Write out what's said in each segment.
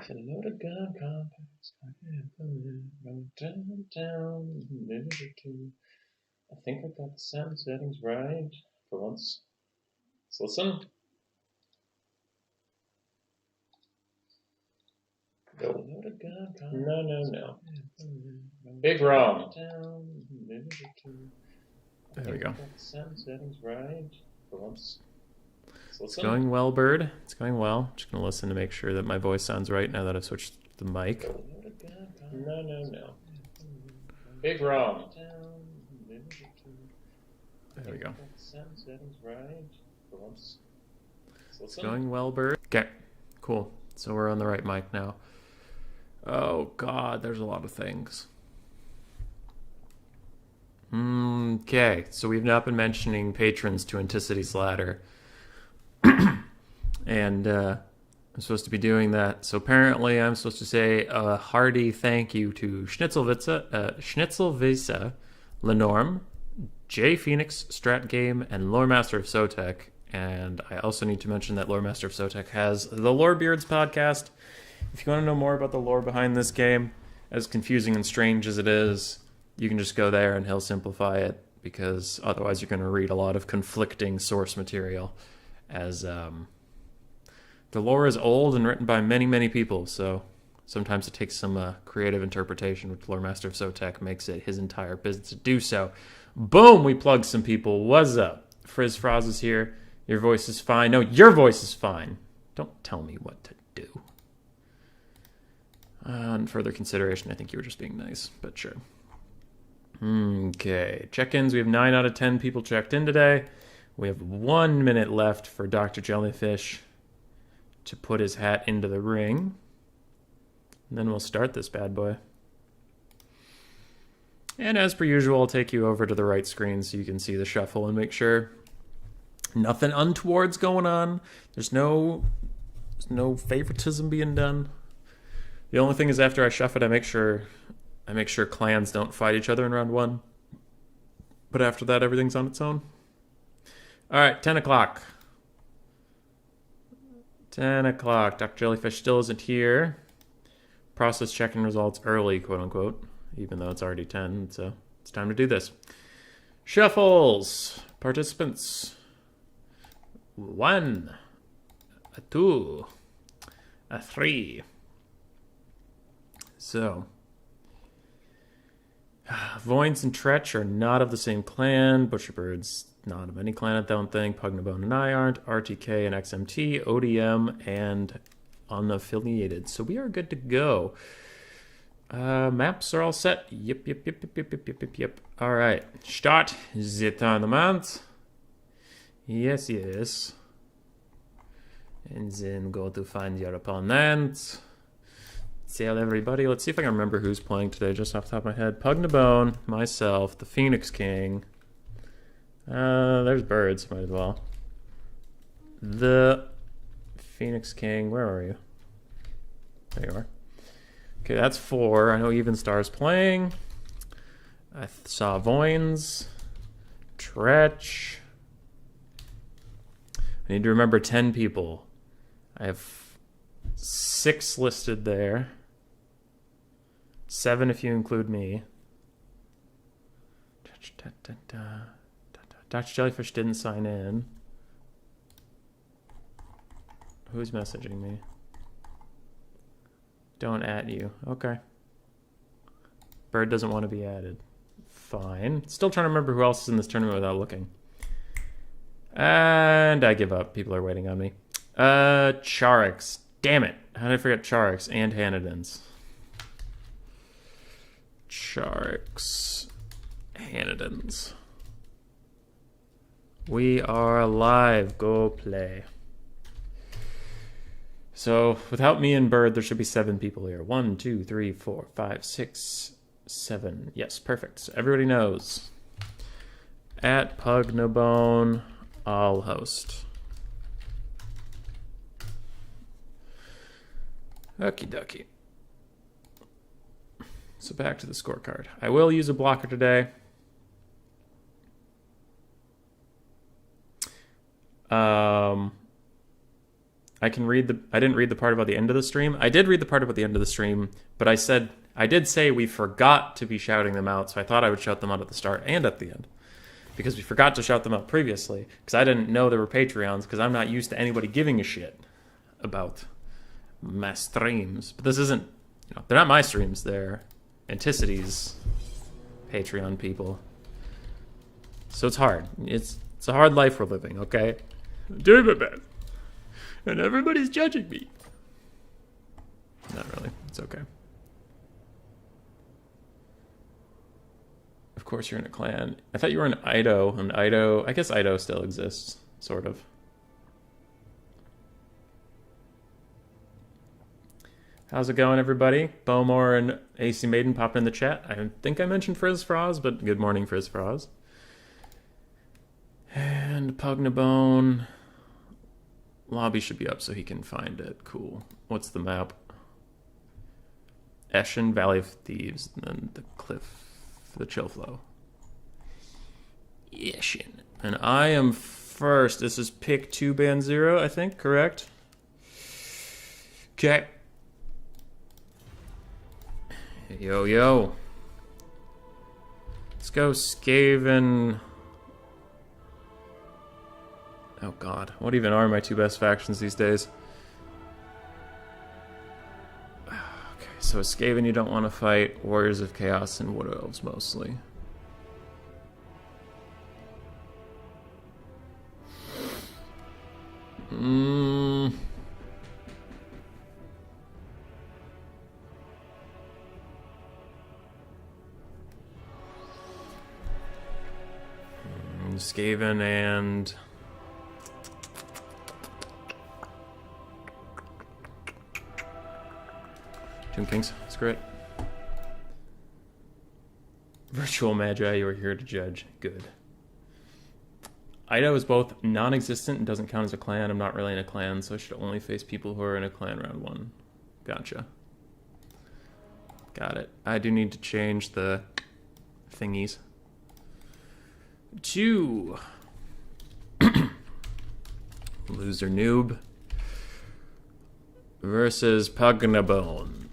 If you load a gun complex, run down, minute or two. I think I got the sound settings right for once. Let's listen. Go. No. Big wrong. There we go. Got the sound settings right for once. It's going well, Bird. It's going well. Just going to listen to make sure that my voice sounds right now that I've switched the mic. No. Big wrong. There we go. Sound settings right for once. It's going well, Bird. Okay, cool. So we're on the right mic now. Oh, God, there's a lot of things. Okay, so we've not been mentioning patrons to Anticity's Ladder. And I'm supposed to be doing that. So apparently I'm supposed to say a hearty thank you to Schnitzelvisa, Lenorm, J Phoenix, Strat Game, and Lore Master of Sotek. And I also need to mention that Lore Master of Sotek has the Lore Beards podcast. If you want to know more about the lore behind this game, as confusing and strange as it is, you can just go there and he'll simplify it, because otherwise you're going to read a lot of conflicting source material, as the lore is old and written by many, many people, so sometimes it takes some creative interpretation, which Lore Master of Sotek makes it his entire business to do so. Boom! We plugged some people. What's up? Frizz Froz is here. Your voice is fine. No, your voice is fine. Don't tell me what to do. On further consideration, I think you were just being nice, but sure. Okay, check-ins. We have 9 out of 10 people checked in today. We have 1 minute left for Dr. Jellyfish to put his hat into the ring. And then we'll start this bad boy. And as per usual, I'll take you over to the right screen so you can see the shuffle and make sure nothing untoward's going on. There's no favoritism being done. The only thing is, after I shuffle it, I make sure clans don't fight each other in round 1. But after that, everything's on its own. All right, 10 o'clock. 10 o'clock. Dr. Jellyfish still isn't here. Process checking results early, quote unquote, even though it's already 10, so it's time to do this. Shuffles. Participants. 1, a 2, a 3. So, Voins and Tretch are not of the same clan. Butcherbird's not of any clan, I don't think. Pugnabone and I aren't. RTK and XMT, ODM, and unaffiliated. So we are good to go. Maps are all set. Yep. All right. Start the tournament. Yes. And then go to find your opponent. Tell everybody. Let's see if I can remember who's playing today just off the top of my head. Pugnabone, myself, the Phoenix King. There's Birds, might as well. The Phoenix King, where are you? There you are. Okay, that's 4. I know Even Star's playing. I saw Voins. Tretch. I need to remember 10 people. I have 6 listed there. 7 if you include me. Dr. Jellyfish didn't sign in. Who's messaging me? Don't at you. Okay. Bird doesn't want to be added. Fine. Still trying to remember who else is in this tournament without looking. And I give up. People are waiting on me. Charix. Damn it. How did I forget Charix and Hanadins? Charix. Hanadins. We are live. Go play. So, without me and Bird, there should be 7 people here. 1, 2, 3, 4, 5, 6, 7. Yes, perfect. So everybody knows. At Pugnabone, I'll host. Okie dokie. So back to the scorecard. I will use a blocker today. I didn't read the part about the end of the stream. I did read the part about the end of the stream, but I did say we forgot to be shouting them out, so I thought I would shout them out at the start and at the end. Because we forgot to shout them out previously, because I didn't know there were Patreons, because I'm not used to anybody giving a shit about my streams. But this isn't, they're not my streams, they're Anticity's Patreon people. So it's hard. It's a hard life we're living, okay? I'm doing my best. And everybody's judging me. Not really. It's okay. Of course you're in a clan. I thought you were in Ido. And Ido... I guess Ido still exists. Sort of. How's it going, everybody? Bowmore and AC Maiden popped in the chat. I think I mentioned Frizz Froz, but good morning, Frizz Froz. And Pugnabone... Lobby should be up so he can find it. Cool. What's the map? Eshin, Valley of Thieves, and then the cliff, the chill flow. Eshin. And I am first. This is pick 2 band 0, I think, correct? Okay. Yo, yo. Let's go Skaven. Oh god, what even are my 2 best factions these days? Okay, so Skaven you don't want to fight, Warriors of Chaos and Wood Elves mostly. Skaven and... Tomb Kings, that's great. Virtual Magi, you are here to judge. Good. Ido is both non-existent and doesn't count as a clan. I'm not really in a clan, so I should only face people who are in a clan round 1. Gotcha. Got it. I do need to change the thingies. 2. Loser Noob versus Pugnabone.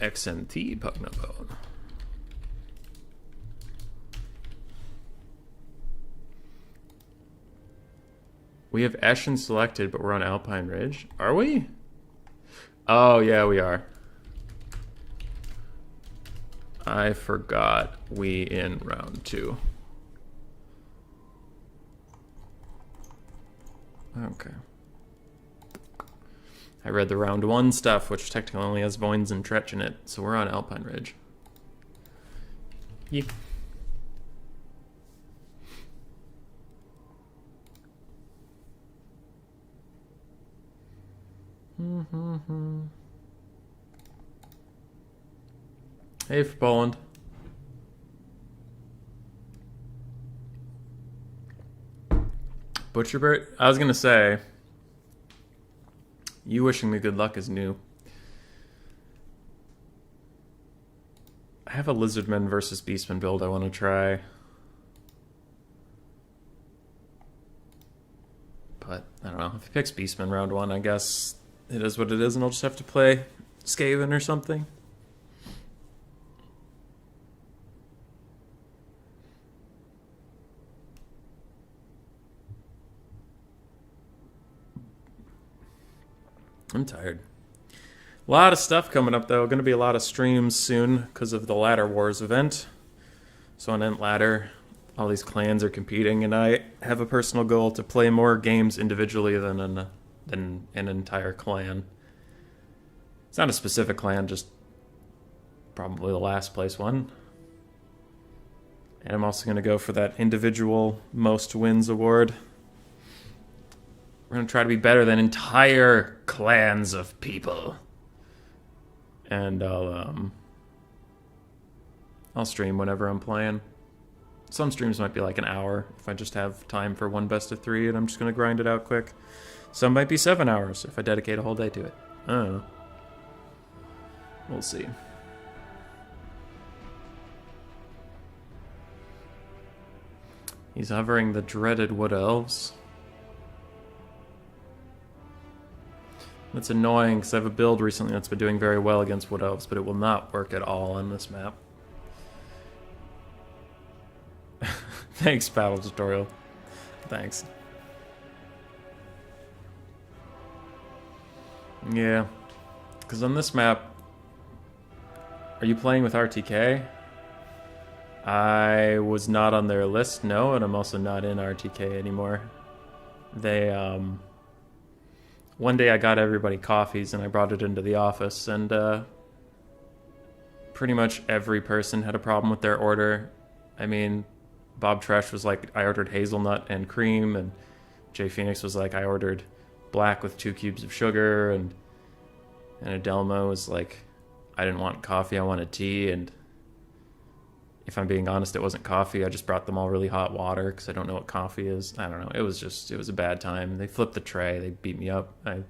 XNT Pugnabone. We have Eshin selected, but we're on Alpine Ridge. Are we? Oh, yeah, we are. I forgot we in round 2. Okay. I read the round 1 stuff, which technically only has Voins and Tretch in it, so we're on Alpine Ridge. Yep. Hey, for Poland. Butcherbird? I was gonna say... You wishing me good luck is new. I have a Lizardman versus Beastman build I want to try. But, I don't know. If he picks Beastman round 1, I guess it is what it is, and I'll just have to play Skaven or something. I'm tired. A lot of stuff coming up, though. Going to be a lot of streams soon because of the Ladder Wars event. So on Ent Ladder, all these clans are competing, and I have a personal goal to play more games individually than an entire clan. It's not a specific clan, just probably the last place one. And I'm also going to go for that individual most wins award. We're going to try to be better than entire clans of people. And I'll stream whenever I'm playing. Some streams might be like an hour if I just have time for one best of 3 and I'm just going to grind it out quick. Some might be 7 hours if I dedicate a whole day to it. I don't know. We'll see. He's hovering the dreaded Wood Elves. That's annoying because I have a build recently that's been doing very well against Wood Elves, but it will not work at all on this map. Thanks, Battle Tutorial. Thanks. Yeah. Because on this map... Are you playing with RTK? I was not on their list, no, and I'm also not in RTK anymore. They, one day I got everybody coffees and I brought it into the office, and pretty much every person had a problem with their order. I mean, Bob Tresh was like, I ordered hazelnut and cream, and Jay Phoenix was like, I ordered black with 2 cubes of sugar, and Adelmo was like, I didn't want coffee, I wanted tea, and if I'm being honest, it wasn't coffee. I just brought them all really hot water because I don't know what coffee is. I don't know. It was a bad time. They flipped the tray. They beat me up. I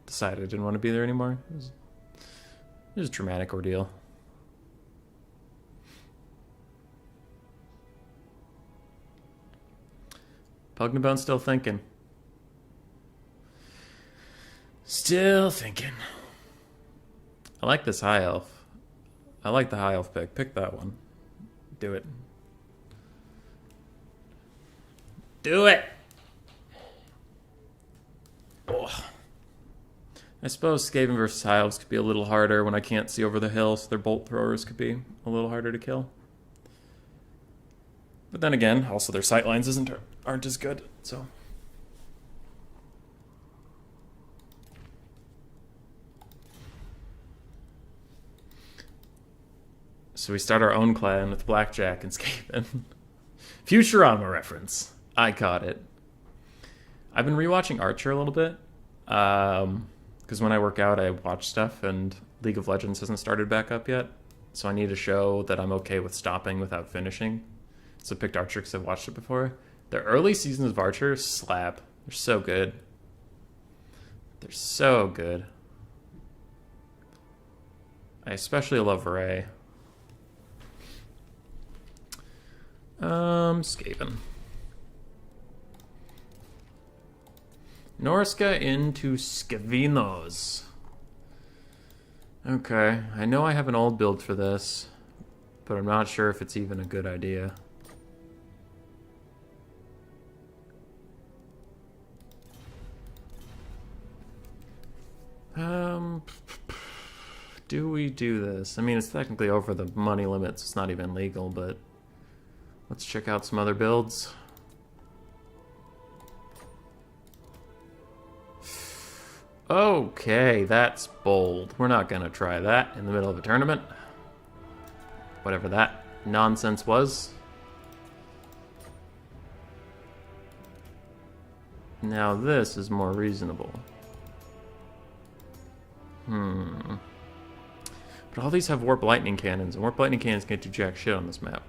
decided I didn't want to be there anymore. It was a traumatic ordeal. Pugnabone still thinking. Still thinking. I like this high elf. I like the high elf pick. Pick that one. Do it. Do it! Oh. I suppose Skaven versus high elves could be a little harder when I can't see over the hill, so their bolt throwers could be a little harder to kill. But then again, also their sightlines aren't as good, so... So we start our own clan with Blackjack and Skaven. Futurama reference. I caught it. I've been rewatching Archer a little bit. Because when I work out, I watch stuff, and League of Legends hasn't started back up yet. So I need a show that I'm okay with stopping without finishing. So I picked Archer because I've watched it before. The early seasons of Archer slap. They're so good. They're so good. I especially love Ray. Skaven. Norska into Skavinos. Okay, I know I have an old build for this, but I'm not sure if it's even a good idea. Do we do this? I mean, it's technically over the money limits. It's not even legal, but let's check out some other builds. Okay, that's bold. We're not gonna try that in the middle of a tournament. Whatever that nonsense was. Now this is more reasonable. But all these have warp lightning cannons, and warp lightning cannons can't do jack shit on this map.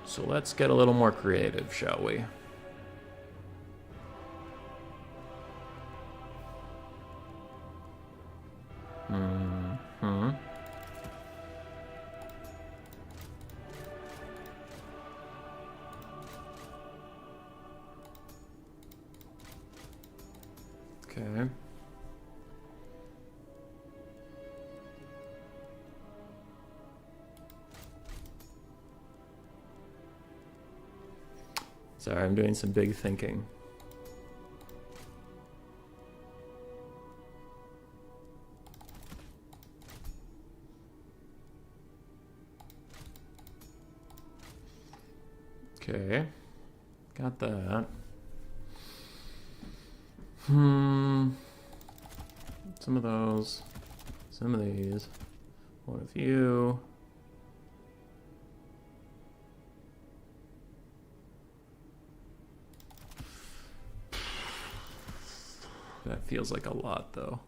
So let's get a little more creative, shall we? Okay. Sorry, I'm doing some big thinking. Okay. Got that. Some of those. Some of these. One of you. That feels like a lot, though.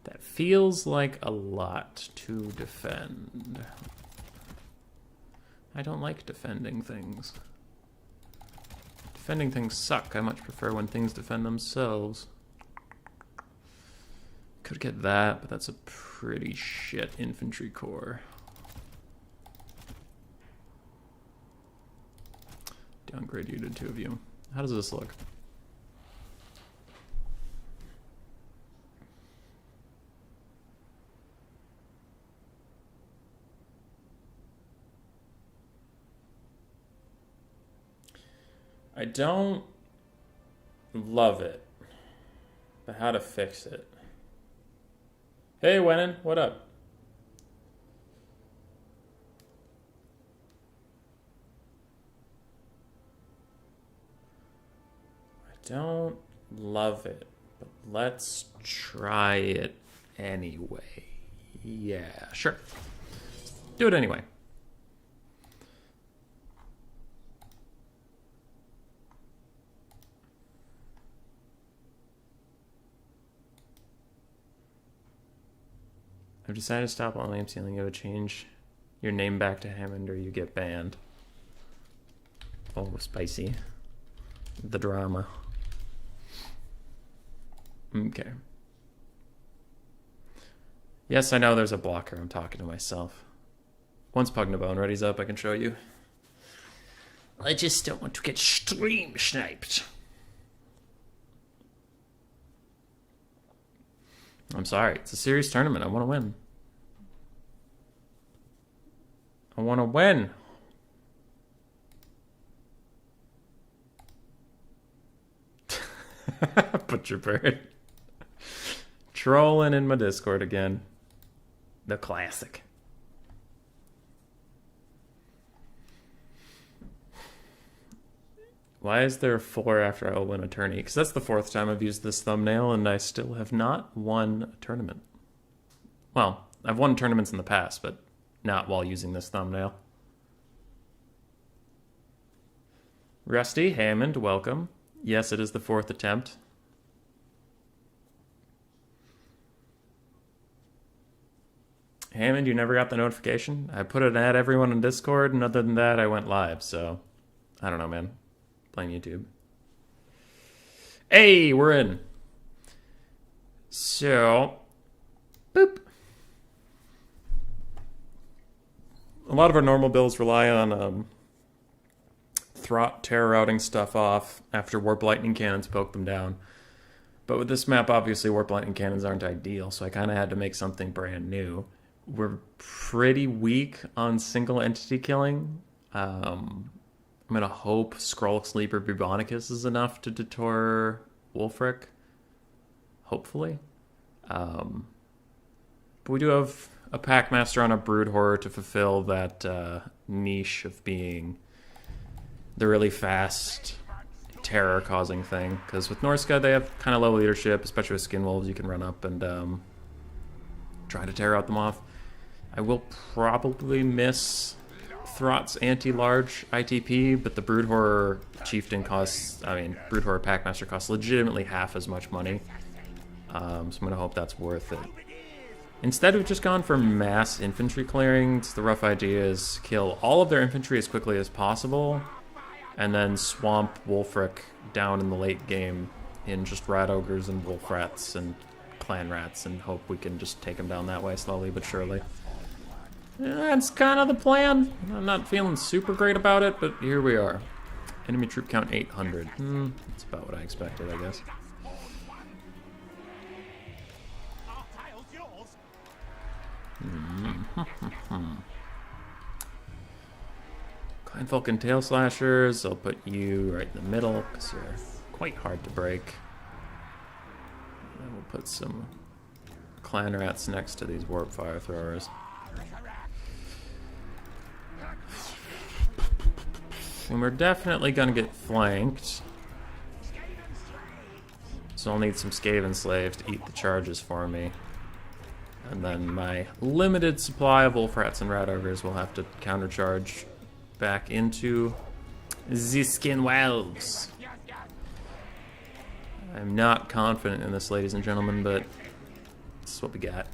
That feels like a lot to defend. I don't like defending things. Defending things suck. I much prefer when things defend themselves. Could get that, but that's a pretty shit infantry corps. Downgrade you to 2 of you. How does this look? I don't love it, but how to fix it? Hey, Wenin, what up? I don't love it, but let's try it anyway. Yeah, sure. Do it anyway. I've decided to stop only stealing. You would change your name back to Hammond or you get banned. Oh, spicy. The drama. Okay. Yes, I know there's a blocker. I'm talking to myself. Once Pugnabone ready's up, I can show you. I just don't want to get stream sniped. I'm sorry. It's a serious tournament. I want to win. I want to win. Butcher bird. Trolling in my Discord again. The classic. Why is there 4 after I win a tourney? Because that's the 4th time I've used this thumbnail and I still have not won a tournament. Well, I've won tournaments in the past, but not while using this thumbnail. Rusty, Hammond, welcome. Yes, it is the 4th attempt. Hammond, you never got the notification? I put it at everyone on Discord, and other than that, I went live, so I don't know, man. Blame YouTube. Hey, we're in. So, boop. A lot of our normal builds rely on Throt terror routing stuff off after Warp Lightning Cannons poke them down. But with this map, obviously Warp Lightning Cannons aren't ideal, so I kind of had to make something brand new. We're pretty weak on single entity killing. I'm going to hope Skrull Sleeper Bubonicus is enough to deter Wolfric. Hopefully. But we do have a Packmaster on a Brood Horror to fulfill that niche of being the really fast terror-causing thing. Because with Norska, they have kind of low leadership, especially with Skinwolves. You can run up and try to terror out them off. I will probably miss Throt's anti-large ITP, but the Brood Horror Chieftain costs, Brood Horror Packmaster costs legitimately half as much money. So I'm going to hope that's worth it. Instead, we've just gone for mass infantry clearings. The rough idea is kill all of their infantry as quickly as possible, and then swamp Wolfric down in the late game in just Rat Ogres and Wolf Rats and Clan Rats, and hope we can just take them down that way slowly but surely. That's kind of the plan. I'm not feeling super great about it, but here we are. Enemy troop count 800. That's about what I expected, I guess. Clan Falcon Tail Slashers. I'll put you right in the middle because you're quite hard to break. And we'll put some Clan Rats next to these Warp Fire Throwers. And we're definitely going to get flanked. So I'll need some Skaven Slaves to eat the charges for me. And then my limited supply of Wolf Rats and Rat Ogres will have to countercharge back into the Skinwolves. I'm not confident in this, ladies and gentlemen, but this is what we got.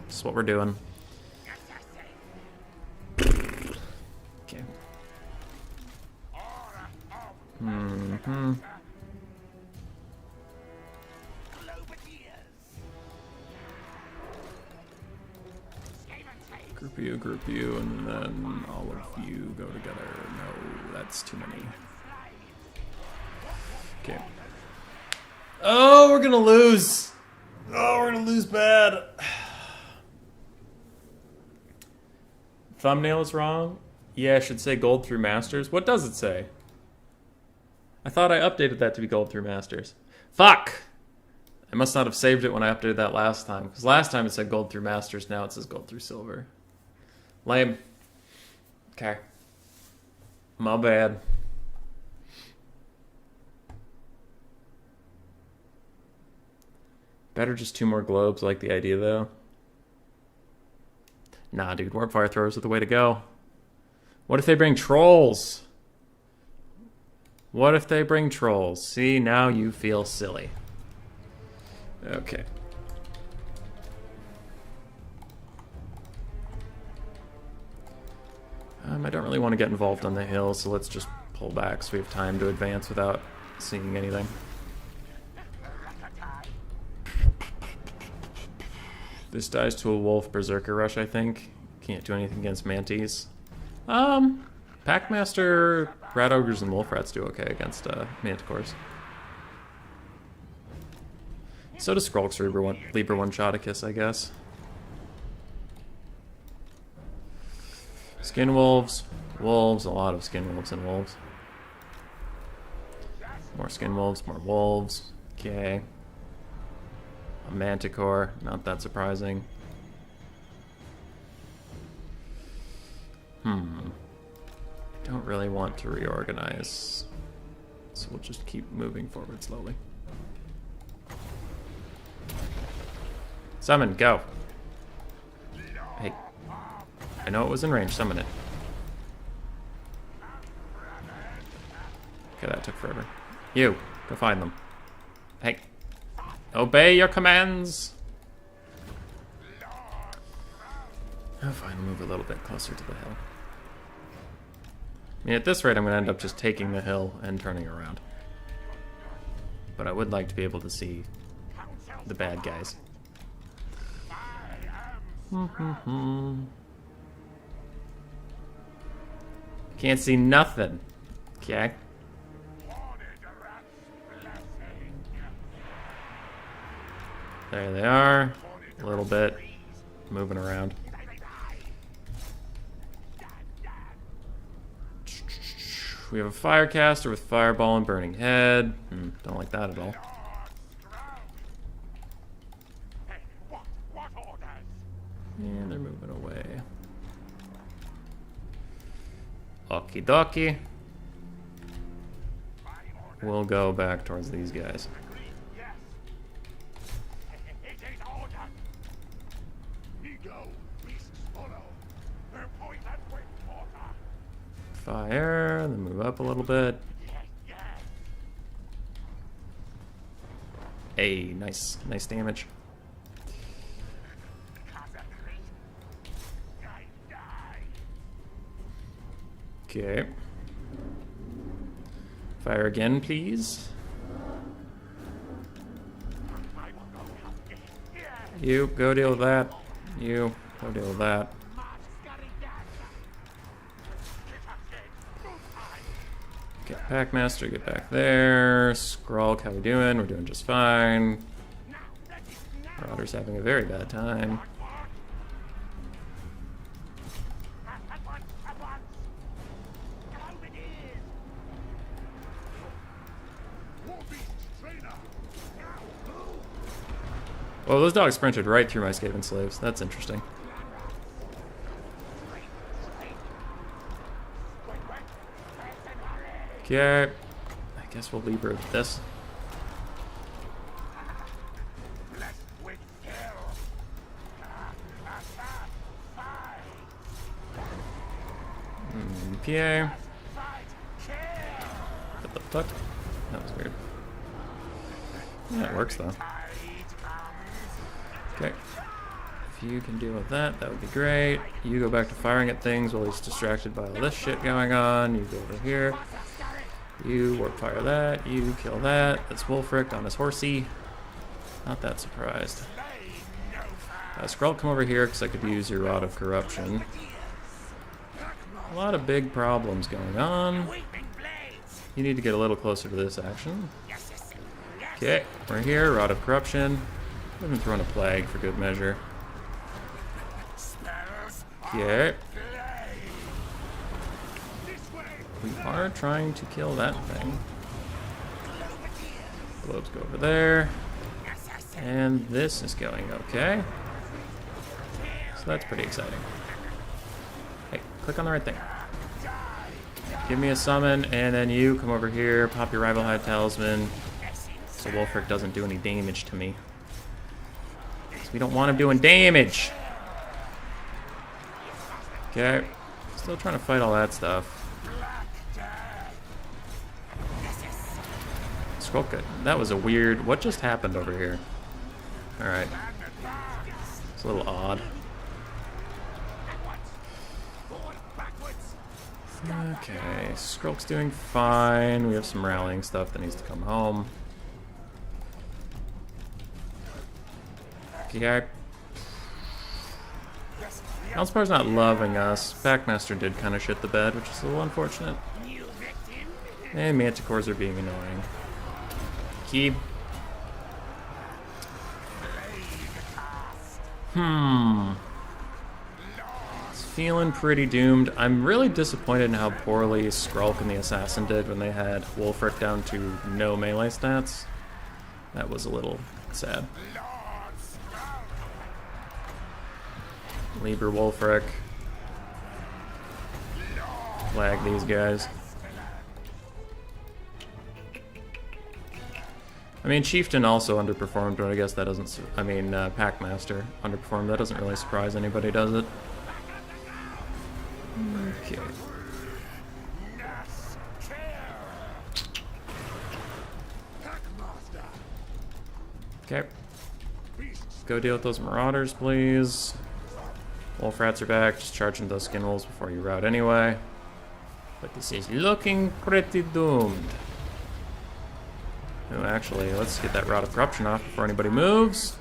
This is what we're doing. Okay. Group you, and then all of you go together. No, that's too many. Okay. Oh, we're gonna lose. Oh, we're gonna lose bad. Thumbnail is wrong. Yeah, I should say gold through masters. What does it say? I thought I updated that to be gold through masters. Fuck! I must not have saved it when I updated that last time. Because last time it said gold through masters, now it says gold through silver. Lame. Okay. My bad. Better just 2 more globes, like the idea though. Nah, dude, warp fire throwers are the way to go. What if they bring trolls? What if they bring trolls? See, now you feel silly. Okay. I don't really want to get involved on the hill, so let's just pull back so we have time to advance without seeing anything. This dies to a wolf berserker rush, I think. Can't do anything against manties. Packmaster, rat ogres, and wolf rats do okay against manticores. So does Skrulk's Libra one-shot-a-kiss, I guess. Skin wolves, wolves, a lot of skin wolves and wolves. More skin wolves, more wolves. Okay. A manticore, not that surprising. Don't really want to reorganize, so we'll just keep moving forward slowly. Summon, go. Hey, I know it was in range, summon it. Okay, that took forever. You, go find them. Hey, obey your commands. I'll finally move a little bit closer to the hill. I mean, at this rate, I'm going to end up just taking the hill and turning around. But I would like to be able to see the bad guys. Can't see nothing. Okay. There they are. A little bit. Moving around. We have a firecaster with fireball and burning head. Don't like that at all. And they're moving away. Okie dokie. We'll go back towards these guys. Fire, then move up a little bit. Hey, nice damage. Okay. Fire again, please. You, go deal with that. You, go deal with that. Okay, Packmaster, get back there. Skrulk, how we doing? We're doing just fine. Marauder's having a very bad time. Well, those dogs sprinted right through my Skaven slaves. That's interesting. Okay. I guess we'll Libra with this. PA. What the fuck? That was weird. Yeah, it works though. Okay. If you can deal with that, that would be great. You go back to firing at things while he's distracted by all this shit going on. You go over here. You warp fire that. You kill that. That's Wolfric on his horsey. Not that surprised. Skrull, come over here because I could use your Rod of Corruption. A lot of big problems going on. You need to get a little closer to this action. Okay, we're here. Rod of Corruption. I've been throwing a plague for good measure. Okay. We are trying to kill that thing. Globes go over there. And this is going okay. So that's pretty exciting. Hey, click on the right thing. Give me a summon, and then you come over here, pop your Rival High Talisman, so Wolfric doesn't do any damage to me. So we don't want him doing damage! Okay. Still trying to fight all that stuff. Scroll good. That was a weird... What just happened over here? Alright. It's a little odd. Okay, Skrulk's doing fine. We have some rallying stuff that needs to come home. Okay. Elspar's not loving us. Packmaster did kind of shit the bed, which is a little unfortunate. And Manticores are being annoying. Key. It's feeling pretty doomed. I'm really disappointed in how poorly Skrulk and the Assassin did when they had Wolfric down to no melee stats. That was a little sad. Lieber Wolfric. Flag these guys. I mean, Chieftain also underperformed, but I guess that doesn't... I mean, Packmaster underperformed. That doesn't really surprise anybody, does it? Okay. Okay. Go deal with those Marauders, please. Wolf Rats are back. Just charging those Skin Wolves before you rout anyway. But this is looking pretty doomed. Oh, actually, let's get that Rod of Corruption off before anybody moves.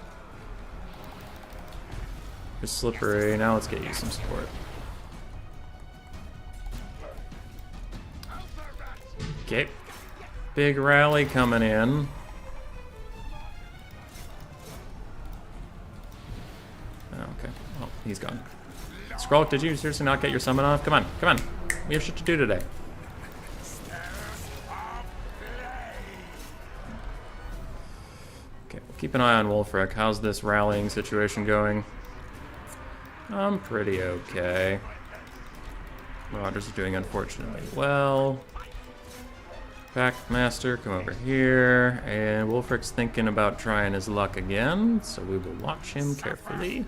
Just slippery. Now let's get you some support. Okay. Big rally coming in. Oh, okay. Oh, he's gone. Skrulk, did you seriously not get your summon off? Come on, come on. We have shit to do today. Okay, we'll keep an eye on Wolfric. How's this rallying situation going? I'm pretty okay. Marauders are doing unfortunately well. Packmaster, come over here. And Wolfric's thinking about trying his luck again, so we will watch him carefully.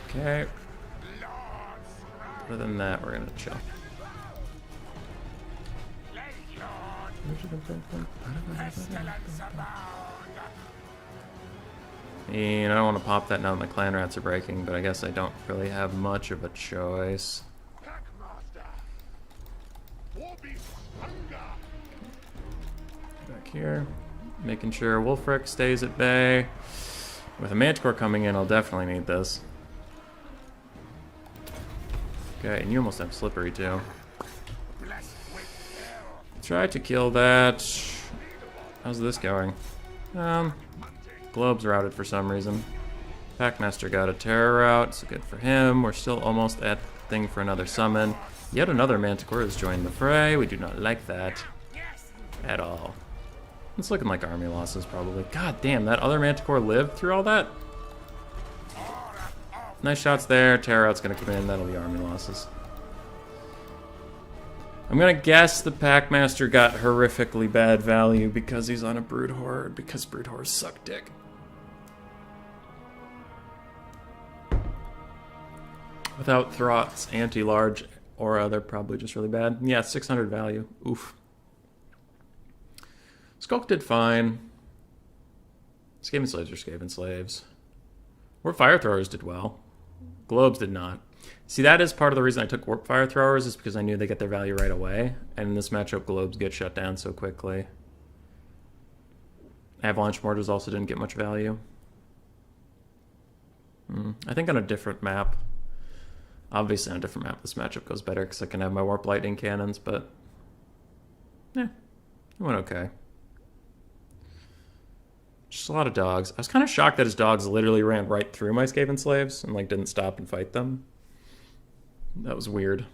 Okay. Other than that, we're gonna chill. And I don't want to pop that now that my clan rats are breaking, but I guess I don't really have much of a choice. Back here, making sure Wolfric stays at bay. With a Manticore coming in, I'll definitely need this. Okay, and you almost have Slippery too. Try to kill that. How's this going? Globe's routed for some reason. Packmaster got a terror route, so good for him. We're still almost at the thing for another summon. Yet another Manticore has joined the fray. We do not like that at all. It's looking like army losses, probably. God damn, that other Manticore lived through all that? Nice shots there. Terror out's gonna come in. That'll be army losses. I'm gonna guess the Packmaster got horrifically bad value because he's on a Brood Horde, because Brood Hordes suck dick. Without Thrott's anti-large aura, they're probably just really bad. Yeah, 600 value. Oof. Skulk did fine. Skaven Slaves are Skaven Slaves. Warp Fire Throwers did well. Globes did not. See, that is part of the reason I took Warp Fire Throwers, is because I knew they get their value right away. And in this matchup, Globes get shut down so quickly. Avalanche Mortars also didn't get much value. I think on a different map. Obviously on a different map, this matchup goes better because I can have my Warp Lightning Cannons, but... yeah, It went okay. Just a lot of dogs. I was kind of shocked that his dogs literally ran right through my Skaven slaves and like didn't stop and fight them. That was weird.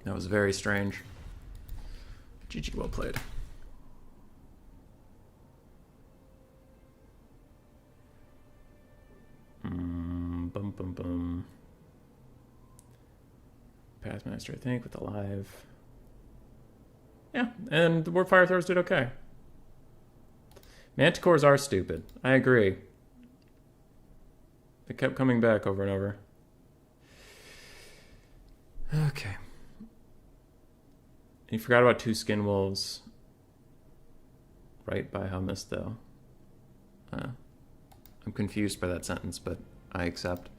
That was very strange. GG, well played. Bum bum bum. Pathmaster, I think, with the live. Yeah, and the Warp Fire Throwers did okay. Manticores are stupid. I agree. They kept coming back over and over. Okay. You forgot about 2 Skin Wolves. Right by Hummus, though. I'm confused by that sentence, but I accept.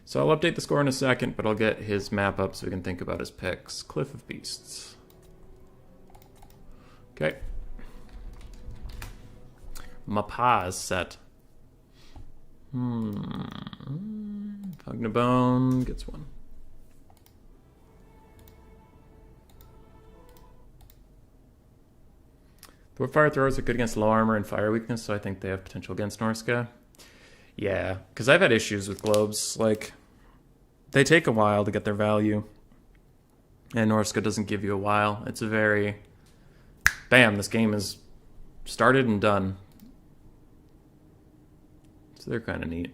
So I'll update the score in a second, but I'll get his map up so we can think about his picks. Cliff of Beasts. Okay. Mapaz set. Pugnabone gets 1. The Fire Throwers are good against low armor and fire weakness, so I think they have potential against Norska. Yeah, because I've had issues with globes. Like, they take a while to get their value, and Norska doesn't give you a while. It's a very... Bam, this game is started and done. So they're kind of neat.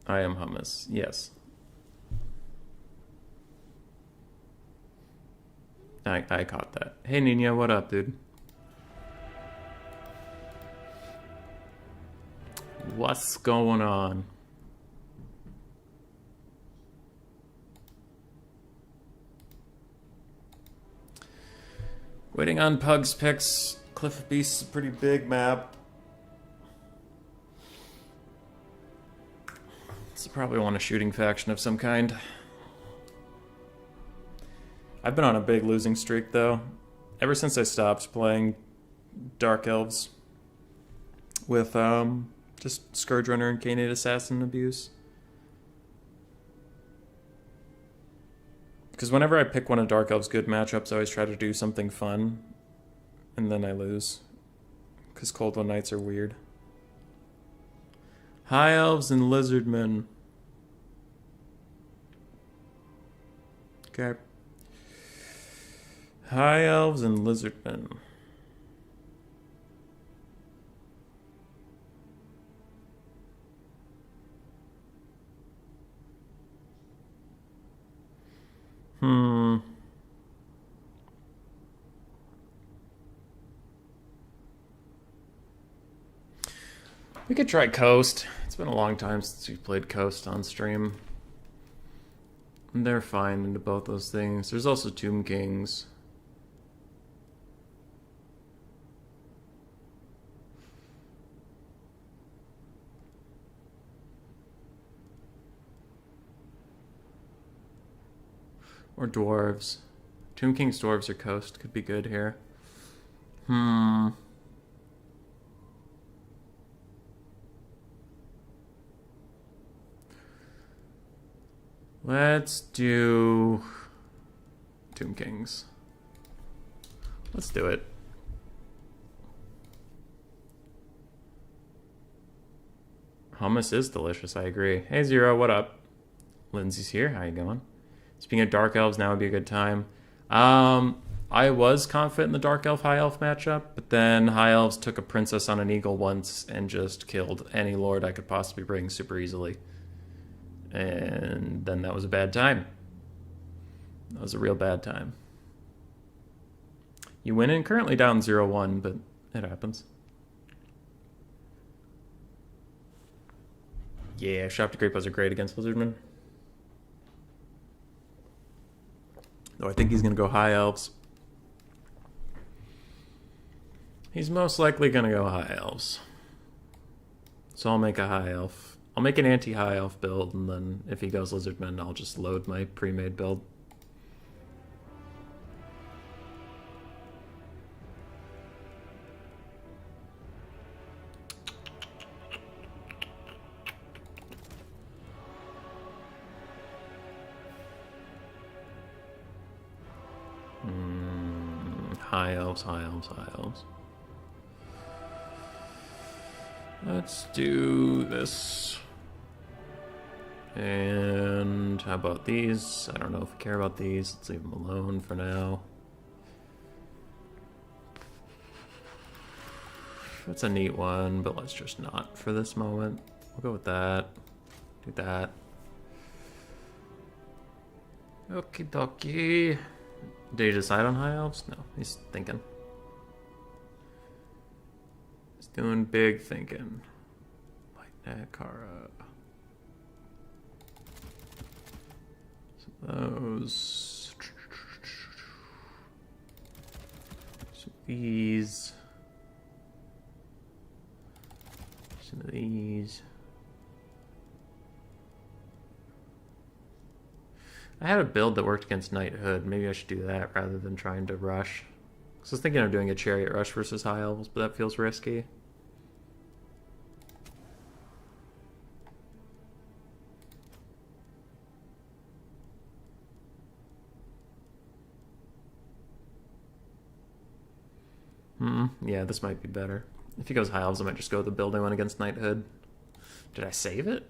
I am Hummus, yes. I caught that. Hey Nina, what up, dude? What's going on? Waiting on Pug's picks. Cliff of Beasts is a pretty big map. So probably want a shooting faction of some kind. I've been on a big losing streak, though. Ever since I stopped playing Dark Elves with just Scourge Runner and Canid Assassin abuse. Because whenever I pick one of Dark Elves' good matchups, I always try to do something fun, and then I lose. Because Cold One Knights are weird. High Elves and Lizardmen. Okay. High Elves and Lizardmen. We could try Coast. It's been a long time since we played Coast on stream. And they're fine into both those things. There's also Tomb Kings. Or Dwarves. Tomb Kings, Dwarves, or Coast could be good here. Let's do Tomb Kings. Let's do it. Hummus is delicious, I agree. Hey Zero, what up? Lindsay's here, how you going? Speaking of Dark Elves, now would be a good time. I was confident in the Dark Elf High Elf matchup, but then High Elves took a princess on an eagle once and just killed any lord I could possibly bring super easily. And then that was a bad time. That was a real bad time. You win and currently down 0-1, but it happens. Yeah, Shop to Great are great against Lizardmen. Though I think he's going to go High Elves. He's most likely going to go High Elves. So I'll make a High Elf. I'll make an anti-High Elf build, and then if he goes Lizardmen, I'll just load my pre-made build. High elves, high elves, high elves. Let's do this. And how about these? I don't know if I care about these. Let's leave them alone for now. That's a neat one, but let's just not for this moment. We'll go with that. Do that. Okie dokie. Did he decide on high elves? No, he's thinking. He's doing big thinking. Lightning Kara. Those. Some of these. Some of these. I had a build that worked against Knighthood. Maybe I should do that rather than trying to rush. I was thinking of doing a Chariot Rush versus High Elves, but that feels risky. Yeah, this might be better. If he goes High Elves, I might just go with the build I went against Knighthood. Did I save it?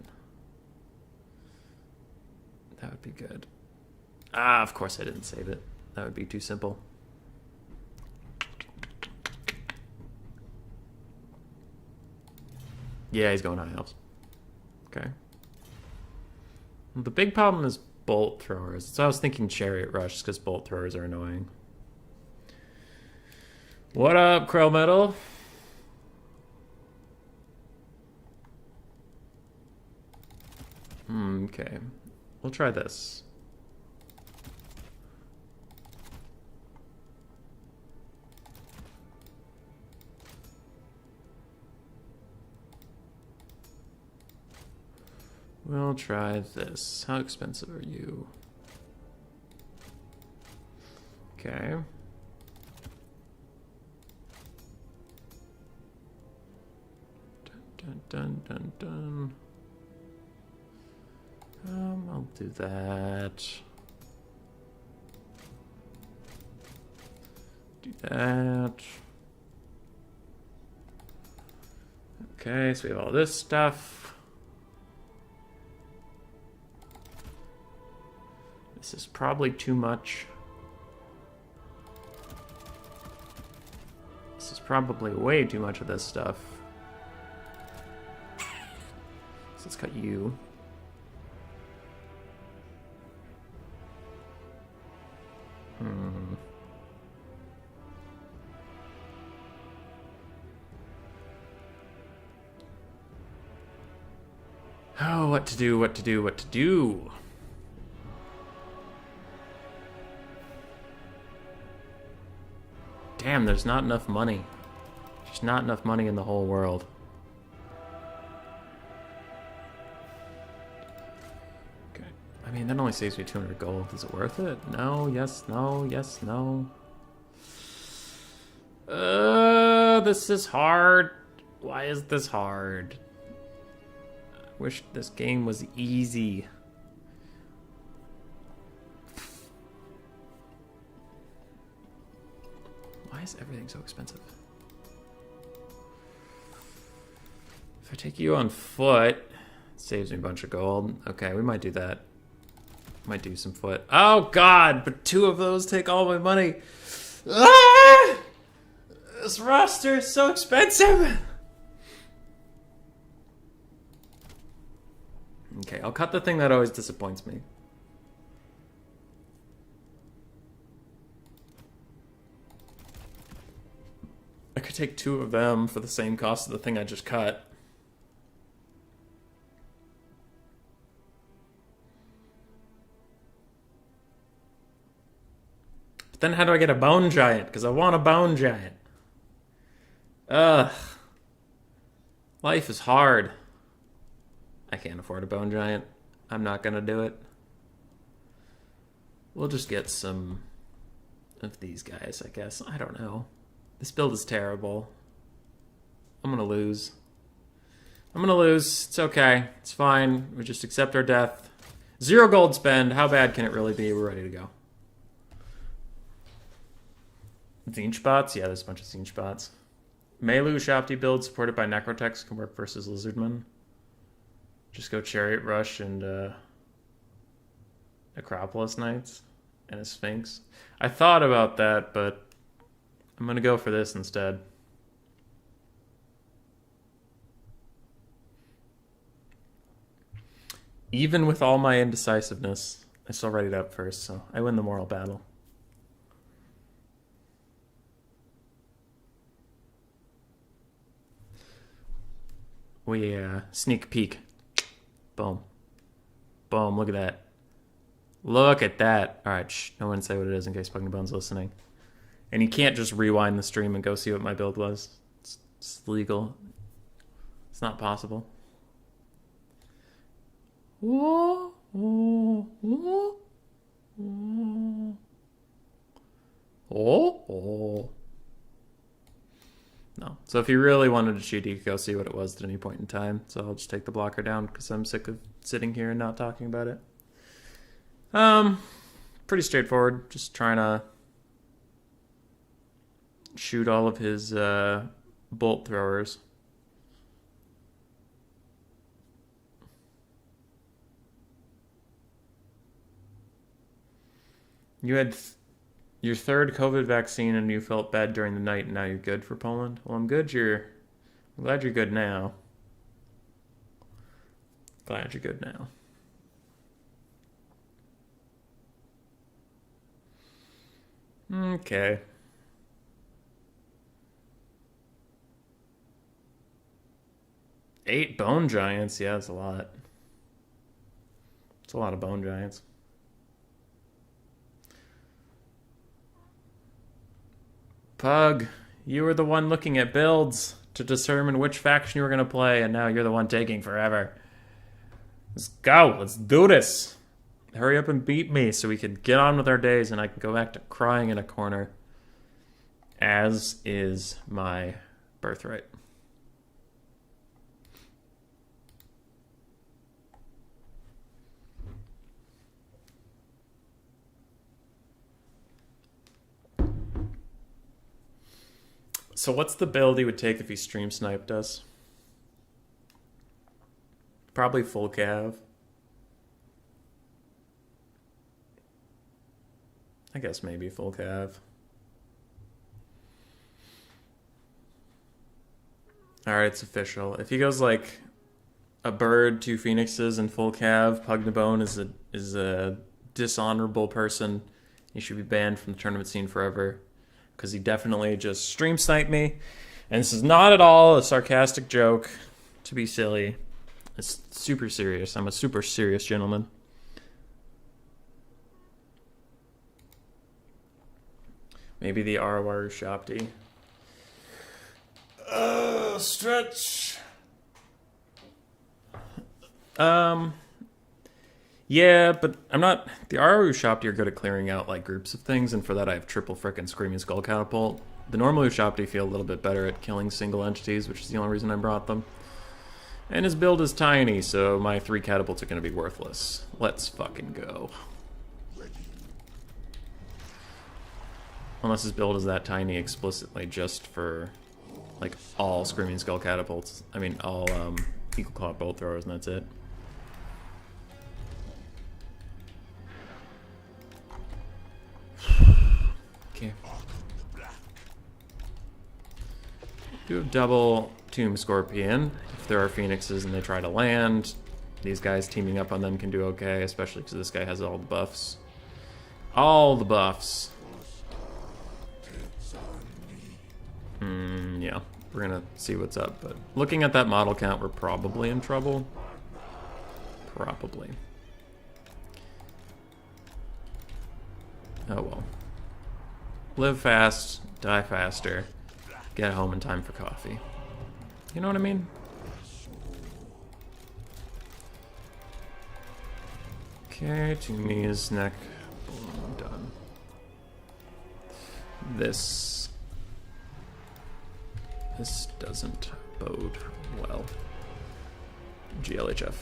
That would be good. Ah, of course I didn't save it. That would be too simple. Yeah, he's going High Elves. Okay. The big problem is bolt throwers. So I was thinking Chariot Rush because bolt throwers are annoying. What up, Krell Metal? Okay. We'll try this. We'll try this. How expensive are you? Okay. Dun, dun, dun, dun. I'll do that. Do that. Okay, so we have all this stuff. This is probably too much. This is probably way too much of this stuff. So let's cut you. Oh, what to do, what to do, what to do. Damn, there's not enough money. There's not enough money in the whole world. Okay. I mean, that only saves me 200 gold. Is it worth it? No, yes, no, yes, no. This is hard. Why is this hard? I wish this game was easy. Why is everything so expensive? If I take you on foot, it saves me a bunch of gold. Okay, we might do that. Might do some foot. Oh god, but 2 of those take all my money. Ah! This roster is so expensive. Okay, I'll cut the thing that always disappoints me. I could take 2 of them for the same cost of the thing I just cut. But then how do I get a bone giant? Because I want a bone giant. Ugh. Life is hard. I can't afford a bone giant. I'm not gonna do it. We'll just get some of these guys, I guess. I don't know. This build is terrible. I'm gonna lose. I'm gonna lose. It's okay. It's fine. We just accept our death. 0 gold spend. How bad can it really be? We're ready to go. Zinch bots? Yeah, there's a bunch of Zinch bots. Melu Shopti build supported by Necrotex can work versus Lizardman. Just go Chariot Rush and Acropolis Knights and a Sphinx. I thought about that, but I'm going to go for this instead. Even with all my indecisiveness, I still write it up first, so I win the moral battle. We sneak peek. Boom. Boom, look at that. Look at that. All right, shh, no one say what it is in case Pugnabone's listening. And you can't just rewind the stream and go see what my build was. It's legal. It's not possible. Oh. No. So if you really wanted to cheat, you could go see what it was at any point in time. So I'll just take the blocker down because I'm sick of sitting here and not talking about it. Pretty straightforward. Just trying to shoot all of his bolt throwers. You had your third COVID vaccine and you felt bad during the night and now you're good for Poland? Well, I'm glad you're good now. Glad you're good now. Okay. Eight bone giants. Yeah, that's a lot. It's a lot of bone giants. Pug, you were the one looking at builds to determine which faction you were going to play, and now you're the one taking forever. Let's go. Let's do this. Hurry up and beat me so we can get on with our days and I can go back to crying in a corner. As is my birthright. So what's the build he would take if he stream sniped us? Probably full cav. I guess maybe full cav. Alright, it's official. If he goes like a bird, two phoenixes, and full cav, Pugnabone is a dishonorable person. He should be banned from the tournament scene forever. Because he definitely just stream sniped me. And this is not at all a sarcastic joke to be silly. It's super serious. I'm a super serious gentleman. Maybe the Arawaru Shopti. Stretch. Yeah, but I'm not... The Arawaru Shopti are good at clearing out like groups of things, and for that I have triple frickin' Screaming Skull Catapult. The normal Shopti feel a little bit better at killing single entities, which is the only reason I brought them. And his build is tiny, so my 3 catapults are going to be worthless. Let's fucking go. Unless his build is that tiny explicitly just for, like, all Screaming Skull Catapults. I mean, all Eagle Claw bolt throwers, and that's it. Okay. Do have double Tomb Scorpion. If there are phoenixes and they try to land, these guys teaming up on them can do okay, especially because this guy has all the buffs. All the buffs. Yeah, we're gonna see what's up, but looking at that model count, we're probably in trouble. Probably. Oh well. Live fast, die faster, get home in time for coffee. You know what I mean? Okay, to me is neck. Boom, done. This doesn't bode well. GLHF.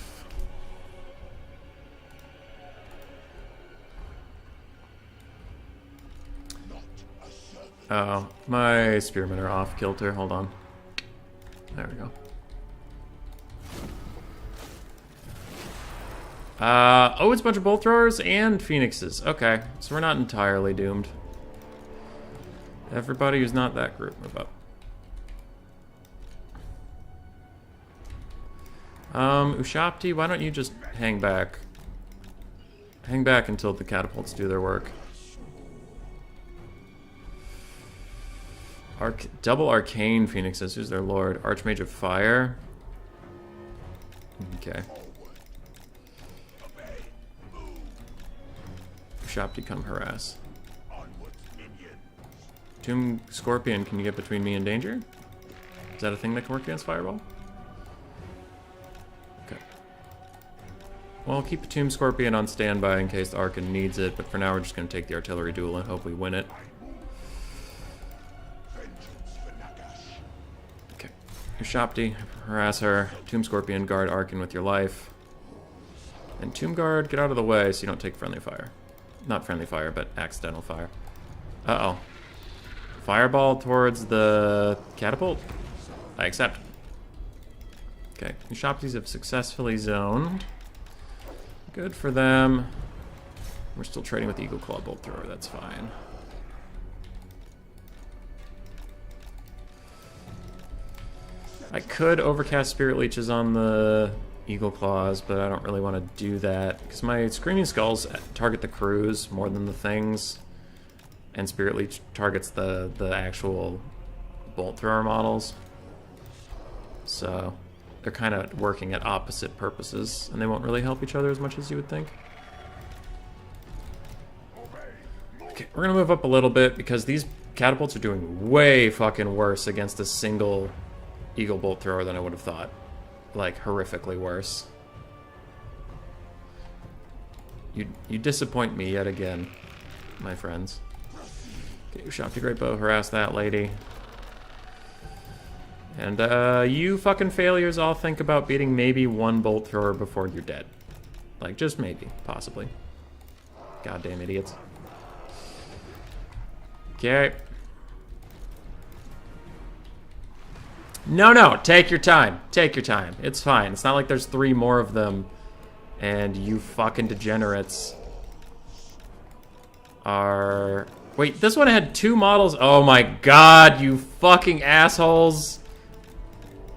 Oh, my spearmen are off kilter. Hold on. There we go. Oh, it's a bunch of bolt throwers and phoenixes. Okay, so we're not entirely doomed. Everybody who's not that group, move up. Ushapti, why don't you just hang back? Hang back until the catapults do their work. Double arcane phoenixes. Who's their lord? Archmage of fire. Okay. Ushapti, come harass. Tomb Scorpion, can you get between me and danger? Is that a thing that can work against Fireball? Okay. Well, keep Tomb Scorpion on standby in case the Archon needs it, but for now we're just going to take the artillery duel and hope we win it. Okay. Ushapti, harass her. Tomb Scorpion, guard Archon with your life. And Tomb Guard, get out of the way so you don't take friendly fire. Not friendly fire, but accidental fire. Uh-oh. Fireball towards the catapult? I accept. Okay, the Ushaptis have successfully zoned. Good for them. We're still trading with the Eagle Claw Bolt Thrower, that's fine. I could overcast Spirit Leeches on the Eagle Claws, but I don't really want to do that because my Screaming Skulls target the crews more than the things. And Spirit Leech targets the actual bolt thrower models. So they're kind of working at opposite purposes, and they won't really help each other as much as you would think. Okay, we're gonna move up a little bit because these catapults are doing way fucking worse against a single Eagle Bolt Thrower than I would have thought. Like, horrifically worse. You disappoint me yet again, my friends. Okay, Ushapti Great Bow, harass that lady. And you fucking failures all think about beating maybe one bolt thrower before you're dead. Like, just maybe, possibly. Goddamn idiots. Okay. No, take your time. Take your time. It's fine. It's not like there's 3 more of them and you fucking degenerates are... Wait, this one had 2 models? Oh my god, you fucking assholes.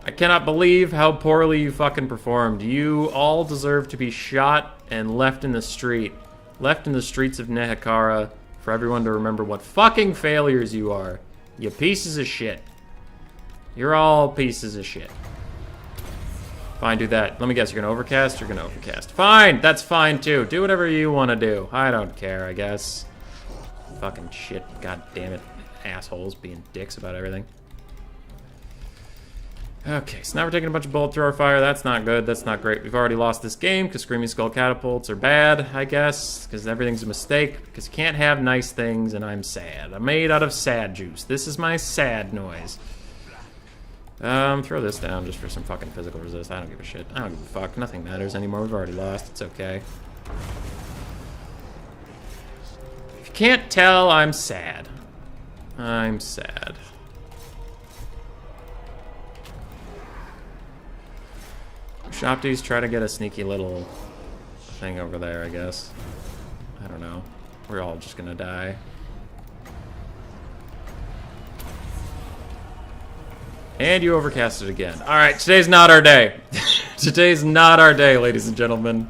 I cannot believe how poorly you fucking performed. You all deserve to be shot and left in the street. Left in the streets of Nehekara for everyone to remember what fucking failures you are. You pieces of shit. You're all pieces of shit. Fine, do that. Let me guess, you're gonna overcast? You're gonna overcast. Fine, that's fine too. Do whatever you want to do. I don't care, I guess. Fucking shit. God damn it. Assholes being dicks about everything. Okay, so now we're taking a bunch of bolt thrower fire. That's not good. That's not great. We've already lost this game because Screaming Skull catapults are bad, I guess, because everything's a mistake. Because you can't have nice things, and I'm sad. I'm made out of sad juice. This is my sad noise. Throw this down just for some fucking physical resist. I don't give a shit. I don't give a fuck. Nothing matters anymore. We've already lost. It's okay. If you can't tell, I'm sad. I'm sad. Ushapti's try to get a sneaky little thing over there, I guess. I don't know. We're all just gonna die. And you overcast it again. Alright, today's not our day. Today's not our day, ladies and gentlemen.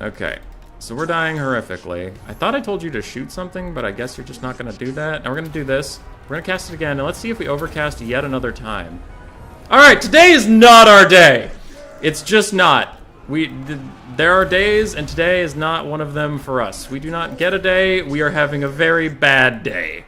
Okay, so we're dying horrifically. I thought I told you to shoot something, but I guess you're just not gonna do that. Now we're gonna do this. We're gonna cast it again, and let's see if we overcast yet another time. Alright, today is not our day! It's just not. There are days, and today is not one of them for us. We do not get a day, we are having a very bad day.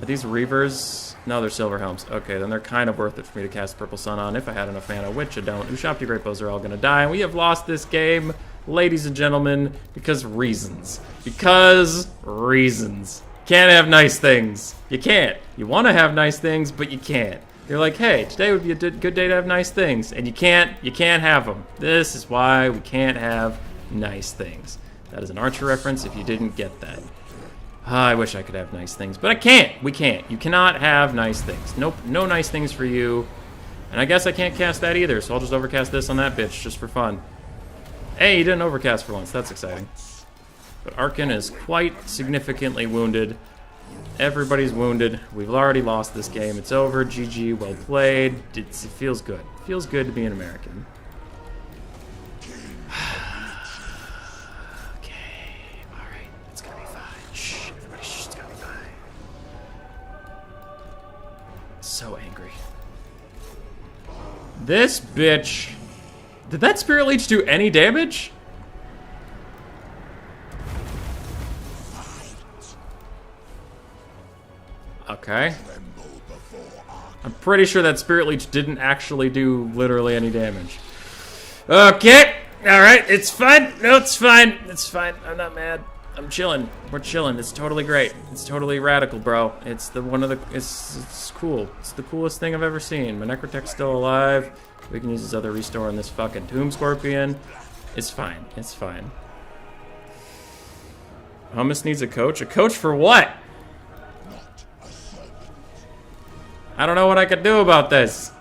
Are these Reavers? No, they're Silver Helms. Okay, then they're kind of worth it for me to cast Purple Sun on if I had enough mana, which I don't. Ushapti Great Bows are all gonna die, and we have lost this game, ladies and gentlemen, because reasons. Because reasons. Can't have nice things. You can't. You want to have nice things, but you can't. You're like, hey, today would be a good day to have nice things, and you can't have them. This is why we can't have nice things. That is an Archer reference if you didn't get that. I wish I could have nice things, but I can't. We can't. You cannot have nice things. Nope, no nice things for you. And I guess I can't cast that either, so I'll just overcast this on that bitch just for fun. Hey, he didn't overcast for once. That's exciting. But Arkin is quite significantly wounded. Everybody's wounded. We've already lost this game. It's over. GG, well played. It feels good. It feels good to be an American. Okay. Alright. It's gonna be fine. Shh. Everybody, shh. It's gonna be fine. So angry. This bitch. Did that Spirit Leech do any damage? Okay. I'm pretty sure that Spirit Leech didn't actually do literally any damage. Okay. Alright, it's fine. No, it's fine. It's fine. I'm not mad. I'm chilling. We're chilling. It's totally great. It's totally radical, bro. It's it's cool. It's the coolest thing I've ever seen. My Necrotech's still alive. We can use his other restore on this fucking Tomb Scorpion. It's fine. It's fine. Hummus needs a coach? A coach for what? I don't know what I could do about this.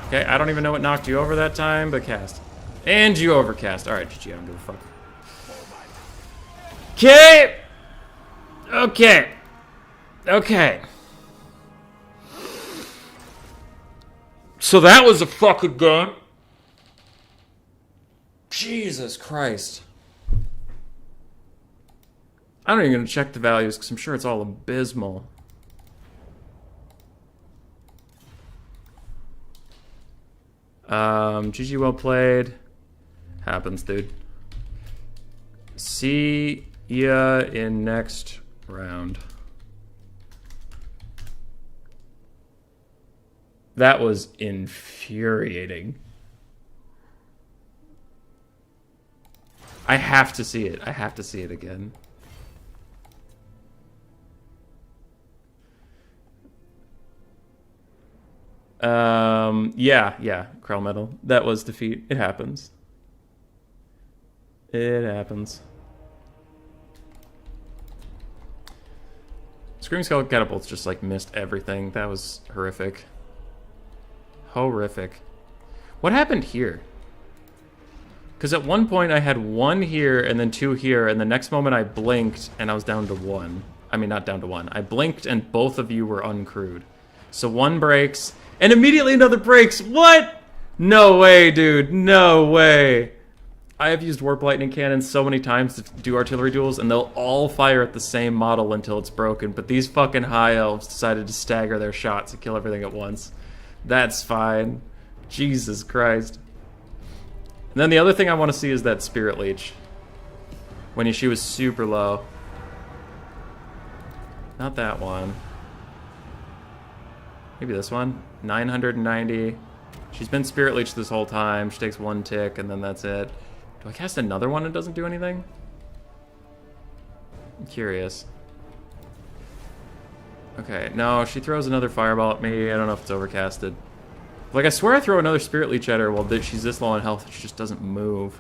Okay, I don't even know what knocked you over that time, but cast. And you overcast. Alright, GG, I don't give a fuck. Okay! Okay. Okay. So that was a fucking game. Jesus Christ. I'm not even going to check the values because I'm sure it's all abysmal. GG, well played. Happens, dude. See ya in next round. That was infuriating. I have to see it. I have to see it again. Yeah, Krell Metal. That was defeat. It happens. It happens. Screaming Skull Catapults just like missed everything. That was horrific. Horrific. What happened here? Because at one point I had one here and then two here, and the next moment I blinked and I was down to one. I mean, not down to one. I blinked and both of you were uncrewed. So one breaks, and immediately another breaks. What? No way, dude. No way. I have used Warp Lightning Cannons so many times to do artillery duels, and they'll all fire at the same model until it's broken, but these fucking High Elves decided to stagger their shots and kill everything at once. That's fine. Jesus Christ. And then the other thing I want to see is that Spirit Leech. When she was super low. Not that one. Maybe this one. 990. She's been Spirit Leech this whole time. She takes one tick and then that's it. Do I cast another one that doesn't do anything? I'm curious. Okay, no, she throws another fireball at me. I don't know if it's overcasted. Like, I swear I throw another Spirit Leech at her while she's this low on health. She just doesn't move.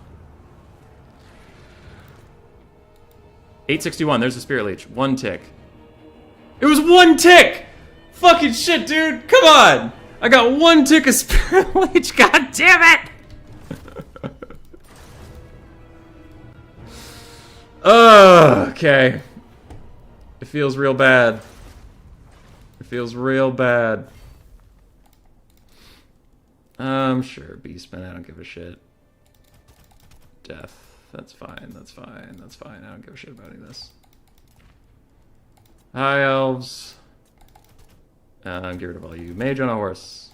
861, there's the Spirit Leech. One tick. It was one tick! Fucking shit, dude! Come on! I got one tick of Spirit Leech, god damn it! Okay. It feels real bad. It feels real bad. Sure, Beastman, I don't give a shit. Death, that's fine, that's fine, that's fine. I don't give a shit about any of this. High Elves. Get rid of all you. Mage on a horse.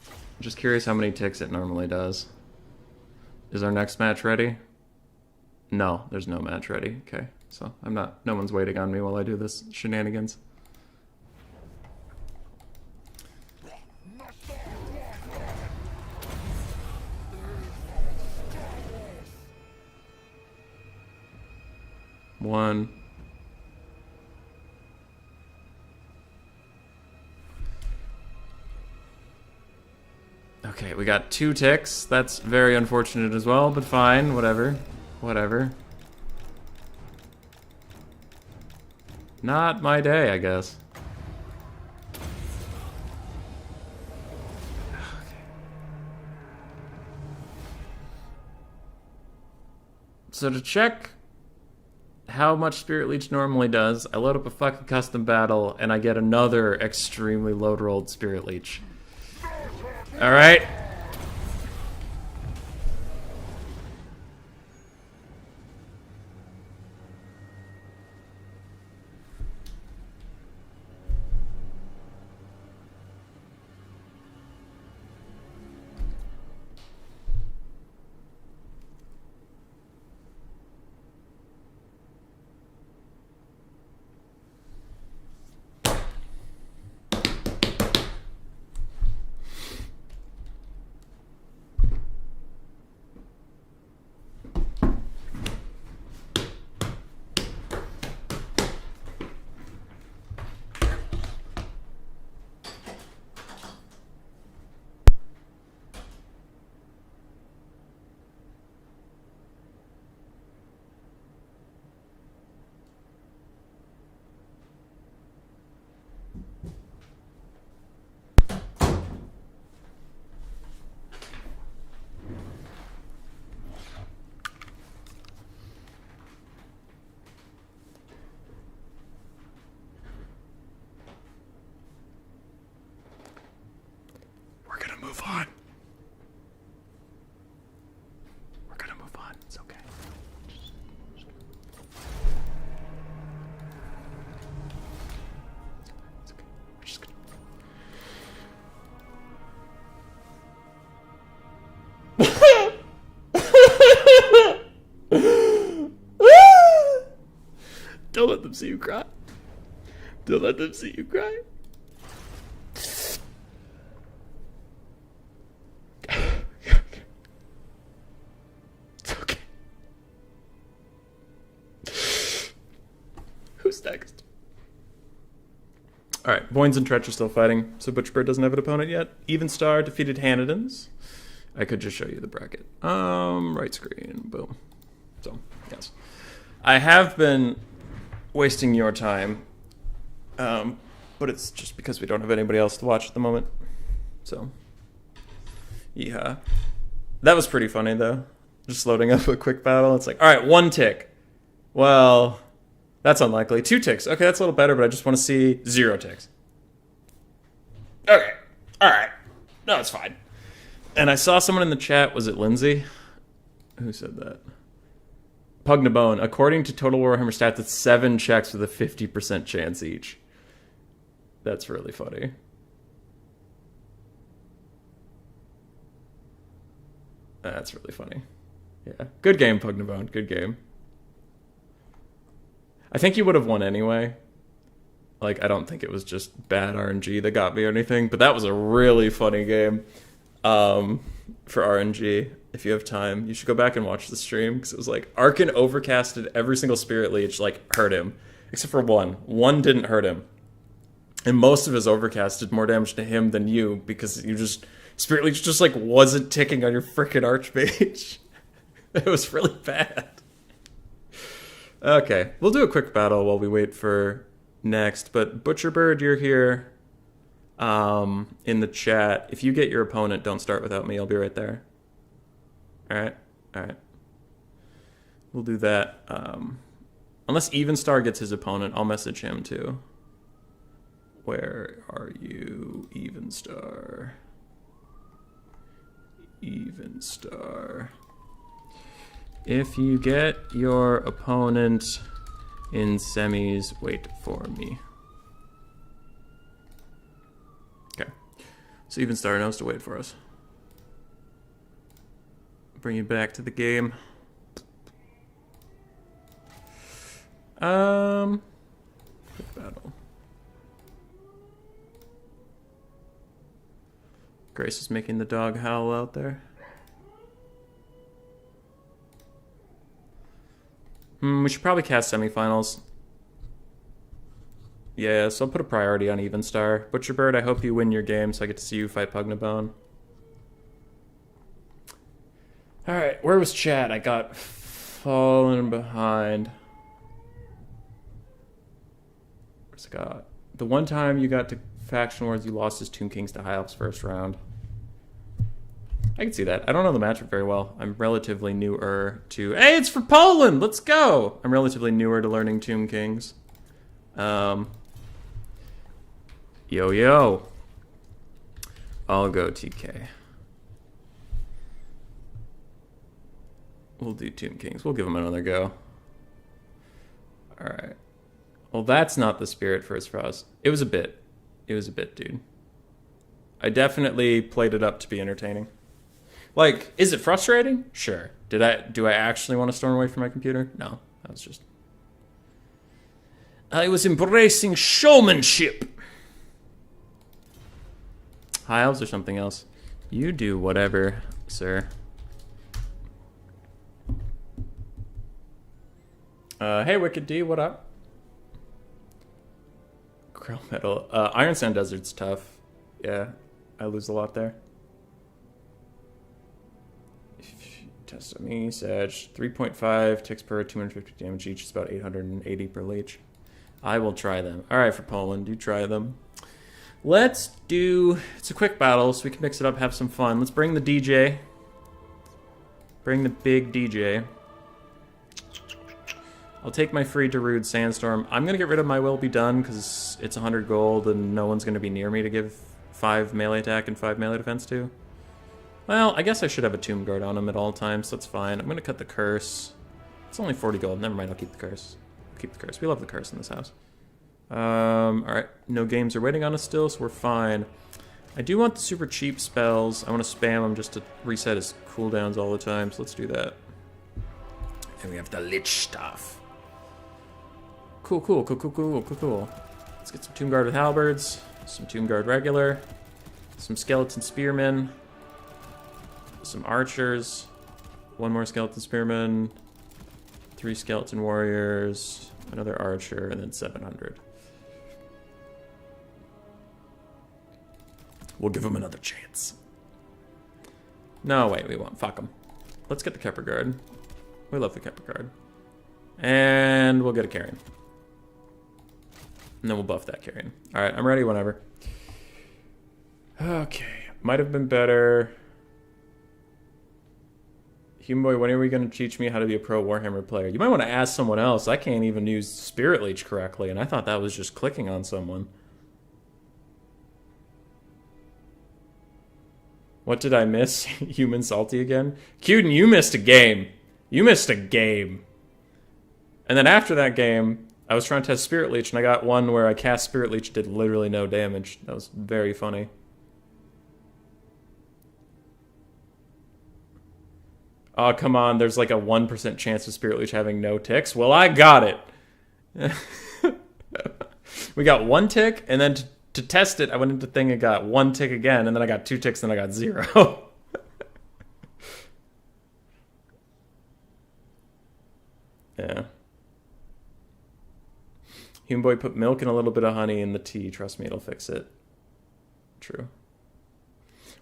I'm just curious how many ticks it normally does. Is our next match ready? No, there's no match ready. Okay, so no one's waiting on me while I do this shenanigans. One. Okay, we got 2 ticks. That's very unfortunate as well, but fine. Whatever. Whatever. Not my day, I guess. So to check how much Spirit Leech normally does, I load up a fucking custom battle, and I get another extremely load-rolled Spirit Leech. Alright. We're gonna move on. We're gonna move on. It's okay. It's okay. We're just gonna... Don't let them see you cry. Don't let them see you cry. It's okay. Who's next? Alright, Boynes and Tretch are still fighting, so Butcherbird doesn't have an opponent yet. Even Star defeated Hanadans. I could just show you the bracket. Right screen, boom. So, yes. I have been wasting your time, but it's just because we don't have anybody else to watch at the moment. So, yeah. That was pretty funny, though. Just loading up a quick battle. It's like, all right, 1 tick. Well, that's unlikely. 2 ticks. Okay, that's a little better, but I just want to see 0 ticks. Okay. All right. No, it's fine. And I saw someone in the chat. Was it Lindsay? Who said that? Pugnabone. According to Total Warhammer stats, it's 7 checks with a 50% chance each. That's really funny. That's really funny. Yeah. Good game, Pugnabone. Good game. I think you would have won anyway. Like, I don't think it was just bad RNG that got me or anything, but that was a really funny game for RNG. If you have time, you should go back and watch the stream, because it was like, Arkin overcasted every single Spirit Leech, like, hurt him. Except for one. One didn't hurt him. And most of his overcast did more damage to him than you, because you just... Spirit Leech just, like, wasn't ticking on your frickin' Archmage. It was really bad. Okay, we'll do a quick battle while we wait for next, but Butcherbird, you're here in the chat. If you get your opponent, don't start without me. I'll be right there. Alright, alright. We'll do that. Unless Evenstar gets his opponent, I'll message him too. Where are you, Evenstar? Evenstar. If you get your opponent in semis, wait for me. Okay. So Evenstar knows to wait for us. Bring you back to the game. Quick battle. Grace is making the dog howl out there. We should probably cast Semifinals. Yeah, so I'll put a priority on Evenstar. Butcherbird, I hope you win your game so I get to see you fight Pugnabone. All right, where was chat? I got fallen behind. Where's Scott? The one time you got to Faction Wars, you lost his Tomb Kings to High Elves first round. I can see that. I don't know the matchup very well. I'm relatively newer to... Hey, it's for Poland! Let's go! I'm relatively newer to learning Tomb Kings. Yo. I'll go TK. We'll do Tomb Kings. We'll give them another go. Alright. Well, that's not the spirit for his frost. It was a bit. It was a bit, dude. I definitely played it up to be entertaining. Like, is it frustrating? Sure. Do I actually want to storm away from my computer? No. That was just... I was embracing showmanship. High elves or something else? You do whatever, sir. Hey, Wicked D, what up? Krill Metal. Iron Sand Desert's tough. Yeah, I lose a lot there. Test on me, Sage. 3.5 ticks per 250 damage each. It's about 880 per leech. I will try them. Alright, for Poland, do try them. Let's do... It's a quick battle, so we can mix it up, have some fun. Let's bring the DJ. Bring the big DJ. I'll take my free Darude Sandstorm. I'm going to get rid of my Will Be Done, because it's 100 gold, and no one's going to be near me to give 5 melee attack and 5 melee defense to. Well, I guess I should have a Tomb Guard on him at all times, so that's fine. I'm going to cut the curse. It's only 40 gold. Never mind, I'll keep the curse. Keep the curse. We love the curse in this house. Alright, no games are waiting on us still, so we're fine. I do want the super cheap spells. I want to spam them just to reset his cooldowns all the time, so let's do that. And we have the Lich stuff. Cool. Let's get some Tomb Guard with Halberds, some Tomb Guard regular, some Skeleton Spearmen, some Archers, one more Skeleton Spearman, 3 Skeleton Warriors, another Archer, and then 700. We'll give him another chance. No, wait, we won't. Fuck him. Let's get the Kepler Guard. We love the Kepler Guard. And we'll get a Carrion. And then we'll buff that Carrion. Alright, I'm ready whenever. Okay. Might have been better. Human Boy, when are we going to teach me how to be a pro Warhammer player? You might want to ask someone else. I can't even use Spirit Leech correctly, and I thought that was just clicking on someone. What did I miss? Human Salty again? Cuden, you missed a game. You missed a game. And then after that game, I was trying to test Spirit Leech, and I got one where I cast Spirit Leech and did literally no damage. That was very funny. Oh, come on, there's like a 1% chance of Spirit Leech having no ticks. Well, I got it. We got 1 tick, and then to test it, I went into thing and got 1 tick again, and then I got 2 ticks, and then I got 0. Yeah. Human Boy, put milk and a little bit of honey in the tea. Trust me, it'll fix it. True.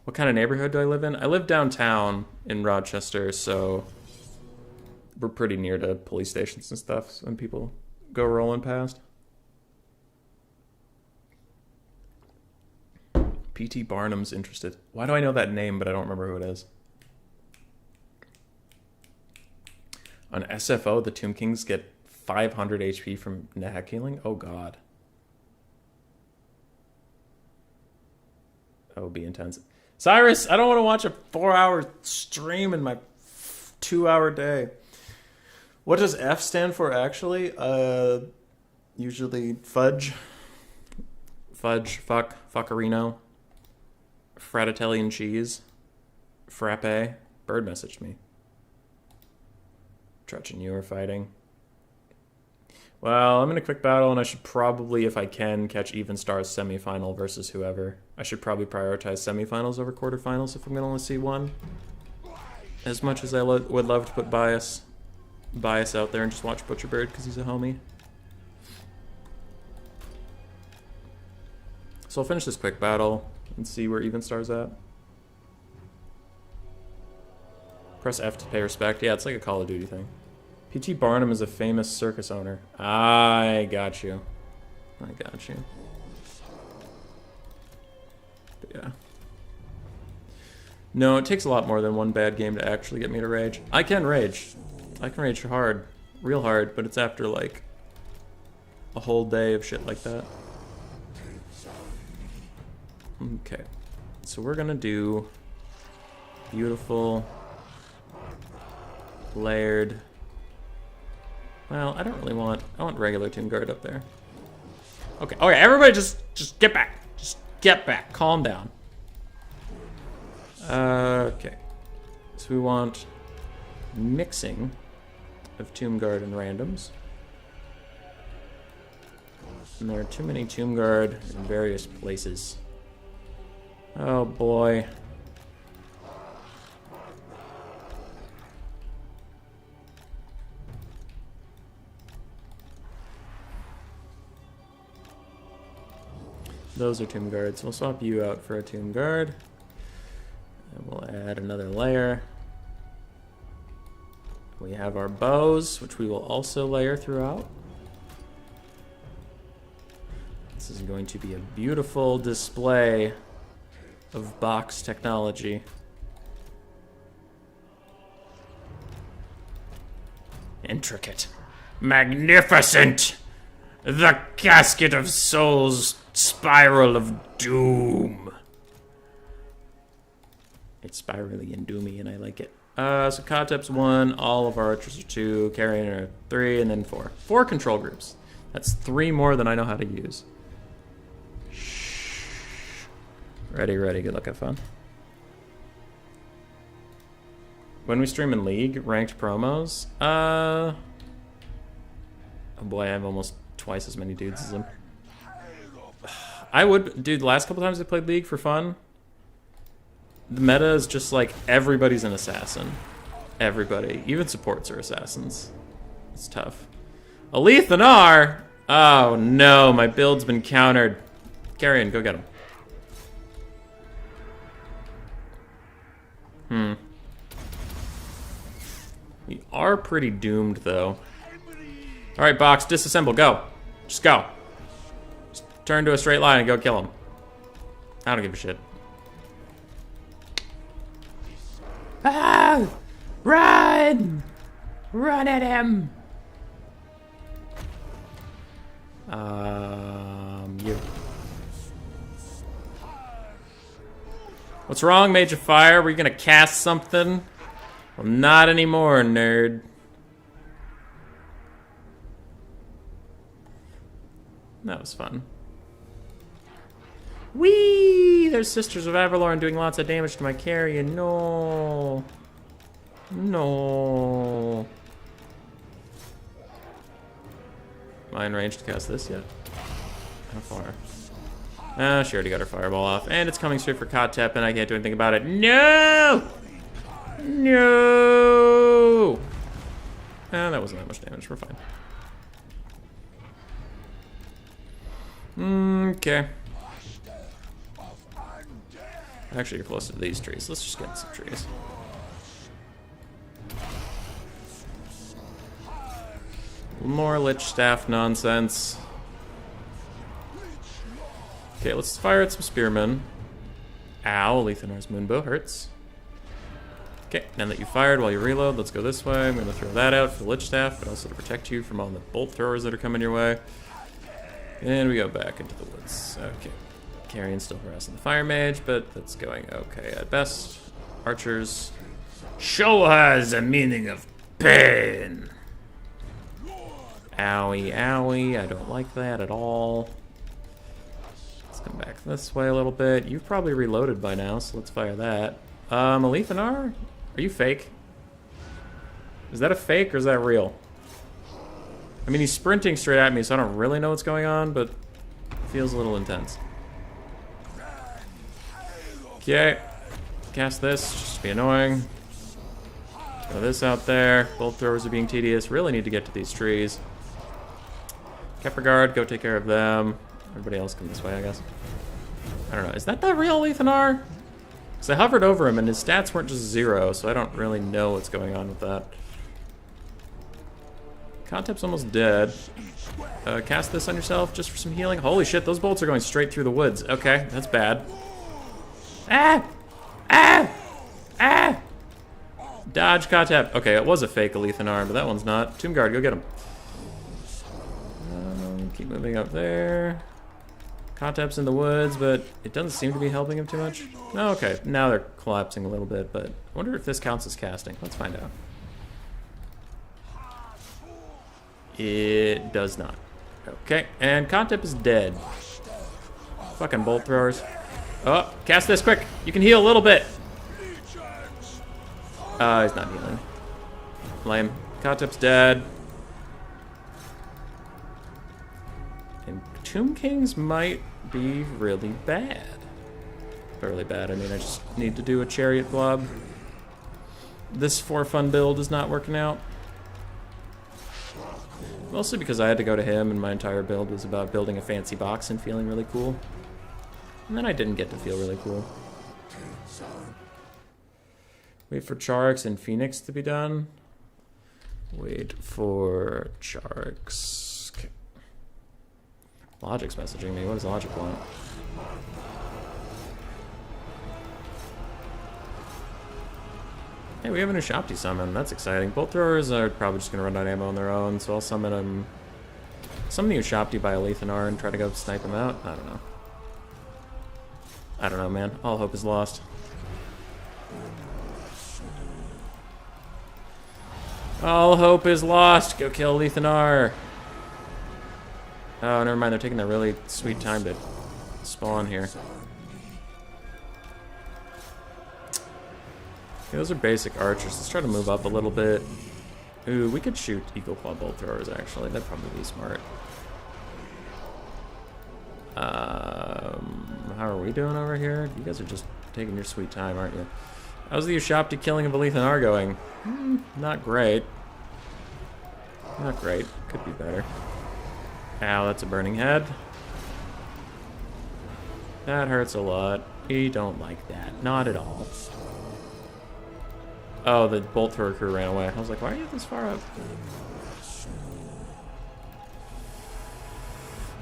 What kind of neighborhood do I live in? I live downtown in Rochester, so we're pretty near to police stations and stuff when people go rolling past. P.T. Barnum's interested. Why do I know that name, but I don't remember who it is? On SFO, the Tomb Kings get 500 HP from Nahak healing? Oh, God. That would be intense. Cyrus, I don't want to watch a 4-hour stream in my 2-hour day. What does F stand for, actually? Usually fudge. Fudge, fuck, fuckerino. Fratelli and cheese. Frappe. Bird messaged me. Trutch and you are fighting. Well, I'm in a quick battle, and I should probably, if I can, catch Even Stars semifinal versus whoever. I should probably prioritize semifinals over quarterfinals if I'm going to only see one. As much as I would love to put bias out there and just watch Butcherbird because he's a homie. So I'll finish this quick battle and see where Even Stars at. Press F to pay respect. Yeah, it's like a Call of Duty thing. P.T. Barnum is a famous circus owner. I got you. I got you. But yeah. No, it takes a lot more than one bad game to actually get me to rage. I can rage. I can rage hard. Real hard, but it's after, like, a whole day of shit like that. Okay. So we're gonna do beautiful, layered. Well, I don't really want. I want regular Tomb Guard up there. Okay. Okay. Everybody, just get back. Just get back. Calm down. Okay. So we want mixing of Tomb Guard and randoms. And there are too many Tomb Guard in various places. Oh boy. Those are Tomb Guards. We'll swap you out for a Tomb Guard. And we'll add another layer. We have our bows, which we will also layer throughout. This is going to be a beautiful display of box technology. Intricate. Magnificent! The casket of souls, spiral of doom. It's spirally and doomy, and I like it. So Kotep's 1, all of our archers are 2, Carrion are 3, and then 4. 4 control groups. That's 3 more than I know how to use. Shh. Ready, good luck, have fun. When we stream in League, ranked promos, oh boy, I have almost twice as many dudes as him. I would, dude, the last couple times I played League for fun, the meta is just like everybody's an assassin. Everybody. Even supports are assassins. It's tough. Alethanar! Oh no, my build's been countered. Carrion, go get him. We are pretty doomed though. Alright, box, disassemble, go. Just go. Just turn to a straight line and go kill him. I don't give a shit. Ah! Run! Run at him! You. What's wrong, Mage of Fire? Were you gonna cast something? Well, not anymore, nerd. That was fun. Whee! There's Sisters of Avalorn doing lots of damage to my carrion. No. No. Am I in range to cast this yet? How far? Ah, she already got her fireball off. And it's coming straight for Kotep, and I can't do anything about it. No! No! Ah, that wasn't that much damage. We're fine. Okay. Actually, you're closer to these trees. Let's just get some trees. More Lich Staff nonsense. Okay, let's fire at some spearmen. Ow, Lethanar's Moonbow hurts. Okay, now that you fired while you reload, let's go this way. I'm going to throw that out for the Lich Staff, but also to protect you from all the bolt throwers that are coming your way. And we go back into the woods. Okay. Carrion's still harassing the Fire Mage, but that's going okay at best. Archers. Show her the meaning of pain! Owie, owie. I don't like that at all. Let's come back this way a little bit. You've probably reloaded by now, so let's fire that. Alethanar? Are you fake? Is that a fake or is that real? I mean, he's sprinting straight at me, so I don't really know what's going on, but it feels a little intense. Okay. Cast this, just to be annoying. Throw this out there. Bolt throwers are being tedious. Really need to get to these trees. Kepperguard, go take care of them. Everybody else come this way, I guess. I don't know. Is that the real Lethanar? Because I hovered over him and his stats weren't just 0, so I don't really know what's going on with that. Contep's almost dead. Cast this on yourself just for some healing. Holy shit, those bolts are going straight through the woods. Okay, that's bad. Ah! Ah! Ah! Dodge Contep. Okay, it was a fake Alethanar, but that one's not. Tomb Guard, go get him. Keep moving up there. Contep's in the woods, but it doesn't seem to be helping him too much. Oh, okay, now they're collapsing a little bit, but I wonder if this counts as casting. Let's find out. It does not. Okay, and Contep is dead. Fucking bolt throwers. Oh, cast this quick. You can heal a little bit. He's not healing. Lame. Contep's dead. And Tomb Kings might be really bad. Really bad. I mean, I just need to do a Chariot Blob. This for fun build is not working out. Mostly because I had to go to him and my entire build was about building a fancy box and feeling really cool. And then I didn't get to feel really cool. Wait for Charx and Phoenix to be done. Wait for Charx. Okay. Logic's messaging me. What does Logic want? Hey, we have a new Shopti summon. That's exciting. Bolt throwers are probably just gonna run out of ammo on their own, so I'll summon him. Summon you Shopti by Alethanar and try to go snipe him out. I don't know. I don't know, man. All hope is lost. All hope is lost. Go kill Alethanar. Oh, never mind. They're taking a really sweet time to spawn here. Okay, those are basic archers. Let's try to move up a little bit. Ooh, we could shoot Eagle Claw bolt throwers, actually. That'd probably be smart. How are we doing over here? You guys are just taking your sweet time, aren't you? How's the Ushopti killing of Alethanar going? Not great. Not great. Could be better. Ow, that's a burning head. That hurts a lot. We don't like that. Not at all. Oh, the bolt thrower crew ran away. I was like, why are you this far up?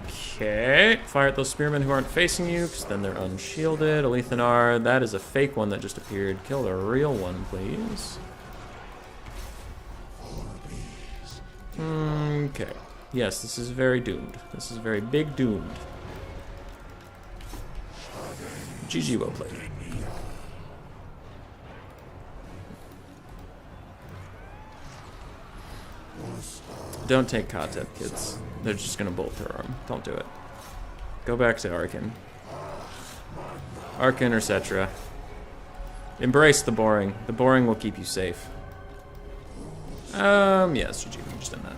Okay. Fire at those spearmen who aren't facing you, because then they're unshielded. Alethanar, that is a fake one that just appeared. Kill the real one, please. Okay. Yes, this is very doomed. This is very big doomed. GG, well played. Don't take Kotep, kids. They're just gonna bolt through them. Don't do it. Go back to Arkan. Arkan or Cetra. Embrace the boring. The boring will keep you safe. Yes, GG, we just done that.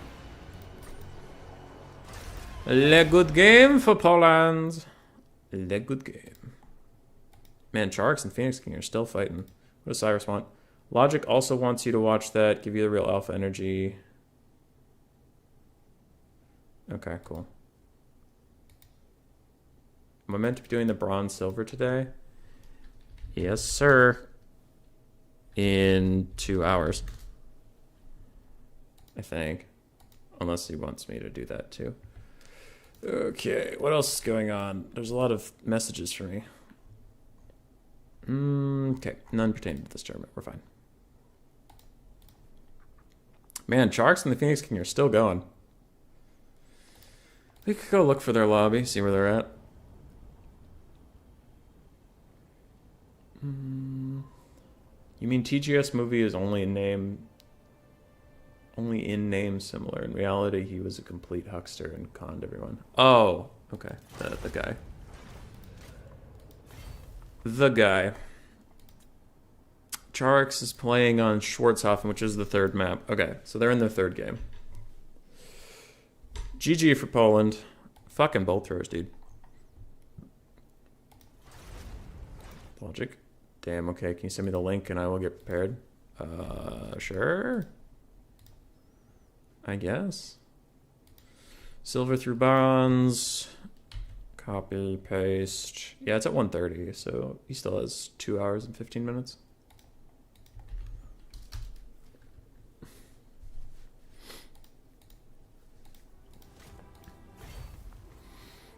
Le good game for Poland. Le good game. Man, Charx and Phoenix King are still fighting. What does Cyrus want? Logic also wants you to watch that, give you the real alpha energy. Okay, cool. Am I meant to be doing the bronze silver today? Yes, sir. In 2 hours. I think. Unless he wants me to do that too. Okay, what else is going on? There's a lot of messages for me. Okay, none pertaining to this tournament. We're fine. Man, Charx and the Phoenix King are still going. We could go look for their lobby, see where they're at. You mean TGS movie is only in name similar. In reality, he was a complete huckster and conned everyone. Oh, okay. The guy. The guy. Charx is playing on Schwarzhofen, which is the third map. Okay, so they're in their third game. GG for Poland. Fucking bolt throwers, dude. Logic. Damn, okay. Can you send me the link and I will get prepared? Sure. I guess. Silver through bronze. Copy, paste. Yeah, it's at 1:30, so he still has 2 hours and 15 minutes.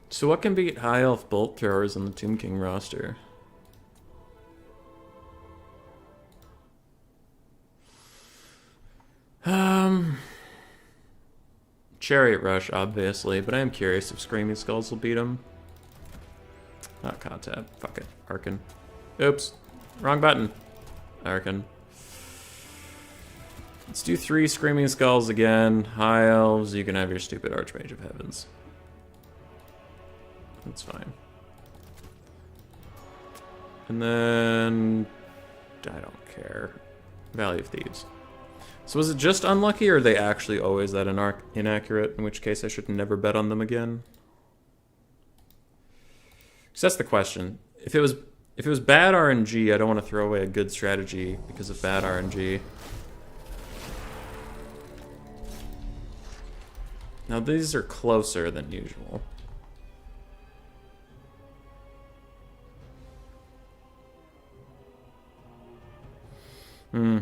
So what can beat high elf bolt throwers on the Tomb King roster? Chariot Rush, obviously, but I am curious if Screaming Skulls will beat him. Not Contab. Fuck it. Arkin. Oops. Wrong button. Arkin. Let's do 3 Screaming Skulls again. High Elves, you can have your stupid Archmage of Heavens. That's fine. And then... I don't care. Valley of Thieves. So was it just unlucky, or are they actually always that inaccurate? In which case I should never bet on them again. Because that's the question. If it was bad RNG, I don't want to throw away a good strategy because of bad RNG. Now these are closer than usual.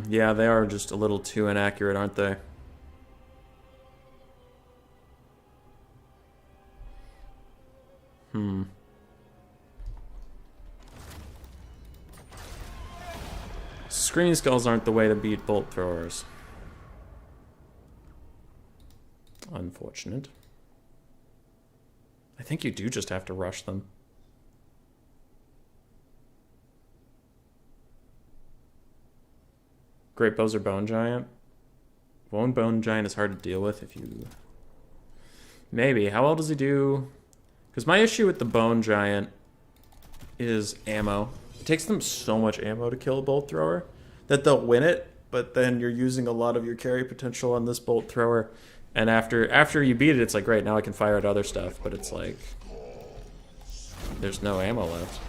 Yeah, they are just a little too inaccurate, aren't they? Screen skulls aren't the way to beat bolt throwers. Unfortunate. I think you do just have to rush them. Great Bows or Bone Giant? Bone Giant is hard to deal with if you... Maybe. How well does he do? Because my issue with the Bone Giant is ammo. It takes them so much ammo to kill a bolt thrower that they'll win it, but then you're using a lot of your carry potential on this bolt thrower. And after you beat it, it's like, great, now I can fire at other stuff. But it's like, there's no ammo left.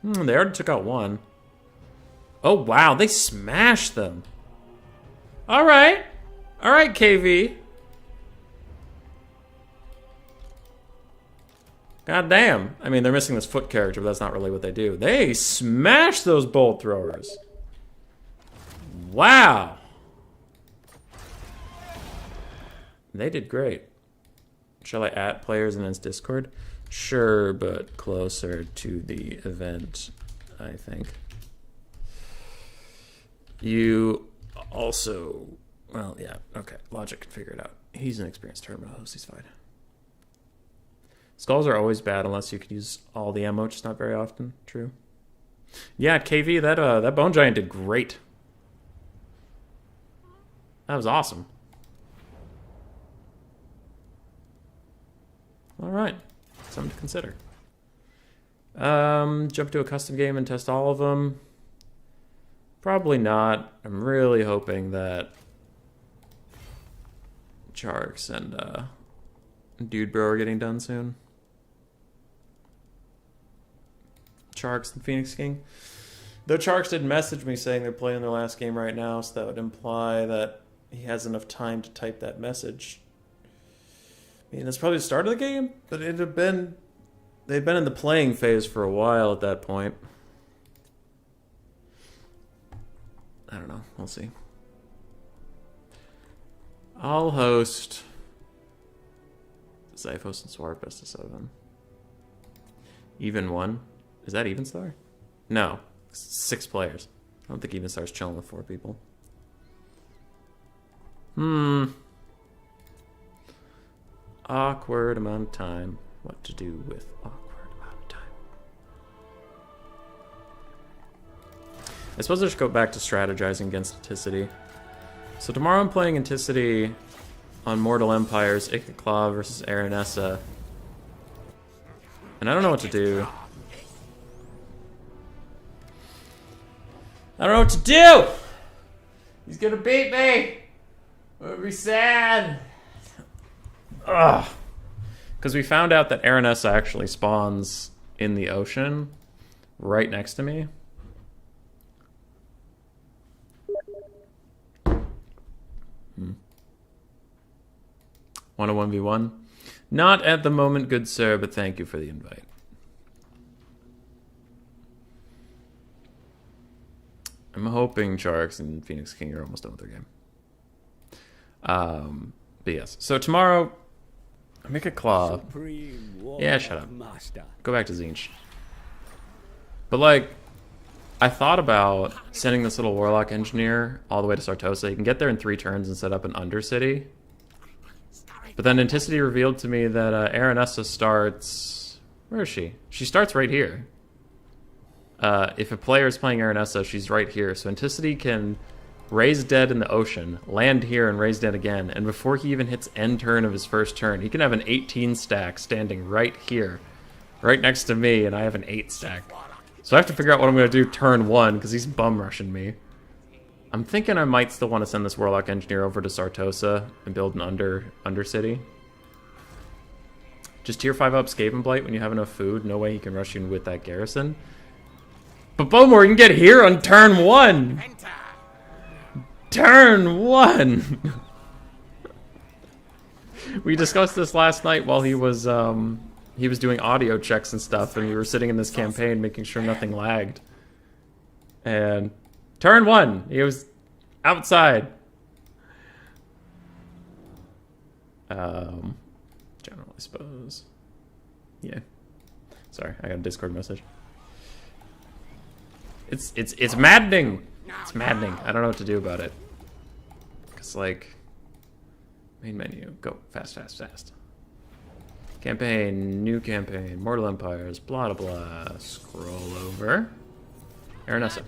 They already took out one. Oh, wow, they smashed them. All right, KV. God damn. I mean, they're missing this foot character, but that's not really what they do. They smash those bolt throwers. Wow. They did great. Shall I add players in his Discord? Sure, but closer to the event, I think. You also... Well, yeah, okay. Logic can figure it out. He's an experienced tournament host. He's fine. Skulls are always bad unless you could use all the ammo, just not very often. True. Yeah, KV, that Bone Giant did great. That was awesome. All right. Something to consider. Jump to a custom game and test all of them. Probably not. I'm really hoping that Charks and Dude Bro are getting done soon. Charks and Phoenix King. Though Charks did message me saying they're playing their last game right now, so that would imply that he has enough time to type that message. I mean, that's probably the start of the game, but they'd been in the playing phase for a while at that point. I don't know. We'll see. I'll host Zyphos and Swarf best of 7. Even 1. Is that Even Star? No. 6 players. I don't think Even Star's chilling with 4 people. Awkward amount of time. What to do with awkward amount of time. I suppose I should go back to strategizing against Enticity. So tomorrow I'm playing Enticity on Mortal Empires, Ikiclaw versus Aranessa. And I don't know what to do. I don't know what to do! He's gonna beat me! It would be sad. Ugh. Because we found out that Aranessa actually spawns in the ocean right next to me. Want a 1v1? Not at the moment, good sir, but thank you for the invite. I'm hoping Sharks and Phoenix King are almost done with their game. But yes. So tomorrow, I make a claw. Yeah, shut up. Go back to Zinch. But like, I thought about sending this little Warlock Engineer all the way to Sartosa. You can get there in 3 turns and set up an Undercity. But then Enticity revealed to me that Aranessa starts... Where is she? She starts right here. If a player is playing Aranessa, she's right here. So Enticity can raise dead in the ocean, land here and raise dead again. And before he even hits end turn of his first turn, he can have an 18 stack standing right here. Right next to me, and I have an 8 stack. So I have to figure out what I'm going to do turn 1, because he's bum rushing me. I'm thinking I might still want to send this Warlock Engineer over to Sartosa and build an Undercity. Just tier 5 up Skaven Blight when you have enough food. No way he can rush you with that garrison. But Bowmore, you can get here on turn 1! Turn 1! We discussed this last night while he was doing audio checks and stuff, and we were sitting in this campaign making sure nothing lagged. And turn 1, he was outside. General, I suppose. Yeah. Sorry, I got a Discord message. It's maddening. It's maddening. I don't know what to do about it. Cause like, main menu, go fast, fast, fast. Campaign, new campaign, Mortal Empires, blah blah blah. Scroll over. Aranessa.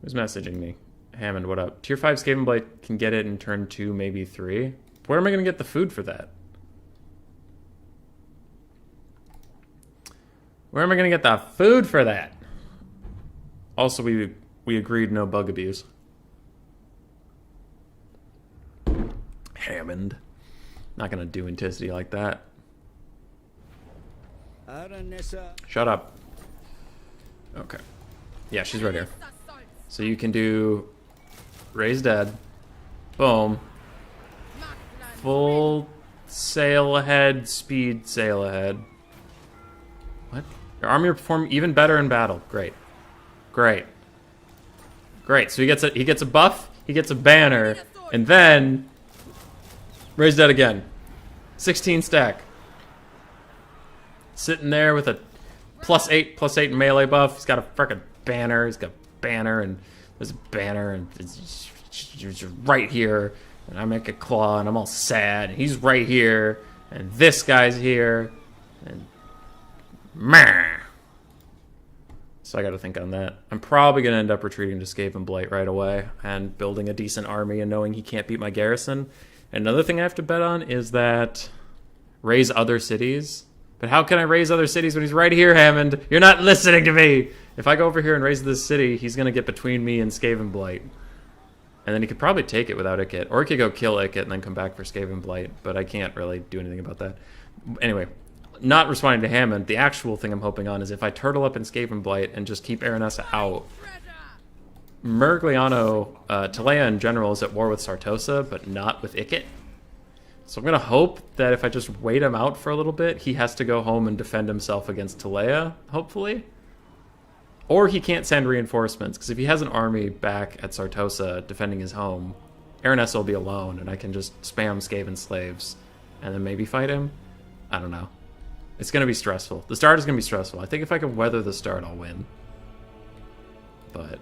Who's messaging me? Hammond, what up? Tier 5 Skaven Blight can get it in turn 2, maybe 3. Where am I gonna get the food for that? Where am I gonna get the food for that? Also, we agreed no bug abuse. Hammond. Not gonna do Enticity like that. Shut up. Okay. Yeah, she's right here. So you can do raise dead. Boom. Full sail ahead, speed sail ahead. What? Your army will perform even better in battle. Great. Great. Great. So he gets a buff, he gets a banner, and then raise dead again. 16 stack. Sitting there with a +8 melee buff. He's got a frickin' banner. He's got a banner, and there's a banner, and it's right here. And I make a claw, and I'm all sad. And he's right here, and this guy's here, and meh. So I got to think on that. I'm probably going to end up retreating to Skaven Blight right away and building a decent army and knowing he can't beat my garrison. And another thing I have to bet on is that raise other cities. But how can I raise other cities when he's right here, Hammond? You're not listening to me! If I go over here and raise this city, he's going to get between me and Skaven Blight. And then he could probably take it without Ikit. Or he could go kill Ikit and then come back for Skaven Blight. But I can't really do anything about that. Anyway. Not responding to Hammond, the actual thing I'm hoping on is if I turtle up in Skaven Blight and just keep Aranessa out. Mergliano, Talea in general is at war with Sartosa, but not with Ikit. So I'm going to hope that if I just wait him out for a little bit, he has to go home and defend himself against Talea, hopefully. Or he can't send reinforcements, because if he has an army back at Sartosa defending his home, Aranessa will be alone, and I can just spam Skaven Slaves and then maybe fight him. I don't know. It's going to be stressful. The start is going to be stressful. I think if I can weather the start, I'll win. But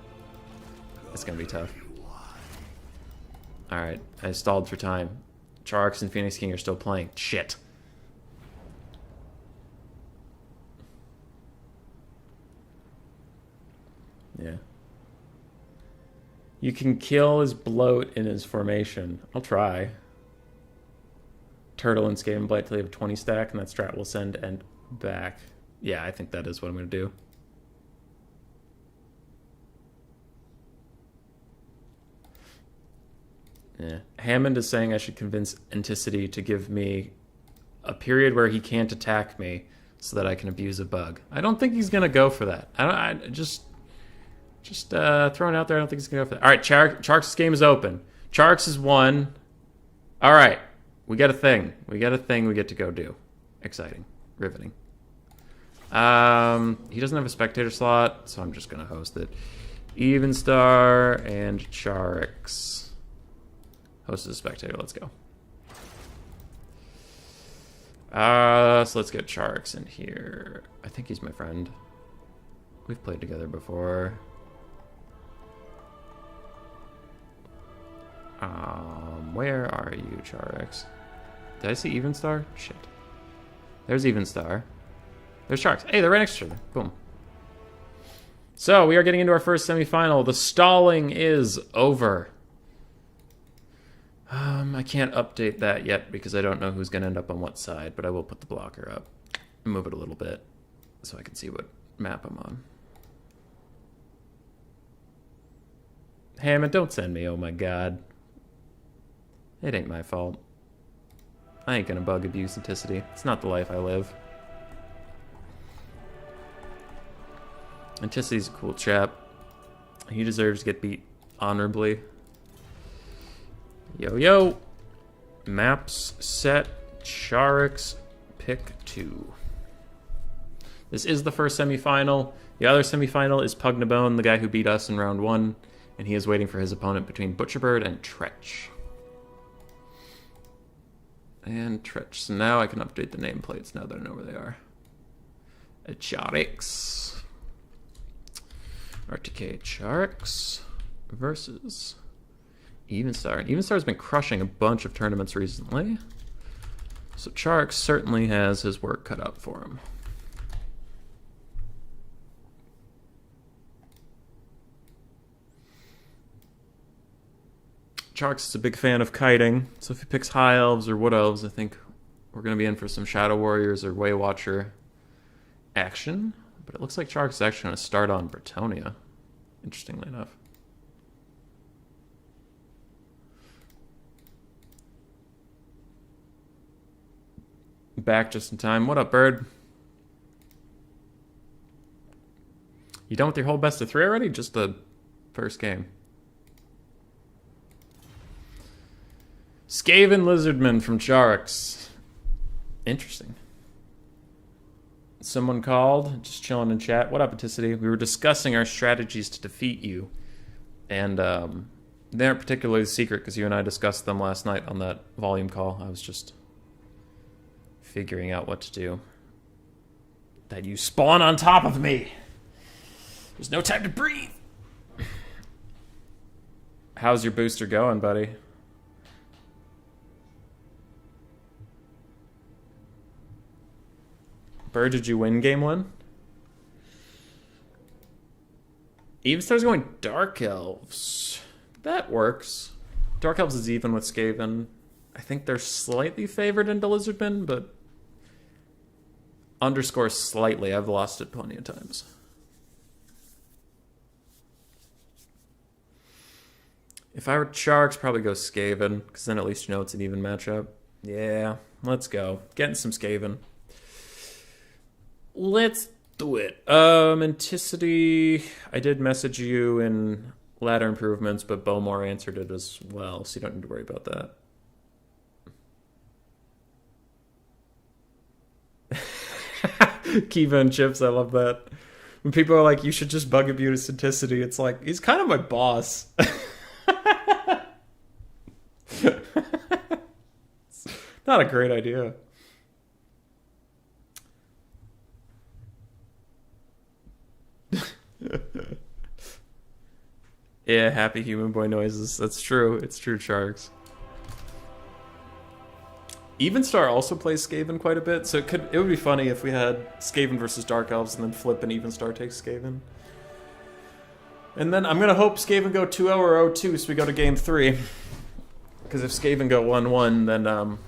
it's going to be tough. Alright, I stalled for time. Charx and Phoenix King are still playing. Shit. Yeah. You can kill his bloat in his formation. I'll try. Turtle and Skaven Blight till you have 20 stack, and that strat will send and back. Yeah, I think that is what I'm going to do. Yeah. Hammond is saying I should convince Enticity to give me a period where he can't attack me so that I can abuse a bug. I don't think he's going to go for that. I just throwing it out there, I don't think he's going to go for that. All right, Chark's game is open. Chark's is 1. All right. We got a thing. We got a thing we get to go do. Exciting. Riveting. He doesn't have a spectator slot, so I'm just going to host it. Evenstar and Charix. Host as a spectator. Let's go. So let's get Charix in here. I think he's my friend. We've played together before. Where are you, Charix? Did I see Evenstar? Shit. There's Evenstar. There's Charix. Hey, they're right next to each other. Boom. So, we are getting into our first semifinal. The stalling is over. I can't update that yet because I don't know who's going to end up on what side, but I will put the blocker up and move it a little bit so I can see what map I'm on. Hammond, don't send me, oh my god. It ain't my fault. I ain't gonna bug abuse Enticity. It's not the life I live. Anticity's a cool chap. He deserves to get beat honorably. Yo, yo. Maps set. Charix, pick 2. This is the first semifinal. The other semifinal is Pugnabone, the guy who beat us in round 1, and he is waiting for his opponent between Butcherbird and Tretch. And Tretch. So now I can update the nameplates now that I know where they are. Charix. RTK Charix versus Evenstar. And Evenstar's been crushing a bunch of tournaments recently. So Charix certainly has his work cut out for him. Charix is a big fan of kiting, so if he picks High Elves or Wood Elves, I think we're going to be in for some Shadow Warriors or Way Watcher action. But it looks like Charix is actually going to start on Bretonia, interestingly enough. Back just in time. What up, Bird? You done with your whole best of 3 already? Just the first game. Skaven Lizardman from Charix. Interesting. Someone called, just chilling in chat. What up, Enticity? We were discussing our strategies to defeat you. And they aren't particularly secret because you and I discussed them last night on that volume call. I was just figuring out what to do. That you spawn on top of me. There's no time to breathe. How's your booster going, buddy? Bird, did you win game 1? Evenstar's going Dark Elves. That works. Dark Elves is even with Skaven. I think they're slightly favored into Lizardman, but underscore slightly. I've lost it plenty of times. If I were Charix, probably go Skaven, because then at least you know it's an even matchup. Yeah, let's go. Getting some Skaven. Let's do it. Enticity, I did message you in ladder improvements, but Bowmore answered it as well, so you don't need to worry about that. Kiva and Chips, I love that. When people are like, you should just bug abuse Enticity, it's like, he's kind of my boss. Not a great idea. Yeah, happy human boy noises. That's true. It's true, Sharks. Evenstar also plays Skaven quite a bit, so it would be funny if we had Skaven versus Dark Elves and then flip and Evenstar takes Skaven. And then I'm gonna hope Skaven go 2-0 or 0-2 so we go to game 3. Because if Skaven go 1-1, then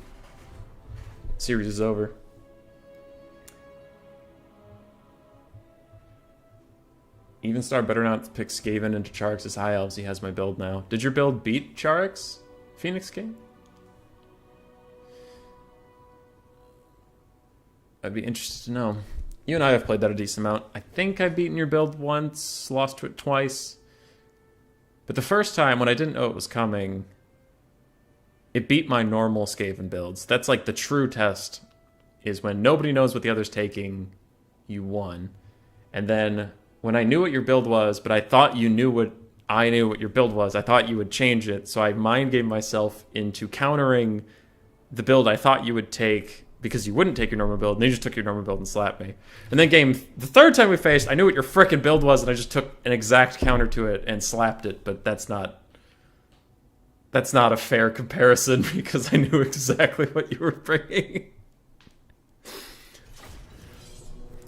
series is over. Evenstar better not pick Skaven into Charix's High Elves. He has my build now. Did your build beat Charix? Phoenix King? I'd be interested to know. You and I have played that a decent amount. I think I've beaten your build once, lost to it twice. But the first time, when I didn't know it was coming, it beat my normal Skaven builds. That's like the true test, is when nobody knows what the other's taking, you won. And then when I knew what your build was, but I thought you knew what I knew what your build was, I thought you would change it. So I mind game myself into countering the build I thought you would take because you wouldn't take your normal build, and then you just took your normal build and slapped me. And then the third time we faced, I knew what your frickin' build was, and I just took an exact counter to it and slapped it, but that's not a fair comparison because I knew exactly what you were bringing.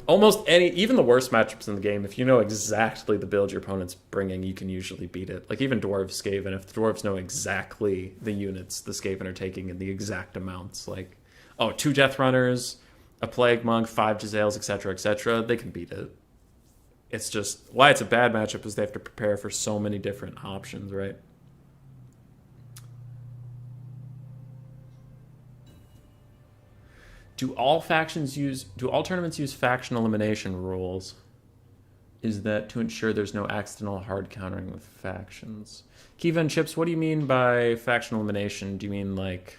Almost even the worst matchups in the game, if you know exactly the build your opponent's bringing, you can usually beat it. Like even Dwarves, Skaven, if the Dwarves know exactly the units the Skaven are taking in the exact amounts, like, 2 Death Runners, a Plague Monk, 5 Jezzails, etc., they can beat it. It's just, why it's a bad matchup is they have to prepare for so many different options, right? Do all tournaments use faction elimination rules? Is that to ensure there's no accidental hard countering with factions? Kiva and Chips, what do you mean by faction elimination? Do you mean like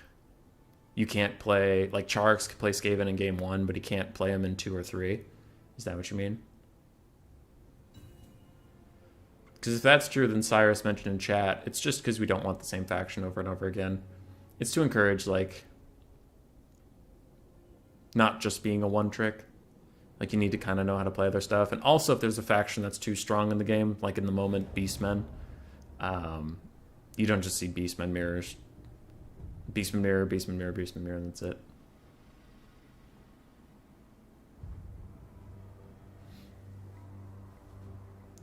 you can't play, like Charix could play Skaven in game 1, but he can't play him in 2 or 3? Is that what you mean? Because if that's true, then Cyrus mentioned in chat, it's just because we don't want the same faction over and over again. It's to encourage, like, not just being a one trick. Like, you need to kind of know how to play other stuff. And also, if there's a faction that's too strong in the game, like in the moment, Beastmen, you don't just see Beastmen mirrors. Beastman mirror, Beastman mirror, Beastman mirror, and that's it.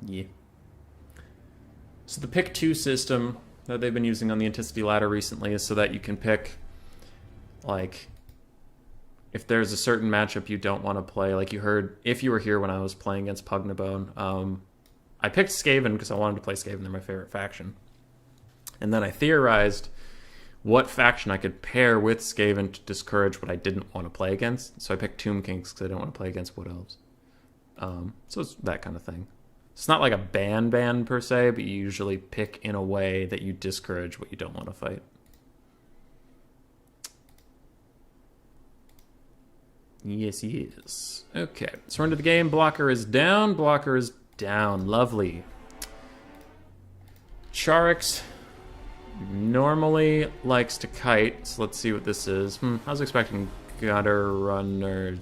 Yeah. So the pick 2 system that they've been using on the Enticity ladder recently is so that you can pick, like, if there's a certain matchup you don't want to play, like you heard, if you were here when I was playing against Pugnabone, I picked Skaven because I wanted to play Skaven. They're my favorite faction. And then I theorized what faction I could pair with Skaven to discourage what I didn't want to play against. So I picked Tomb Kings because I don't want to play against Wood Elves. So it's that kind of thing. It's not like a ban per se, but you usually pick in a way that you discourage what you don't want to fight. Yes, yes. Okay, so we're into the game. Blocker is down. Blocker is down. Lovely. Charix normally likes to kite, so let's see what this is. I was expecting Gutter Runners.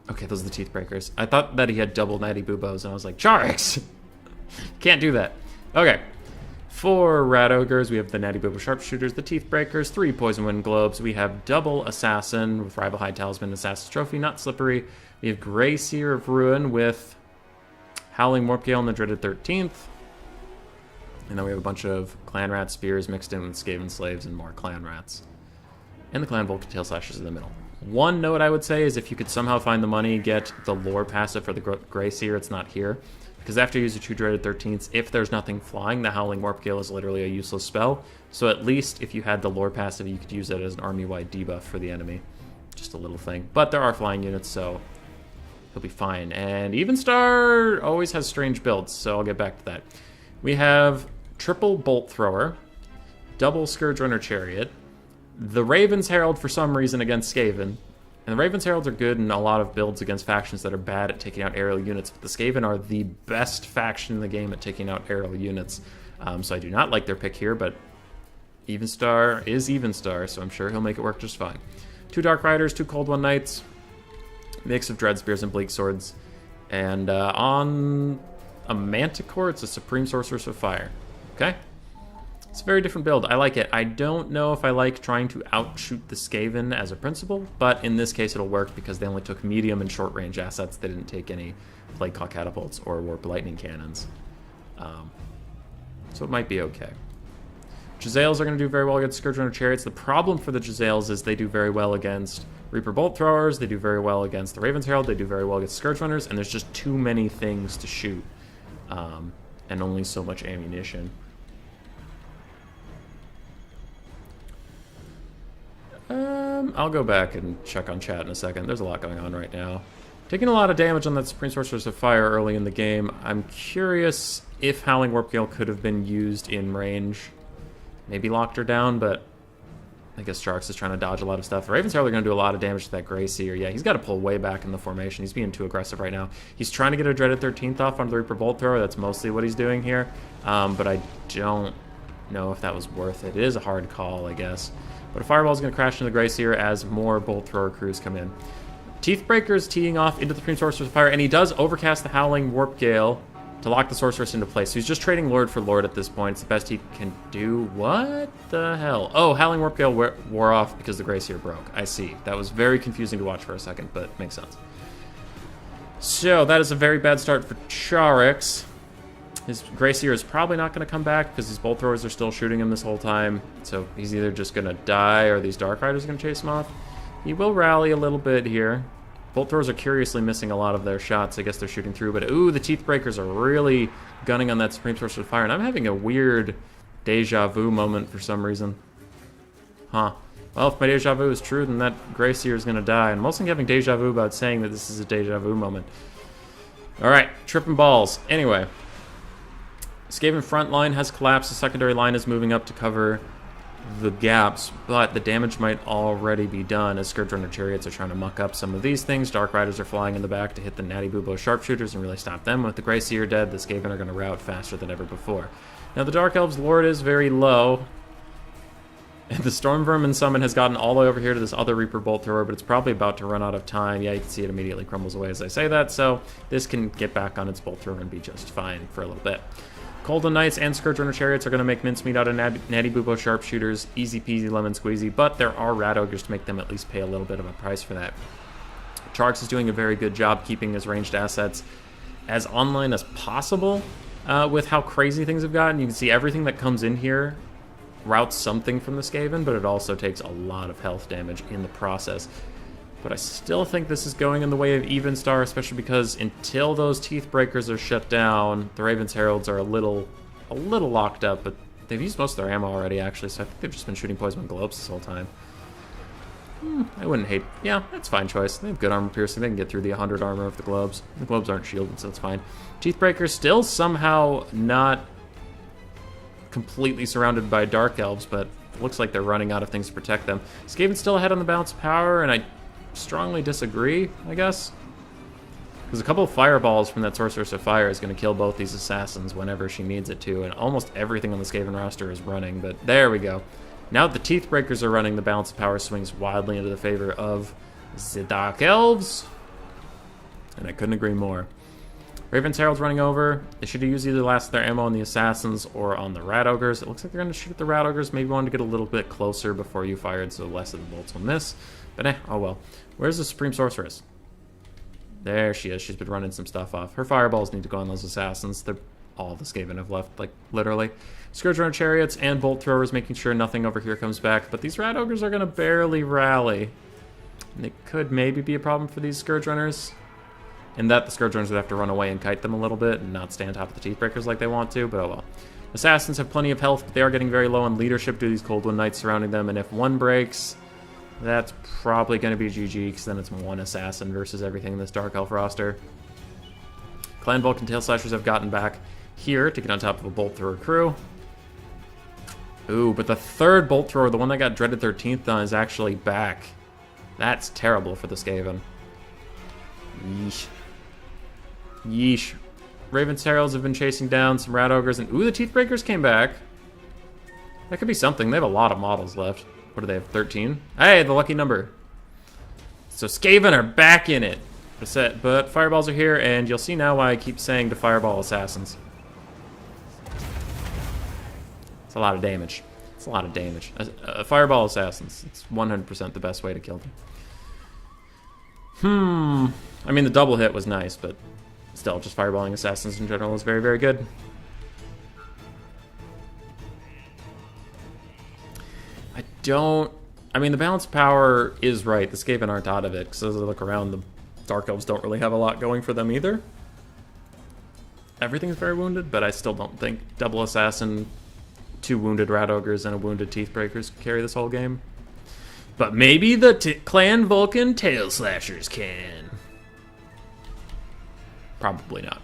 Okay, those are the Teeth Breakers. I thought that he had double Natty Boobos, and I was like, Charix! Can't do that. Okay. 4 Rat Ogres, we have the Natty Boobo Sharpshooters, the Teeth Breakers, 3 Poison Wind Globes, we have double Assassin with Rival High Talisman, Assassin's Trophy, not Slippery. We have Grey Seer of Ruin with Howling Morpgale and the Dreaded 13th. And then we have a bunch of Clan Rat Spears mixed in with Skaven Slaves and more Clan Rats. And the Clan Vulcan Tail Slashers in the middle. One note I would say is if you could somehow find the money, get the lore passive for the Grey Seer, it's not here. Because after you use your 2 Dreaded 13ths, if there's nothing flying, the Howling Morpgale is literally a useless spell. So at least if you had the lore passive, you could use it as an army-wide debuff for the enemy. Just a little thing. But there are flying units, so he'll be fine. And Evenstar always has strange builds, so I'll get back to that. We have triple Bolt Thrower, double Scourge Runner Chariot, the Raven's Herald for some reason against Skaven. And the Raven's Heralds are good in a lot of builds against factions that are bad at taking out aerial units, but the Skaven are the best faction in the game at taking out aerial units. So I do not like their pick here, but Evenstar is Evenstar, so I'm sure he'll make it work just fine. 2 Dark Riders, 2 Cold One Knights, mix of Dread Spears and Bleak Swords. And on a Manticore, it's a Supreme Sorceress of Fire. Okay? It's a very different build. I like it. I don't know if I like trying to outshoot the Skaven as a principle, but in this case it'll work because they only took medium and short range assets. They didn't take any Plague Claw Catapults or Warp Lightning Cannons. So it might be okay. Jezzails are going to do very well against Scourge Runner Chariots. The problem for the Jezzails is they do very well against Reaper Bolt Throwers, they do very well against the Raven's Herald, they do very well against Scourge Runners, and there's just too many things to shoot, and only so much ammunition. I'll go back and check on chat in a second. There's a lot going on right now. Taking a lot of damage on that Supreme Sorceress of Fire early in the game. I'm curious if Howling Warpgale could have been used in range. Maybe locked her down, but I guess Sharks is trying to dodge a lot of stuff. The Ravens are going to do a lot of damage to that Gray Seer. Yeah, he's got to pull way back in the formation. He's being too aggressive right now. He's trying to get a dreaded 13th off on the Reaper Bolt Thrower. That's mostly what he's doing here. But I don't know if that was worth it. It is a hard call, I guess. But a Fireball is going to crash into the Gray Seer as more Bolt Thrower crews come in. Teethbreaker's teeing off into the Supreme Sorceress of Fire, and he does overcast the Howling Warp Gale to lock the Sorceress into place. So he's just trading Lord for Lord at this point. It's the best he can do. What the hell? Oh, Howling Warp Gale wore off because the Gray Seer broke. I see. That was very confusing to watch for a second, but makes sense. So that is a very bad start for Charix. His Gray Seer is probably not going to come back because these Bolt Throwers are still shooting him this whole time. So he's either just going to die or these Dark Riders are going to chase him off. He will rally a little bit here. Bolt Throwers are curiously missing a lot of their shots. I guess they're shooting through, but ooh, the Teethbreakers are really gunning on that Supreme Sorcerer of Fire, and I'm having a weird deja vu moment for some reason. Huh. Well, if my deja vu is true, then that Gray Seer is going to die. I'm mostly having deja vu about saying that this is a deja vu moment. Alright, tripping balls. Anyway. Skaven front line has collapsed. The secondary line is moving up to cover the gaps, but the damage might already be done as Scourge Runner Chariots are trying to muck up some of these things. Dark Riders are flying in the back to hit the Natty Bubo Sharpshooters and really stop them. With the Grey Seer dead, the Skaven are going to rout faster than ever before. Now the Dark Elves Lord is very low, and the Storm Vermin Summon has gotten all the way over here to this other Reaper Bolt Thrower, but it's probably about to run out of time. Yeah, you can see it immediately crumbles away as I say that, so this can get back on its Bolt Thrower and be just fine for a little bit. Golden Knights and Scourge Runner Chariots are going to make mincemeat out of Natty Bubo Sharpshooters. Easy peasy lemon squeezy, but there are Rat Ogres to make them at least pay a little bit of a price for that. Charix is doing a very good job keeping his ranged assets as online as possible with how crazy things have gotten. You can see everything that comes in here routes something from the Skaven, but it also takes a lot of health damage in the process. But I still think this is going in the way of Evenstar, especially because until those Teethbreakers are shut down, the Ravens Heralds are a little locked up, but they've used most of their ammo already, actually, so I think they've just been shooting Poison Globes this whole time. I wouldn't hate... Yeah, that's a fine choice. They have good armor piercing. They can get through the 100 armor of the Globes. The Globes aren't shielded, so it's fine. Teethbreaker still somehow not completely surrounded by Dark Elves, but it looks like they're running out of things to protect them. Skaven's still ahead on the balance of power, and I strongly disagree, I guess. Because a couple of fireballs from that Sorceress of Fire is going to kill both these assassins whenever she needs it to, and almost everything on the Skaven roster is running, but there we go. Now that the Teethbreakers are running, the balance of power swings wildly into the favor of the Dark Elves. And I couldn't agree more. Raven's Herald's running over. They should have used either the last of their ammo on the Assassins or on the Rat Ogres. It looks like they're going to shoot at the Rat Ogres. Maybe wanted to get a little bit closer before you fired, so less of the bolts will miss. But oh well. Where's the Supreme Sorceress? There she is. She's been running some stuff off. Her fireballs need to go on those Assassins. They're all the Skaven have left, like, literally. Scourge Runner Chariots and Bolt Throwers making sure nothing over here comes back. But these Rat Ogres are going to barely rally. And it could maybe be a problem for these Scourge Runners. In that the Scourge Runners would have to run away and kite them a little bit and not stay on top of the Teethbreakers like they want to, but oh well. Assassins have plenty of health, but they are getting very low on leadership due to these Cold Wind Knights surrounding them, and if one breaks, that's probably going to be GG, because then it's one Assassin versus everything in this Dark Elf roster. Clan Vulcan Tail Slashers have gotten back here to get on top of a Bolt Thrower crew. Ooh, but the third Bolt Thrower, the one that got dreaded 13th on, is actually back. That's terrible for the Skaven. Yeesh. Yeesh. Raven's Heralds have been chasing down some Rat Ogres, and ooh, the Teethbreakers came back. That could be something. They have a lot of models left. What do they have, 13? Hey, the lucky number. So Skaven are back in it. But Fireballs are here, and you'll see now why I keep saying to Fireball Assassins. It's a lot of damage. It's a lot of damage. Fireball Assassins. It's 100% the best way to kill them. I mean, the double hit was nice, but still, just fireballing Assassins in general is very, very good. I mean, the balance power is right. The Skaven aren't out of it, because as I look around, the Dark Elves don't really have a lot going for them either. Everything's very wounded, but I still don't think double Assassin, 2 wounded Rat Ogres, and a wounded Teethbreakers can carry this whole game. But maybe the Clan Vulcan Tail Slashers can. Probably not.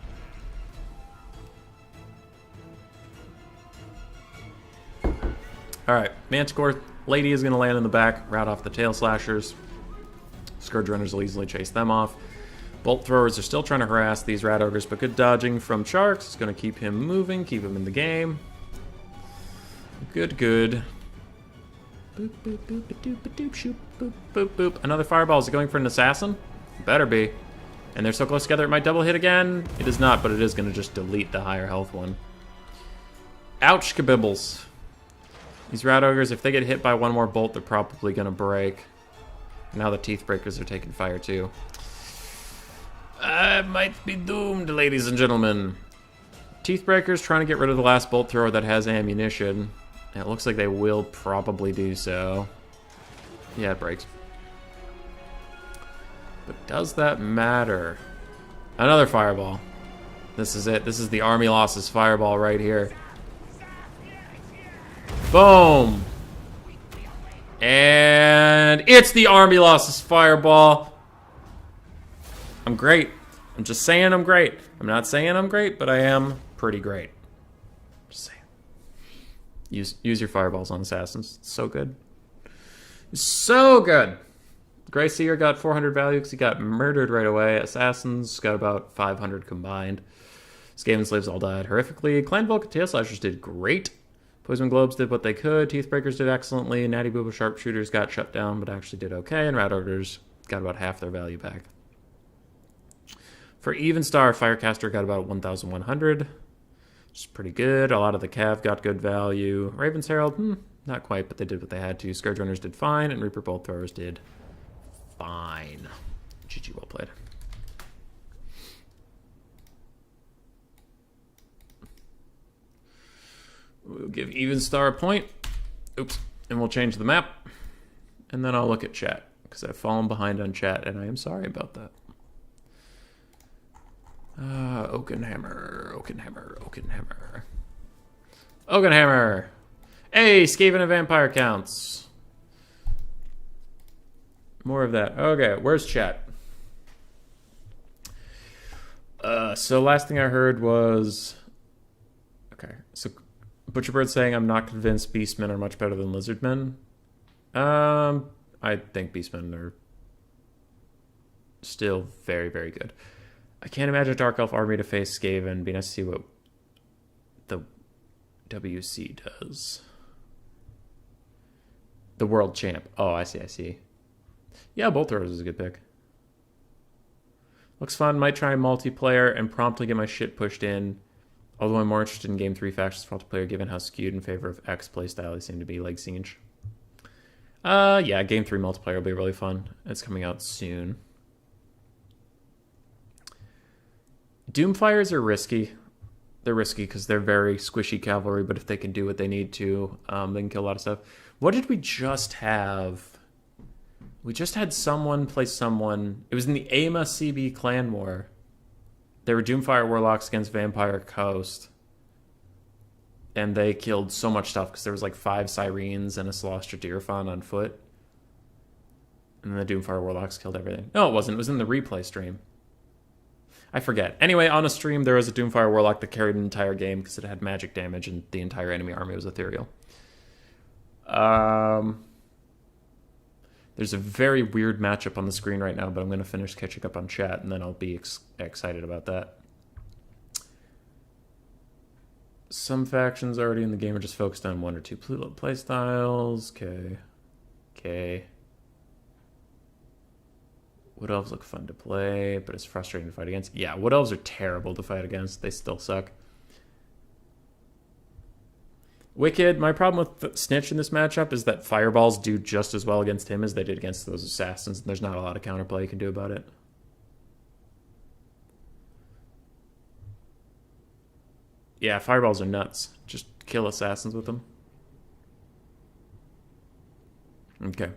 Alright, Manticore Lady is going to land in the back, rout off the tail slashers. Scourge runners will easily chase them off. Bolt throwers are still trying to harass these rat ogres, but good dodging from Sharks is going to keep him moving, keep him in the game. Good, good. Boop, boop, boop, doop, doop, shoop, boop, boop, boop. Another fireball. Is it going for an assassin? Better be. And they're so close together it might double hit again. It is not, but it is going to just delete the higher health one. Ouch, kabibbles. These rat ogres, if they get hit by one more bolt, they're probably going to break. Now the teeth breakers are taking fire too. I might be doomed, ladies and gentlemen. Teeth breakers trying to get rid of the last bolt thrower that has ammunition. And it looks like they will probably do so. Yeah, it breaks. But does that matter? Another fireball. This is it. This is the army losses fireball right here. Boom! And it's the army losses fireball. I'm great. I'm just saying I'm great. I'm not saying I'm great, but I am pretty great. Just saying. Use your fireballs on assassins. It's so good. It's so good. Grey Seer got 400 value because he got murdered right away. Assassins got about 500 combined. Skaven slaves all died horrifically. Clan Volk and Tail Slashers did great. Poison Globes did what they could. Teethbreakers did excellently. Natty Booba Sharpshooters got shut down, but actually did okay. And Rat Ogres got about half their value back. For Even Star, Firecaster got about 1,100. Which is pretty good. A lot of the Cav got good value. Raven's Herald, not quite, but they did what they had to. Scourge Runners did fine, and Reaper Bolt Throwers did fine. GG, well played. We'll give Even Star a point. Oops. And we'll change the map. And then I'll look at chat, because I've fallen behind on chat, and I am sorry about that. Oakenhammer, Oakenhammer, Oakenhammer. Oakenhammer! Hey, Skaven and Vampire counts. More of that. Okay, where's chat? So last thing I heard was... Okay, so Butcherbird saying I'm not convinced Beastmen are much better than Lizardmen. I think Beastmen are still very, very good. I can't imagine a Dark Elf army to face Skaven. Be nice to see what the WC does. The World Champ. Oh, I see, I see. Yeah, Bolt Throwers is a good pick. Looks fun. Might try multiplayer and promptly get my shit pushed in. Although I'm more interested in Game 3 factions for multiplayer given how skewed in favor of X playstyle they seem to be, like Siege. Yeah, Game 3 multiplayer will be really fun. It's coming out soon. Doomfires are risky. They're risky because they're very squishy cavalry, but if they can do what they need to, they can kill a lot of stuff. What did we just have? We just had someone play someone. It was in the AMA CB clan war. There were Doomfire Warlocks against Vampire Coast. And they killed so much stuff because there was like 5 Sirens and a Celestia Deerfawn on foot. And then the Doomfire Warlocks killed everything. No, it wasn't. It was in the replay stream. I forget. Anyway, on a stream, there was a Doomfire Warlock that carried an entire game because it had magic damage and the entire enemy army was ethereal. There's a very weird matchup on the screen right now, but I'm going to finish catching up on chat, and then I'll be excited about that. Some factions already in the game are just focused on 1 or 2 playstyles. Okay. Okay. Wood Elves look fun to play, but it's frustrating to fight against. Yeah, Wood Elves are terrible to fight against. They still suck. Wicked, my problem with Snitch in this matchup is that Fireballs do just as well against him as they did against those Assassins. And there's not a lot of counterplay you can do about it. Yeah, Fireballs are nuts. Just kill Assassins with them. Okay.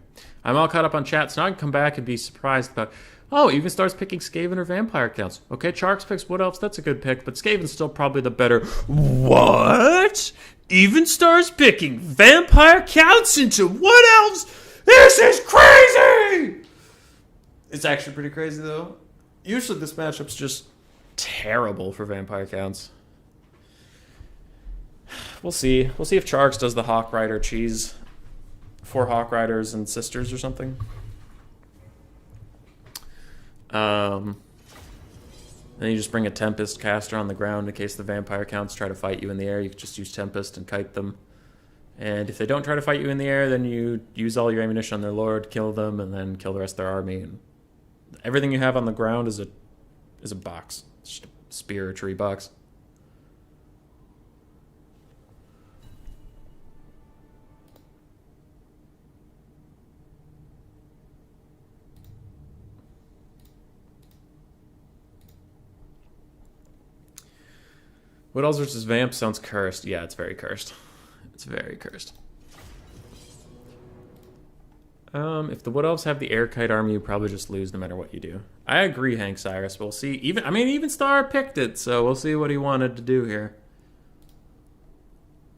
I'm all caught up on chat, so now I can come back and be surprised about... Oh, Even Star's picking Skaven or Vampire counts. Okay, Charks picks Wood Elves. That's a good pick, but Skaven's still probably the better... What? Even Star's picking Vampire counts into Wood Elves? This is crazy! It's actually pretty crazy, though. Usually this matchup's just terrible for Vampire counts. We'll see. We'll see if Charks does the Hawk Rider cheese 4 Hawk Riders and Sisters or something. Then you just bring a Tempest caster on the ground in case the vampire counts try to fight you in the air. You can just use Tempest and kite them. And if they don't try to fight you in the air, then you use all your ammunition on their lord, kill them, and then kill the rest of their army. And everything you have on the ground is a box. It's just a spear or tree box. Wood Elves versus Vamp sounds cursed. Yeah, it's very cursed. It's very cursed. If the Wood Elves have the air kite army, you probably just lose no matter what you do. I agree, Hank Cyrus. We'll see. Even Star picked it, so we'll see what he wanted to do here.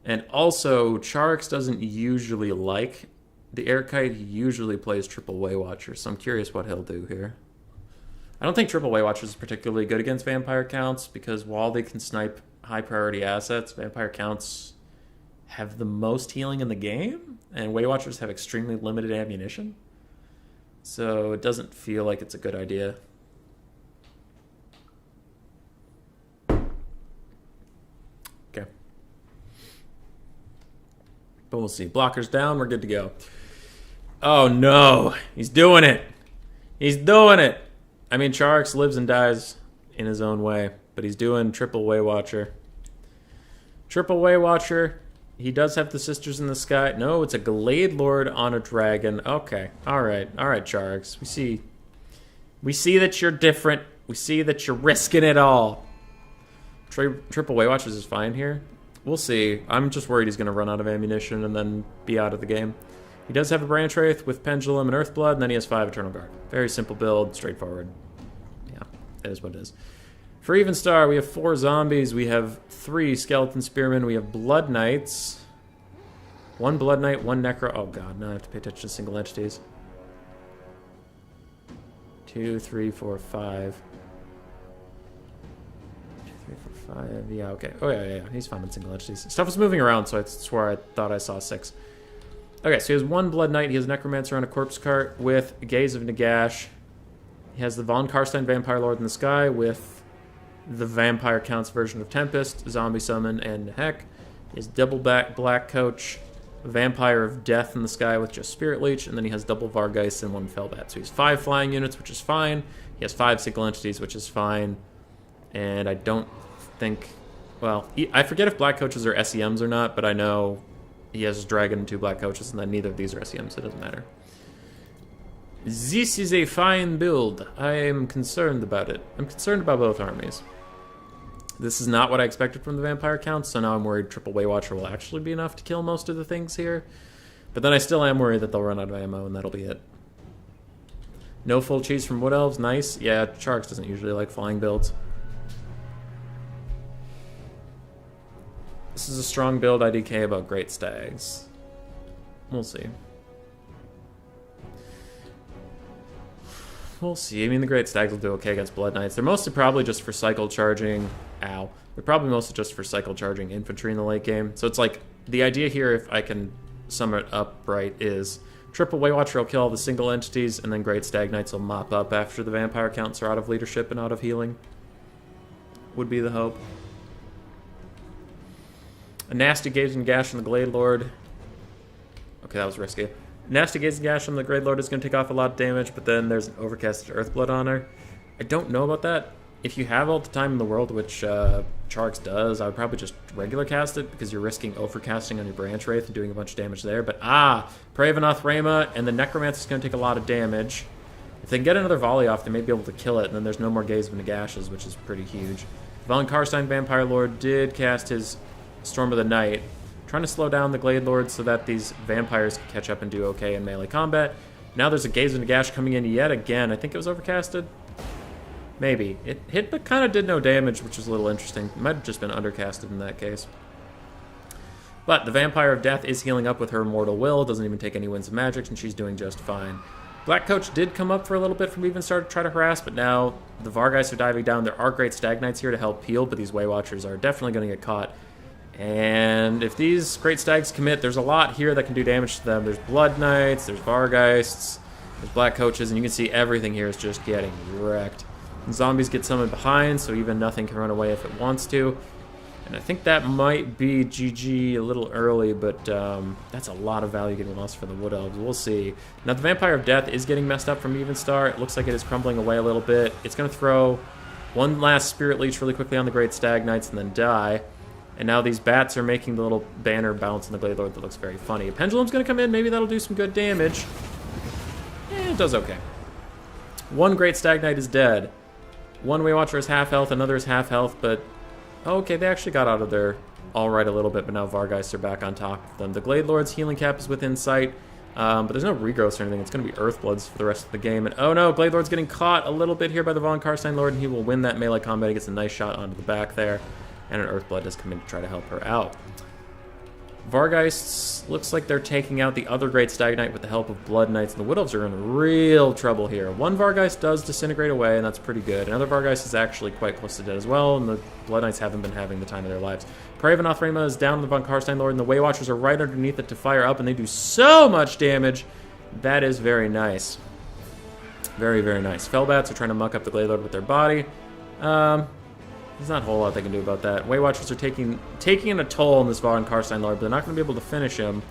And also, Charix doesn't usually like the air kite. He usually plays Triple Waywatcher, so I'm curious what he'll do here. I don't think Triple Waywatcher is particularly good against Vampire Counts, because while they can snipe high priority assets, Vampire Counts have the most healing in the game, and Waywatchers have extremely limited ammunition. So it doesn't feel like it's a good idea. Okay. But we'll see. Blockers down, we're good to go. Oh no, he's doing it. He's doing it. I mean, Charix lives and dies in his own way, but he's doing Triple Waywatcher. Triple Waywatcher. He does have the Sisters in the Sky. No, it's a Glade Lord on a dragon. Okay. All right, Charix. We see that you're different. We see that you're risking it all. Triple Waywatchers is fine here. We'll see. I'm just worried he's going to run out of ammunition and then be out of the game. He does have a Branch Wraith with Pendulum and Earthblood, and then he has 5 Eternal Guard. Very simple build, straightforward. Yeah, that is what it is. For Even Star, we have 4 zombies. We have 3 Skeleton Spearmen. We have Blood Knights. 1 Blood Knight, 1 Necro. Oh god, now I have to pay attention to single entities. 2, 3, 4, 5. 2, 3, 4, 5. Yeah, okay. Oh, yeah. He's fine with single entities. Stuff was moving around, so I swore I thought I saw 6. Okay, so he has 1 Blood Knight. He has Necromancer on a Corpse Cart with Gaze of Nagash. He has the Von Karstein Vampire Lord in the Sky with the Vampire Counts version of Tempest, Zombie Summon, and Heck. He has double back Black Coach, Vampire of Death in the Sky with just Spirit Leech, and then he has double Vargeist and 1 Fellbat. So he's 5 flying units, which is fine. He has 5 single entities, which is fine. And I don't think... Well, I forget if Black Coaches are SEMs or not, but I know he has Dragon and 2 Black Coaches, and then neither of these are SEMs, so it doesn't matter. This is a fine build. I am concerned about it. I'm concerned about both armies. This is not what I expected from the Vampire Counts, so now I'm worried Triple Waywatcher will actually be enough to kill most of the things here. But then I still am worried that they'll run out of ammo, and that'll be it. No full cheese from Wood Elves. Nice. Yeah, Charix doesn't usually like flying builds. This is a strong build IDK about Great Stags. We'll see. We'll see. I mean, the Great Stags will do okay against Blood Knights. They're mostly probably just for cycle charging. Ow. They're probably mostly just for cycle charging infantry in the late game. So it's like, the idea here, if I can sum it up right, is Triple Waywatcher will kill all the single entities, and then Great Stag Knights will mop up after the Vampire Counts are out of leadership and out of healing. Would be the hope. A Nasty Gaze and Gash on the Glade Lord. Okay, that was risky. Nasty Gaze and Gash on the Glade Lord is going to take off a lot of damage, but then there's an overcasted Earthblood on her. I don't know about that. If you have all the time in the world, which Charix does, I would probably just regular cast it, because you're risking overcasting on your Branch Wraith and doing a bunch of damage there. But Pravenoth Rama, and the Necromancer is going to take a lot of damage. If they can get another volley off, they may be able to kill it, and then there's no more Gaze of Nagashes, which is pretty huge. Von Karstein Vampire Lord did cast his Storm of the Night, trying to slow down the Glade Lord so that these vampires can catch up and do okay in melee combat. Now there's a Gaze of Nagash coming in yet again. I think it was overcasted. Maybe. It hit but kind of did no damage, which is a little interesting. It might have just been undercasted in that case. But the Vampire of Death is healing up with her Immortal Will, doesn't even take any Winds of Magic, and she's doing just fine. Black Coach did come up for a little bit from Even Star to try to harass, but now the Vargeist are diving down. There are Great Stag Knights here to help peel, but these Waywatchers are definitely going to get caught. And if these Great Stags commit, there's a lot here that can do damage to them. There's Blood Knights, there's Vargheists, there's Black Coaches, and you can see everything here is just getting wrecked. And zombies get summoned behind, so even nothing can run away if it wants to. And I think that might be GG a little early, but that's a lot of value getting lost for the Wood Elves. We'll see. Now, the Vampire of Death is getting messed up from Even Star. It looks like it is crumbling away a little bit. It's going to throw one last Spirit Leech really quickly on the Great Stag Knights and then die. And now these bats are making the little banner bounce on the Glade Lord that looks very funny. A Pendulum's going to come in. Maybe that'll do some good damage. It does okay. One Great Stag Knight is dead. One Waywatcher is half health, another is half health, but... Okay, they actually got out of there all right a little bit, but now Vargheists are back on top of them. The Glade Lord's healing cap is within sight, but there's no regrowths or anything. It's going to be Earthbloods for the rest of the game. And oh no, Glade Lord's getting caught a little bit here by the Von Karstein Lord, and he will win that melee combat. He gets a nice shot onto the back there, and an Earthblood does come in to try to help her out. Vargheists looks like they're taking out the other Great Stag Knight with the help of Blood Knights, and the Wood Elves are in real trouble here. One Vargheist does disintegrate away, and that's pretty good. Another Vargheist is actually quite close to dead as well, and the Blood Knights haven't been having the time of their lives. Pravenoth Rema is down on the Von Karstein Lord, and the Waywatchers are right underneath it to fire up, and they do so much damage. That is very nice. Very, very nice. Fellbats are trying to muck up the Glade Lord with their body. There's not a whole lot they can do about that. Waywatchers are taking a toll on this Von Karstein Lord, but they're not going to be able to finish him.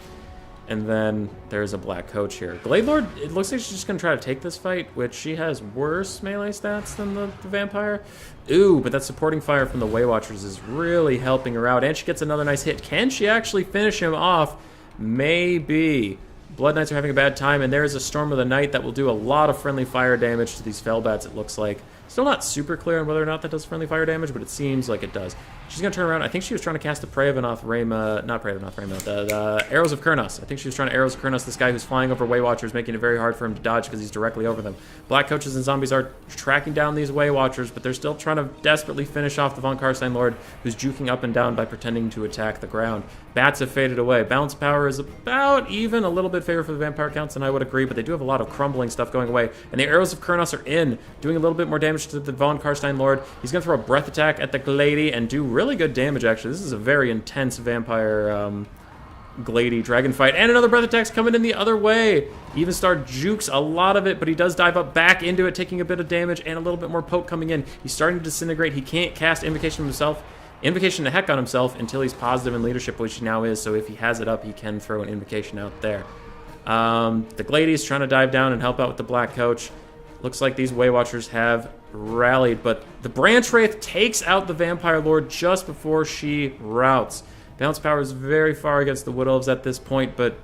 And then there's a Black Coach here. Glade Lord, it looks like she's just going to try to take this fight, which she has worse melee stats than the Vampire. Ooh, but that supporting fire from the Waywatchers is really helping her out. And she gets another nice hit. Can she actually finish him off? Maybe. Blood Knights are having a bad time, and there is a Storm of the Night that will do a lot of friendly fire damage to these Fellbats, it looks like. Still not super clear on whether or not that does friendly fire damage, but it seems like it does. She's going to turn around. I think she was trying to cast the Pravenoth Rema, not Pravenoth Rema, the Arrows of Kurnos. I think she was trying to Arrows of Kurnos, this guy who's flying over Waywatchers, making it very hard for him to dodge because he's directly over them. Black Coaches and Zombies are tracking down these Waywatchers, but they're still trying to desperately finish off the Von Karstein Lord, who's juking up and down by pretending to attack the ground. Bats have faded away. Bounce power is about even, a little bit favor for the Vampire Counts, and I would agree, but they do have a lot of crumbling stuff going away. And the Arrows of Kurnos are in, doing a little bit more damage to the Von Karstein Lord. He's going to throw a Breath Attack at the Glady and do really good damage, actually. This is a very intense Vampire Glady Dragon fight. And another Breath Attack's coming in the other way. Even Star jukes a lot of it, but he does dive up back into it, taking a bit of damage and a little bit more poke coming in. He's starting to disintegrate. He can't cast Invocation the heck on himself until he's positive in leadership, which he now is, so if he has it up, he can throw an invocation out there. The Glady's trying to dive down and help out with the Black Coach. Looks like these Waywatchers have rallied, but the Branch Wraith takes out the Vampire Lord just before she routs. Bounce power is very far against the Wood Elves at this point, but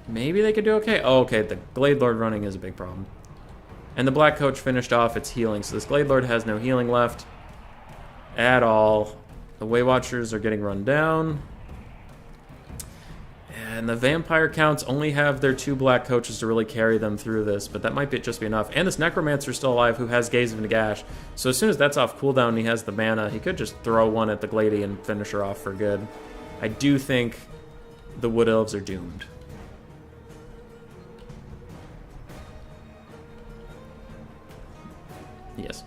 maybe they could do okay. Oh, okay, the Glade Lord running is a big problem. And the Black Coach finished off its healing, so this Glade Lord has no healing left at all. The Waywatchers are getting run down. And the Vampire Counts only have their 2 Black Coaches to really carry them through this, but that might just be enough. And this Necromancer is still alive who has Gaze of Nagash. So as soon as that's off cooldown and he has the mana, he could just throw one at the Glady and finish her off for good. I do think the Wood Elves are doomed. Yes.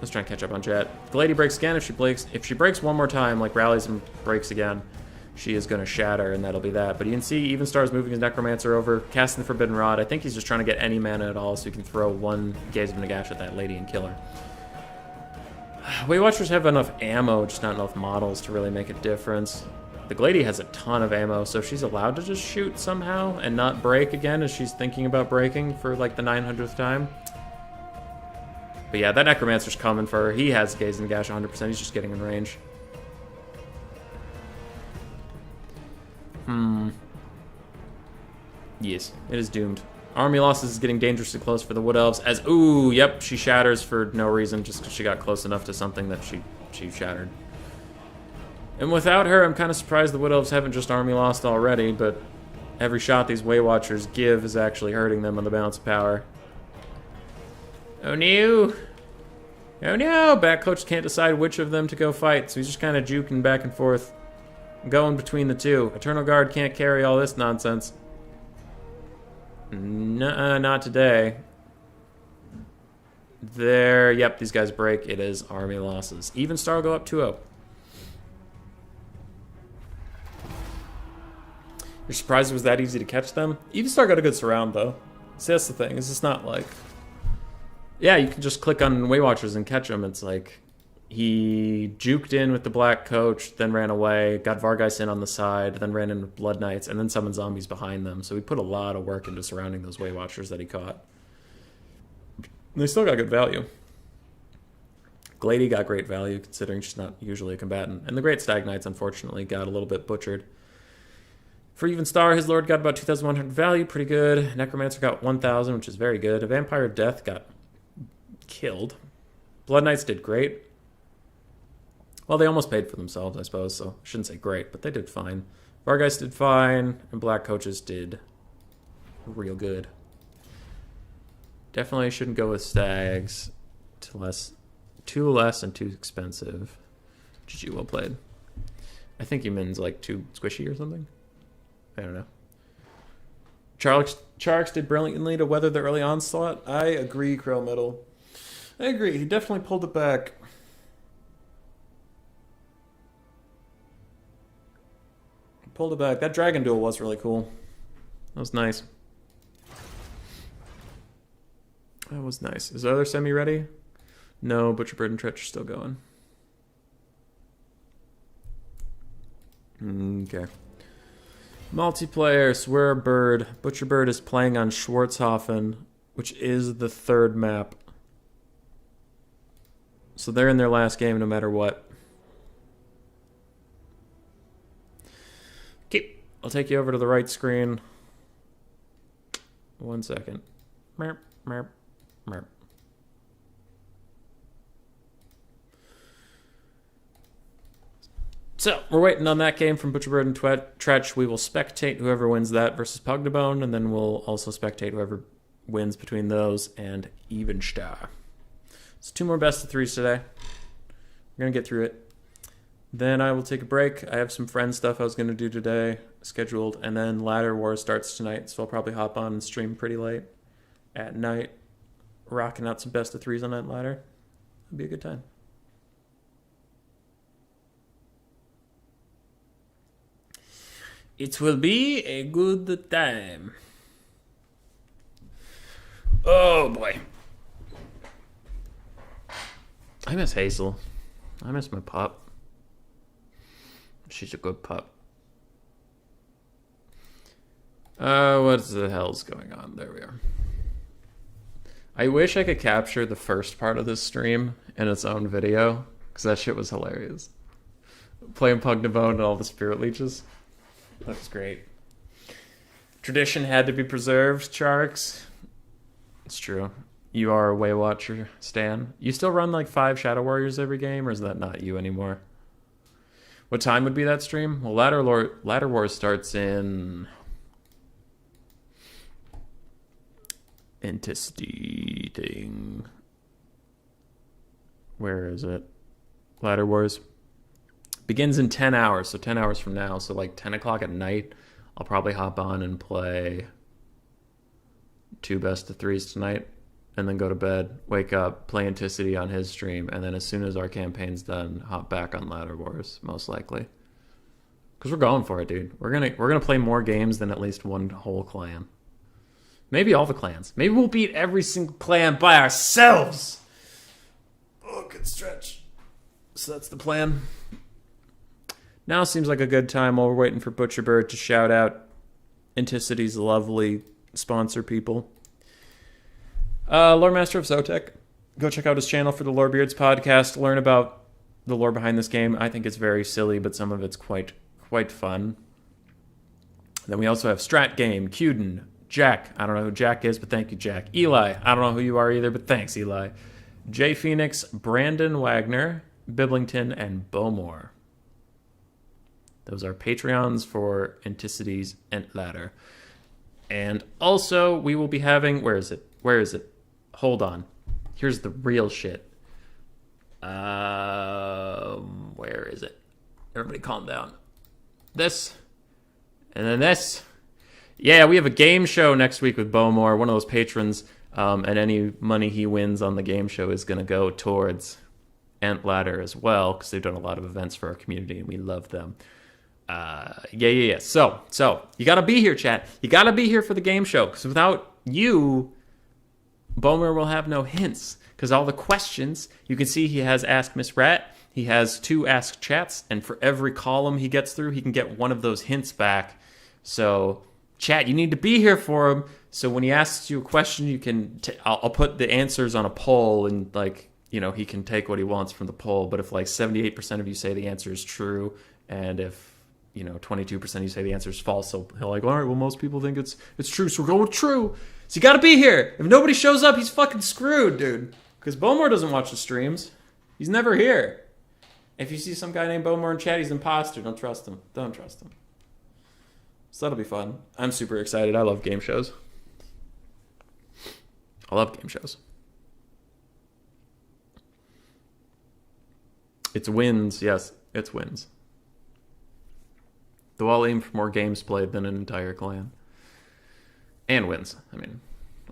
Let's try and catch up on chat. Glady breaks again. If she breaks one more time, like rallies and breaks again, she is going to shatter, and that'll be that. But you can see Even Star's moving his Necromancer over, casting the Forbidden Rod. I think he's just trying to get any mana at all so he can throw one Gaze of Nagash at that lady and kill her. Waywatchers have enough ammo, just not enough models to really make a difference. The Glady has a ton of ammo, so if she's allowed to just shoot somehow and not break again as she's thinking about breaking for like the 900th time. But yeah, that Necromancer's coming for her. He has Gaze and Gash 100%. He's just getting in range. Yes, it is doomed. Army losses is getting dangerously close for the Wood Elves as, ooh, yep, she shatters for no reason, just because she got close enough to something that she shattered. And without her, I'm kind of surprised the Wood Elves haven't just army lost already, but every shot these Waywatchers give is actually hurting them on the bounce power. Oh no! Oh no! Back Coach can't decide which of them to go fight, so he's just kind of juking back and forth, going between the two. Eternal Guard can't carry all this nonsense. Nuh-uh, not today. There, yep, these guys break. It is army losses. Even Star will go up 2-0. You're surprised it was that easy to catch them? Evenstar got a good surround, though. See, that's the thing. It's just not like... Yeah, you can just click on Weight Watchers and catch them. It's like... He juked in with the Black Coach, then ran away, got Vargeist in on the side, then ran in with Blood Knights, and then summoned zombies behind them. So he put a lot of work into surrounding those Weight Watchers that he caught. And they still got good value. Glady got great value, considering she's not usually a combatant. And the Great Stag Knights, unfortunately, got a little bit butchered. For Evenstar, his Lord got about 2,100 value, pretty good. Necromancer got 1,000, which is very good. A Vampire of Death got killed. Blood Knights did great. Well, they almost paid for themselves, I suppose, so I shouldn't say great, but they did fine. Vargeist did fine, and Black Coaches did real good. Definitely shouldn't go with Stags. Too less and too expensive. GG, well played. I think he means like too squishy or something. I don't know. Charx did brilliantly to weather the early onslaught. I agree, Krill Metal. I agree. He definitely pulled it back. Pulled it back. That dragon duel was really cool. That was nice. That was nice. Is the other semi ready? No, Butcherbird and Tretch are still going. Okay. Multiplayer, Swear Bird. Butcherbird is playing on Schwarzhofen, which is the third map. So they're in their last game no matter what. Okay, I'll take you over to the right screen. 1 second. Merp, merp, merp. So, we're waiting on that game from Butcherbird and Tretch. We will spectate whoever wins that versus Pugnabone, and then we'll also spectate whoever wins between those and Evenstar. So 2 more best of 3s today. We're going to get through it. Then I will take a break. I have some friend stuff I was going to do today scheduled, and then Ladder War starts tonight, so I'll probably hop on and stream pretty late at night, rocking out some best of 3s on that ladder. It'll be a good time. It will be a good time. Oh boy. I miss Hazel. I miss my pup. She's a good pup. What the hell's going on? There we are. I wish I could capture the first part of this stream in its own video, because that shit was hilarious. Playing Pugnabone and all the spirit leeches. That was great. Tradition had to be preserved, Sharks. It's true. You are a Way Watcher, Stan. You still run like 5 Shadow Warriors every game, or is that not you anymore? What time would be that stream? Well, Ladder Wars starts in... Enticity thing. Where is it? Ladder Wars. Begins in 10 hours, so 10 hours from now. So like 10 o'clock at night, I'll probably hop on and play 2 best of 3s tonight. And then go to bed, wake up, play Enticity on his stream, and then as soon as our campaign's done, hop back on Ladder Wars, most likely. Because we're going for it, dude. We're gonna play more games than at least one whole clan. Maybe all the clans. Maybe we'll beat every single clan by ourselves. Oh, good stretch. So that's the plan. Now seems like a good time while we're waiting for Butcherbird to shout out Anticity's lovely sponsor people. Lore Master of Zotek. Go check out his channel for the Lorebeards podcast. Learn about the lore behind this game. I think it's very silly, but some of it's quite fun. Then we also have Strat Game, Cuden, Jack. I don't know who Jack is, but thank you, Jack. Eli. I don't know who you are either, but thanks, Eli. Jay Phoenix, Brandon Wagner, Biblington, and Bowmore. Those are Patreons for Anticity's Ent Ladder. And also, we will be having... Where is it? Hold on. Here's the real shit. Where is it? Everybody calm down. This. And then this. Yeah, we have a game show next week with Bowmore, one of those patrons. And any money he wins on the game show is going to go towards Ent Ladder as well, because they've done a lot of events for our community, and we love them. Yeah. So you gotta be here, chat. You gotta be here for the game show, because without you, Bomer will have no hints. Because all the questions, you can see he has Ask Miss Rat, he has 2 Ask Chats, and for every column he gets through, he can get one of those hints back. So, chat, you need to be here for him. So when he asks you a question, you can. I'll put the answers on a poll, and he can take what he wants from the poll. But if 78% of you say the answer is true, and if 22% of you say the answer is false, so he'll all right, well, most people think it's true, so we're going with true. So you gotta be here. If nobody shows up, he's fucking screwed, dude. Because Bomar doesn't watch the streams. He's never here. If you see some guy named Bomar in chat, he's an imposter. Don't trust him. Don't trust him. So that'll be fun. I'm super excited. I love game shows. I love game shows. It's wins. Yes, it's wins. Though I'll aim for more games played than an entire clan. And wins. I mean,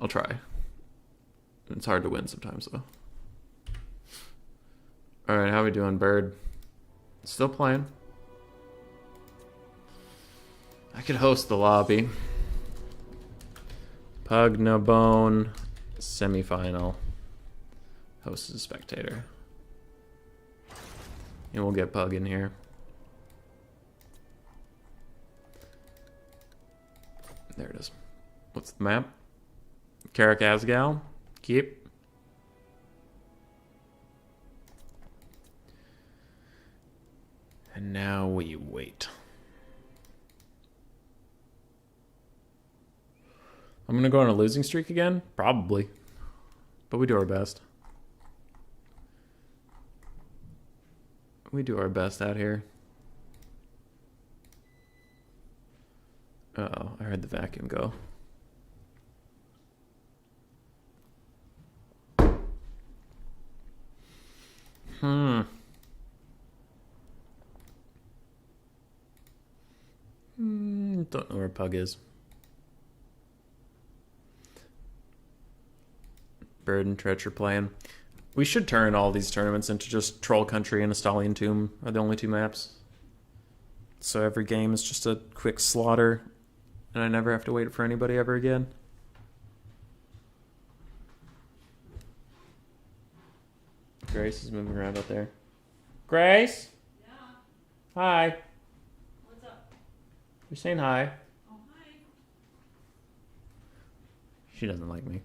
I'll try. It's hard to win sometimes, though. Alright, how we doing, Bird? Still playing. I could host the lobby. Pug No Bone. Semifinal. Host as a spectator. And we'll get Pug in here. There it is. What's the map? Carrick Asgal. Keep. And now we wait. I'm going to go on a losing streak again? Probably. But we do our best. We do our best out here. Uh-oh, I heard the vacuum go. Don't know where Pug is. Bird and Tretch are playing. We should turn all these tournaments into just Troll Country and Estalian Tomb are the only 2 maps. So every game is just a quick slaughter, and I never have to wait for anybody ever again. Grace is moving around out there. Grace? Yeah. Hi. What's up? You're saying hi. Oh, hi. She doesn't like me.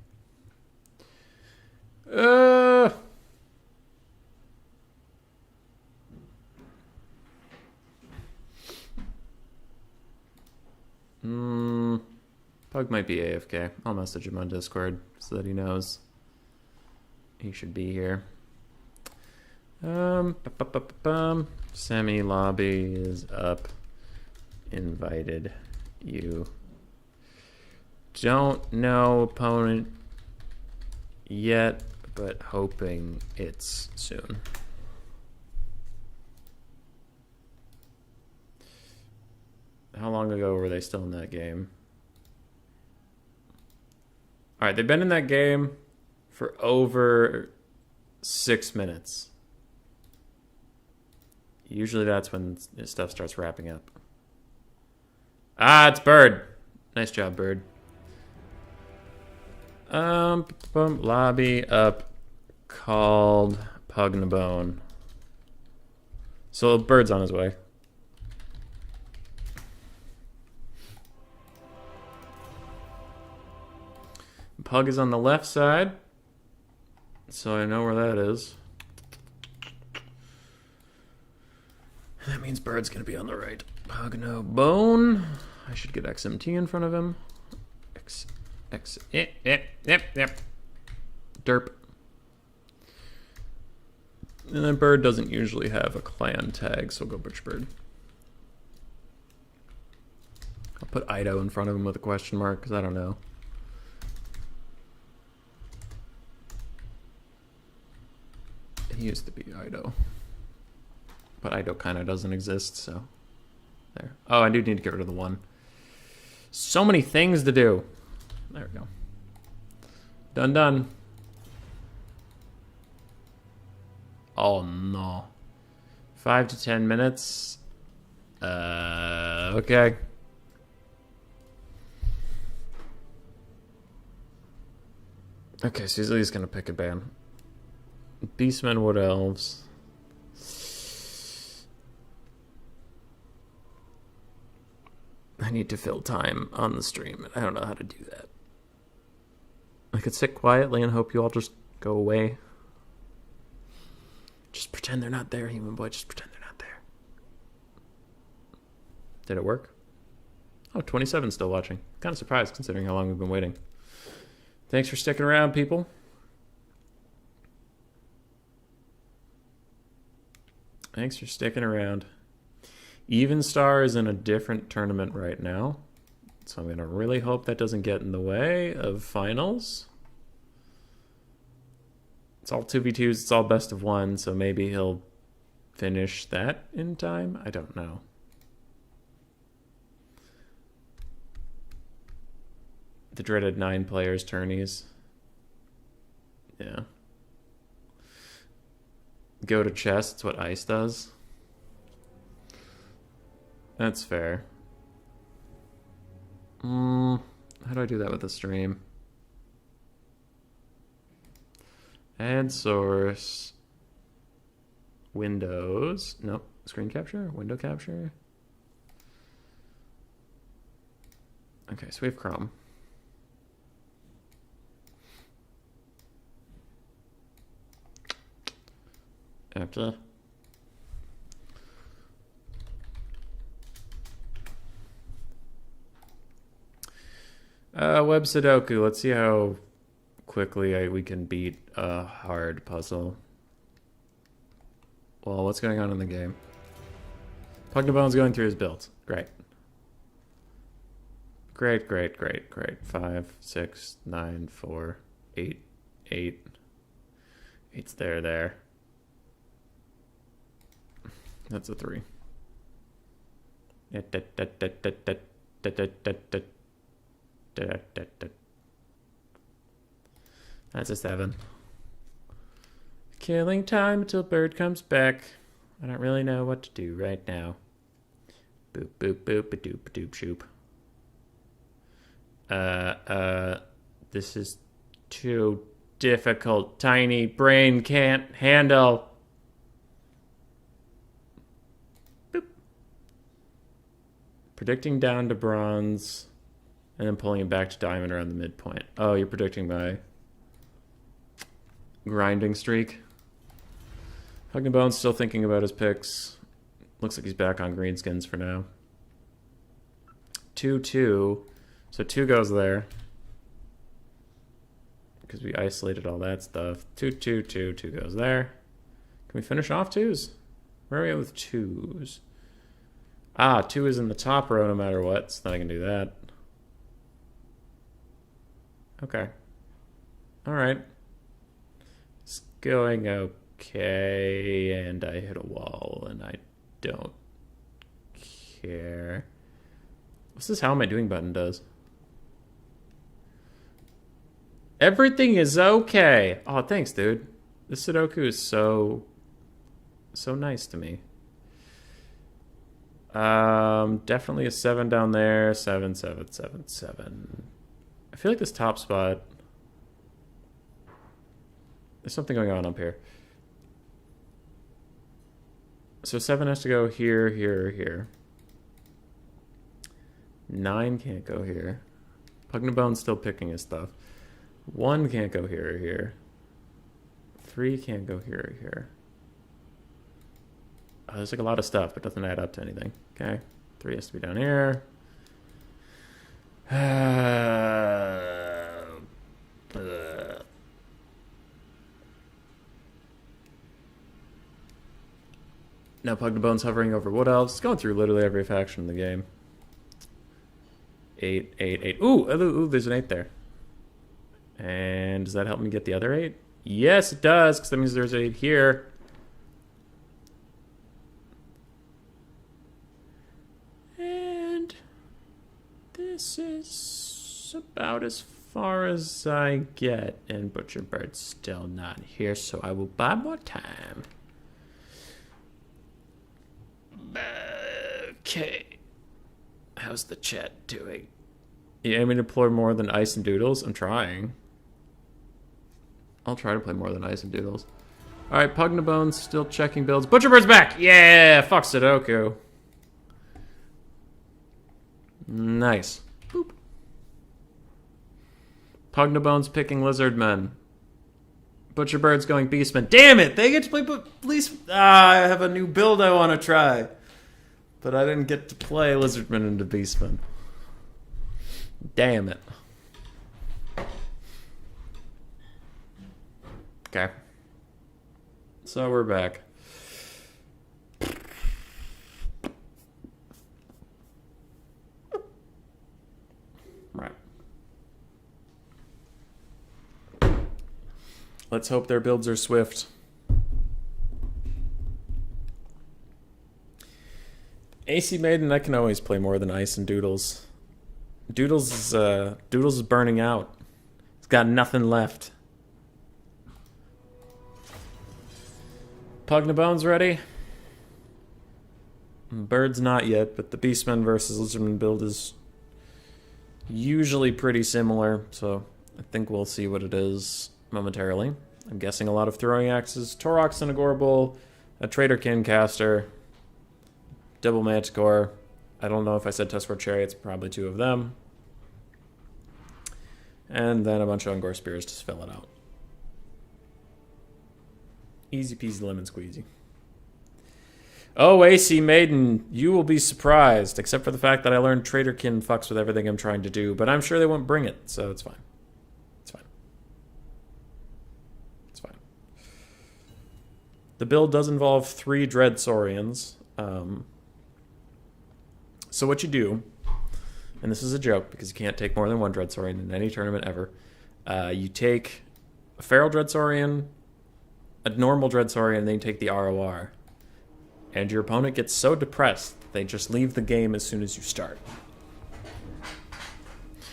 Pug might be AFK. I'll message him on Discord so that he knows he should be here. Semi lobby is up. Invited you. Don't know opponent yet, but hoping it's soon. How long ago were they still in that game? Alright, they've been in that game for over 6 minutes. Usually that's when stuff starts wrapping up. Ah, it's Bird. Nice job, Bird. Lobby up called Pug Na Bone. So Bird's on his way. Pug is on the left side, so I know where that is. That means Bird's gonna be on the right. Pug No Bone. I should get XMT in front of him. Yep. Derp. And then Bird doesn't usually have a clan tag, so we'll go Butch Bird. I'll put Ido in front of him with a question mark, because I don't know. He used to be Ido. But Ido kind of doesn't exist, so... There. Oh, I do need to get rid of the 1. So many things to do. There we go. Done. Oh, no. 5 to 10 minutes. Okay. Okay, so he's at least gonna pick a band. Beastmen, Wood Elves. I need to fill time on the stream. I don't know how to do that. I could sit quietly and hope you all just go away. Just pretend they're not there, human boy. Just pretend they're not there. Did it work? Oh, 27 still watching. Kind of surprised considering how long we've been waiting. Thanks for sticking around, people. Thanks for sticking around. Even Star is in a different tournament right now, so I'm going to really hope that doesn't get in the way of finals. It's all 2v2s, it's all best of one, so maybe he'll finish that in time? I don't know. The dreaded 9 players tourneys. Yeah. Go to chess, it's what Ice does. That's fair. How do I do that with the stream? Add source. Windows. Nope. Screen capture? Window capture? Okay, so we have Chrome. Okay. Web Sudoku. Let's see how quickly we can beat a hard puzzle. Well, what's going on in the game? Pugnabone's going through his builds. Great. Great, great, great, great. 5, 6, 9, 4, 8, 8. 8's there. That's a 3. That's a 7. Killing time until bird comes back. I don't really know what to do right now. Boop, boop, boop, a-doop, a-doop, shoop. This is too difficult. Tiny brain can't handle. Boop. Predicting down to bronze and then pulling it back to diamond around the midpoint. Oh, you're predicting my grinding streak. Pugnabone's still thinking about his picks. Looks like he's back on greenskins for now. 2-2. So 2 goes there. Because we isolated all that stuff. 2-2-2. 2 goes there. Can we finish off 2s? Where are we at with 2s? Ah, 2 is in the top row no matter what, so then I can do that. Okay. Alright. It's going okay, and I hit a wall, and I don't care. What's this how am I doing button does? Everything is okay. Oh, thanks, dude. This Sudoku is so nice to me. Definitely a 7 down there. 7, 7, 7, 7. I feel like this top spot. There's something going on up here. So 7 has to go here, here, here. 9 can't go here. Pugnabone's still picking his stuff. 1 can't go here or here. 3 can't go here or here. Oh, there's like a lot of stuff, but doesn't add up to anything. Okay. 3 has to be down here. Now Pugnabone's hovering over Wood Elves. It's going through literally every faction in the game. 8, 8, 8. Ooh, there's an 8 there. And does that help me get the other 8? Yes, it does, because that means there's 8 here. And this is about as far as I get. And Butcherbird's still not here, so I will buy more time. Okay. How's the chat doing? You aiming to play more than Ice and Doodles? I'm trying. I'll try to play more than Ice and Doodles. Alright, Pugnabone's still checking builds. Butcherbird's back! Yeah! Fuck Sudoku. Nice. Boop. Pugnabone's picking Lizardmen. Butcherbird's going Beastman. Damn it! They get to play Police. I have a new build I want to try. But I didn't get to play Lizardman into Beastman. Damn it. Okay. So we're back. Right. Let's hope their builds are swift. AC Maiden, I can always play more than Ice and Doodles. Doodles is burning out. It's got nothing left. Pugnabone's ready? Bird's not yet, but the Beastman versus Lizardman build is usually pretty similar, so I think we'll see what it is momentarily. I'm guessing a lot of throwing axes, Torox and a Gorbel, a Traderkin caster, double Manticore. I don't know if I said Tuskor Chariots, probably two of them. And then a bunch of Ungor Spears to fill it out. Easy peasy lemon squeezy. Oh, AC Maiden, you will be surprised, except for the fact that I learned Traderkin fucks with everything I'm trying to do, but I'm sure they won't bring it, so it's fine. It's fine. It's fine. The build does involve 3 Dread Saurians. So what you do, and this is a joke because you can't take more than 1 Dread Saurian in any tournament ever, you take a Feral Dread Saurian, a normal Dread Saurian, and then you take the ROR. And your opponent gets so depressed, they just leave the game as soon as you start.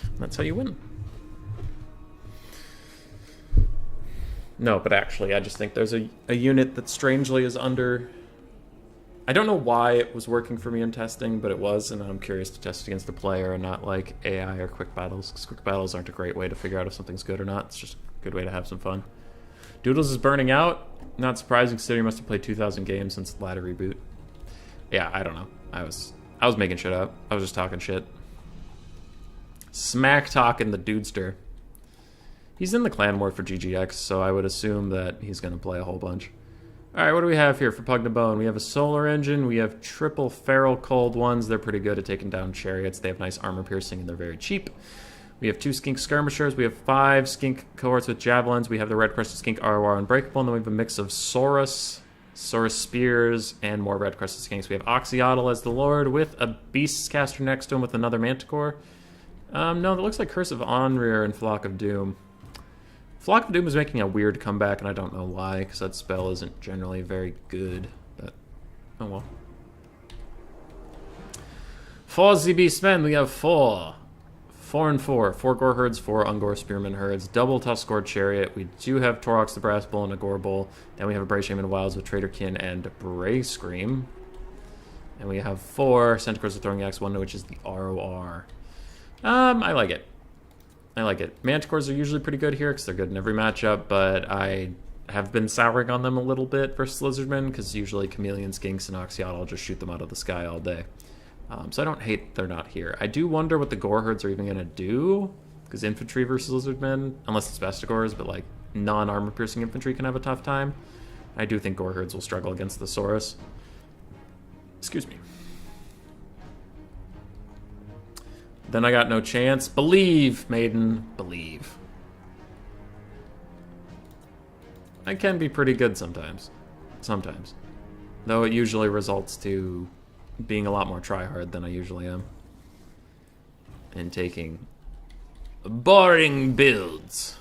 And that's how you win. No, but actually, I just think there's a unit that strangely is under... I don't know why it was working for me in testing, but it was, and I'm curious to test against the player and not like AI or quick battles, because quick battles aren't a great way to figure out if something's good or not. It's just a good way to have some fun. Doodles is burning out. Not surprising, considering he must have played 2,000 games since the latter reboot. Yeah, I don't know. I was making shit up. I was just talking shit. Smack talking the dudester. He's in the clan war for GGX, so I would assume that he's going to play a whole bunch. Alright, what do we have here for Pugnabone? We have a Solar Engine. We have triple Feral Cold ones. They're pretty good at taking down chariots. They have nice armor piercing, and they're very cheap. We have 2 Skink Skirmishers. We have 5 Skink cohorts with Javelins. We have the Red Crested Skink ROR Unbreakable. And then we have a mix of Saurus Spears, and more Red Crested Skinks. We have Oxyotl as the Lord with a Beast's Caster next to him with another Manticore. No, that looks like Curse of Onrir and Flock of Doom. Flock of Doom is making a weird comeback, and I don't know why, because that spell isn't generally very good. But, oh well. For the Beastmen, we have 4. 4 and 4. 4 Gore Herds, 4 Ungor Spearman Herds, double Tuskor Chariot. We do have Torox the Brass Bull and a Gore Bull. Then we have a Bray Shaman Wilds with Traderkin and Bray Scream. And we have 4 Centaurs with Throwing Axe, 1 of which is the ROR. I like it. I like it. Manticores are usually pretty good here because they're good in every matchup, but I have been souring on them a little bit versus Lizardmen because usually Chameleon, Skinks, and Oxyotl just shoot them out of the sky all day. So I don't hate they're not here. I do wonder what the Gore Herds are even going to do, because infantry versus Lizardmen, unless it's Vestigores, but like non-armor piercing infantry can have a tough time. I do think Gore Herds will struggle against the Saurus. Excuse me. Then I got no chance. Believe, maiden, believe. I can be pretty good sometimes. Sometimes. Though it usually results to being a lot more tryhard than I usually am. And taking boring builds.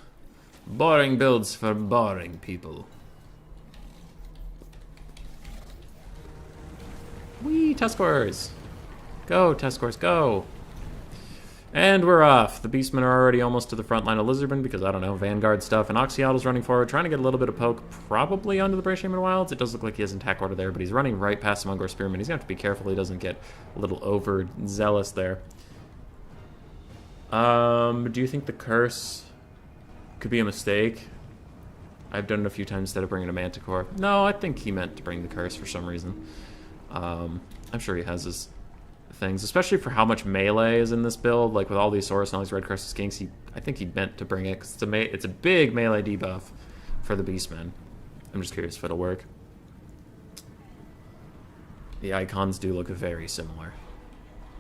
Boring builds for boring people. Whee, Tuskors! Go, Tuskors, go! And we're off. The Beastmen are already almost to the front line of Lizardmen because, I don't know, Vanguard stuff. And Oxyotle's running forward, trying to get a little bit of poke, probably onto the Bray Shaman Wilds. It does look like he has an attack order there, but he's running right past the Mungor Spearman. He's going to have to be careful he doesn't get a little overzealous there. Do you think the curse could be a mistake? I've done it a few times instead of bringing a Manticore. No, I think he meant to bring the curse for some reason. I'm sure he has his things, especially for how much melee is in this build. Like with all these Saurus and all these Red Crested Skinks, I think he meant to bring it because it's a big melee debuff for the Beastmen. I'm just curious if it'll work. The icons do look very similar.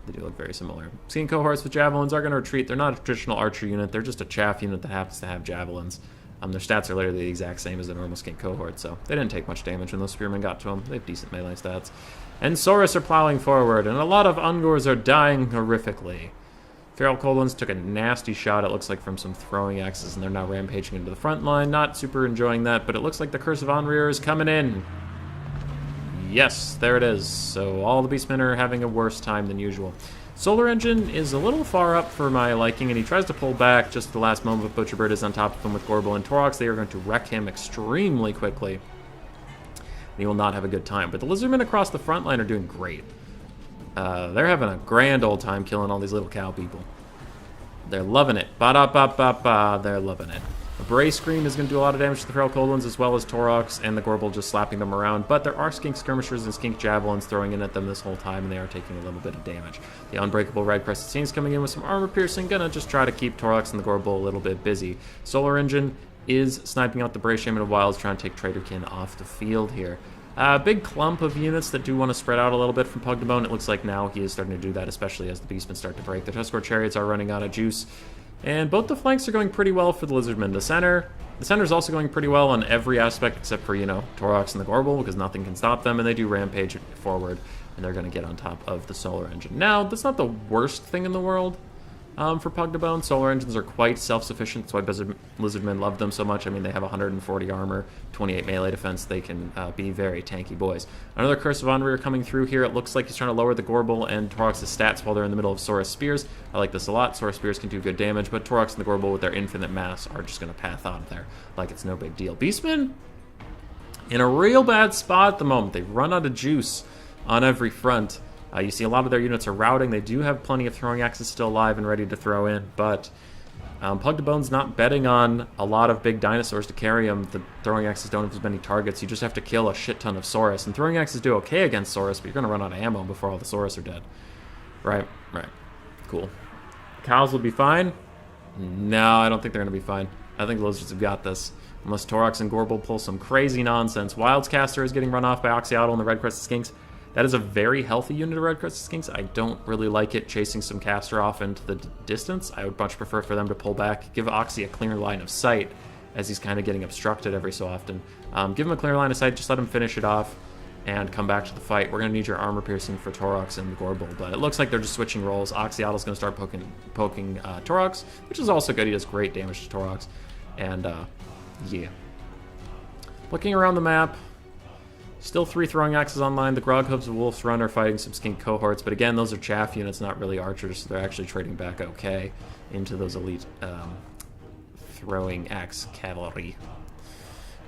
They do look very similar. Skink cohorts with javelins are going to retreat. They're not a traditional archer unit. They're just a chaff unit that happens to have javelins. Their stats are literally the exact same as a normal skink cohort, so they didn't take much damage when those spearmen got to them. They have decent melee stats. And Saurus are plowing forward, and a lot of Ungors are dying horrifically. Feral Cold Ones took a nasty shot, it looks like, from some throwing axes, and they're now rampaging into the front line. Not super enjoying that, but it looks like the Curse of Onrir is coming in. Yes, there it is. So all the Beastmen are having a worse time than usual. Solar Engine is a little far up for my liking, and he tries to pull back just at the last moment, but Butcherbird is on top of him with Gorbel and Torox. They are going to wreck him extremely quickly. And he will not have a good time. But the Lizardmen across the front line are doing great. They're having a grand old time killing all these little cow people. They're loving it. Ba-da-ba-ba-ba. They're loving it. A Bray Scream is going to do a lot of damage to the Feral Cold Ones, as well as Torox and the Gorbel just slapping them around. But there are Skink Skirmishers and Skink Javelins throwing in at them this whole time, and they are taking a little bit of damage. The Unbreakable Red Crested Scenes coming in with some armor piercing, gonna just try to keep Torox and the Gorbel a little bit busy. Solar Engine is sniping out the Bray Shaman of Wilds, trying to take Traderkin off the field here. A big clump of units that do want to spread out a little bit from Pug to Bone. It looks like now he is starting to do that, especially as the Beastmen start to break. The Tuskor Chariots are running out of juice. And both the flanks are going pretty well for the Lizardmen. The center is also going pretty well on every aspect except for, Torox and the Gorbel, because nothing can stop them, and they do rampage forward, and they're going to get on top of the Solar Engine. Now, that's not the worst thing in the world for Pug to Bone. Solar Engines are quite self-sufficient. That's why Lizardmen love them so much. I mean, they have 140 armor, 28 melee defense. They can be very tanky boys. Another Curse of Onrir coming through here. It looks like he's trying to lower the Gorbel and Torox's stats while they're in the middle of Saurus Spears. I like this a lot. Saurus Spears can do good damage, but Torox and the Gorbel with their infinite mass are just going to path out of there like it's no big deal. Beastmen in a real bad spot at the moment. They've run out of juice on every front. You see a lot of their units are routing. They do have plenty of throwing axes still alive and ready to throw in, but Pug to Bone's not betting on a lot of big dinosaurs to carry him. The throwing axes don't have as many targets. You just have to kill a shit ton of Saurus. And throwing axes do okay against Saurus, but you're going to run out of ammo before all the Saurus are dead. Right. Cool. Cows will be fine? No, I don't think they're going to be fine. I think the Lizards have got this. Unless Torox and Gorbel pull some crazy nonsense. Wild's Caster is getting run off by Oxyotl and the Red Crested Skinks. That is a very healthy unit of Red Crested Skinks. I don't really like it chasing some caster off into the distance. I would much prefer for them to pull back, give Oxy a clear line of sight, as he's kind of getting obstructed every so often. Give him a clear line of sight, just let him finish it off, and come back to the fight. We're going to need your armor piercing for Torox and Gorbel, but it looks like they're just switching roles. Oxyotle's going to start poking Torox, which is also good. He does great damage to Torox. And, yeah. Looking around the map, still 3 throwing axes online. The Grog Hooves of Wolf's Run are fighting some skink cohorts, but again, those are chaff units, not really archers, so they're actually trading back okay into those elite throwing axe cavalry.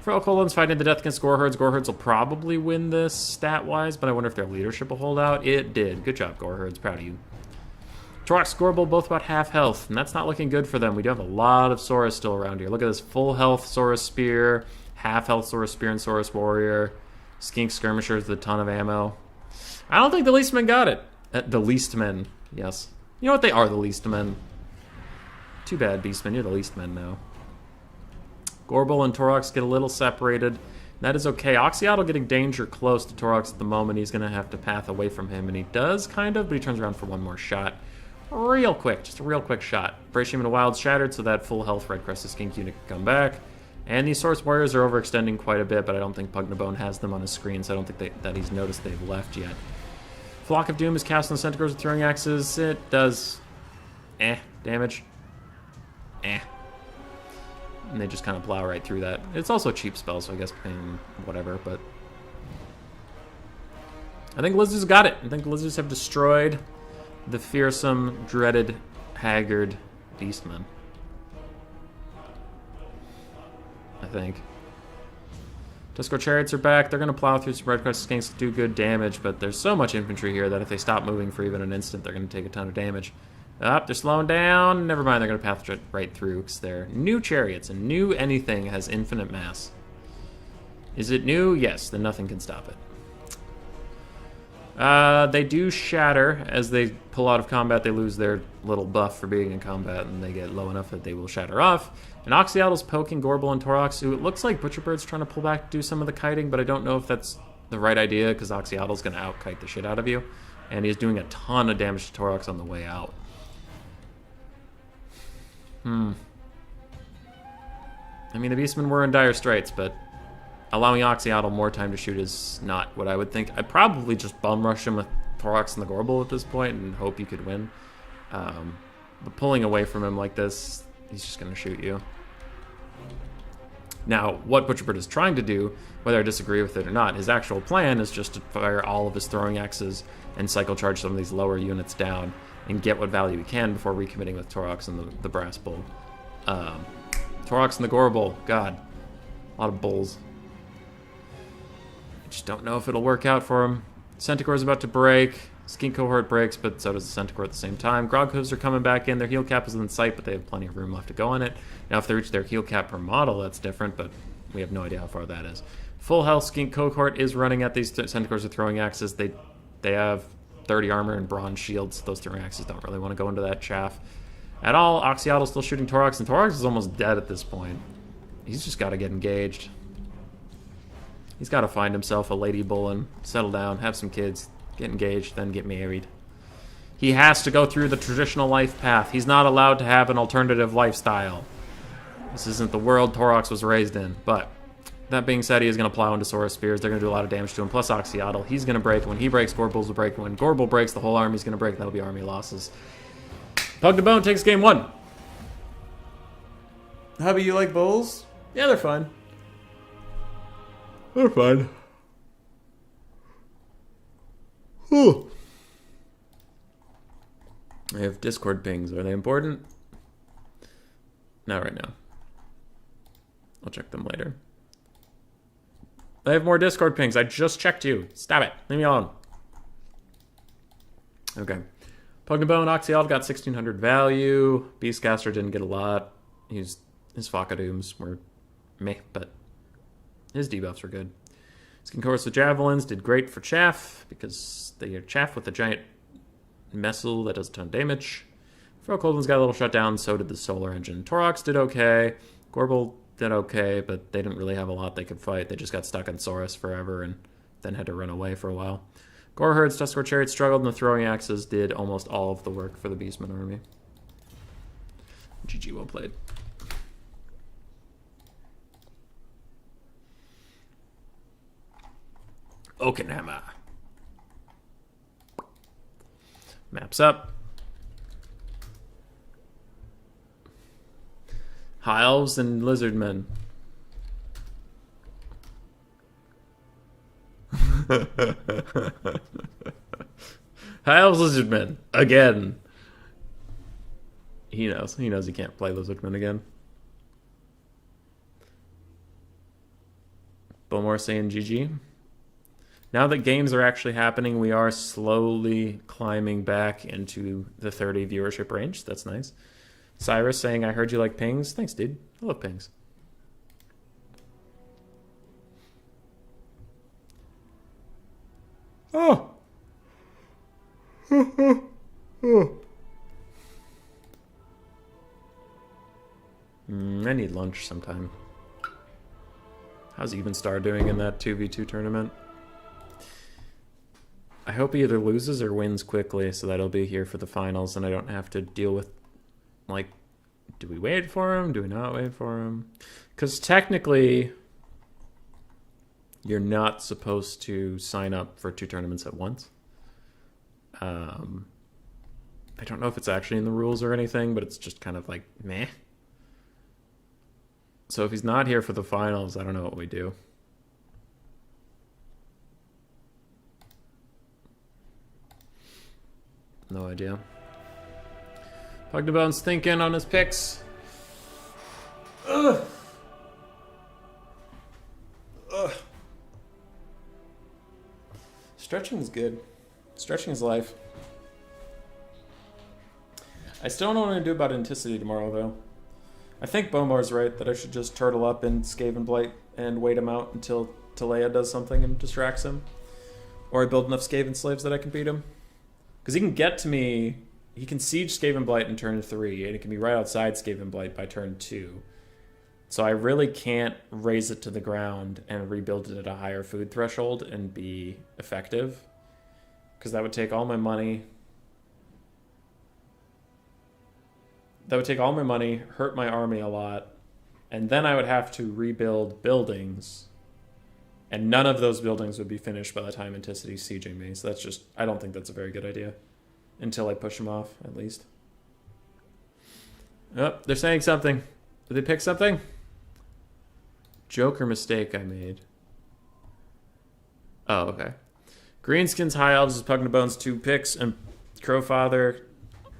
Feral Cold Ones fighting the death against Goreherds. Goreherds will probably win this stat-wise, but I wonder if their leadership will hold out. It did. Good job, Goreherds. Proud of you. Torox, Gorbel, both about half health, and that's not looking good for them. We do have a lot of Saurus still around here. Look at this full health Saurus Spear, half health Saurus Spear and Saurus Warrior. Skink Skirmishers with a ton of ammo. I don't think the least men got it. The least men, yes. You know what? They are the least men. Too bad, Beastmen. You're the least men now. Gorbel and Torox get a little separated. That is okay. Oxyotl getting danger close to Torox at the moment. He's going to have to path away from him, and he does, kind of, but he turns around for one more shot. Real quick. Just a real quick shot. Bray Shaman of Wilds shattered, so that full health Red Crested Skink unit can come back. And these Saurus Warriors are overextending quite a bit, but I don't think Pug to Bone has them on his screen, so I don't think that he's noticed they've left yet. Flock of Doom is cast on the Centaurs with throwing axes. It does damage. And they just kind of plow right through that. It's also a cheap spell, so I guess whatever, but I think Lizards got it. I think Lizards have destroyed the fearsome, dreaded haggard beastmen. I think. Discord Chariots are back. They're going to plow through some Red Crest Skinks, do good damage, but there's so much infantry here that if they stop moving for even an instant, they're going to take a ton of damage. They're slowing down. Never mind, they're going to path right through because they're new chariots, and new anything has infinite mass. Is it new? Yes, then nothing can stop it. They do shatter. As they pull out of combat, they lose their little buff for being in combat, and they get low enough that they will shatter off. And Oxyal's poking Gorbel and Torox, who it looks like Butcherbird's trying to pull back to do some of the kiting, but I don't know if that's the right idea, because Oxyal's going to out-kite the shit out of you. And he's doing a ton of damage to Torox on the way out. I mean, the Beastmen were in dire straits, but allowing Oxyatl more time to shoot is not what I would think. I'd probably just bum rush him with Torox and the Gorbel at this point and hope he could win. But pulling away from him like this, he's just going to shoot you. Now, what Butcherbird is trying to do, whether I disagree with it or not, his actual plan is just to fire all of his throwing axes and cycle charge some of these lower units down and get what value he can before recommitting with Torox and the Brass Bull. Torox and the Gorbel, God, a lot of bulls. I just don't know if it'll work out for him. Centicore's about to break. Skink Cohort breaks, but so does the Centicore at the same time. Grog Hooves are coming back in. Their heal cap is in sight, but they have plenty of room left to go on it. Now, if they reach their heal cap per model, that's different, but we have no idea how far that is. Full health Skink Cohort is running at these Centicores with throwing axes. They have 30 armor and bronze shields. Those throwing axes don't really want to go into that chaff at all. Oxyatl still shooting Torox, and Torox is almost dead at this point. He's just got to get engaged. He's got to find himself a lady bull and settle down, have some kids, get engaged, then get married. He has to go through the traditional life path. He's not allowed to have an alternative lifestyle. This isn't the world Torox was raised in. But that being said, he is going to plow into Saurus Spears. They're going to do a lot of damage to him. Plus Oxyatl. He's going to break. When he breaks, Gorbul's will break. When Gorbul breaks, the whole army's going to break. That'll be army losses. Pug to Bone takes game 1. Hubby, you like bulls? Yeah, they're fun. They're fun. Whew. I have Discord pings. Are they important? Not right now. I'll check them later. I have more Discord pings. I just checked you. Stop it. Leave me alone. Okay. Pugnabone, Oxyald got 1600 value. Beastcaster didn't get a lot. His Fakadooms were meh, but his debuffs were good. Skincourse with Javelins did great for Chaff, because they are Chaff with a giant missile that does a ton of damage. Fro Coldman's got a little shutdown, so did the Solar Engine. Torox did okay. Gorbel did okay, but they didn't really have a lot they could fight. They just got stuck in Saurus forever and then had to run away for a while. Goreherds, Tuskor Chariots struggled, and the throwing axes did almost all of the work for the Beastman army. GG, well played. Okenhammer. Maps up. High Elves and Lizardmen. High Elves, Lizardmen. Again. He knows. He knows he can't play Lizardmen again. Bowmore saying GG. Now that games are actually happening, we are slowly climbing back into the 30 viewership range. That's nice. Cyrus saying, I heard you like pings. Thanks, dude. I love pings. Oh. I need lunch sometime. How's Evenstar doing in that 2v2 tournament? I hope he either loses or wins quickly so that he'll be here for the finals and I don't have to deal with, like, do we wait for him? Do we not wait for him? Because technically, you're not supposed to sign up for 2 tournaments at once. I don't know if it's actually in the rules or anything, but it's just kind of like, meh. So if he's not here for the finals, I don't know what we do. No idea. Pugnabone's thinking on his picks. Ugh. Ugh. Stretching is good. Stretching is life. I still don't know what I'm going to do about Enticity tomorrow, though. I think Bomar's right that I should just turtle up in Skaven Blight and wait him out until Talea does something and distracts him. Or I build enough Skaven slaves that I can beat him. Because he can get to me... He can siege Skaven Blight in turn 3, and it can be right outside Skaven Blight by turn 2. So I really can't raise it to the ground and rebuild it at a higher food threshold and be effective. Because that would take all my money. That would take all my money, hurt my army a lot, and then I would have to rebuild buildings. And none of those buildings would be finished by the time Anticity's sieging me. So that's just... I don't think that's a very good idea. Until I push them off, at least. Oh, they're saying something. Did they pick something? Joker mistake I made. Oh, okay. Greenskins High Elves is Pugnabone's 2 picks, and Crowfather,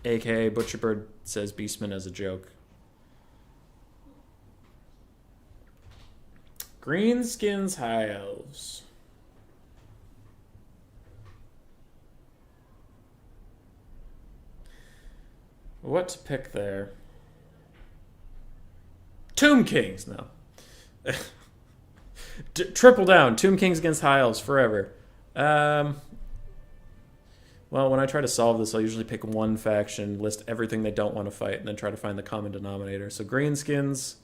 aka Butcherbird, says Beastman as a joke. Greenskins High Elves. What to pick there? Tomb Kings, no. Triple down. Tomb Kings against High Elves forever. Well, when I try to solve this, I'll usually pick one faction, list everything they don't want to fight, and then try to find the common denominator. So Greenskins...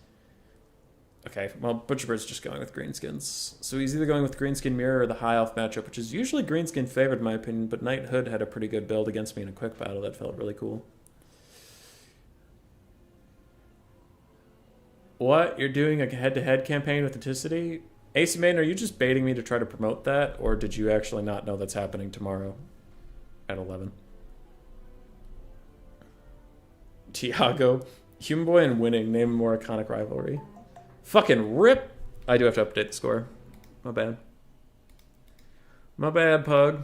Okay, well, Butcherbird's just going with Greenskins. So he's either going with Greenskin Mirror or the High Elf matchup, which is usually Greenskin favored in my opinion, but Knighthood had a pretty good build against me in a quick battle that felt really cool. What? You're doing a head-to-head campaign with Enticity? AC Maiden, are you just baiting me to try to promote that, or did you actually not know that's happening tomorrow at 11? Tiago, Human Boy and Winning, name a more iconic rivalry. Fucking rip! I do have to update the score. My bad. My bad, Pug.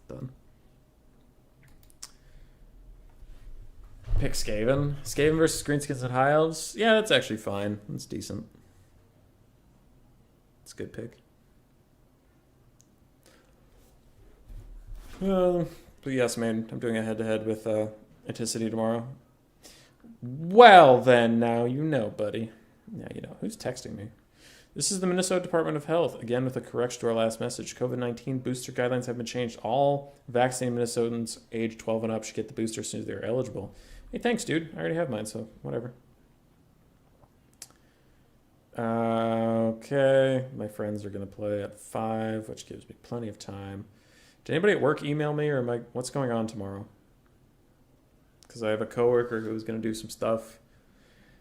Done. Pick Skaven. Skaven versus Greenskins and High Elves. Yeah, that's actually fine. That's decent. It's a good pick. But yes, man, I'm doing a head-to-head with Enticity tomorrow. Well, then, now you know, buddy. Now you know. Who's texting me? This is the Minnesota Department of Health, again with a correction to our last message. COVID-19 booster guidelines have been changed. All vaccinated Minnesotans age 12 and up should get the booster as soon as they're eligible. Hey, thanks, dude. I already have mine, so whatever. Okay. My friends are going to play at 5, which gives me plenty of time. Did anybody at work email me, or what's going on tomorrow? Because I have a coworker who's going to do some stuff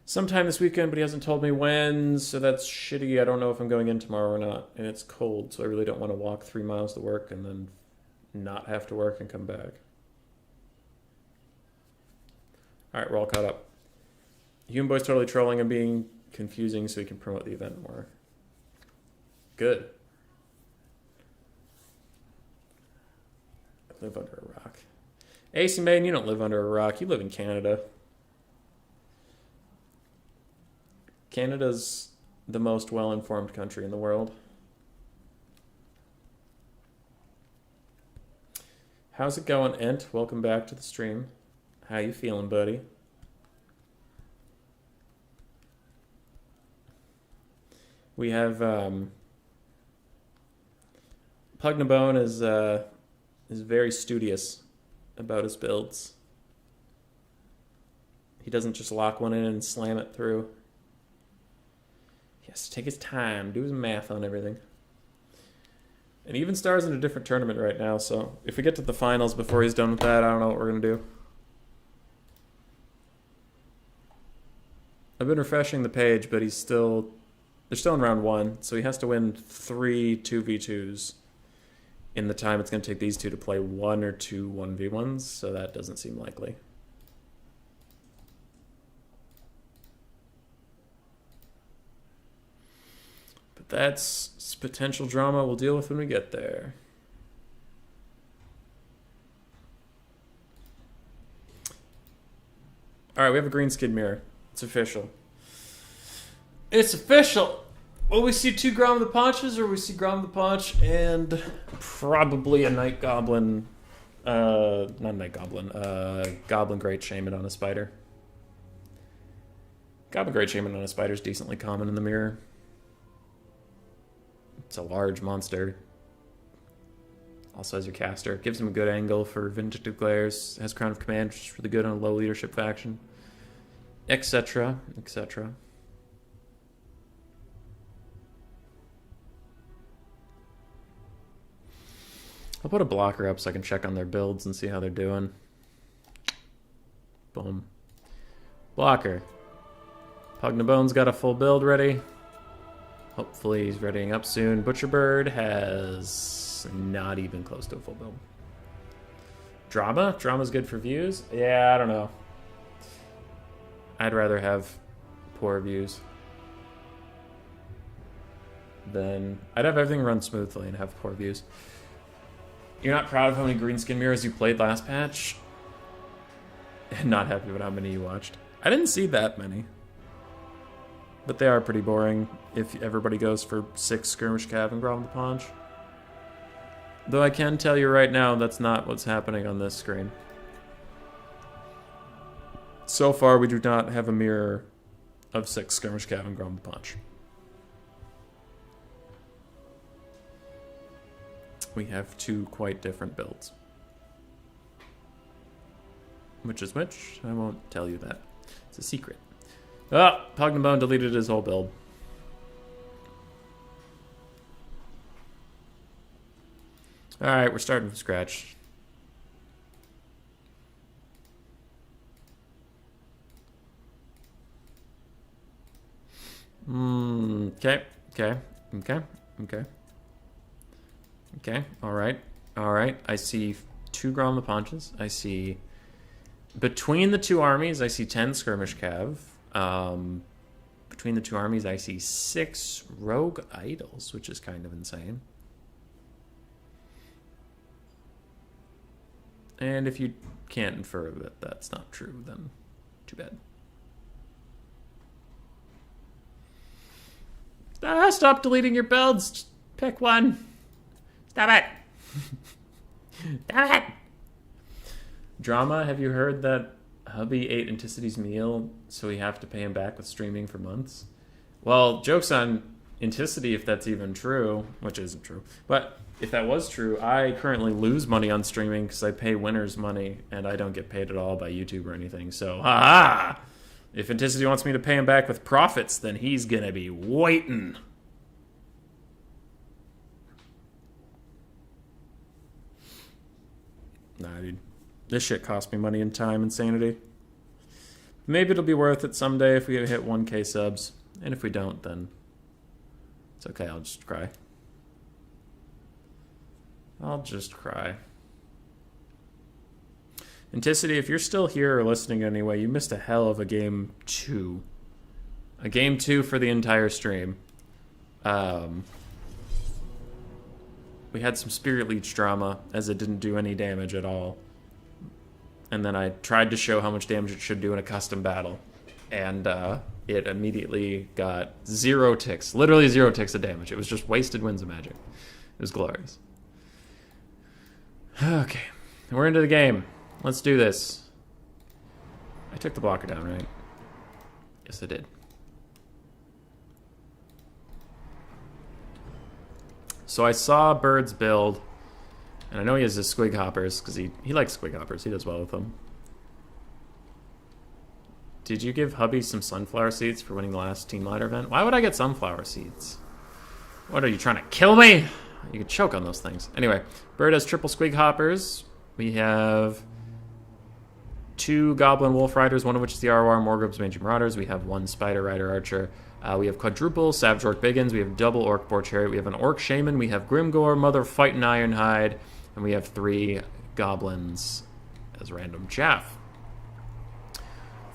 sometime this weekend, but he hasn't told me when, so that's shitty. I don't know if I'm going in tomorrow or not, and it's cold, so I really don't want to walk 3 miles to work and then not have to work and come back. Alright, we're all caught up. Human Boy's totally trolling and being confusing so he can promote the event more. Good. I live under a rock. AC Maiden, you don't live under a rock. You live in Canada. Canada's the most well-informed country in the world. How's it going, Ent? Welcome back to the stream. How you feeling, buddy? We have Pugnabone is very studious about his builds. He doesn't just lock one in and slam it through. He has to take his time, do his math on everything. And even Star's in a different tournament right now, so if we get to the finals before he's done with that, I don't know what we're going to do. I've been refreshing the page, but they're still in round 1, so he has to win 3 2v2s in the time it's going to take these two to play 1 or 2 1v1s, so that doesn't seem likely. That's potential drama we'll deal with when we get there. Alright, we have a green skid mirror. It's official. It's official! Will we see 2 Grom of the Paunches, or will we see Grom of the Paunch and probably a Night Goblin... not Night Goblin. Goblin Great Shaman on a Spider. Goblin Great Shaman on a Spider is decently common in the mirror. It's a large monster. Also has your caster. Gives him a good angle for Vindictive Glares. Has Crown of Command, which is really good on a low leadership faction. Etc. Etc. I'll put a blocker up so I can check on their builds and see how they're doing. Boom. Blocker. Pugnabone's got a full build ready. Hopefully he's readying up soon. Butcherbird has not even close to a full build. Drama? Drama's good for views? Yeah, I don't know. I'd rather have poor views than... I'd have everything run smoothly and have poor views. You're not proud of how many greenskin mirrors you played last patch? And not happy with how many you watched? I didn't see that many. But they are pretty boring if everybody goes for 6 skirmish cav and Grom the Paunch. Though I can tell you right now, that's not what's happening on this screen. So far, we do not have a mirror of 6 skirmish cav and Grom the Paunch. We have 2 quite different builds. Which is which? I won't tell you that. It's a secret. Ah! Pugnabone deleted his whole build. Alright, we're starting from scratch. Okay. Alright. I see 2 Grom the Paunches. I see... Between the 2 armies, I see 10 skirmish cav. Between the 2 armies, I see 6 rogue idols, which is kind of insane. And if you can't infer that that's not true, then too bad. Stop deleting your builds. Just pick one. Stop it. Stop it. Drama, have you heard that hubby ate Inticity's meal, so we have to pay him back with streaming for months? Well, joke's on Enticity if that's even true, which isn't true. But if that was true, I currently lose money on streaming because I pay winners money, and I don't get paid at all by YouTube or anything. So, ha-ha! If Enticity wants me to pay him back with profits, then he's gonna be waiting. Nah, dude. This shit cost me money and time and sanity. Maybe it'll be worth it someday if we hit 1K subs. And if we don't, then it's okay, I'll just cry. I'll just cry. Enticity, if you're still here or listening anyway, you missed a hell of a game 2. A game 2 for the entire stream. We had some Spirit Leech drama, as it didn't do any damage at all. And then I tried to show how much damage it should do in a custom battle. And it immediately got 0 ticks. Literally 0 ticks of damage. It was just wasted winds of magic. It was glorious. Okay. We're into the game. Let's do this. I took the blocker down, right? Yes, I did. So I saw Bird's build. And I know he has his squig hoppers, because he likes squig hoppers. He does well with them. Did you give hubby some sunflower seeds for winning the last team ladder event? Why would I get sunflower seeds? What, are you trying to kill me? You could choke on those things. Anyway, Bird has triple squig hoppers. We have 2 Goblin Wolf Riders, one of which is the ROR Morgub's Mangy Marauders. We have 1 Spider Rider Archer. We have quadruple Savage Orc Biggins. We have double Orc Boar Chariot. We have an Orc Shaman. We have Grimgore, Mother Fightin' Ironhide. And we have 3 Goblins as random chaff.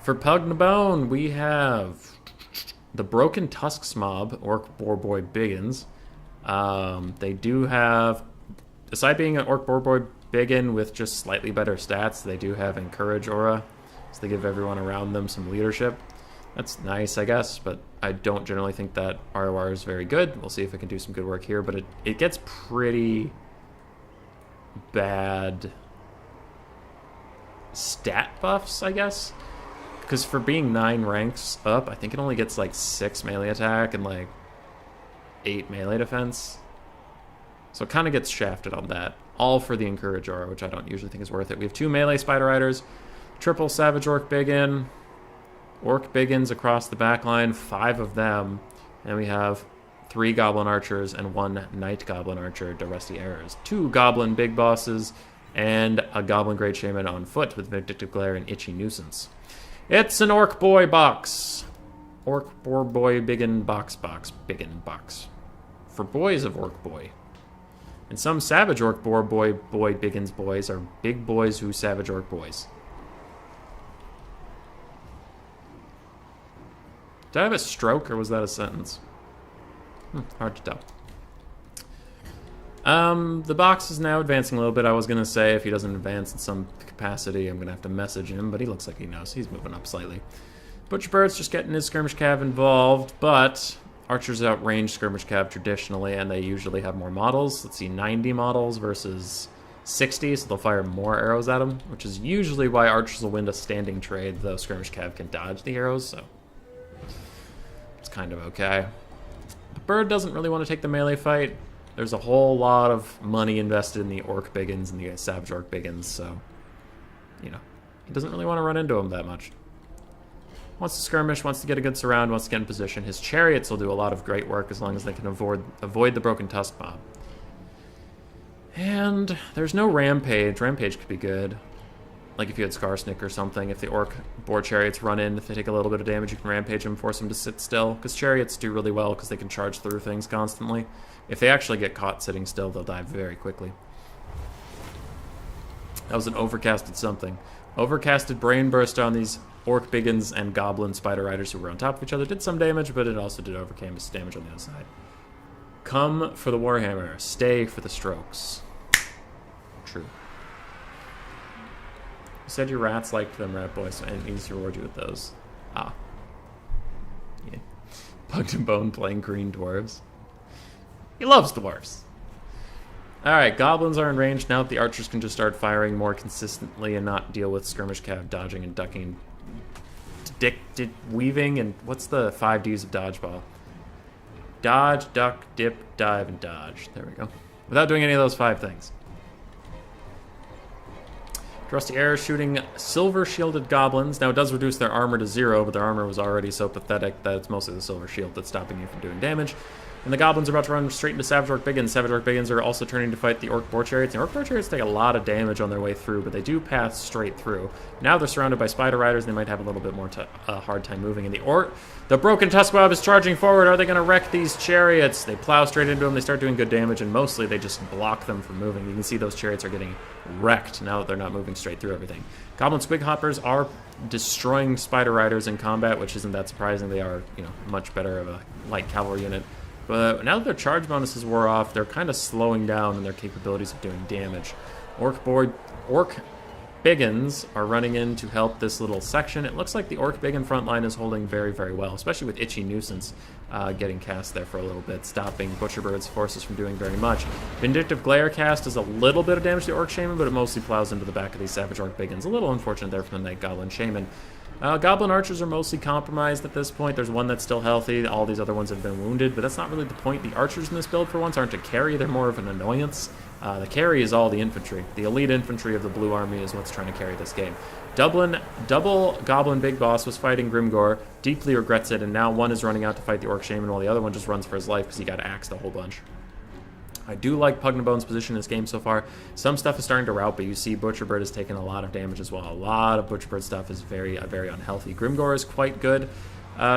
For Pugnabone, we have the Broken Tusks mob, Orc Boar Boy Biggins. They do have, aside being an Orc Boar Boy Biggin with just slightly better stats, they do have Encourage Aura, so they give everyone around them some leadership. That's nice, I guess, but I don't generally think that ROR is very good. We'll see if it can do some good work here, but it gets pretty bad stat buffs, I guess. Because for being 9 ranks up, I think it only gets like 6 melee attack and like 8 melee defense. So it kind of gets shafted on that. All for the Encourage Aura, which I don't usually think is worth it. We have 2 melee Spider Riders, triple Savage Orc Biggin, Orc Biggins across the back line, 5 of them. And we have 3 Goblin Archers and 1 Night Goblin Archer, the Rusty Arrows. 2 Goblin Big Bosses and a Goblin Great Shaman on foot with Vindictive Glare and Itchy Nuisance. It's an Orc Boy box. Orc Boar Boy Biggin box. Biggin box. For boys of Orc Boy. And some Savage Orc Boar Boy Biggins boys are big boys who Savage Orc boys. Did I have a stroke or was that a sentence? Hard to tell. The box is now advancing a little bit. I was going to say if he doesn't advance in some capacity, I'm going to have to message him, but he looks like he knows. He's moving up slightly. Butcherbird's just getting his Skirmish Cav involved, but Archers outrange Skirmish Cav traditionally, and they usually have more models. Let's see, 90 models versus 60, so they'll fire more arrows at him, which is usually why Archers will win a standing trade, though Skirmish Cav can dodge the arrows, so it's kind of okay. The bird doesn't really want to take the melee fight. There's a whole lot of money invested in the Orc Biggins and the Savage Orc Biggins, so, you know, he doesn't really want to run into them that much. Wants to skirmish, wants to get a good surround, wants to get in position. His Chariots will do a lot of great work as long as they can avoid the Broken Tusk mob. And there's no Rampage. Rampage could be good. Like if you had Scarsnick or something. If the Orc Boar Chariots run in, if they take a little bit of damage, you can Rampage them, force them to sit still. Because Chariots do really well because they can charge through things constantly. If they actually get caught sitting still, they'll die very quickly. That was an overcasted something. Overcasted Brain Burst on these Orc Biggins and Goblin Spider Riders who were on top of each other. Did some damage, but it also did overcame damage on the other side. Come for the Warhammer. Stay for the strokes. True. You said your rats liked them, Rat Boy, so I need to reward you with those. Ah. Yeah. Bugged and Bone playing Green Dwarves. He loves dwarves. Alright, goblins are in range now that the archers can just start firing more consistently and not deal with skirmish cav dodging and ducking. Weaving, and what's the 5 Ds of dodgeball? Dodge, duck, dip, dive, and dodge. There we go. Without doing any of those 5 things. Rusty Air shooting silver shielded goblins. Now it does reduce their armor to 0, but their armor was already so pathetic that it's mostly the silver shield that's stopping you from doing damage. And the goblins are about to run straight into Savage Orc Biggins. Savage Orc Biggins are also turning to fight the Orc Boar Chariots. The Orc Boar Chariots take a lot of damage on their way through, but they do pass straight through. Now they're surrounded by Spider Riders, and they might have a little bit more hard time moving. And the Broken Tusk Mob is charging forward. Are they going to wreck these chariots? They plow straight into them. They start doing good damage, and mostly they just block them from moving. You can see those chariots are getting wrecked now that they're not moving straight through everything. Goblin Squig Hoppers are destroying Spider Riders in combat, which isn't that surprising. They are, much better of a light cavalry unit. But now that their charge bonuses wore off, they're kind of slowing down in their capabilities of doing damage. Orc Biggins are running in to help this little section. It looks like the Orc Biggin front line is holding very, very well, especially with Itchy Nuisance getting cast there for a little bit, stopping Butcherbird's forces from doing very much. Vindictive Glare cast does a little bit of damage to Orc Shaman, but it mostly plows into the back of these Savage Orc Biggins. A little unfortunate there from the Night Goblin Shaman. Goblin Archers are mostly compromised at this point. There's one that's still healthy. All these other ones have been wounded, but that's not really the point. The Archers in this build, for once, aren't a carry. They're more of an annoyance. The carry is all the infantry. The elite infantry of the Blue Army is what's trying to carry this game. Double Goblin Big Boss was fighting Grimgor, deeply regrets it, and now one is running out to fight the Orc Shaman while the other one just runs for his life because he got axed a whole bunch. I do like Pugnabone's position in this game so far. Some stuff is starting to rout, but you see Butcherbird has taken a lot of damage as well. A lot of Butcherbird stuff is very, very unhealthy. Grimgor is quite good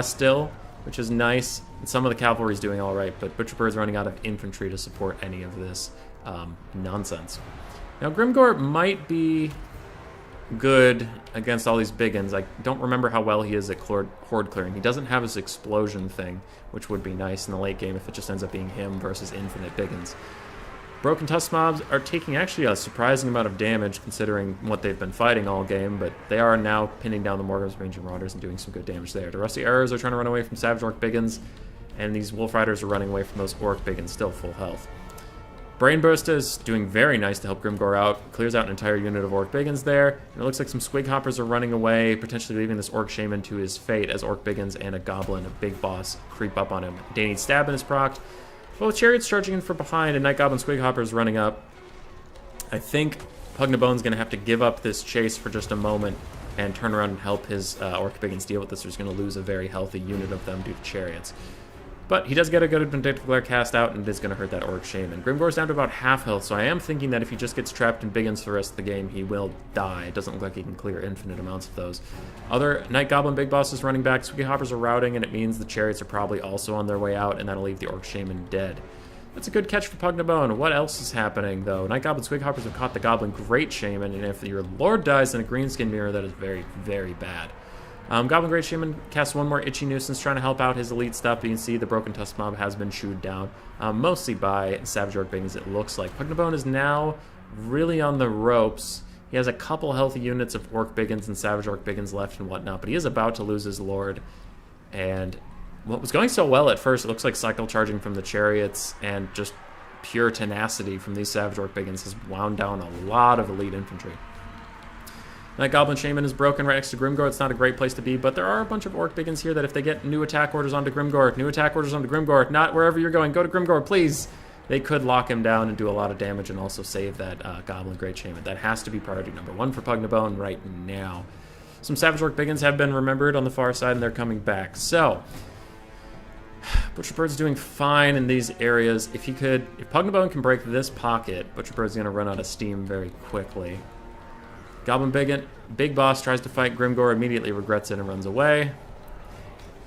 still, which is nice. And some of the cavalry is doing all right, but Butcherbird's running out of infantry to support any of this nonsense. Now, Grimgor might be good against all these biggins. I don't remember how well he is at horde clearing. He doesn't have his explosion thing, which would be nice in the late game if it just ends up being him versus infinite biggins. Broken Tusk mobs are taking actually a surprising amount of damage considering what they've been fighting all game, but they are now pinning down the Morgans, Ranging Marauders, and doing some good damage there. The Rusty Arrows are trying to run away from Savage Orc biggins, and these Wolf Riders are running away from those Orc biggins, still full health. Brain Burst is doing very nice to help Grimgor out. Clears out an entire unit of Orc biggins there. And it looks like some Squig Hoppers are running away, potentially leaving this Orc Shaman to his fate as Orc biggins and a Goblin, a big boss, creep up on him. Danny Stabbin is procced. Well, with Chariots charging in from behind and Night Goblin Squig Hoppers running up, I think Pugnabone's going to have to give up this chase for just a moment and turn around and help his Orc biggins deal with this. He's going to lose a very healthy unit of them due to Chariots. But he does get a good Vindictive Glare cast out, and it is going to hurt that Orc Shaman. Grimgor's down to about half health, so I am thinking that if he just gets trapped in biggins for the rest of the game, he will die. It doesn't look like he can clear infinite amounts of those. Other Night Goblin big bosses running back, Squig Hoppers are routing, and it means the Chariots are probably also on their way out, and that'll leave the Orc Shaman dead. That's a good catch for Pugnabone. What else is happening, though? Night Goblin Squig Hoppers have caught the Goblin Great Shaman, and if your Lord dies in a Greenskin Mirror, that is very, very bad. Goblin Great Shaman casts one more Itchy Nuisance, trying to help out his elite stuff. But you can see the Broken Tusk mob has been chewed down, mostly by Savage Orc biggins, it looks like. Pugnabone is now really on the ropes. He has a couple healthy units of Orc biggins and Savage Orc biggins left and whatnot, but he is about to lose his Lord. And what was going so well at first, it looks like cycle charging from the Chariots and just pure tenacity from these Savage Orc biggins has wound down a lot of elite infantry. Night Goblin Shaman is broken right next to Grimgor. It's not a great place to be, but there are a bunch of Orc biggins here that if they get new attack orders onto Grimgor, not wherever you're going, go to Grimgor, please. They could lock him down and do a lot of damage and also save that Goblin Great Shaman. That has to be priority number one for Pugnabone right now. Some Savage Orc biggins have been remembered on the far side, and they're coming back. So, Butcherbird's doing fine in these areas. If Pugnabone can break this pocket, Butcherbird's going to run out of steam very quickly. Goblin Big Boss tries to fight Grimgor, immediately regrets it and runs away.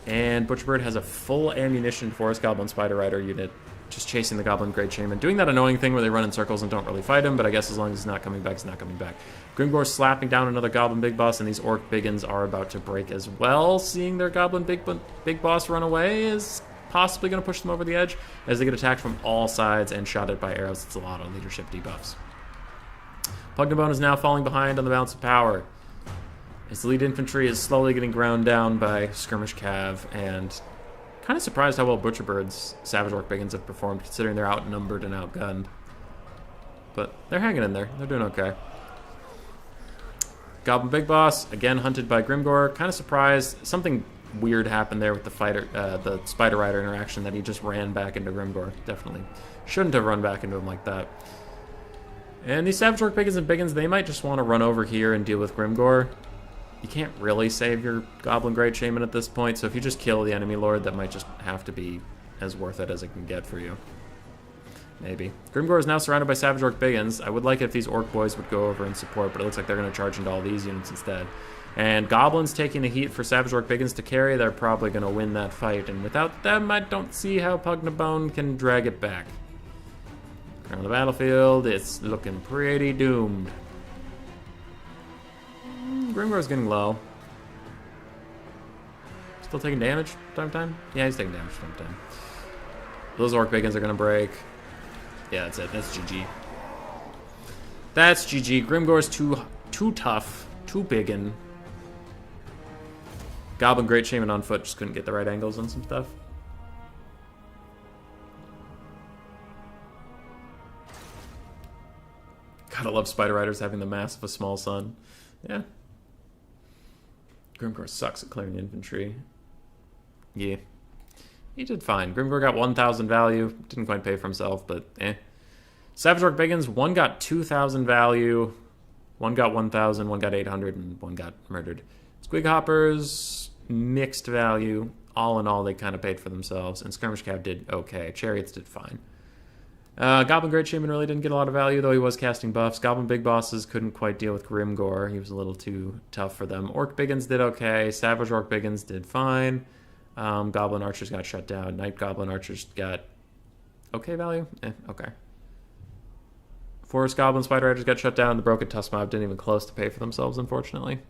And Butcherbird has a full ammunition Forest Goblin Spider Rider unit just chasing the Goblin Great Shaman, doing that annoying thing where they run in circles and don't really fight him, but I guess as long as he's not coming back, he's not coming back. Grimgor's slapping down another Goblin Big Boss, and these Orc biggins are about to break as well. Seeing their Goblin Big Boss run away is possibly going to push them over the edge as they get attacked from all sides and shot at by arrows. It's a lot of leadership debuffs. Pugnabone is now falling behind on the balance of power. His lead infantry is slowly getting ground down by Skirmish Cav, and kind of surprised how well Butcherbird's Savage Orc biggins have performed, considering they're outnumbered and outgunned. But they're hanging in there. They're doing okay. Goblin Big Boss, again hunted by Grimgor. Kind of surprised. Something weird happened there with the Spider Rider interaction that he just ran back into Grimgor. Definitely shouldn't have run back into him like that. And these Savage Orc biggins and biggins, they might just want to run over here and deal with Grimgor. You can't really save your Goblin Great Shaman at this point, so if you just kill the enemy lord, that might just have to be as worth it as it can get for you. Maybe. Grimgor is now surrounded by Savage Orc biggins. I would like it if these Orc boys would go over and support, but it looks like they're going to charge into all these units instead. And Goblins taking the heat for Savage Orc biggins to carry, they're probably going to win that fight, and without them, I don't see how Pugnabone can drag it back. On the battlefield, it's looking pretty doomed. Grimgor's getting low. Still taking damage time to time? Yeah, he's taking damage time to time. Those Orc biggins are going to break. Yeah, that's it. That's GG. That's GG. Grimgor's too tough. Too biggin. Goblin Great Shaman on foot just couldn't get the right angles on some stuff. Gotta love Spider Riders having the mass of a small sun. Yeah. Grimgor sucks at clearing infantry. Yeah. He did fine. Grimgor got 1,000 value. Didn't quite pay for himself, but eh. Savage Orc biggins, one got 2,000 value. One got 1,000, one got 800, and one got murdered. Squig Hoppers, mixed value. All in all, they kind of paid for themselves. And Skirmish Cav did okay. Chariots did fine. Goblin Great Shaman really didn't get a lot of value, though he was casting buffs. Goblin Big Bosses couldn't quite deal with Grimgor. He was a little too tough for them. Orc biggins did okay. Savage Orc biggins did fine. Goblin Archers got shut down. Night Goblin Archers got okay value? Okay. Forest Goblin Spider Edges got shut down. The Broken Tusk Mob didn't even close to pay for themselves, unfortunately.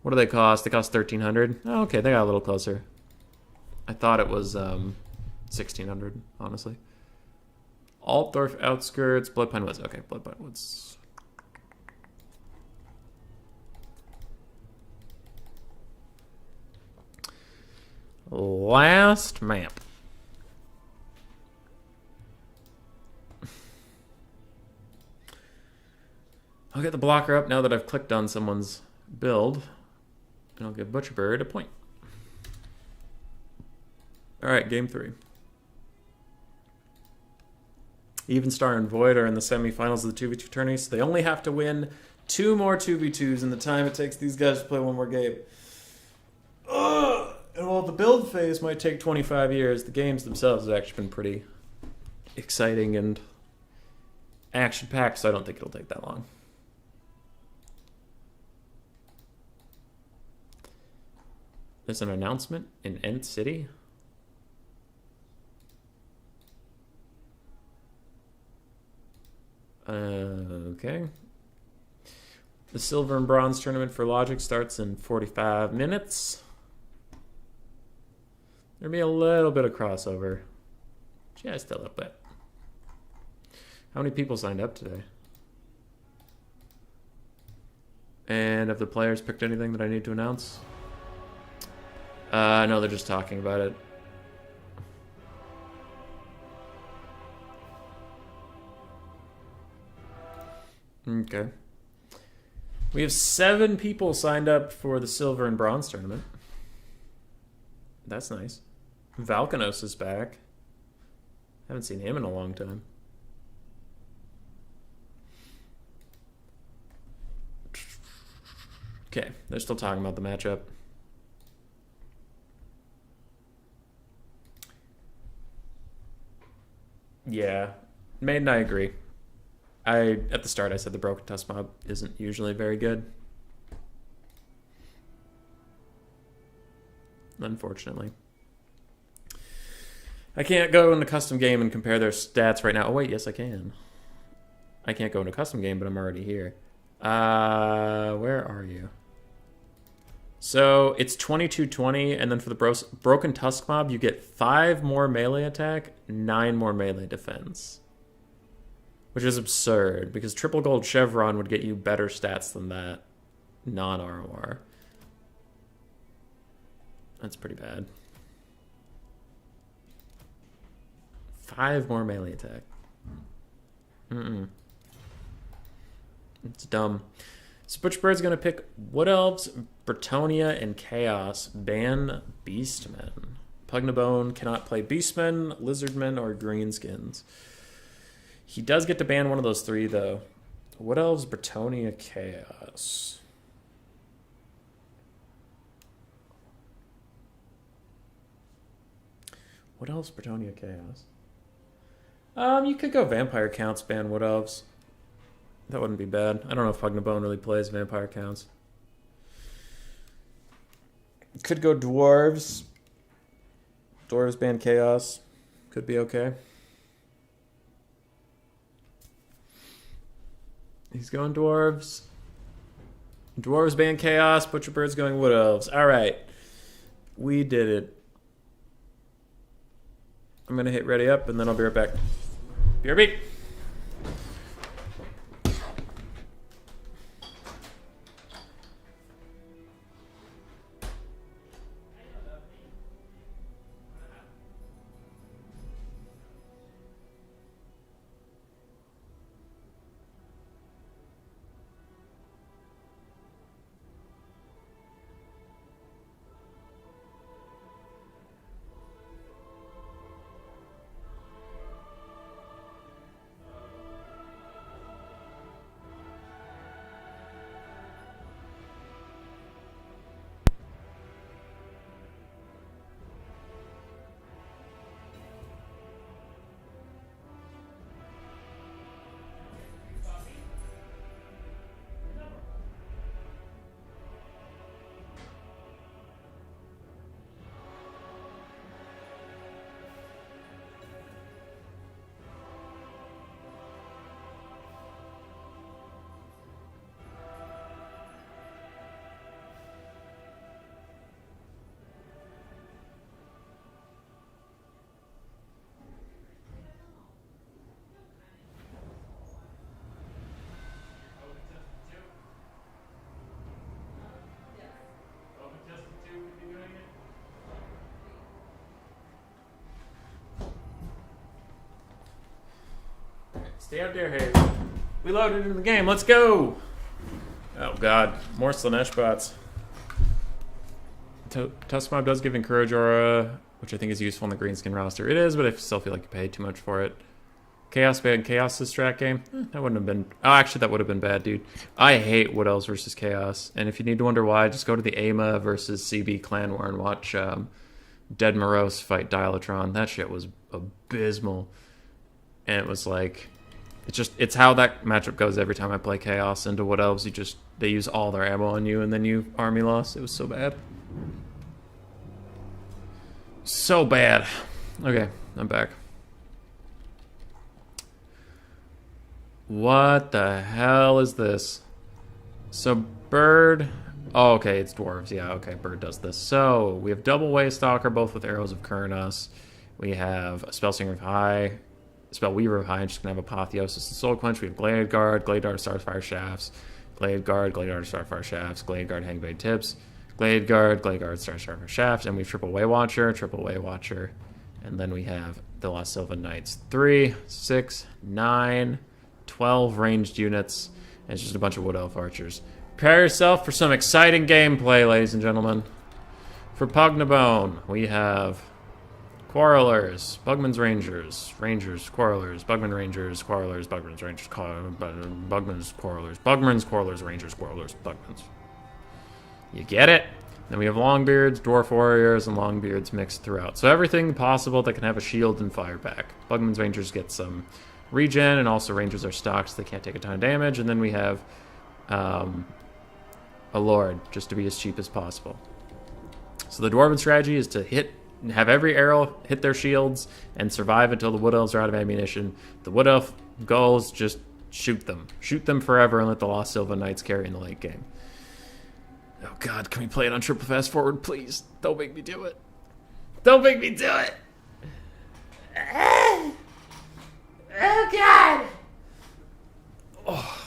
What do they cost? They cost 1,300. Oh, okay, they got a little closer. I thought it was 1,600, honestly. Altdorf Outskirts, Bloodpine Woods. Okay, Bloodpine Woods. Last map. I'll get the blocker up now that I've clicked on someone's build. And I'll give Butcherbird a point. Alright, game 3. Evenstar and Void are in the semifinals of the 2v2 tourney, so they only have to win 2 more 2v2s in the time it takes these guys to play 1 more game. Ugh! And while the build phase might take 25 years, the games themselves have actually been pretty exciting and action-packed, so I don't think it'll take that long. There's an announcement in End City. Okay. The Silver and Bronze tournament for Logic starts in 45 minutes. There'll be a little bit of crossover. Just a little bit. How many people signed up today? And have the players picked anything that I need to announce? No, they're just talking about it. Okay. We have 7 people signed up for the Silver and Bronze tournament. That's nice. Valkanos is back. Haven't seen him in a long time. Okay, they're still talking about the matchup. Yeah, Maiden, I agree. At the start I said the Broken Tusk Mob isn't usually very good. Unfortunately. I can't go into custom game and compare their stats right now. Oh wait, yes I can. I can't go into custom game, but I'm already here. Where are you? So it's 2220, and then for the Broken Tusk Mob, you get 5 more melee attack, 9 more melee defense. Which is absurd, because Triple Gold Chevron would get you better stats than that. Non-ROR. That's pretty bad. 5 more melee attack. It's dumb. So Butcherbird's going to pick Wood Elves, Bretonia, and Chaos. Ban Beastmen. Pugnabone cannot play Beastmen, Lizardmen, or Greenskins. He does get to ban one of those 3, though. Wood Elves, Bretonia, Chaos. Wood Elves, Bretonia, Chaos. You could go Vampire Counts, ban Wood Elves. That wouldn't be bad. I don't know if Pugnabone really plays Vampire Counts. Could go Dwarves. Dwarves ban Chaos. Could be okay. He's going Dwarves. Dwarves ban Chaos. Butcherbird's going Wood Elves. Alright. We did it. I'm going to hit ready up and then I'll be right back. BRB! Stay out there, Hayes. We loaded into the game. Let's go. Oh, God. More Slanesh bots. Tuskmob does give Encourage Aura, which I think is useful in the greenskin roster. It is, but I still feel like you paid too much for it. Chaos bad. Chaos this strat game? That wouldn't have been... Oh, actually, that would have been bad, dude. I hate Wood Elves versus Chaos. And if you need to wonder why, just go to the AMA versus CB Clan War and watch Dead Morose fight Dialatron. That shit was abysmal. And it was like... It's how that matchup goes every time I play Chaos into Wood Elves. They use all their ammo on you, and then you army loss. It was so bad. So bad. Okay, I'm back. What the hell is this? So Bird... Oh, okay, it's Dwarves. Yeah, okay, Bird does this. So, we have Double Waystalker, both with Arrows of Kurnos. We have a Spellsinger of High, Spellweaver of High, and just gonna have Apotheosis and Soul Quench. We have Glade Guard, Glade Dart, Starfire Shafts, Glade Guard, Starfire Shafts, Glade Guard, Hangblade Tips, Glade Guard, Starfire Shafts, and we have Triple Waywatcher, and then we have the Lost Sylvan Knights. 3, 6, 9, 12 ranged units, and it's just a bunch of Wood Elf archers. Prepare yourself for some exciting gameplay, ladies and gentlemen. For Pugnabone, we have Quarrelers, Bugman's Rangers, Quarrelers, Bugman Rangers, Quarrelers, Bugman's Rangers, Bugman's Quarrelers, Bugman's Quarrelers, Rangers, Quarrelers, Bugman's. You get it? Then we have Longbeards, Dwarf Warriors, and Longbeards mixed throughout. So everything possible that can have a shield and fire back. Bugman's Rangers get some regen, and also Rangers are stocked, so they can't take a ton of damage. And then we have a Lord, just to be as cheap as possible. So the Dwarven strategy is to have every arrow hit their shields and survive until the Wood Elves are out of ammunition. The Wood Elf goals, just shoot them. Shoot them forever and let the Lost Sylvan Knights carry in the late game. Oh God, can we play it on triple fast forward, please? Don't make me do it. Don't make me do it! Oh God! Oh.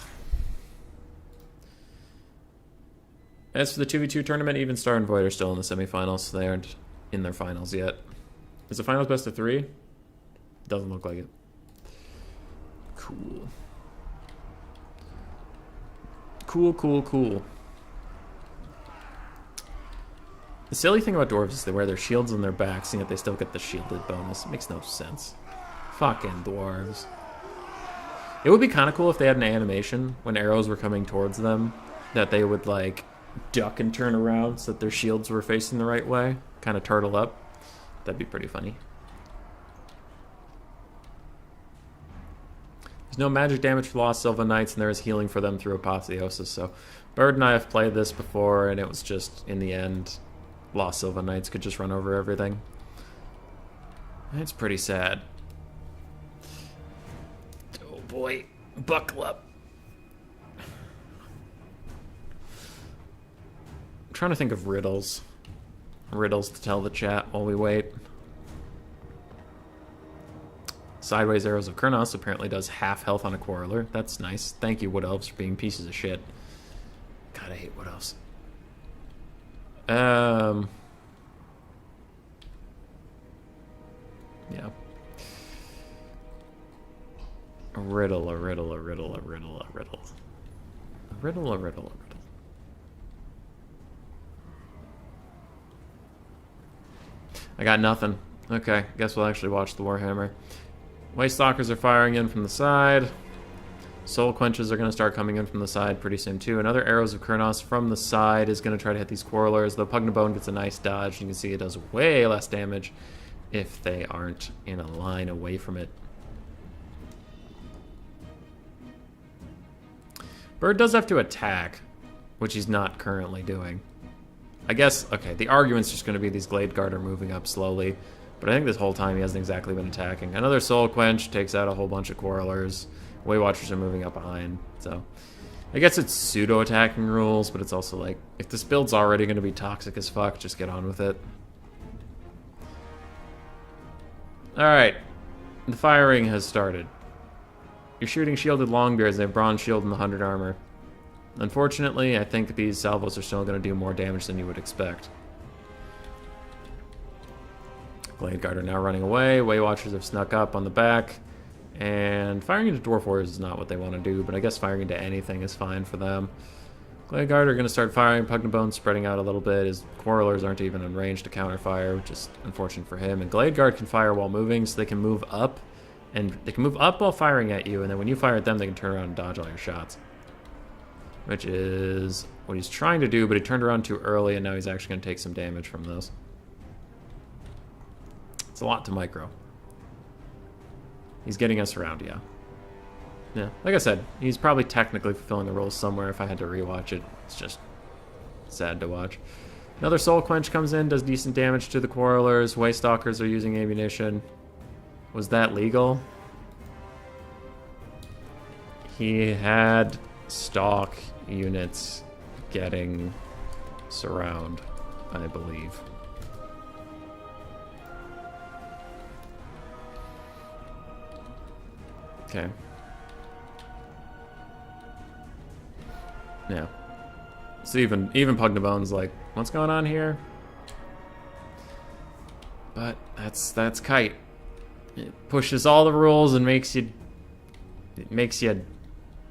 As for the 2v2 tournament, Even Star and Void are still in the semifinals, so they aren't in their finals yet. Is the finals best of 3? Doesn't look like it. Cool. Cool. The silly thing about dwarves is they wear their shields on their backs, and yet they still get the shielded bonus. It makes no sense. Fucking dwarves. It would be kind of cool if they had an animation when arrows were coming towards them that they would, like, duck and turn around so that their shields were facing the right way. Kind of turtle up. That'd be pretty funny. There's no magic damage for Lost Sylvan Knights, and there is healing for them through Apotheosis. So Bird and I have played this before, and it was just, in the end, Lost Sylvan Knights could just run over everything. It's pretty sad. Oh boy, buckle up. I'm trying to think of riddles. Riddles to tell the chat while we wait. Sideways Arrows of Kurnos apparently does half health on a Quarreler. That's nice. Thank you, Wood Elves, for being pieces of shit. God, I hate Wood Elves. Yeah. A riddle. I got nothing. Okay, guess we'll actually watch the Warhammer. Waystalkers are firing in from the side. Soul Quenches are going to start coming in from the side pretty soon too. Another Arrows of Kurnos from the side is going to try to hit these Quarrelers. Though Pugnabone gets a nice dodge. You can see it does way less damage if they aren't in a line away from it. Bird does have to attack, which he's not currently doing. I guess, okay, the argument's just going to be these Glade Guard are moving up slowly, but I think this whole time he hasn't exactly been attacking. Another Soul Quench takes out a whole bunch of Quarrelers. Waywatchers are moving up behind, so I guess it's pseudo-attacking rules, but it's also like, if this build's already going to be toxic as fuck, just get on with it. Alright, the firing has started. You're shooting shielded Longbeards, they have Bronze Shield and the 100 armor. Unfortunately, I think these salvos are still going to do more damage than you would expect. Glade Guard are now running away. Waywatchers have snuck up on the back. And firing into Dwarf Warriors is not what they want to do, but I guess firing into anything is fine for them. Glade Guard are going to start firing. Pugnabone spreading out a little bit. His Quarrelers aren't even in range to counterfire, which is unfortunate for him. And Glade Guard can fire while moving, so they can move up. And they can move up while firing at you, and then when you fire at them, they can turn around and dodge all your shots. Which is what he's trying to do, but he turned around too early, and now he's actually going to take some damage from those. It's a lot to micro. He's getting us around, yeah. Yeah, like I said, he's probably technically fulfilling the role somewhere. If I had to rewatch it, it's just sad to watch. Another Soul Quench comes in, does decent damage to the Quarrelers. Waystalkers are using ammunition. Was that legal? He had stock units getting surround, I believe. Okay. Yeah. So even Pugnabone's like, what's going on here? But that's Kite. It pushes all the rules and makes you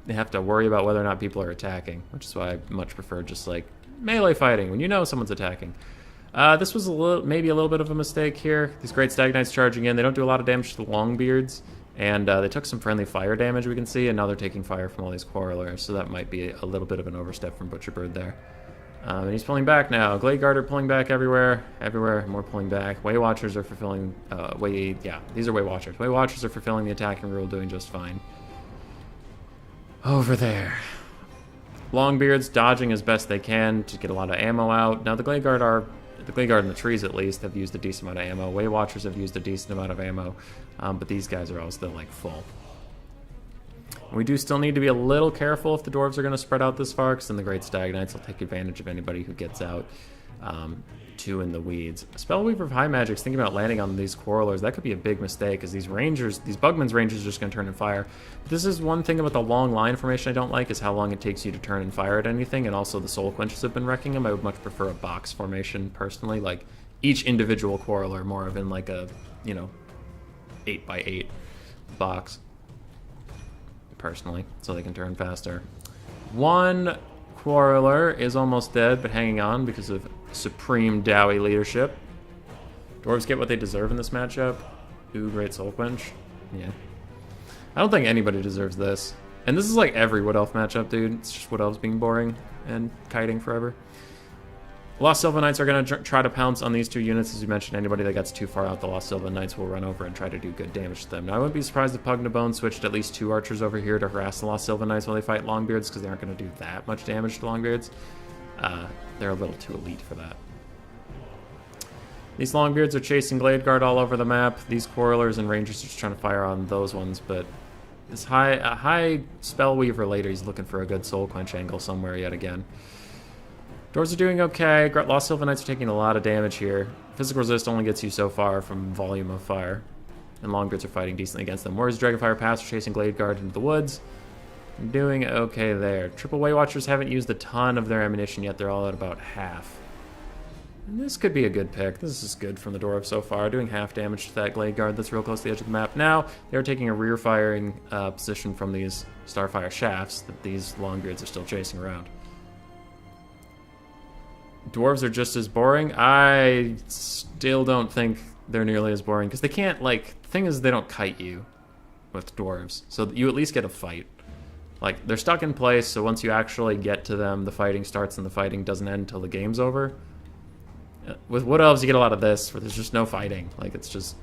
have to worry about whether or not people are attacking, which is why I much prefer just like melee fighting when you know someone's attacking. This was maybe a little bit of a mistake here. These Great Stag Knights charging in. They don't do a lot of damage to the Longbeards. And they took some friendly fire damage, we can see, and now they're taking fire from all these Quarrelers, so that might be a little bit of an overstep from Butcherbird there. And he's pulling back now. Glade Guard are pulling back everywhere, more pulling back. Way Watchers are fulfilling, these are Way Watchers. Way Watchers are fulfilling the attacking rule, doing just fine. Over there. Longbeards dodging as best they can to get a lot of ammo out. Now the Glade Guard in the trees, at least, have used a decent amount of ammo. Way Watchers have used a decent amount of ammo, but these guys are all still, like, full. We do still need to be a little careful if the Dwarves are going to spread out this far, because then the Great Stag Knights will take advantage of anybody who gets out too in the weeds. Spellweaver of High Magic's thinking about landing on these Quarrelers. That could be a big mistake, because these Bugman's Rangers are just going to turn and fire. This is one thing about the long line formation I don't like, is how long it takes you to turn and fire at anything, and also the Soul Quenches have been wrecking them. I would much prefer a box formation, personally, like each individual Quarreler more of in like a, 8x8 box, personally, so they can turn faster. One Quarreler is almost dead, but hanging on because of supreme Dowie leadership. Dwarves get what they deserve in this matchup. Ooh, great Soul Quench. Yeah. I don't think anybody deserves this. And this is like every Wood Elf matchup, dude. It's just Wood Elves being boring and kiting forever. Lost Sylvan Knights are going to try to pounce on these two units. As you mentioned, anybody that gets too far out, the Lost Sylvan Knights will run over and try to do good damage to them. Now, I wouldn't be surprised if Pugnabone switched at least 2 archers over here to harass the Lost Sylvan Knights while they fight Longbeards, because they aren't going to do that much damage to Longbeards. They're a little too elite for that. These Longbeards are chasing Glade Guard all over the map. These Quarrelers and Rangers are just trying to fire on those ones, but this high Spellweaver later, he's looking for a good Soul Quench angle somewhere yet again. Dwarves are doing okay. Lost Sylvan Knights are taking a lot of damage here. Physical resist only gets you so far from volume of fire. And Longbeards are fighting decently against them. Warriors Dragonfire Pass are chasing Glade Guard into the woods. Doing okay there. Triple Way Watchers haven't used a ton of their ammunition yet. They're all at about half. And this could be a good pick. This is good from the Dwarves so far. Doing half damage to that Glade Guard that's real close to the edge of the map. Now, they're taking a rear firing position from these Starfire shafts that these Longbeards are still chasing around. Dwarves are just as boring. I still don't think they're nearly as boring, because they can't, like, the thing is they don't kite you with Dwarves, so you at least get a fight. Like, they're stuck in place, so once you actually get to them, the fighting starts and the fighting doesn't end until the game's over. With Wood Elves, you get a lot of this, where there's just no fighting. Like, it's just,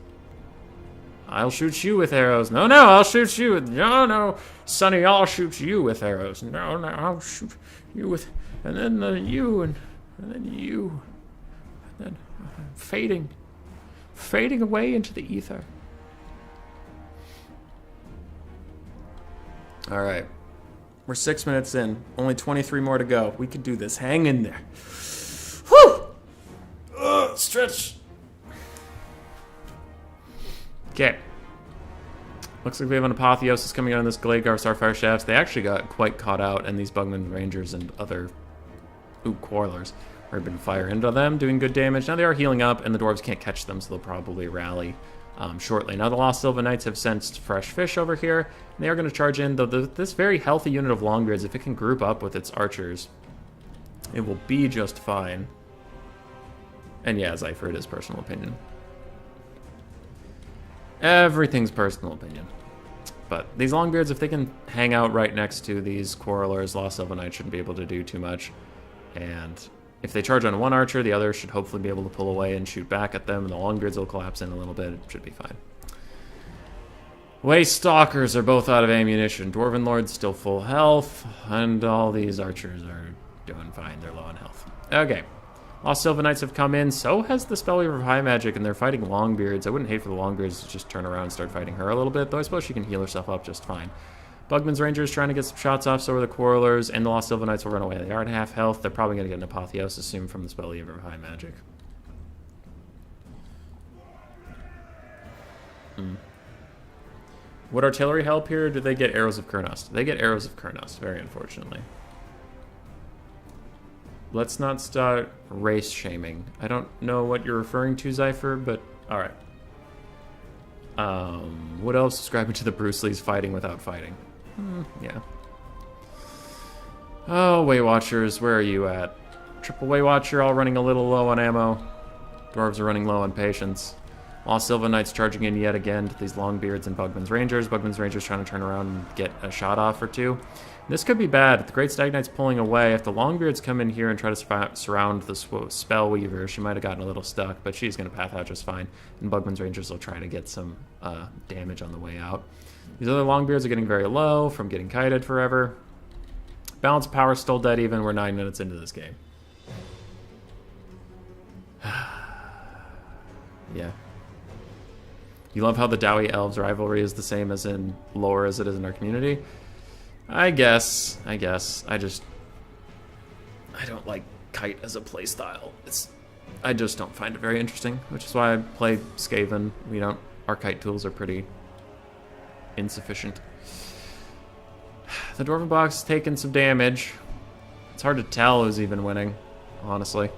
I'll shoot you with arrows. No, I'll shoot you. No, Sonny, I'll shoot you with arrows. No, I'll shoot you with, and then you, and then you, and then fading away into the ether. All right, we're 6 minutes in, only 23 more to go. We could do this. Hang in there. Whew! Stretch. Okay. Looks like we have an Apotheosis coming out on this Glade Guard Starfire Shafts. They actually got quite caught out, and these Bugman Rangers and other Quarrelers are been fire into them, doing good damage. Now they are healing up, and the Dwarves can't catch them, so they'll probably rally shortly. Now the Lost Sylvan Knights have sensed fresh fish over here, and they are going to charge in, though this very healthy unit of Longbeards, if it can group up with its archers, it will be just fine. And yeah, Zypher, it is personal opinion. Everything's personal opinion. But these Longbeards, if they can hang out right next to these Quarrelers, Lost Sylvan Knights shouldn't be able to do too much. And if they charge on one archer, the other should hopefully be able to pull away and shoot back at them, and the Longbeards will collapse in a little bit. It should be fine. Waste Stalkers are both out of ammunition. Dwarven Lord's still full health, and all these archers are doing fine. They're low on health. Okay. Lost Sylvan Knights have come in. So has the Spellweaver of High Magic, and they're fighting Longbeards. I wouldn't hate for the Longbeards to just turn around and start fighting her a little bit, though I suppose she can heal herself up just fine. Bugman's Rangers trying to get some shots off, so are the Quarrelers, and the Lost Sylvan Knights will run away. They are at half health. They're probably going to get an Apotheosis soon from the Spellweaver of High Magic. Would artillery help here, or do they get Arrows of Kurnost? They get Arrows of Kurnost, very unfortunately. Let's not start race shaming. I don't know what you're referring to, Zypher, but alright. What else? Describing to the Bruce Lee's fighting without fighting. Yeah. Oh, Way Watchers, where are you at? Triple Way Watcher, all running a little low on ammo. Dwarves are running low on patience. Lost Sylvan Knights charging in yet again to these Longbeards and Bugman's Rangers. Bugman's Rangers trying to turn around and get a shot off or two. This could be bad. If the Great Stag Knight's pulling away, if the Longbeards come in here and try to surround the Spellweaver, she might have gotten a little stuck, but she's going to path out just fine. And Bugman's Rangers will try to get some damage on the way out. These other Longbeards are getting very low from getting kited forever. Balance of power still dead even. We're 9 minutes into this game. Yeah. You love how the Dowie Elves rivalry is the same as in lore as it is in our community? I guess. I don't like kite as a playstyle. I just don't find it very interesting, which is why I play Skaven. Our kite tools are pretty insufficient. The Dwarven box has taken some damage. It's hard to tell who's even winning, honestly.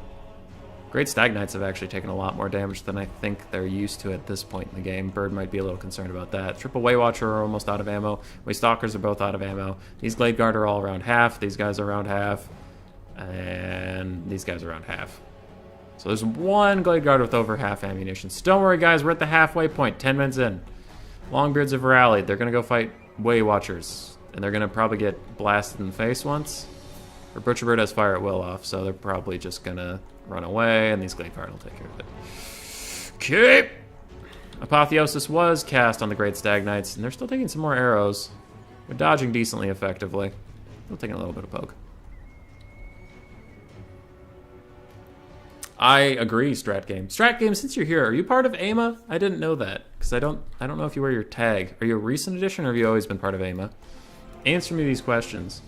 Great Stag Knights have actually taken a lot more damage than I think they're used to at this point in the game. Bird might be a little concerned about that. Triple Way Watcher are almost out of ammo. Way Stalkers are both out of ammo. These Glade Guard are all around half. These guys are around half. And these guys are around half. So there's one Glade Guard with over half ammunition. So don't worry, guys. We're at the halfway point. 10 minutes in. Longbeards have rallied. They're going to go fight Way Watchers. And they're going to probably get blasted in the face once. Or Butcherbird has fire at will off, so they're probably just going to run away, and these Glade Guard will take care of it. Okay. Apotheosis was cast on the Great Stag Knights, and they're still taking some more arrows. They're dodging decently effectively. Still taking a little bit of poke. I agree, Strat Game. Strat Game, since you're here, are you part of AMA? I didn't know that, because I don't know if you wear your tag. Are you a recent addition, or have you always been part of AMA? Answer me these questions.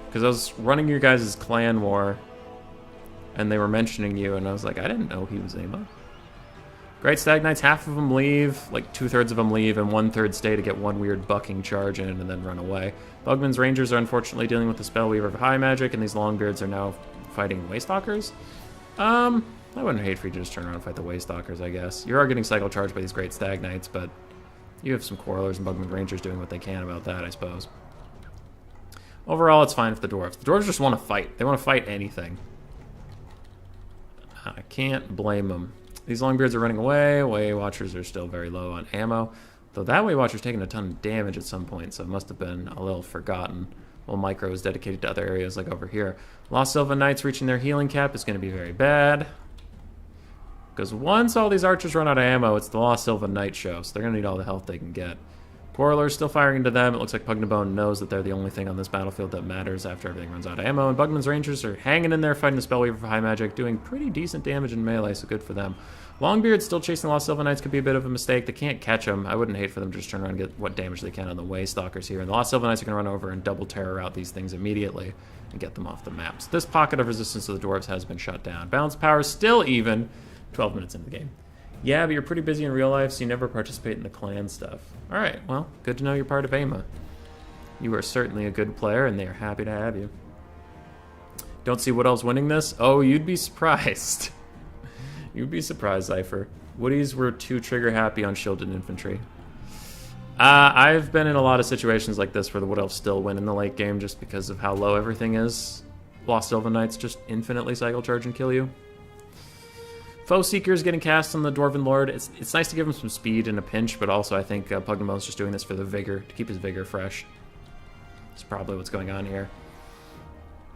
Because I was running your guys' clan war, and they were mentioning you, and I was like, I didn't know he was AMA. Great Stag Knights, half of them leave, like 2/3 of them leave, and 1/3 stay to get one weird bucking charge in and then run away. Bugman's Rangers are unfortunately dealing with the Spellweaver of High Magic, and these Longbeards are now fighting Waystalkers. I wouldn't hate for you to just turn around and fight the Waystalkers, I guess. You are getting cycle charged by these Great Stag Knights, but you have some Quarrelers and Bugman Rangers doing what they can about that, I suppose. Overall, it's fine for the Dwarves. The Dwarves just want to fight. They want to fight anything. I can't blame them. These Longbeards are running away. Way Watchers are still very low on ammo. Though that Way Watcher's taking a ton of damage at some point, so it must have been a little forgotten. While Micro is dedicated to other areas like over here. Lost Sylvan Knights reaching their healing cap is going to be very bad. Because once all these archers run out of ammo, it's the Lost Sylvan Knight show, so they're going to need all the health they can get. Quarrelers still firing into them. It looks like Pugnabone knows that they're the only thing on this battlefield that matters after everything runs out of ammo. And Bugman's Rangers are hanging in there fighting the Spellweaver for High Magic, doing pretty decent damage in melee, so good for them. Longbeard still chasing the Lost Sylvan Knights could be a bit of a mistake. They can't catch them. I wouldn't hate for them to just turn around and get what damage they can on the Waystalkers here. And the Lost Sylvan Knights are going to run over and double terror out these things immediately and get them off the map. So this pocket of resistance to the Dwarves has been shut down. Balance power is still even. 12 minutes into the game. Yeah, but you're pretty busy in real life, so you never participate in the clan stuff. Alright, well, good to know you're part of AMA. You are certainly a good player, and they are happy to have you. Don't see what else winning this? Oh, you'd be surprised. You'd be surprised, Cypher. Woodies were too trigger happy on shielded infantry. I've been in a lot of situations like this where the Wood Elves still win in the late game just because of how low everything is. Lost Sylvan Knights just infinitely cycle charge and kill you. Foe Seeker's getting cast on the Dwarven Lord. It's nice to give him some speed in a pinch, but also I think Pugnamo's just doing this for the vigor, to keep his vigor fresh. That's probably what's going on here.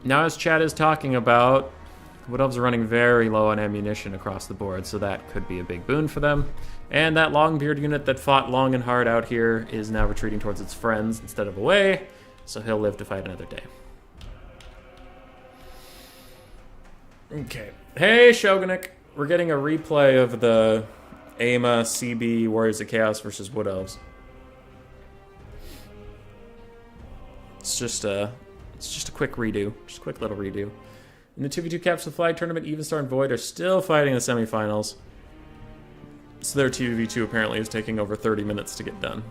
Now, as Chad is talking about, Wood Elves are running very low on ammunition across the board, so that could be a big boon for them. And that Longbeard unit that fought long and hard out here is now retreating towards its friends instead of away, so he'll live to fight another day. Okay. Hey, Shogunik. We're getting a replay of the AMA CB Warriors of Chaos versus Wood Elves. It's just a quick redo. Just a quick little redo. In the 2v2 Capture the Flag tournament, Evenstar and Void are still fighting in the semifinals. So their 2v2 apparently is taking over 30 minutes to get done.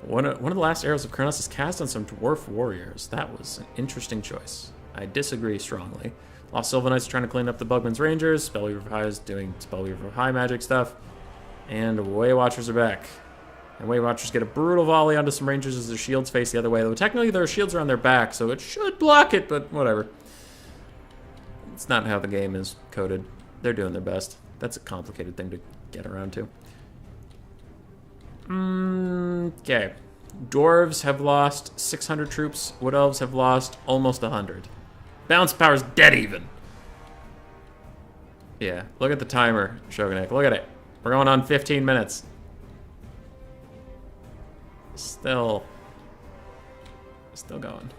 One of the last arrows of Kronos is cast on some Dwarf Warriors. That was an interesting choice. I disagree strongly. Lost Sylvan Knights are trying to clean up the Bugman's Rangers. Spellweaver High is doing Spellweaver High magic stuff. And Way Watchers are back. And Way Watchers get a brutal volley onto some Rangers as their shields face the other way. Though technically their shields are on their back, so it should block it, but whatever. It's not how the game is coded. They're doing their best. That's a complicated thing to get around to. Okay. Dwarves have lost 600 troops. Wood Elves have lost almost 100. Bounce power's dead even. Yeah, look at the timer, Shogunik. Look at it. We're going on 15 minutes. Still going.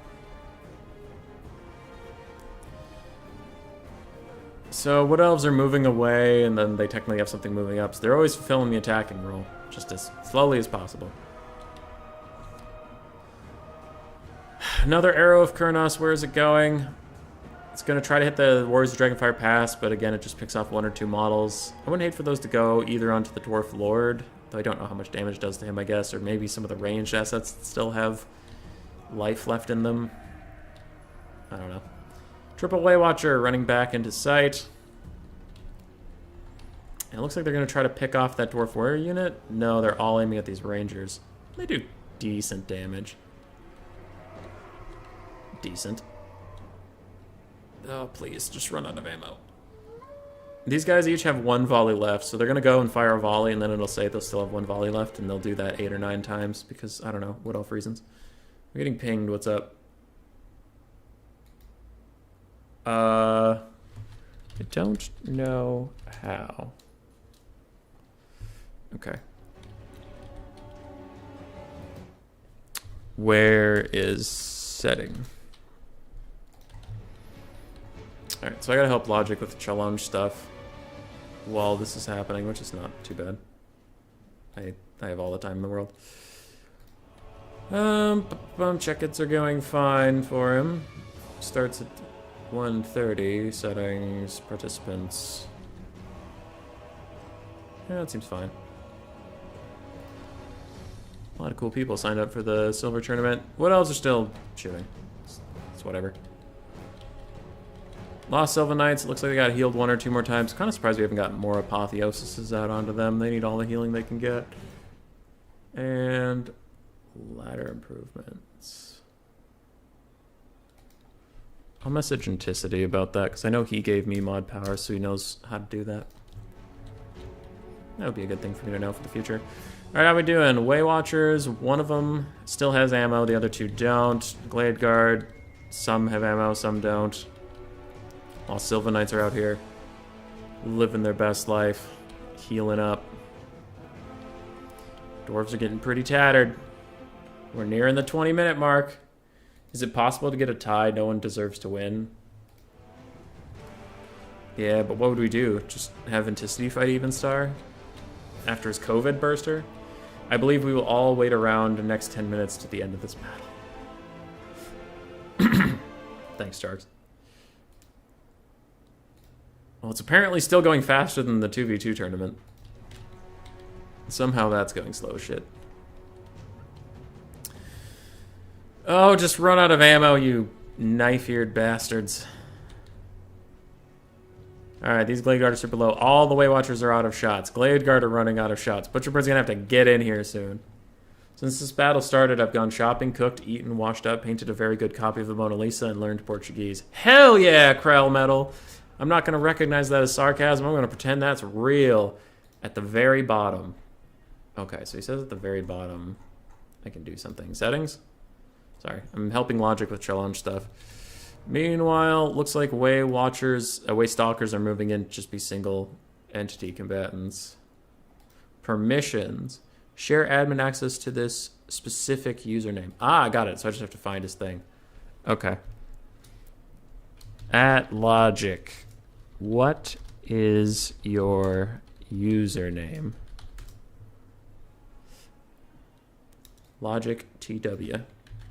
So Wood Elves are moving away, and then they technically have something moving up. So they're always fulfilling the attacking role, just as slowly as possible. Another arrow of Kurnos. Where is it going? It's going to try to hit the Warriors of Dragonfire Pass, but again, it just picks off 1 or 2 models. I wouldn't hate for those to go either onto the Dwarf Lord, though I don't know how much damage it does to him, I guess, or maybe some of the ranged assets that still have life left in them. I don't know. Triple Way Watcher running back into sight. And it looks like they're going to try to pick off that Dwarf Warrior unit. No, they're all aiming at these Rangers. They do decent damage. Decent. Oh, please, just run out of ammo. These guys each have 1 volley left, so they're going to go and fire a volley, and then it'll say they'll still have 1 volley left, and they'll do that 8 or 9 times because, I don't know, what elf reasons. We're getting pinged. What's up? I don't know how. Okay. Where is setting? Alright, so I gotta help Logic with the challenge stuff while this is happening, which is not too bad. I have all the time in the world. Check-its are going fine for him. Starts at 1:30, settings, participants. Yeah, that seems fine. A lot of cool people signed up for the silver tournament. What else are still shooting? It's whatever. Lost Sylvan Knights, it looks like they got healed 1 or 2 more times. Kind of surprised we haven't gotten more Apotheoses out onto them. They need all the healing they can get. And ladder improvements. I'll message Enticity about that, because I know he gave me mod power, so he knows how to do that. That would be a good thing for me to know for the future. Alright, how we doing? Way Watchers, one of them still has ammo, the other 2 don't. Glade Guard, some have ammo, some don't. All Sylvan Knights are out here, living their best life, healing up. Dwarves are getting pretty tattered. We're nearing the 20-minute mark. Is it possible to get a tie? No one deserves to win. Yeah, but what would we do? Just have Enticity fight Evenstar? After his COVID burster? I believe we will all wait around the next 10 minutes to the end of this battle. Thanks, Jarks. Well, it's apparently still going faster than the 2v2 tournament. Somehow that's going slow as shit. Oh, just run out of ammo, you knife-eared bastards. Alright, these Glade Guards are below. All the Way Watchers are out of shots. Glade Guard are running out of shots. Butcherbird's gonna have to get in here soon. Since this battle started, I've gone shopping, cooked, eaten, washed up, painted a very good copy of the Mona Lisa, and learned Portuguese. Hell yeah, Krell Metal! I'm not going to recognize that as sarcasm. I'm going to pretend that's real. At the very bottom. Okay, so he says at the very bottom I can do something. Settings? Sorry, I'm helping Logic with challenge stuff. Meanwhile, looks like Way Watchers, Way Stalkers are moving in to just be single entity combatants. Permissions. Share admin access to this specific username. Ah, I got it. So I just have to find his thing. Okay. At Logic, what is your username? Logic TW.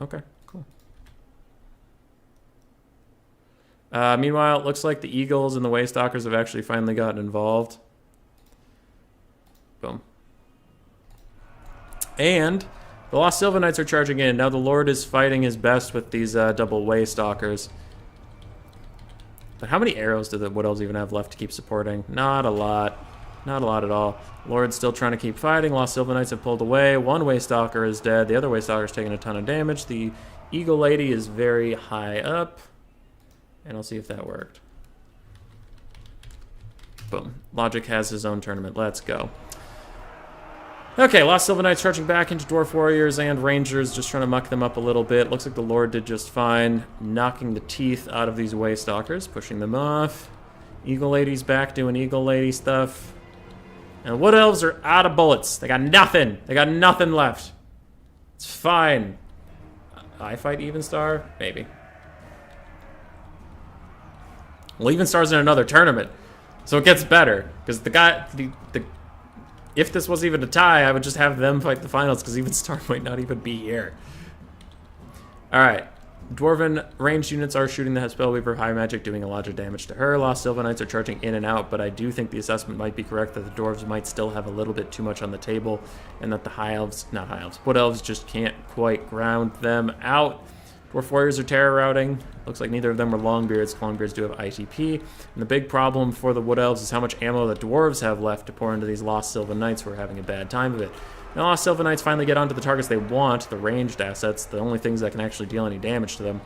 Okay, cool. Meanwhile, it looks like the Eagles and the Way Stalkers have actually finally gotten involved. Boom. And the Lost Silva Knights are charging in. Now the Lord is fighting his best with these double Way Stalkers. But how many arrows do the Wood Elves even have left to keep supporting? Not a lot. Not a lot at all. Lord's still trying to keep fighting. Lost Silva Knights have pulled away. One Way Stalker is dead. The other Way Stalker is taking a ton of damage. The Eagle Lady is very high up. And I'll see if that worked. Boom. Logic has his own tournament. Let's go. Okay, Lost Silva Knights charging back into Dwarf Warriors and Rangers, just trying to muck them up a little bit. Looks like the Lord did just fine, knocking the teeth out of these Way Stalkers, pushing them off. Eagle Lady's back doing Eagle Lady stuff. And Wood Elves are out of bullets. They got nothing. They got nothing left. It's fine. I fight Evenstar? Maybe. Well, Evenstar's in another tournament, so it gets better. Because the guy... If this was even a tie, I would just have them fight the finals, because Evenstar might not even be here. Alright. Dwarven ranged units are shooting the Spellweaver High Magic, doing a lot of damage to her. Lost Silva Knights are charging in and out, but I do think the assessment might be correct that the Dwarves might still have a little bit too much on the table, and that the High Elves, not High Elves, Wood Elves just can't quite ground them out. Dwarf Warriors are terror routing. Looks like neither of them were Longbeards. Longbeards do have ITP. And the big problem for the Wood Elves is how much ammo the Dwarves have left to pour into these Lost Silva Knights who are having a bad time of it. Now, Lost Silva Knights finally get onto the targets they want, the ranged assets, the only things that can actually deal any damage to them.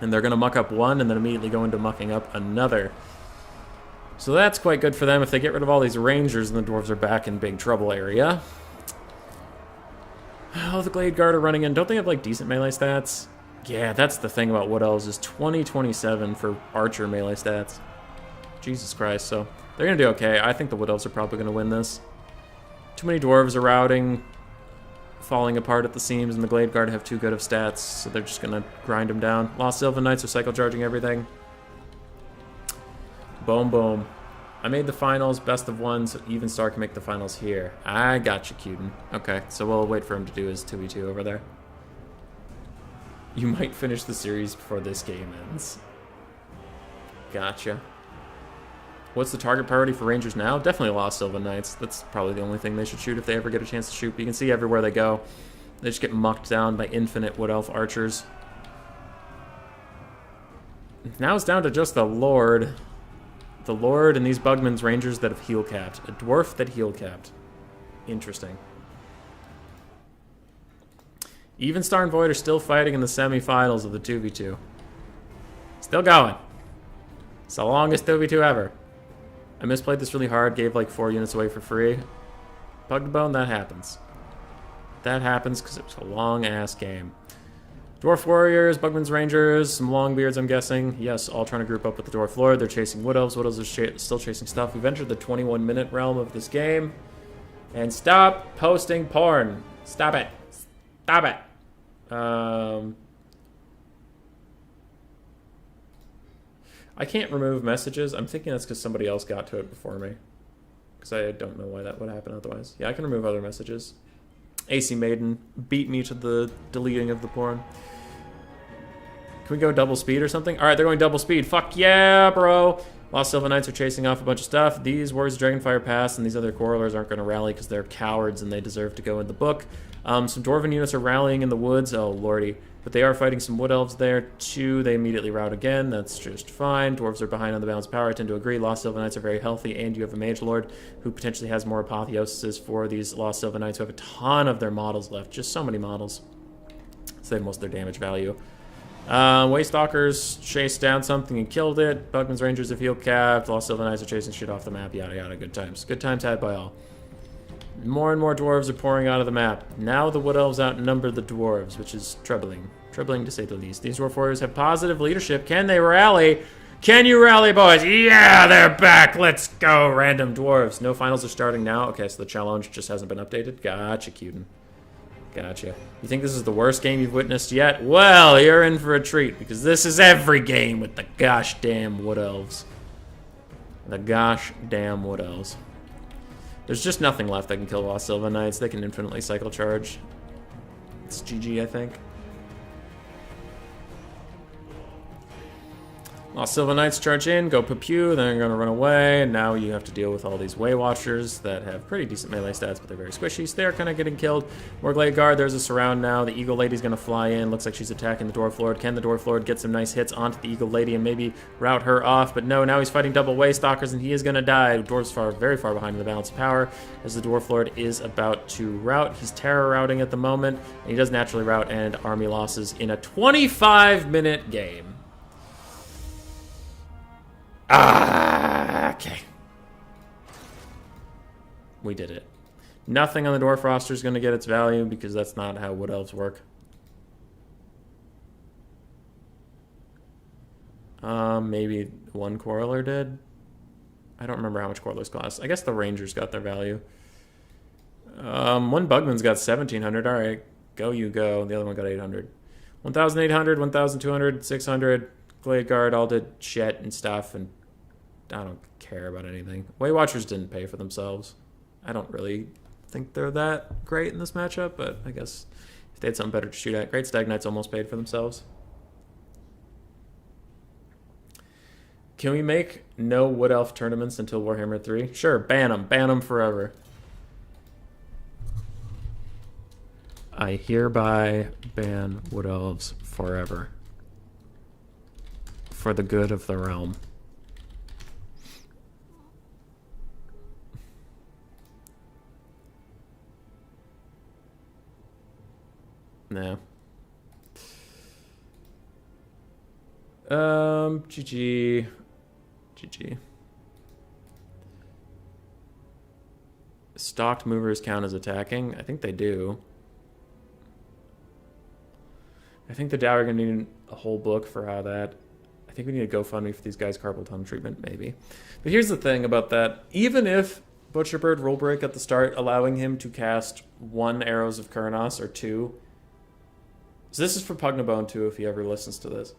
And they're going to muck up one and then immediately go into mucking up another. So that's quite good for them. If they get rid of all these Rangers, then the Dwarves are back in big trouble area. Oh, the Glade Guard are running in. Don't they have, like, decent melee stats? Yeah, that's the thing about Wood Elves is 20-27 for Archer melee stats. Jesus Christ, so they're going to do okay. I think the Wood Elves are probably going to win this. Too many Dwarves are routing, falling apart at the seams, and the Glade Guard have too good of stats, so they're just going to grind them down. Lost Silva Knights are cycle charging everything. Boom, boom. I made the finals, best of one, so Evenstar can make the finals here. I got you, Cuden. Okay, so we'll wait for him to do his 2v2 over there. You might finish the series before this game ends. Gotcha. What's the target priority for Rangers now? Definitely Lost Silva Knights. That's probably the only thing they should shoot if they ever get a chance to shoot. But you can see everywhere they go, they just get mucked down by infinite Wood Elf archers. Now it's down to just the Lord. The Lord and these Bugman's Rangers that have heal capped. A dwarf that heal capped. Interesting. Evenstar and Void are still fighting in the semifinals of the 2v2. Still going. It's the longest 2v2 ever. I misplayed this really hard, gave like 4 units away for free. Bug to bone, that happens. That happens because it was a long-ass game. Dwarf Warriors, Bugman's Rangers, some Longbeards, I'm guessing. Yes, all trying to group up with the Dwarf Lord. They're chasing Wood Elves. Wood Elves are still chasing stuff. We've entered the 21-minute realm of this game. And stop posting porn. Stop it. Stop it. I can't remove messages. I'm thinking that's because somebody else got to it before me. Because I don't know why that would happen otherwise. Yeah, I can remove other messages. AC Maiden beat me to the deleting of the porn. Can we go double speed or something? Alright, they're going double speed. Fuck yeah, bro! Lost Silva Knights are chasing off a bunch of stuff. These Warriors of Dragonfire Pass and these other Quarrelers aren't going to rally because they're cowards and they deserve to go in the book. Some Dwarven units are rallying in the woods. Oh, lordy. But they are fighting some Wood Elves there, too. They immediately rout again. That's just fine. Dwarves are behind on the balance of power. I tend to agree. Lost Sylvan Knights are very healthy, and you have a Mage Lord who potentially has more apotheoses for these Lost Sylvan Knights who have a ton of their models left. Just so many models. So they have most of their damage value. Waystalkers chased down something and killed it. Bugman's Rangers are field capped. Lost Sylvan Knights are chasing shit off the map. Yada yada. Good times. Good times had by all. More and more dwarves are pouring out of the map. Now the Wood Elves outnumber the dwarves, which is troubling. Troubling to say the least. These dwarf warriors have positive leadership. Can they rally? Can you rally, boys? Yeah, they're back. Let's go, random dwarves. No finals are starting now. Okay, so the challenge just hasn't been updated. Gotcha, Cuden. Gotcha. You think this is the worst game you've witnessed yet? Well, you're in for a treat, because this is every game with the gosh damn Wood Elves. The gosh damn Wood Elves. There's just nothing left that can kill Lost Sylvan Knights. They can infinitely cycle charge. It's GG, I think. Lost Sylvan Knights charge in, go pew, then they're going to run away, and now you have to deal with all these Way Watchers that have pretty decent melee stats, but they're very squishy, so they're kind of getting killed. More Glade Guard, there's a surround now. The Eagle Lady's going to fly in. Looks like she's attacking the Dwarf Lord. Can the Dwarf Lord get some nice hits onto the Eagle Lady and maybe rout her off? But no, now he's fighting double Waystalkers, and he is going to die. Dwarf's very far behind in the balance of power, as the Dwarf Lord is about to rout. He's terror routing at the moment, and he does naturally rout and army losses in a 25-minute game. Okay. We did it. Nothing on the Dwarf roster is going to get its value because that's not how Wood Elves work. Maybe one Quarreler did. I don't remember how much Quarrelers cost. I guess the Rangers got their value. One Bugman's got 1,700. All right, go you go. The other one got 800. 1,800, 1,200, 600. Glade Guard all did shit and stuff, and I don't care about anything. Way Watchers didn't pay for themselves. I don't really think they're that great in this matchup, but I guess if they had something better to shoot at. Great Stag Knights almost paid for themselves. Can we make no Wood Elf tournaments until Warhammer 3? Sure, ban them. Ban them forever. I hereby ban Wood Elves forever. For the good of the realm. No. GG. GG. Stocked movers count as attacking? I think they do. I think the DAO are going to need a whole book for how that... I think we need a GoFundMe for these guys' carpal tunnel treatment, maybe. But here's the thing about that. Even if Butcherbird rule break at the start, allowing him to cast 1 Arrows of Kurnos or 2... So this is for Pugnabone too, if he ever listens to this.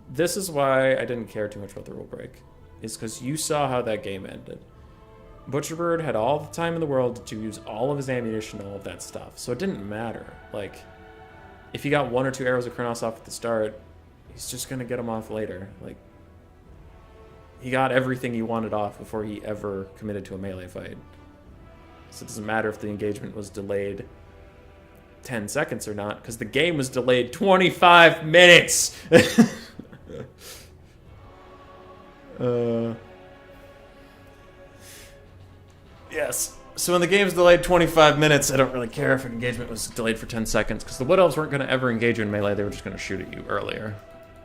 This is why I didn't care too much about the rule break. Is because you saw how that game ended. Butcherbird had all the time in the world to use all of his ammunition and all of that stuff. So it didn't matter. Like, if he got 1 or 2 Arrows of Kurnos off at the start, he's just going to get them off later. Like, he got everything he wanted off before he ever committed to a melee fight. So it doesn't matter if the engagement was delayed 10 seconds or not, because the game was delayed 25 minutes! Yes. So when the game's delayed 25 minutes, I don't really care if an engagement was delayed for 10 seconds, because the Wood Elves weren't going to ever engage you in melee, they were just going to shoot at you earlier.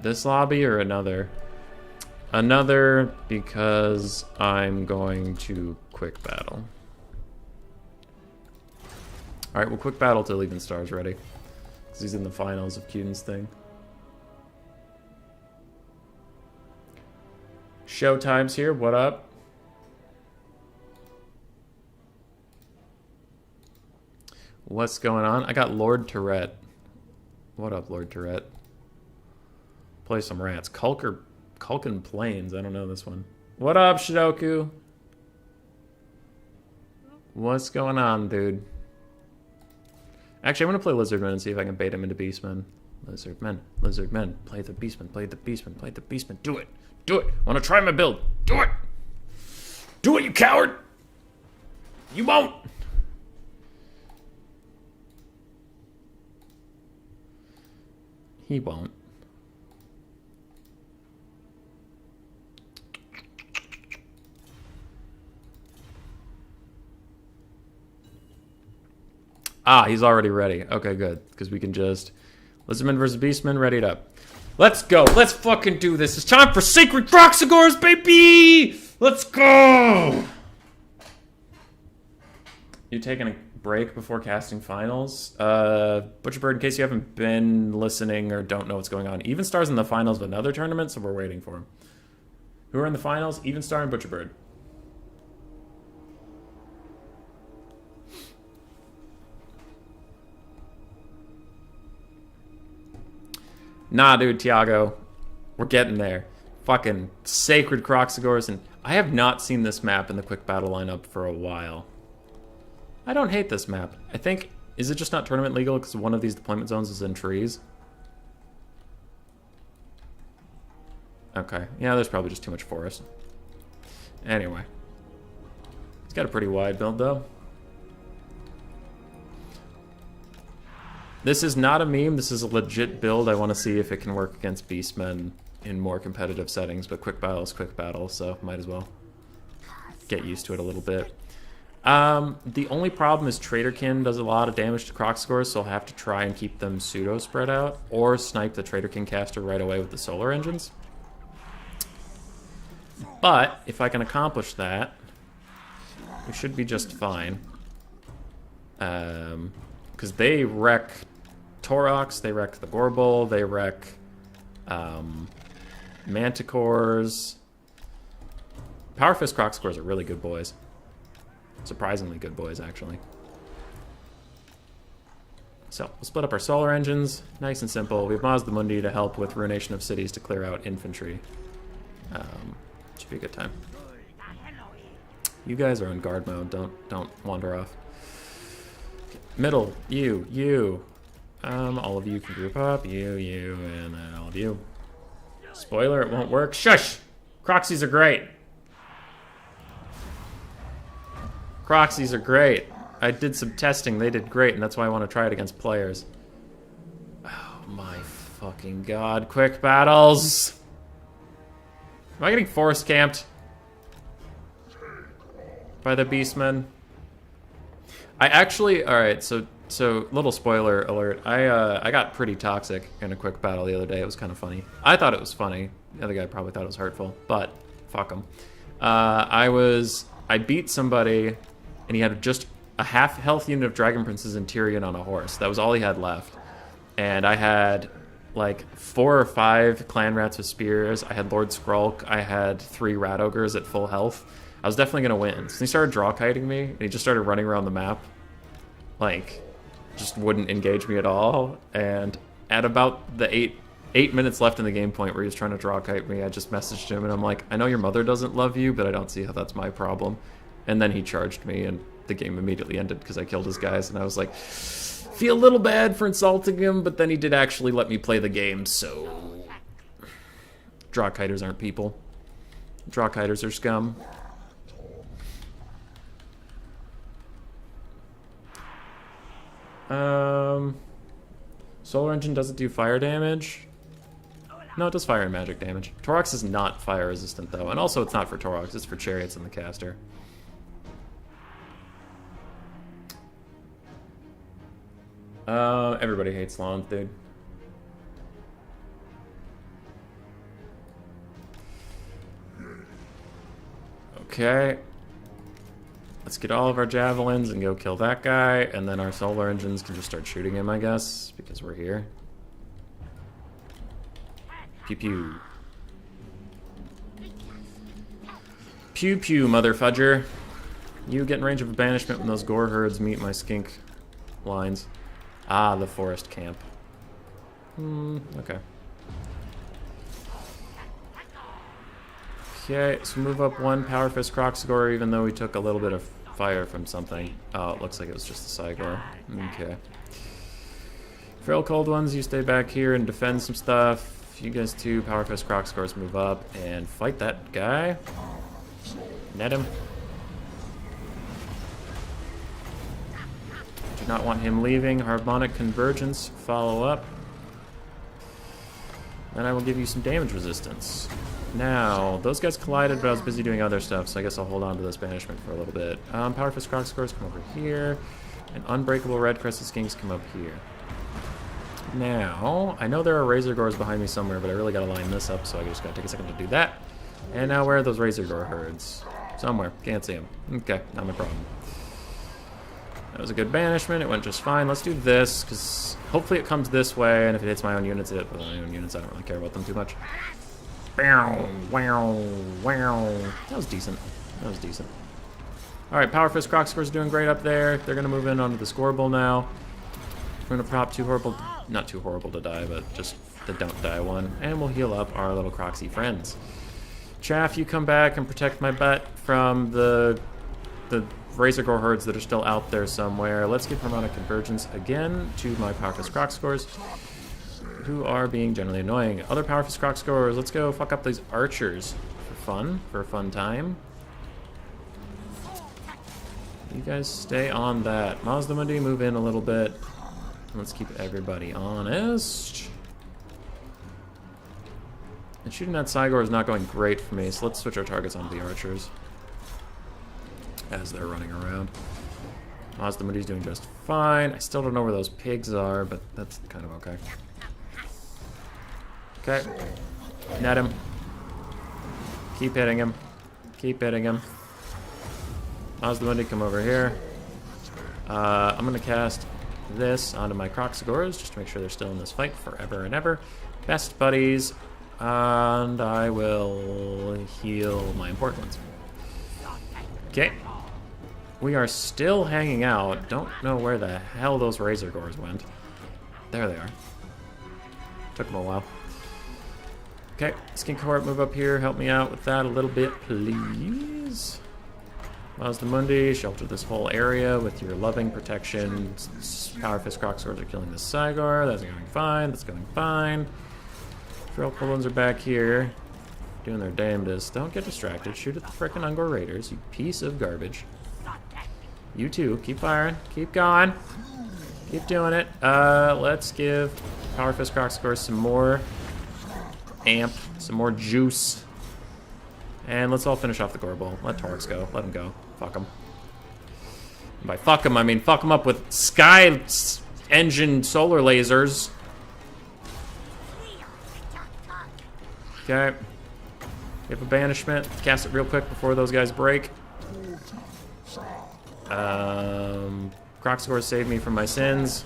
This lobby or another? Another, because I'm going to quick battle. Alright, we'll quick battle till Even Star's ready. Because he's in the finals of Cuden's thing. Showtime's here, what up? What's going on? I got Lord Tourette. What up, Lord Tourette? Play some rats. Culkin Plains, I don't know this one. What up, Shidoku? What's going on, dude? Actually, I'm going to play Lizardmen and see if I can bait him into Beastmen. Lizardmen, Lizardmen. Play the Beastmen, play the Beastmen, play the Beastmen. Do it! Do it! I want to try my build! Do it! Do it, you coward! You won't! He won't. Ah, he's already ready. Okay, good. Because we can just... Lizardman versus Beastman, ready it up. Let's go. Let's fucking do this. It's time for Sacred Croxagores, baby! Let's go! You taking a break before casting finals? Butcherbird, in case you haven't been listening or don't know what's going on, Even Star's in the finals of another tournament, so we're waiting for him. Who are in the finals? Even Star and Butcherbird. Nah, dude, Tiago. We're getting there. Fucking Sacred Croxagores, and I have not seen this map in the quick battle lineup for a while. I don't hate this map. I think, is it just not tournament legal because one of these deployment zones is in trees? Okay, yeah, there's probably just too much forest. Anyway. It's got a pretty wide build, though. This is not a meme, this is a legit build. I want to see if it can work against Beastmen in more competitive settings, but quick battle is quick battle, so might as well get used to it a little bit. The only problem is Traderkin does a lot of damage to Croxagores, so I'll have to try and keep them pseudo spread out, or snipe the Traderkin caster right away with the solar engines. But if I can accomplish that, we should be just fine. Because they wreck Torox, they wreck the Gorbel, they wreck Manticores. Power Fist Croxagores are really good boys. Surprisingly good boys, actually. So, we'll split up our solar engines. Nice and simple. We have Mazda Mundi to help with Ruination of Cities to clear out infantry. Should be a good time. You guys are in guard mode. Don't wander off. Middle, you. All of you can group up. You, and then all of you. Spoiler, it won't work. Shush! Croxies are great. Croxies are great. I did some testing. They did great, and that's why I want to try it against players. Oh my fucking god. Quick battles! Am I getting forest camped by the Beastmen? I actually, alright, so little spoiler alert. I got pretty toxic in a quick battle the other day. It was kind of funny. I thought it was funny. The other guy probably thought it was hurtful, but fuck him. I beat somebody, and he had just a half health unit of Dragon Princes and Tyrion on a horse. That was all he had left. And I had like 4 or 5 clan rats with spears. I had Lord Skrulk. I had 3 rat ogres at full health. I was definitely gonna win. So he started draw kiting me, and he just started running around the map. Like, just wouldn't engage me at all. And at about the 8 minutes left in the game point where he was trying to draw kite me, I just messaged him and I'm like, I know your mother doesn't love you, but I don't see how that's my problem. And then he charged me and the game immediately ended because I killed his guys, and I was like, feel a little bad for insulting him, but then he did actually let me play the game, so... Draw kiters aren't people. Draw kiters are scum. Solar Engine doesn't do fire damage. No, it does fire and magic damage. Torox is not fire resistant though, and also it's not for Torox, it's for chariots and the caster. Everybody hates lawns, dude. Okay. Let's get all of our javelins and go kill that guy, and then our solar engines can just start shooting him, I guess, because we're here. Pew pew. Pew pew, mother fudger. You get in range of a banishment when those gore herds meet my skink lines. Ah, the forest camp. Okay. Okay, so move up 1 Power Fist Croxagore, even though we took a little bit of fire from something. Oh, it looks like it was just the Cygor. Okay. Feral Cold Ones, you stay back here and defend some stuff. You guys 2 Power Fist Croxagores move up and fight that guy. Net him. Do not want him leaving. Harmonic Convergence, follow up. and I will give you some damage resistance. Now, those guys collided, but I was busy doing other stuff, so I guess I'll hold on to this banishment for a little bit. Power Fist Croc Scores come over here, and Unbreakable Red Crested Skinks come up here. Now, I know there are Razor Gores behind me somewhere, but I really gotta line this up, so I just gotta take a second to do that. And now, where are those Razor Gore herds? Somewhere. Can't see them. Okay, not my problem. That was a good banishment. It went just fine. Let's do this, because hopefully it comes this way, and if it hits my own units, it hits my own units. I don't really care about them too much. Wow, wow, wow. That was decent. That was decent. Alright, Power Fist Croc Score's doing great up there. They're going to move in onto the scorebowl now. We're going to prop too horrible, not too horrible to die, but just the don't die one. And we'll heal up our little Croxy friends. Chaff, you come back and protect my butt from the Razor Gore herds that are still out there somewhere. Let's give Harmonic Convergence again to my Power Fist Croc Scores, who are being generally annoying. Other Power Fist Croc Scores, let's go fuck up these archers for a fun time. You guys stay on that. Mazda Mundi, move in a little bit. Let's keep everybody honest. And shooting that Cygor is not going great for me, so let's switch our targets onto the archers as they're running around. Mazda Mundi's doing just fine. I still don't know where those pigs are, but that's kind of okay. Okay. Net him. Keep hitting him. Keep hitting him. Mazda Mundi, come over here. I'm going to cast this onto my Croxagores just to make sure they're still in this fight forever and ever. Best buddies. And I will heal my important ones. Okay. We are still hanging out. Don't know where the hell those Razor Gores went. There they are. Took them a while. Okay, Skink Horde, move up here. Help me out with that a little bit, please. Mazda Mundi, shelter this whole area with your loving protection. Power Fist Croc Swords are killing this Cygor. That's going fine. That's going fine. Trail Colons are back here, doing their damnedest. Don't get distracted. Shoot at the frickin' Ungor Raiders, you piece of garbage. You too. Keep firing. Keep going. Keep doing it. Let's give Power Fist Croc Swords some more amp, some more juice. And let's all finish off the Gore Bowl. Let Torx go. Let him go. Fuck him. And by fuck him, I mean fuck him up with sky engine solar lasers. Okay. We have a banishment. Let's cast it real quick before those guys break. Croxagore saved me from my sins.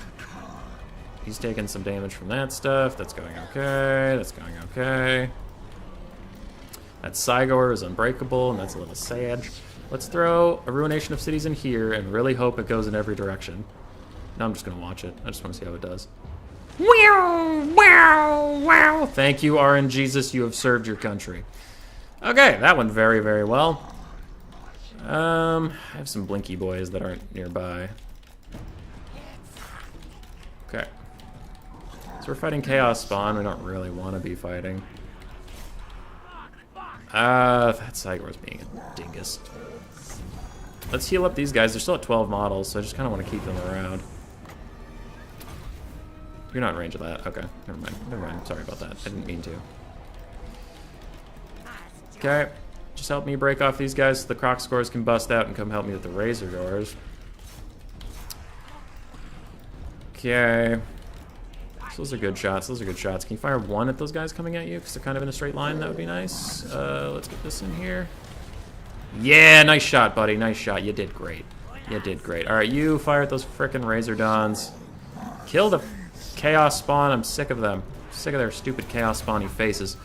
He's taking some damage from that stuff. That's going okay. That's going okay. That Cygor is unbreakable, and that's a little sad. Let's throw a Ruination of Cities in here and really hope it goes in every direction. No, I'm just going to watch it. I just want to see how it does. Wow, wow, wow. Thank you, RNGesus. You have served your country. Okay, that went very, very well. I have some Blinky boys that aren't nearby. Okay. So we're fighting Chaos Spawn. We don't really want to be fighting. That Cygor's being a dingus. Let's heal up these guys. They're still at 12 models, so I just kind of want to keep them around. You're not in range of that. Okay, never mind. Never mind. Sorry about that. I didn't mean to. Okay. Just help me break off these guys so the Croc Scores can bust out and come help me with the Razor Doors. Okay. So those are good shots. Those are good shots. Can you fire one at those guys coming at you? Because they're kind of in a straight line. That would be nice. Let's get this in here. Yeah, nice shot, buddy. Nice shot. You did great. You did great. All right, you fire at those frickin' Razor Dons. Kill the Chaos Spawn. I'm sick of them. Sick of their stupid Chaos Spawny faces.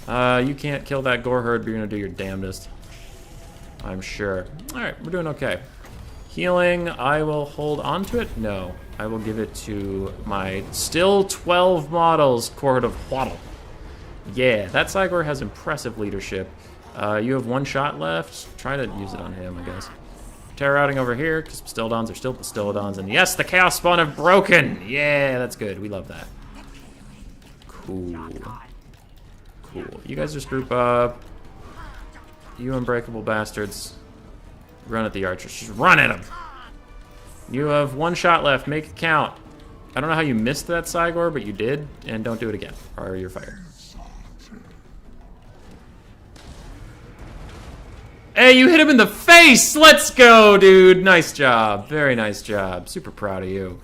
You can't kill that Gore Herd, but you're going to do your damnedest. I'm sure. All right, we're doing okay. Healing, I will hold on to it. No, I will give it to my still 12 models, Cohort of Waddle. Yeah, that Cygor has impressive leadership. You have one shot left. Try to use it on him, I guess. Terror routing over here, because Bastillodons are still Bastillodons. And yes, the Chaos Spawn have broken! Yeah, that's good. We love that. Cool. Cool. You guys just group up. You unbreakable bastards. Run at the archers. Just run at them. You have one shot left. Make it count. I don't know how you missed that, Cygor, but you did, and don't do it again, or you're fired. Hey, you hit him in the face! Let's go, dude! Nice job. Very nice job. Super proud of you.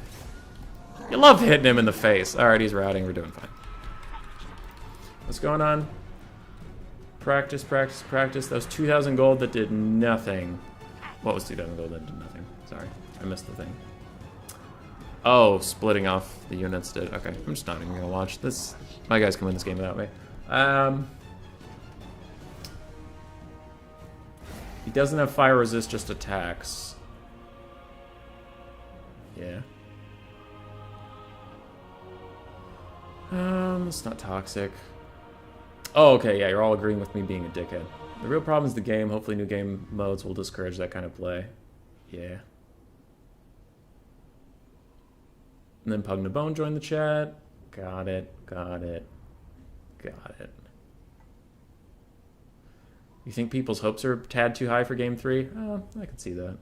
You love hitting him in the face. Alright, he's routing. We're doing fine. What's going on? Practice, practice, practice. That was 2,000 gold that did nothing. What was 2,000 gold that did nothing? Sorry, I missed the thing. Oh, splitting off the units did. Okay, I'm just not even gonna watch this. My guys can win this game without me. He doesn't have fire resist, just attacks. Yeah. It's not toxic. Oh, okay, yeah, you're all agreeing with me being a dickhead. The real problem is the game. Hopefully new game modes will discourage that kind of play. Yeah. And then Pug Bone joined the chat. Got it, got it, got it. You think people's hopes are a tad too high for game 3? Oh, I can see that.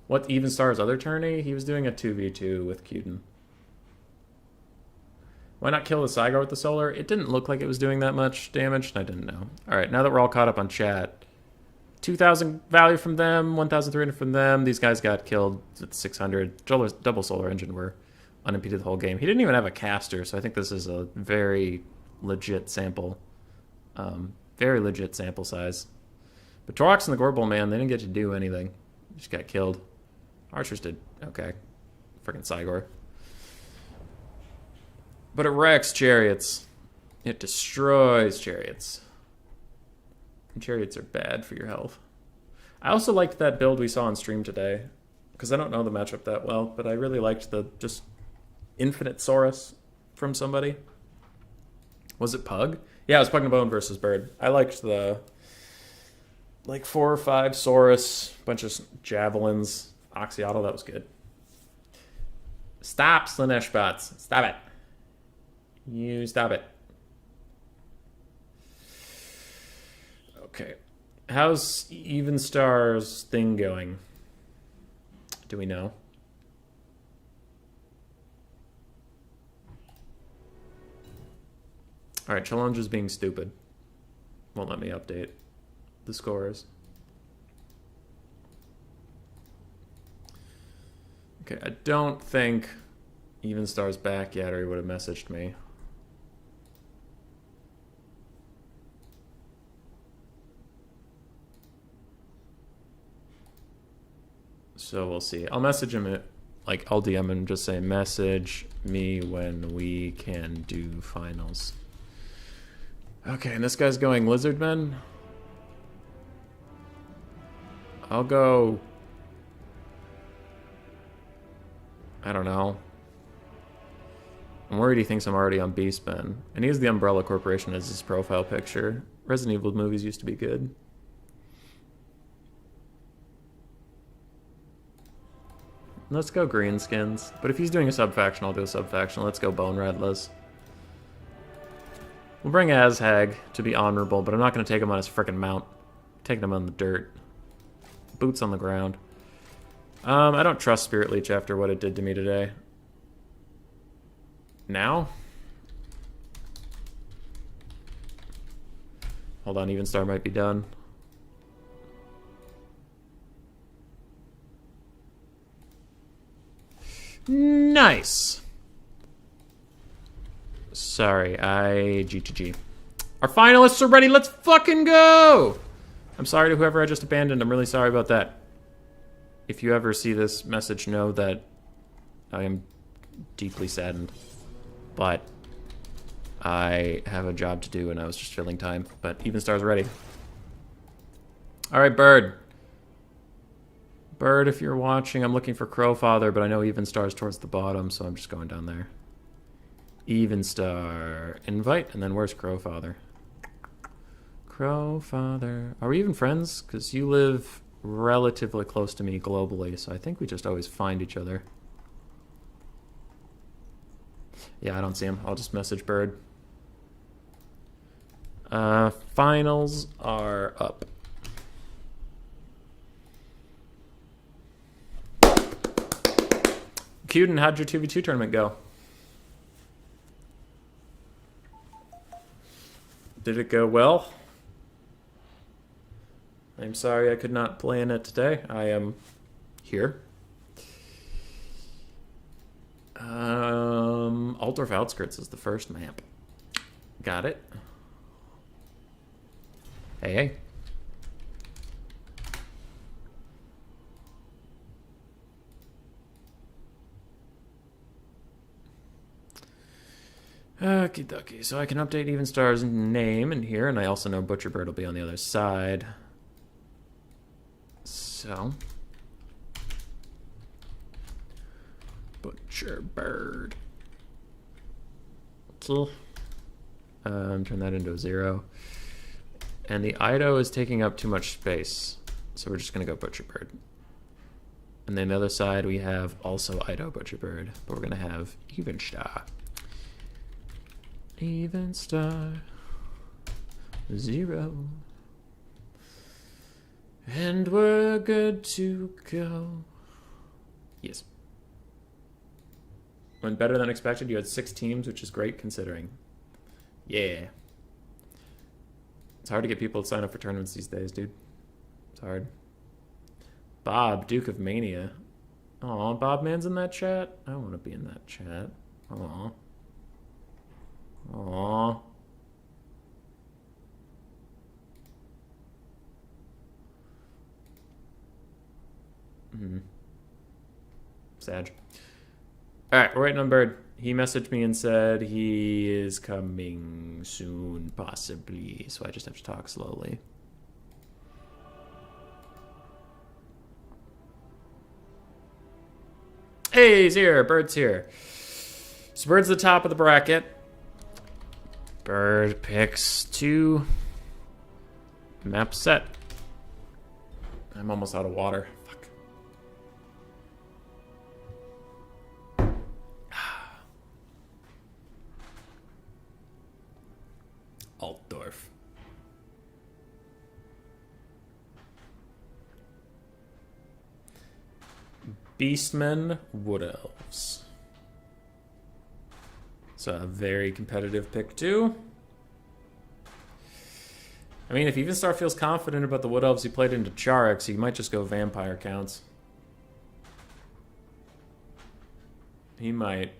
What even Star's other tourney? He was doing a 2v2 with Cuden. Why not kill the Cygor with the solar? It didn't look like it was doing that much damage, and I didn't know. Alright, now that we're all caught up on chat. 2,000 value from them, 1,300 from them. These guys got killed at 600. Double solar engine were unimpeded the whole game. He didn't even have a caster, so I think this is a very legit sample. Very legit sample size. But Torox and the Gorbel, man, they didn't get to do anything. They just got killed. Archers did okay. Freaking Cygor. But it wrecks chariots. It destroys chariots. And chariots are bad for your health. I also liked that build we saw on stream today. Because I don't know the matchup that well, but I really liked the just infinite Saurus from somebody. Was it Pug? Yeah, it was Pug Bone versus Bird. I liked the like 4 or 5 Saurus, bunch of javelins, Oxyotl, that was good. Stop, Slanesh bots. Stop it. You stop it. Okay. How's Even Star's thing going? Do we know? Alright, challenge is being stupid. Won't let me update the scores. Okay, I don't think Even Star's back yet, or he would have messaged me. So we'll see. I'll message him, I'll DM him and just say, message me when we can do finals. Okay, and this guy's going Lizardmen. I'll go... I don't know. I'm worried he thinks I'm already on Beastmen. And he has the Umbrella Corporation as his profile picture. Resident Evil movies used to be good. Let's go Greenskins. But if he's doing a sub-faction, I'll do a sub-faction. Let's go Bone Rattlers. We'll bring Azhag to be honorable, but I'm not going to take him on his frickin' mount. I'm taking him on the dirt. Boots on the ground. I don't trust Spirit Leech after what it did to me today. Now? Hold on, Even Star might be done. Nice. Sorry, GGG. Our finalists are ready. Let's fucking go. I'm sorry to whoever I just abandoned. I'm really sorry about that. If you ever see this message, know that I am deeply saddened. But I have a job to do and I was just filling time. But Even Star's ready. Alright, Bird. Bird, if you're watching, I'm looking for Crowfather, but I know Even Star's towards the bottom, so I'm just going down there. Even Star. Invite, and then where's Crowfather? Crowfather. Are we even friends? Because you live relatively close to me globally, so I think we just always find each other. Yeah, I don't see him. I'll just message Bird. Finals are up. Cuden, how'd your 2v2 tournament go? Did it go well? I'm sorry I could not play in it today. I am here. Altdorf Outskirts is the first map. Got it. Hey. Okie dokie. So I can update Evenstar's name in here, and I also know Butcherbird will be on the other side. So. Butcherbird. Turn that into a 0. And the Ido is taking up too much space, so we're just going to go Butcherbird. And then the other side we have also Ido Butcherbird, but we're going to have Evenstar. Evenstar 0. And we're good to go. Yes. Went better than expected. You had 6 teams, which is great considering. Yeah. It's hard to get people to sign up for tournaments these days, dude. It's hard. Bob, Duke of Mania. Aw, Bob Man's in that chat? I want to be in that chat. Aw. Aw. Sag. Alright, we're waiting on Bird. He messaged me and said he is coming soon, possibly. So I just have to talk slowly. Hey, he's here. Bird's here. So Bird's the top of the bracket. Bird picks 2. Map set. I'm almost out of water. Fuck. Altdorf. Beastmen, Wood Elves. So a very competitive pick too. I mean, if Evenstar feels confident about the Wood Elves he played into Charix, he might just go Vampire counts. He might.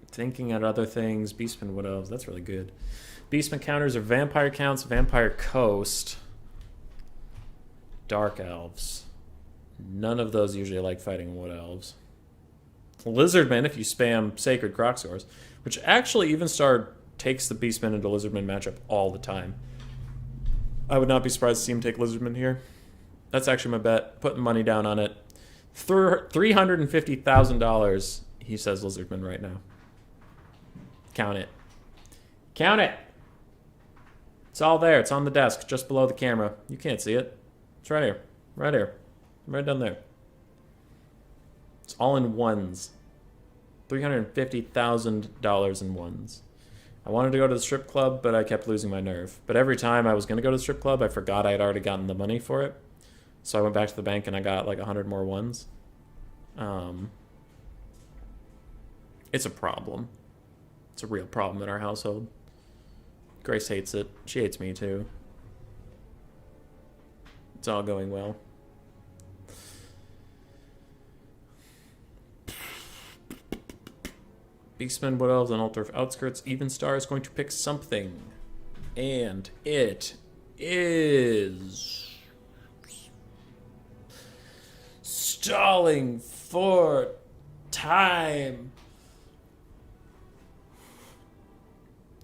Thinking at other things, Beastmen, Wood Elves, that's really good. Beastmen counters are Vampire counts, Vampire Coast, Dark Elves. None of those usually like fighting Wood Elves. Lizardmen, if you spam Sacred Croxors, which actually Evenstar takes the Beastmen into Lizardmen matchup all the time. I would not be surprised to see him take Lizardmen here. That's actually my bet. Putting money down on it. $350,000, he says Lizardmen right now. Count it. Count it! It's all there. It's on the desk, just below the camera. You can't see it. It's right here. Right here. Right down there. It's all in ones. $350,000 in ones. I wanted to go to the strip club, but I kept losing my nerve. But every time I was going to go to the strip club, I forgot I had already gotten the money for it. So I went back to the bank and I got like 100 more ones. It's a problem. It's a real problem in our household. Grace hates it. She hates me too. It's all going well. Beastmen, Wood Elves, and Altdorf Outskirts. Evenstar is going to pick something. And it is... stalling for time.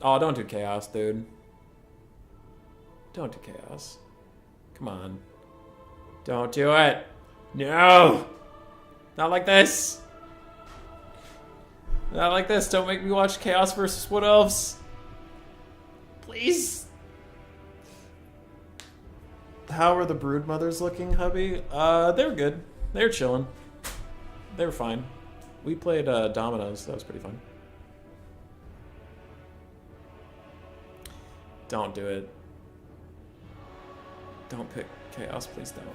Oh, don't do chaos, dude. Don't do chaos. Come on. Don't do it. No! Not like this. Not like this. Don't make me watch Chaos versus Wood Elves. Please. How are the brood mothers looking, hubby? They were good. They were chilling. They were fine. We played dominoes. That was pretty fun. Don't do it. Don't pick Chaos. Please don't.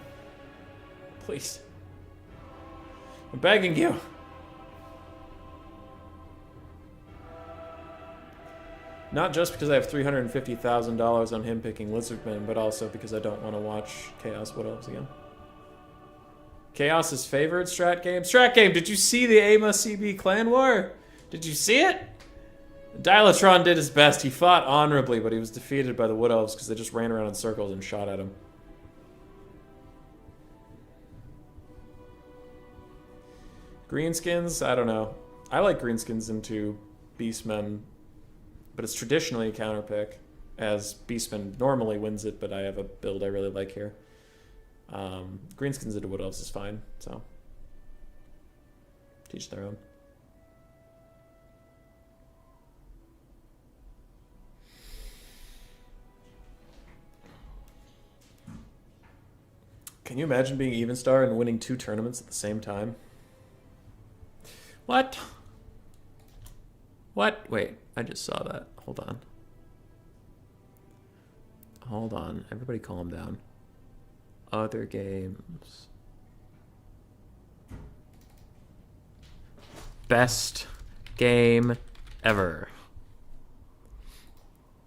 Please. I'm begging you. Not just because I have $350,000 on him picking Lizardman, but also because I don't want to watch Chaos Wood Elves again. Chaos's favorite strat game? Strat game, did you see the AMA CB clan war? Did you see it? Dilatron did his best. He fought honorably, but he was defeated by the Wood Elves because they just ran around in circles and shot at him. Greenskins? I don't know. I like greenskins into Beastmen, but it's traditionally a counter pick, as Beastman normally wins it, but I have a build I really like here. Greenskins into Wood Elves is fine, so teach their own. Can you imagine being even star and winning 2 tournaments at the same time? What? What? Wait, I just saw that. Hold on. Hold on. Everybody calm down. Other games. Best game ever.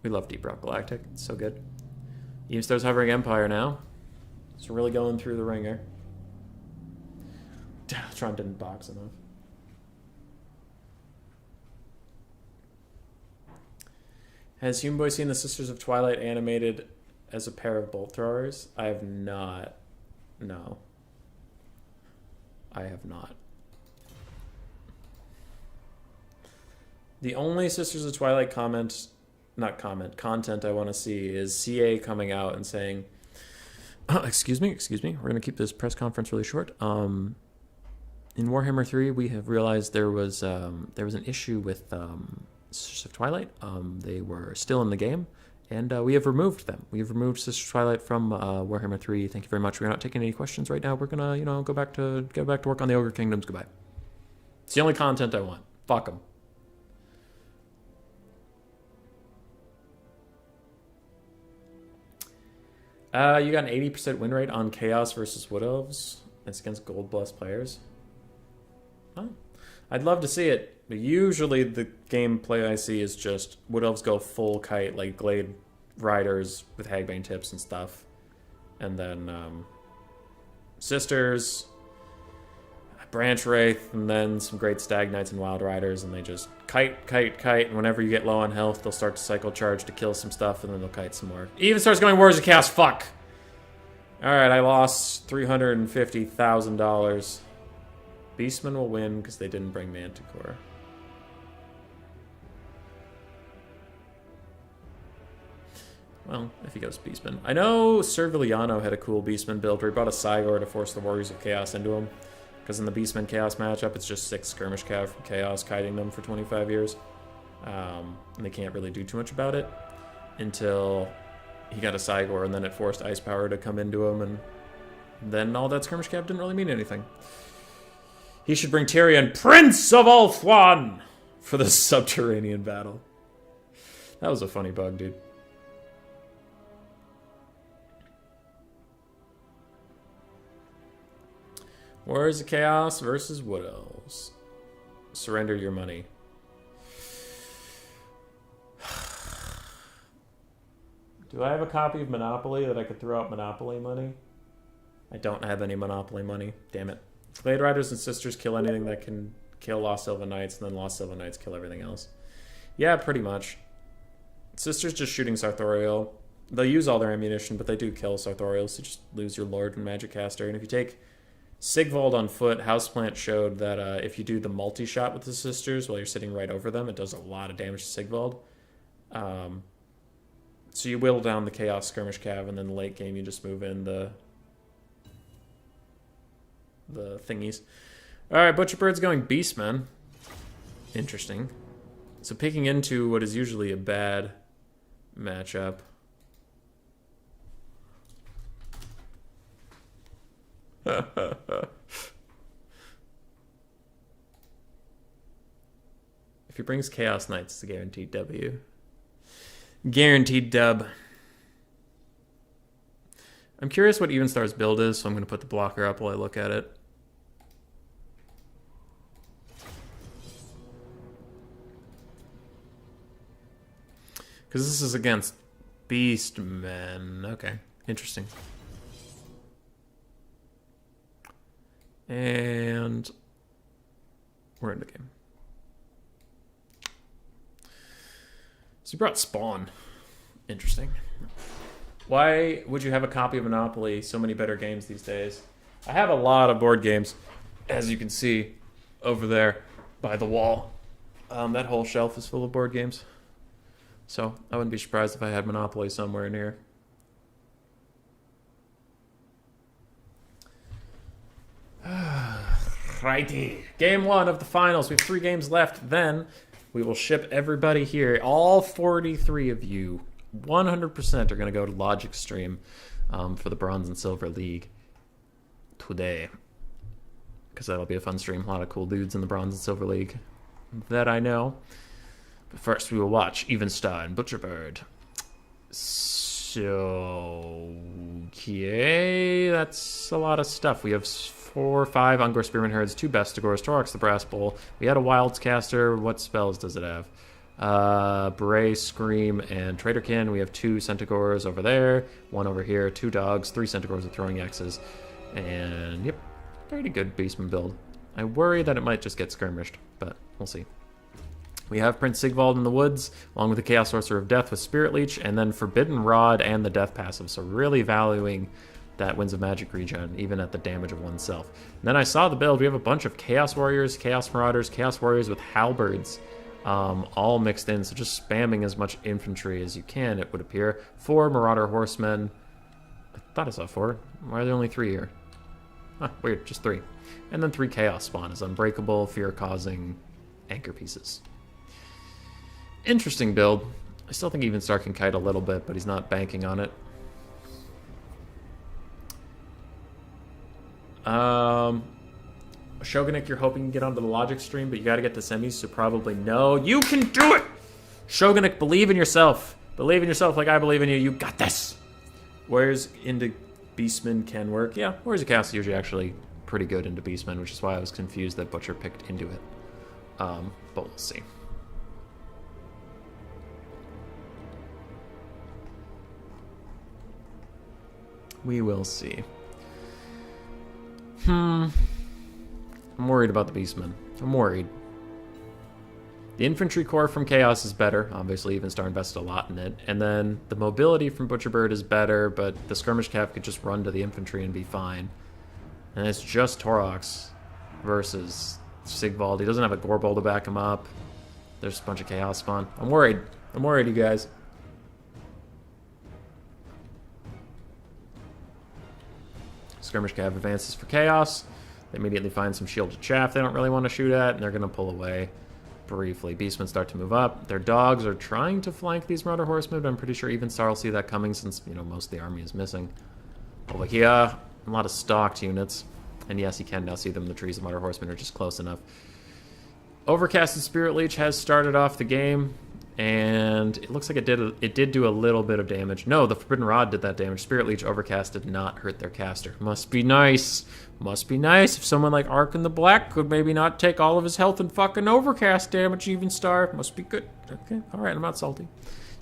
We love Deep Rock Galactic. It's so good. Even Star's hovering Empire now. So really going through the ringer. Tron didn't box enough. Has Human Boy seen the Sisters of Twilight animated as a pair of bolt throwers? I have not. No. I have not. The only Sisters of Twilight content I want to see is CA coming out and saying, excuse me, we're going to keep this press conference really short. In Warhammer 3, we have realized there was an issue with Sisters of Twilight. They were still in the game, and we have removed them. We have removed Sisters of Twilight from Warhammer 3. Thank you very much. We're not taking any questions right now. We're gonna, go back to work on the Ogre Kingdoms. Goodbye. It's the only content I want. Fuck them. You got an 80% win rate on Chaos versus Wood Elves. It's against Gold Blessed players. Oh, I'd love to see it. But usually the gameplay I see is just Wood Elves go full kite, like Glade Riders with Hagbane tips and stuff. And then Sisters, Branch Wraith, and then some great Stag Knights and Wild Riders, and they just kite, and whenever you get low on health, they'll start to cycle charge to kill some stuff, and then they'll kite some more. Even starts going Warriors of Chaos, fuck! Alright, I lost $350,000. Beastmen will win because they didn't bring Manticore. Well, if he goes Beastman. I know Serviliano had a cool Beastman build where he brought a Cygor to force the Warriors of Chaos into him. Because in the Beastman Chaos matchup, it's just 6 Skirmish Cav from Chaos kiting them for 25 years. And they can't really do too much about it until he got a Cygor, and then it forced Ice Power to come into him, and then all that Skirmish Cav didn't really mean anything. He should bring Tyrion, Prince of Ulthuan, for the subterranean battle. That was a funny bug, dude. Warriors of Chaos versus Wood Elves. Surrender your money. Do I have a copy of Monopoly that I could throw out Monopoly money? I don't have any Monopoly money. Damn it. Glade Riders and Sisters kill anything that can kill Lost Sylvan Knights, and then Lost Sylvan Knights kill everything else. Yeah, pretty much. Sisters just shooting Sartorial. They'll use all their ammunition, but they do kill Sartorial, so you just lose your Lord and Magic Caster. And if you take Sigvald on foot, Houseplant showed that if you do the multi-shot with the Sisters while you're sitting right over them, it does a lot of damage to Sigvald. So you whittle down the Chaos Skirmish Cav, and then the late game you just move in the thingies. Alright, Butcherbird's going Beastman. Interesting. So picking into what is usually a bad matchup. If he brings Chaos Knights, it's a guaranteed W. Guaranteed dub. I'm curious what Evenstar's build is, so I'm going to put the blocker up while I look at it. Because this is against Beastmen. Okay, interesting. And we're in the game. So you brought Spawn. Interesting. Why would you have a copy of Monopoly? So many better games these days. I have a lot of board games, as you can see over there by the wall. That whole shelf is full of board games. So I wouldn't be surprised if I had Monopoly somewhere in here. Righty. Game 1 of the finals. We have 3 games left. Then we will ship everybody here. All 43 of you, 100% are going to go to Logic Stream for the Bronze and Silver League today. Because that'll be a fun stream. A lot of cool dudes in the Bronze and Silver League that I know. But first we will watch Evenstar and Butcherbird. So, okay, that's a lot of stuff. We have 4 or 5 Ungor Spearman Herds, 2 Bestigors, Torx the Brass Bull. We had a Wilds Caster. What spells does it have? Bray, Scream, and Traderkin. We have 2 Centigors over there, 1 over here, 2 dogs, 3 Centigors with throwing axes. And, yep, pretty good Beastman build. I worry that it might just get skirmished, but we'll see. We have Prince Sigvald in the woods, along with the Chaos Sorcerer of Death with Spirit Leech, and then Forbidden Rod and the Death passive, so really valuing that Winds of Magic regen, even at the damage of oneself. And then I saw the build. We have a bunch of Chaos Warriors, Chaos Marauders, Chaos Warriors with Halberds, all mixed in, so just spamming as much infantry as you can, it would appear. 4 Marauder Horsemen. I thought I saw 4. Why are there only 3 here? Huh, weird, just 3. And then 3 Chaos Spawn as Unbreakable, Fear-Causing Anchor Pieces. Interesting build. I still think Evenstar can kite a little bit, but he's not banking on it. Shogunik, you're hoping to get onto the Logic stream, but you gotta get the semis, so probably no. You can do it! Shogunik, believe in yourself. Believe in yourself like I believe in you. You got this! Warriors into Beastmen can work. Yeah, Warriors of Chaos is usually actually pretty good into Beastmen, which is why I was confused that Butcher picked into it. But we'll see. We will see. I'm worried about the Beastmen. I'm worried. The Infantry Corps from Chaos is better. Obviously, Evenstar invested a lot in it. And then the mobility from Butcherbird is better, but the Skirmish Cav could just run to the infantry and be fine. And it's just Torox versus Sigvald. He doesn't have a Gorbol to back him up. There's a bunch of Chaos spawn. I'm worried. I'm worried, you guys. Skirmish Cav advances for Chaos. They immediately find some shielded chaff they don't really want to shoot at, and they're going to pull away briefly. Beastmen start to move up. Their dogs are trying to flank these Marauder Horsemen, but I'm pretty sure Evenstar will see that coming since, you know, most of the army is missing. Over here, a lot of stocked units. And yes, you can now see them in the trees. The Marauder Horsemen are just close enough. Overcasted Spirit Leech has started off the game, and it looks like it did do a little bit of damage. No, the Forbidden Rod did that damage. Spirit Leech Overcast did not hurt their caster. Must be nice. Must be nice if someone like Ark in the Black could maybe not take all of his health and fucking Overcast damage, Evenstar. Must be good. Okay, alright, I'm not salty.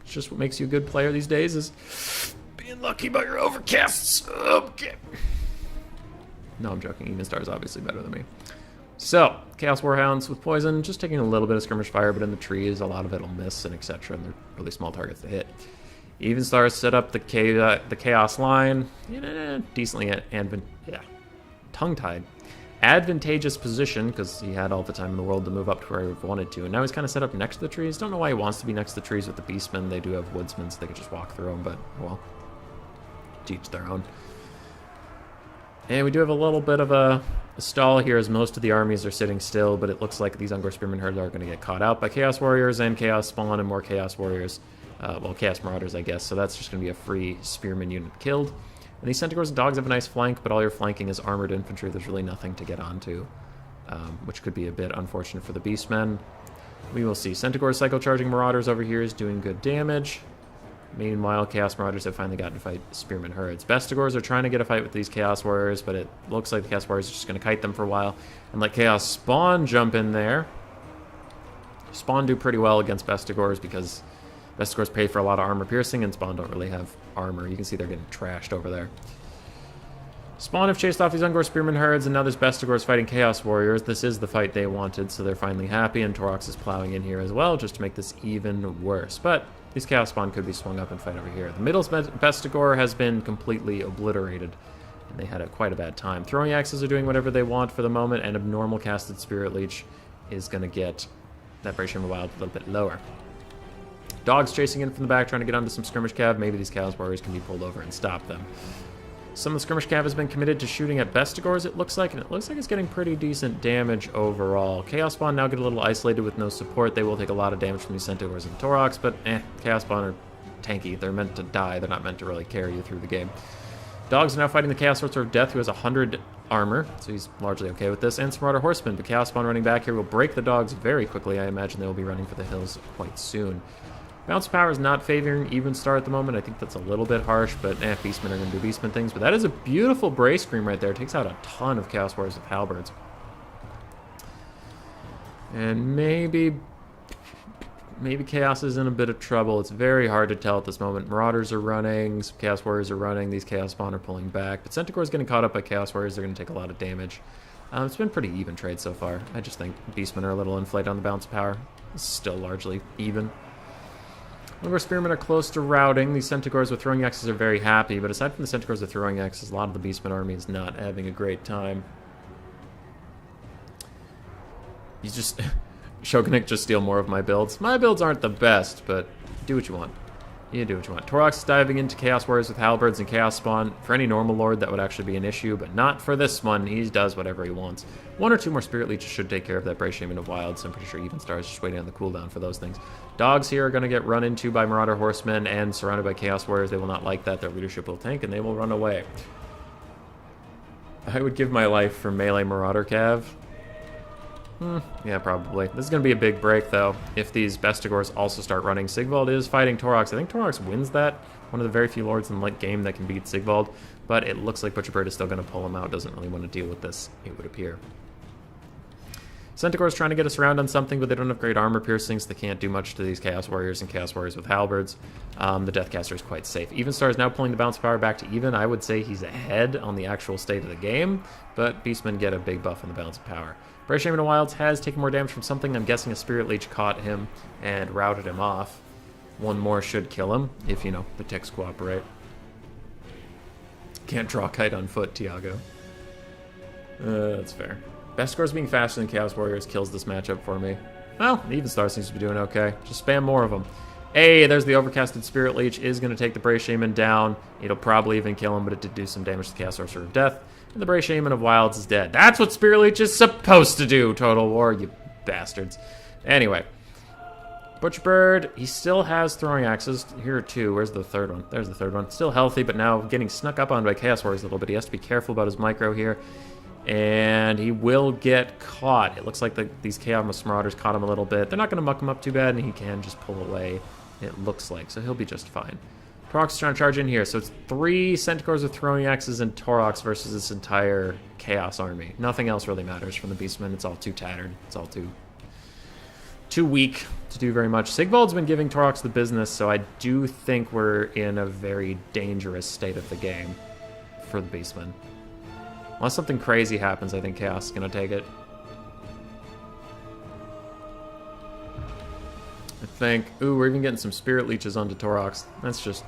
It's just what makes you a good player these days is being lucky about your Overcasts. Okay. No, I'm joking. Evenstar is obviously better than me. So, Chaos Warhounds with Poison, just taking a little bit of skirmish fire, but in the trees, a lot of it will miss and etc. And they're really small targets to hit. Evenstar set up the Chaos line, decently tongue-tied. Advantageous position, because he had all the time in the world to move up to where he wanted to. And now he's kind of set up next to the trees. Don't know why he wants to be next to the trees with the Beastmen. They do have Woodsmen, so they could just walk through them, but, well, to each their own. And we do have a little bit of a stall here as most of the armies are sitting still, but it looks like these Ungor Spearman Herds are going to get caught out by Chaos Warriors and Chaos Spawn and more Chaos Warriors. Well, Chaos Marauders, I guess, so that's just going to be a free Spearman unit killed. And these Centaurs and Dogs have a nice flank, but all your flanking is armored infantry. There's really nothing to get onto, which could be a bit unfortunate for the Beastmen. We will see. Centaurs Psycho-Charging Marauders over here is doing good damage. Meanwhile, Chaos Marauders have finally gotten to fight Spearman Herds. Bestigors are trying to get a fight with these Chaos Warriors, but it looks like the Chaos Warriors are just going to kite them for a while and let Chaos Spawn jump in there. Spawn do pretty well against Bestigors because Bestigors pay for a lot of armor piercing, and Spawn don't really have armor. You can see they're getting trashed over there. Spawn have chased off these Ungor Spearman herds, and now there's Bestigors fighting Chaos Warriors. This is the fight they wanted, so they're finally happy, and Torox is plowing in here as well, just to make this even worse. But these Chaos Spawn could be swung up and fight over here. The middle's Bestigor has been completely obliterated, and they had quite a bad time. Throwing Axes are doing whatever they want for the moment, and a normal casted Spirit Leech is going to get that Brave Shaman Wild a little bit lower. Dogs chasing in from the back, trying to get onto some skirmish cav. Maybe these Chaos Warriors can be pulled over and stop them. Some of the skirmish cav has been committed to shooting at Bestigors, it looks like, and it looks like it's getting pretty decent damage overall. Chaos Spawn now get a little isolated with no support. They will take a lot of damage from these Centaurs and Torox, but Chaos Spawn are tanky. They're meant to die. They're not meant to really carry you through the game. Dogs are now fighting the Chaos Sorcerer of Death, who has 100 armor, so he's largely okay with this, and some Marauder Horsemen. But Chaos Spawn running back here will break the dogs very quickly. I imagine they will be running for the hills quite soon. Bounce power is not favoring Even Star at the moment. I think that's a little bit harsh, but Beastmen are going to do Beastmen things. But that is a beautiful Bray Scream right there. It takes out a ton of Chaos Warriors with Halberds. And maybe Chaos is in a bit of trouble. It's very hard to tell at this moment. Marauders are running, some Chaos Warriors are running, these Chaos Spawn are pulling back. But Centaur is getting caught up by Chaos Warriors. They're going to take a lot of damage. It's been pretty even trade so far. I just think Beastmen are a little inflated on the bounce power. It's still largely even. Ungor Spearmen are close to routing. These Centaurs with throwing axes are very happy, but aside from the Centaurs with throwing axes, a lot of the Beastmen army is not having a great time. You just... Shogunik just steal more of my builds. My builds aren't the best, but do what you want. You do what you want. Torox is diving into Chaos Warriors with Halberds and Chaos Spawn. For any normal lord, that would actually be an issue, but not for this one. He does whatever he wants. One or two more Spirit Leeches should take care of that Brave Shaman of Wilds. I'm pretty sure Even Star is just waiting on the cooldown for those things. Dogs here are going to get run into by Marauder Horsemen and surrounded by Chaos Warriors. They will not like that. Their leadership will tank, and they will run away. I would give my life for melee Marauder Cav. Yeah, probably. This is going to be a big break, though, if these Bestigors also start running. Sigvald is fighting Torox. I think Torox wins that. One of the very few lords in the late game that can beat Sigvald, but it looks like Butcherbird is still going to pull him out. Doesn't really want to deal with this, it would appear. Centaur is trying to get us around on something, but they don't have great armor piercing, so they can't do much to these Chaos Warriors and Chaos Warriors with Halberds. The Deathcaster is quite safe. Even Star is now pulling the bounce power back to even. I would say he's ahead on the actual state of the game, but Beastmen get a big buff in the bounce of power. Brave Shaman of Wilds has taken more damage from something. I'm guessing a Spirit Leech caught him and routed him off. One more should kill him, if, you know, the ticks cooperate. Can't draw kite on foot, Tiago. That's fair. Bestigors being faster than Chaos Warriors kills this matchup for me. Well, Even Star seems to be doing okay. Just spam more of them. Hey, there's the Overcasted Spirit Leech. Is going to take the Brave Shaman down. It'll probably even kill him, but it did do some damage to the Chaos Sorcerer of Death. And the Brave Shaman of Wilds is dead. That's what Spirit Leech is supposed to do, Total War, you bastards. Anyway. Butcherbird, he still has throwing axes. Here are two. Where's the third one? There's the third one. Still healthy, but now getting snuck up on by Chaos Warriors a little bit. He has to be careful about his micro here. And he will get caught. It looks like these Chaos Marauders caught him a little bit. They're not going to muck him up too bad, and he can just pull away, it looks like. So he'll be just fine. Torox is trying to charge in here. So it's 3 Centaurs with throwing axes and Torox versus this entire Chaos army. Nothing else really matters from the Beastmen. It's all too tattered. It's all too weak to do very much. Sigvald's been giving Torox the business, so I do think we're in a very dangerous state of the game for the Beastmen. Unless something crazy happens, I think Chaos is going to take it. I think... Ooh, we're even getting some Spirit Leeches onto Torox. That's just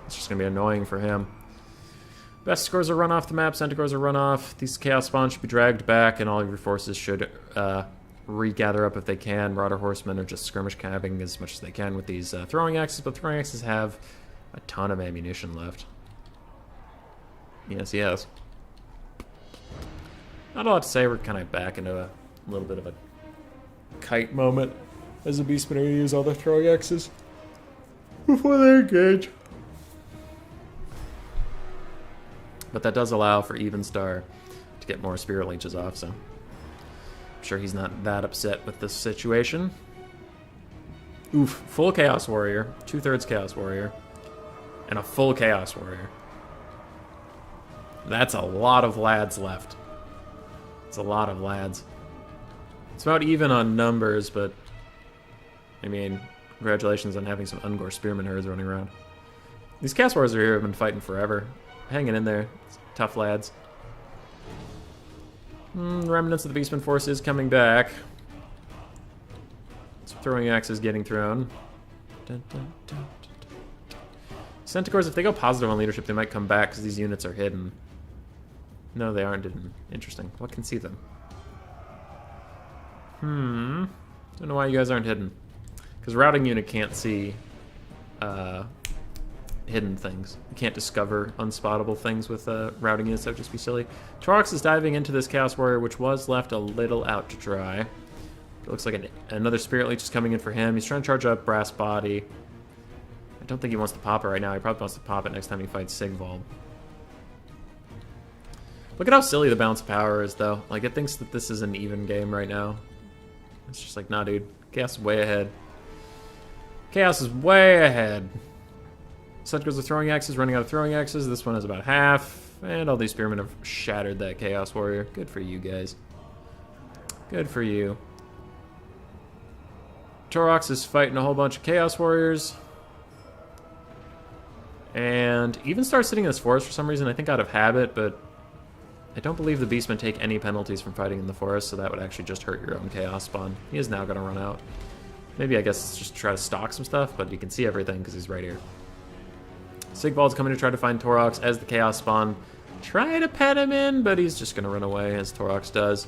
going to be annoying for him. Bestigors are run off the map. Centaurs are run off. These Chaos Spawn should be dragged back, and all of your forces should regather up if they can. Marauder Horsemen are just skirmish cabbing as much as they can with these throwing axes, but throwing axes have a ton of ammunition left. Yes. Not a lot to say. We're kind of back into a little bit of a kite moment as the Beastmen are going to use all their throwing axes before they engage. But that does allow for Even Star to get more Spirit Leeches off, so I'm sure he's not that upset with this situation. Oof, full Chaos Warrior, 2/3 Chaos Warrior, and a full Chaos Warrior. That's a lot of lads left. It's a lot of lads. It's about even on numbers, but I mean, Congratulations on having some Ungor Spearman herds running around. These Chaos Warriors are here have been fighting forever. Hanging in there. Tough lads. The remnants of the Beastman force is coming back. Some throwing axes getting thrown. Dun, dun, dun, dun, dun. Centaurs, if they go positive on leadership, they might come back because these units are hidden. No, they aren't hidden. Interesting. What can see them? Don't know why you guys aren't hidden. Because routing unit can't see hidden things. You can't discover unspottable things with routing units. That would just be silly. Torox is diving into this Chaos Warrior, which was left a little out to dry. It looks like another Spirit Leech is coming in for him. He's trying to charge up Brass Body. I don't think he wants to pop it right now. He probably wants to pop it next time he fights Sigvald. Look at how silly the Bounce Power is, though. Like, it thinks that this is an even game right now. It's just like, nah, dude. Chaos is way ahead. Chaos is way ahead. Centaurs are throwing axes, running out of throwing axes. This one is about half. And all these spearmen have shattered that Chaos Warrior. Good for you guys. Good for you. Torox is fighting a whole bunch of Chaos Warriors. And Evenstar's sitting in this forest for some reason, I think out of habit, but I don't believe the Beastmen take any penalties from fighting in the forest, so that would actually just hurt your own Chaos spawn. He is now going to run out. Maybe, I guess, just try to stalk some stuff, but you can see everything because he's right here. Sigvald's coming to try to find Torox as the Chaos spawn. Try to pet him in, but he's just going to run away, as Torox does.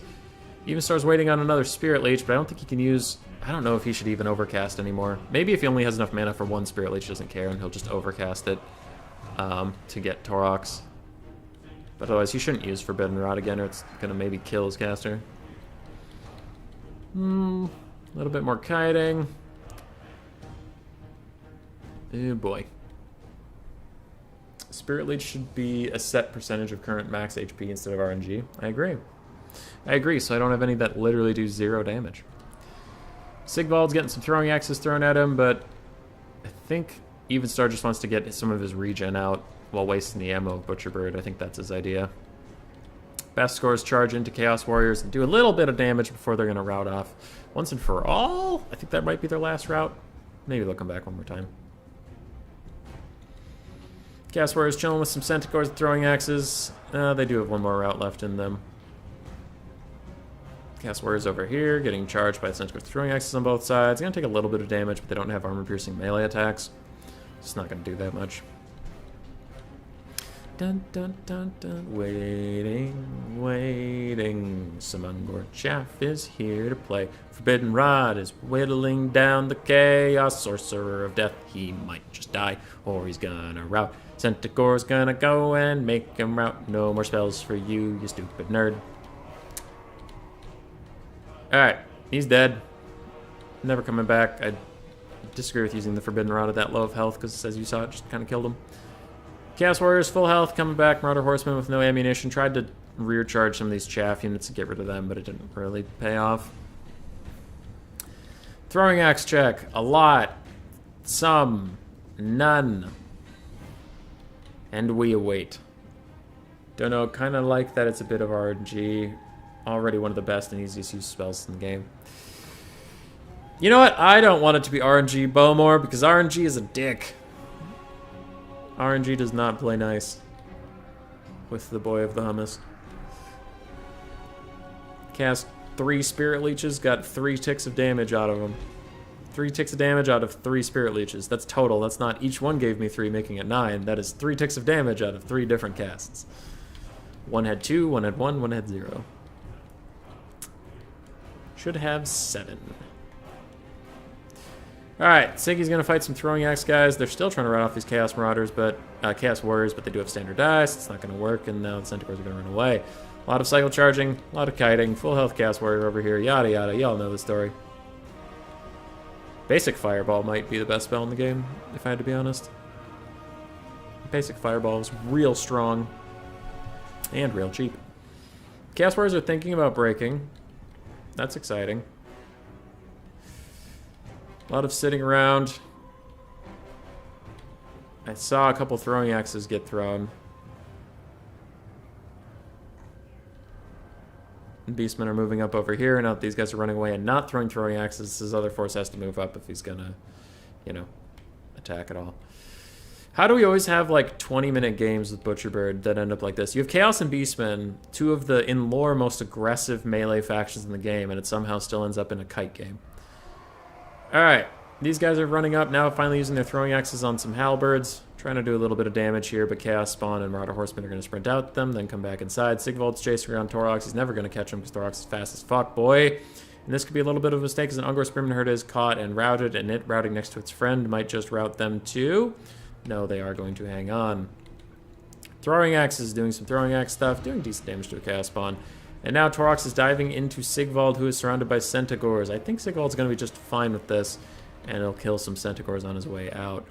Evenstar's waiting on another Spirit Leech, but I don't think he can use... I don't know if he should even overcast anymore. Maybe if he only has enough mana for one Spirit Leech, he doesn't care, and he'll just overcast it to get Torox. But otherwise, he shouldn't use Forbidden Rod again, or it's going to maybe kill his caster. A little bit more kiting. Oh boy. Spirit Leech should be a set percentage of current max HP instead of RNG. I agree, so I don't have any that literally do 0 damage. Sigvald's getting some throwing axes thrown at him, but I think Evenstar just wants to get some of his regen out while wasting the ammo of Butcherbird. I think that's his idea. Best scores charge into Chaos Warriors and do a little bit of damage before they're going to rout off. Once and for all? I think that might be their last rout. Maybe they'll come back one more time. Chaos Warriors chilling with some Centaurs throwing axes. They do have one more route left in them. Chaos Warriors over here, getting charged by Centaurs throwing axes on both sides. Going to take a little bit of damage, but they don't have armor-piercing melee attacks. It's not going to do that much. Dun dun dun dun. Waiting, waiting. Some Ungor chaff is here to play. Forbidden Rod is whittling down the chaos. Sorcerer of Death, he might just die, or he's gonna rout. Centaur's gonna go and make him rout. No more spells for you, you stupid nerd. Alright, he's dead. Never coming back. I disagree with using the Forbidden Rod at that low of health, because as you saw, it just kind of killed him. Chaos Warriors, full health, coming back. Marauder Horseman with no ammunition. Tried to rear charge some of these chaff units to get rid of them, but it didn't really pay off. Throwing axe check. A lot. Some. None. And we await. Don't know, kind of like that it's a bit of RNG. Already one of the best and easiest use spells in the game. You know what? I don't want it to be RNG Bowmore because RNG is a dick. RNG does not play nice with the boy of the hummus. Cast 3 Spirit Leeches, got 3 ticks of damage out of them. 3 ticks of damage out of 3 Spirit Leeches. That's total. That's not each one gave me 3, making it 9. That is 3 ticks of damage out of 3 different casts. One had 2, one had 1, one had 0. Should have 7. Alright, Siggy's gonna fight some throwing axe guys. They're still trying to run off these Chaos Marauders, but Chaos Warriors, but they do have standard dice. It's not gonna work, and now the Centaurs are gonna run away. A lot of cycle charging, a lot of kiting, full health Chaos Warrior over here, yada yada, y'all know the story. Basic Fireball might be the best spell in the game, if I had to be honest. Basic Fireball is real strong and real cheap. Chaos Warriors are thinking about breaking. That's exciting. A lot of sitting around. I saw a couple throwing axes get thrown. Beastmen are moving up over here. Now that these guys are running away and not throwing axes, his other force has to move up if he's gonna attack at all. How do we always have like 20-minute games with Butcherbird that end up like this? You have Chaos and Beastmen, two of the, in lore, most aggressive melee factions in the game, and it somehow still ends up in a kite game. Alright, these guys are running up now, finally using their throwing axes on some halberds. Trying to do a little bit of damage here, but Chaos Spawn and Marauder Horsemen are going to sprint out them, then come back inside. Sigvald's chasing around Torox. He's never going to catch him because Torox is fast as fuck, boy. And this could be a little bit of a mistake as an Ungor Spearman herd is caught and routed, and it routing next to its friend might just rout them too. No, they are going to hang on. Throwing Axe is doing some Throwing Axe stuff, doing decent damage to a Chaos Spawn. And now Torox is diving into Sigvald, who is surrounded by Centaurs. I think Sigvald's going to be just fine with this, and he'll kill some Centaurs on his way out.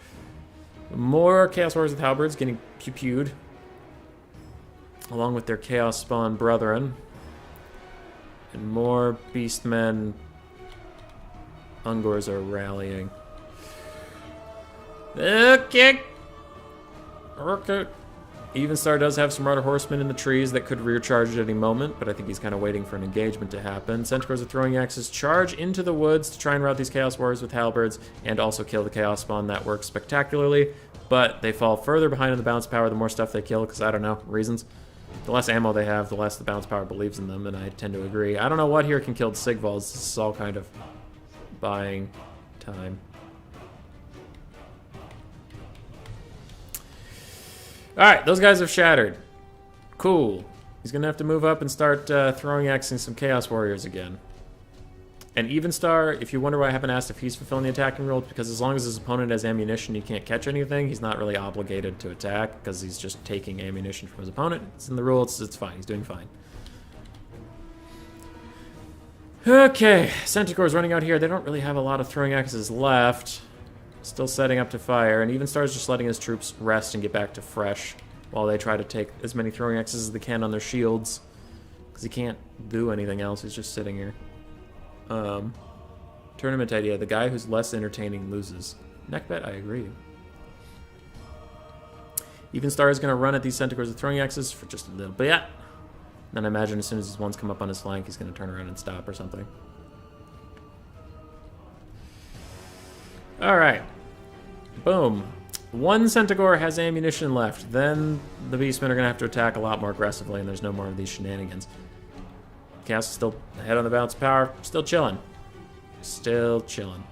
More Chaos Warriors with halberds getting pew-pewed, along with their Chaos Spawn brethren. And more Beastmen. Ungors are rallying. Okay. Evenstar does have some Marauder Horsemen in the trees that could rear charge at any moment, but I think he's kind of waiting for an engagement to happen. Centaurs are throwing axes, charge into the woods to try and rout these Chaos Warriors with halberds, and also kill the Chaos Spawn. That works spectacularly, but they fall further behind in the bounce power the more stuff they kill, because I don't know, reasons. The less ammo they have, the less the bounce power believes in them, and I tend to agree. I don't know what here can kill the Sigvalds. This is all kind of buying time. Alright, those guys have shattered. Cool. He's going to have to move up and start throwing axing some Chaos Warriors again. And Evenstar, if you wonder why I haven't asked if he's fulfilling the attacking role, it's because as long as his opponent has ammunition, he can't catch anything. He's not really obligated to attack because he's just taking ammunition from his opponent. It's in the rules, it's fine. He's doing fine. Okay, Centaurs running out here. They don't really have a lot of throwing axes left. Still setting up to fire, and Evenstar's just letting his troops rest and get back to fresh while they try to take as many throwing axes as they can on their shields, because he can't do anything else. He's just sitting here. Tournament idea: the guy who's less entertaining loses. Neckbet, I agree. Evenstar is going to run at these Centaurs with throwing axes for just a little bit. Then I imagine as soon as his ones come up on his flank, he's going to turn around and stop or something. Alright. Boom. One Centaur has ammunition left. Then the Beastmen are going to have to attack a lot more aggressively, and there's no more of these shenanigans. Chaos is still ahead on the bounce power. Still chilling. Still chilling.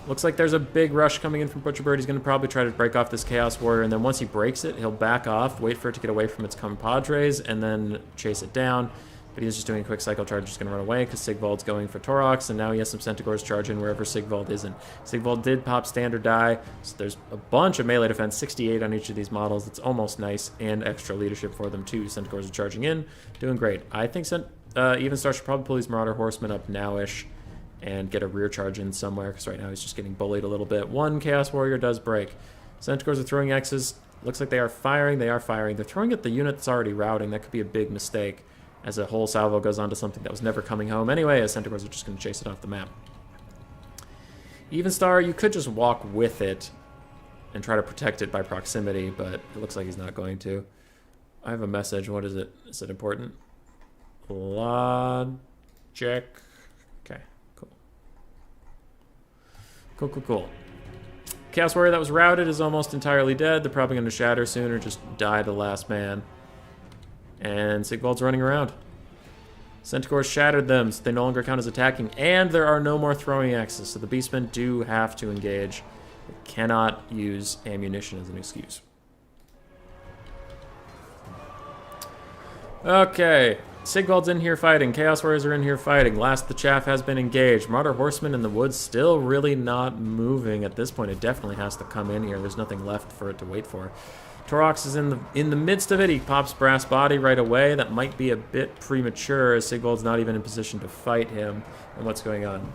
Looks like there's a big rush coming in from Butcherbird. He's going to probably try to break off this Chaos Warrior, and then once he breaks it, he'll back off, wait for it to get away from its compadres, and then chase it down. But he's just doing a quick cycle charge, just going to run away because Sigvald's going for Torox, and now he has some Centaurs charge in wherever Sigvald isn't. Sigvald did pop standard die, so there's a bunch of melee defense, 68 on each of these models. It's almost nice, and extra leadership for them too. Centaurs are charging in, doing great. I think Evenstar should probably pull these Marauder Horsemen up now-ish and get a rear charge in somewhere, because right now he's just getting bullied a little bit. One Chaos Warrior does break. Centaurs are throwing X's. Looks like they are firing. They are firing. They're throwing at the unit that's already routing. That could be a big mistake, as a whole salvo goes on to something that was never coming home anyway, as Centaurs are just going to chase it off the map. Evenstar, you could just walk with it and try to protect it by proximity, but it looks like he's not going to. I have a message. What is it? Is it important? Logic. Okay, cool. Cool. Chaos Warrior that was routed is almost entirely dead. They're probably going to shatter soon or just die the last man. And Sigvald's running around. Centaurs shattered them, so they no longer count as attacking. And there are no more throwing axes, so the Beastmen do have to engage. They cannot use ammunition as an excuse. Okay, Sigvald's in here fighting. Chaos Warriors are in here fighting. Last the chaff has been engaged. Marauder Horsemen in the woods still really not moving at this point. It definitely has to come in here. There's nothing left for it to wait for. Torox is in the midst of it. He pops Brass Body right away. That might be a bit premature, as Sigvald's not even in position to fight him. And what's going on?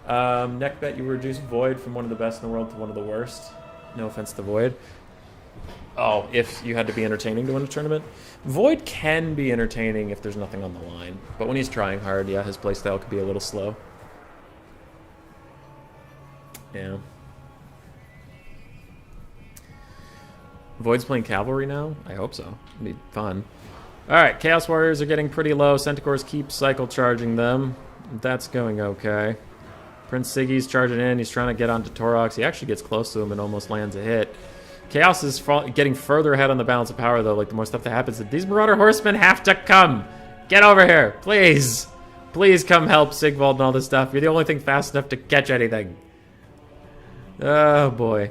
Neckbet, you reduced Void from one of the best in the world to one of the worst. No offense to Void. Oh, if you had to be entertaining to win a tournament? Void can be entertaining if there's nothing on the line. But when he's trying hard, yeah, his playstyle could be a little slow. Yeah. Void's playing Cavalry now? I hope so. It'd be fun. Alright, Chaos Warriors are getting pretty low. Centaurs keep cycle charging them. That's going okay. Prince Siggy's charging in. He's trying to get onto Torox. He actually gets close to him and almost lands a hit. Chaos is getting further ahead on the balance of power, though. Like, the more stuff that happens, these Marauder Horsemen have to come. Get over here, please. Please come help Sigvald and all this stuff. You're the only thing fast enough to catch anything. Oh, boy.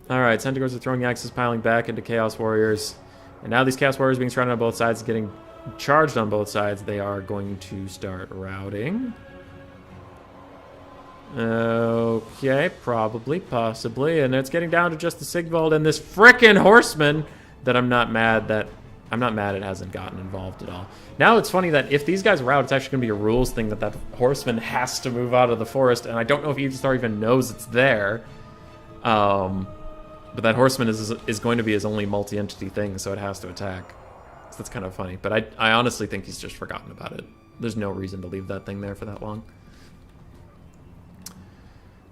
All right, Centaurs are throwing axes, piling back into Chaos Warriors. And now these Chaos Warriors being surrounded on both sides, getting charged on both sides, they are going to start routing. Okay, probably, possibly. And it's getting down to just the Sigvald and this frickin' Horseman that I'm not mad it hasn't gotten involved at all. Now it's funny that if these guys rout, it's actually going to be a rules thing that Horseman has to move out of the forest, and I don't know if Evistar even knows it's there. But that Horseman is going to be his only multi-entity thing, so it has to attack. So that's kind of funny. But I honestly think he's just forgotten about it. There's no reason to leave that thing there for that long.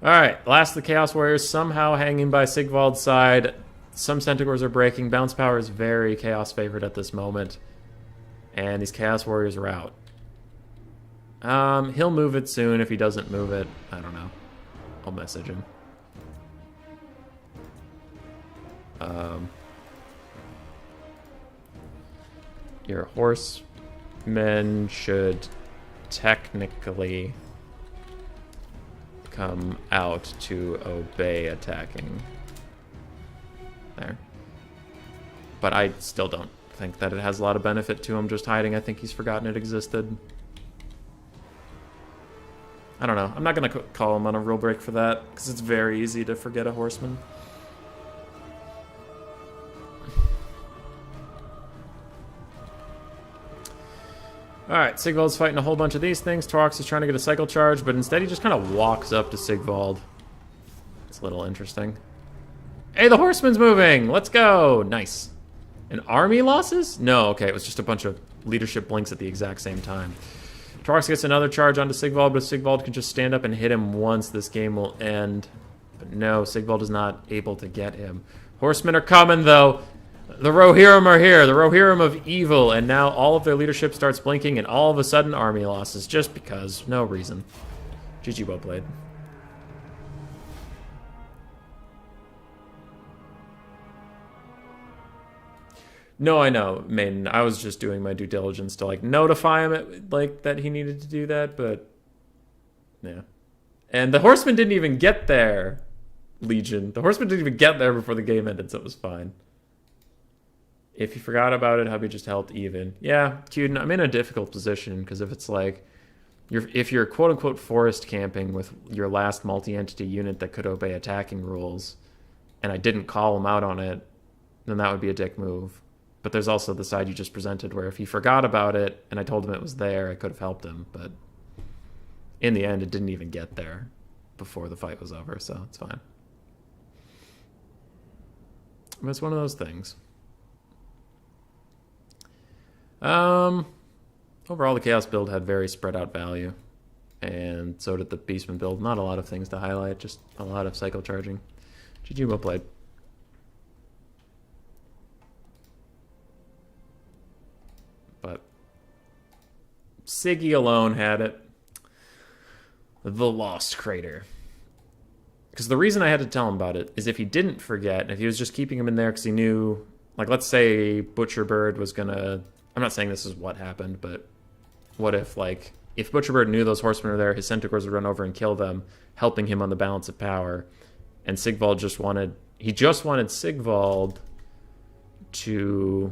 Alright, last of the Chaos Warriors somehow hanging by Sigvald's side. Some Centaurs are breaking. Bounce power is very Chaos favored at this moment. And these Chaos Warriors are out. He'll move it soon. If he doesn't move it, I don't know. I'll message him. Your horsemen should technically come out to obey attacking. There. But I still don't think that it has a lot of benefit to him just hiding. I think he's forgotten it existed. I don't know. I'm not going to call him on a rule break for that, because it's very easy to forget a horseman. Alright, Sigvald's fighting a whole bunch of these things. Torox is trying to get a cycle charge, but instead he just kind of walks up to Sigvald. It's a little interesting. Hey, the horseman's moving! Let's go! Nice. And army losses? No, okay, it was just a bunch of leadership blinks at the exact same time. Torox gets another charge onto Sigvald, but if Sigvald can just stand up and hit him once, this game will end. But no, Sigvald is not able to get him. Horsemen are coming, though. The Rohirrim are here, the Rohirrim of evil, and now all of their leadership starts blinking, and all of a sudden army losses, just because, no reason. GG, well played. No, I know, Maiden. I was just doing my due diligence to, like, notify him, that he needed to do that, but... yeah. And the Horseman didn't even get there, Legion. The Horseman didn't even get there before the game ended, so it was fine. If you forgot about it, Hubby just helped even. Yeah, Cuden, I'm in a difficult position, because if it's like... if you're quote-unquote forest camping with your last multi-entity unit that could obey attacking rules, and I didn't call him out on it, then that would be a dick move. But there's also the side you just presented where if he forgot about it and I told him it was there, I could have helped him. But in the end, it didn't even get there before the fight was over, so it's fine. But it's one of those things. Overall, the Chaos build had very spread out value. And so did the Beastman build. Not a lot of things to highlight, just a lot of cycle charging. GG, well played. But Siggy alone had it. The Lost Crater. Because the reason I had to tell him about it is if he didn't forget, if he was just keeping him in there because he knew, like, let's say Butcherbird was gonna... I'm not saying this is what happened, but what if, like, if Butcherbird knew those horsemen were there, his Centaurs would run over and kill them, helping him on the balance of power. And Sigvald just wanted... he just wanted Sigvald to...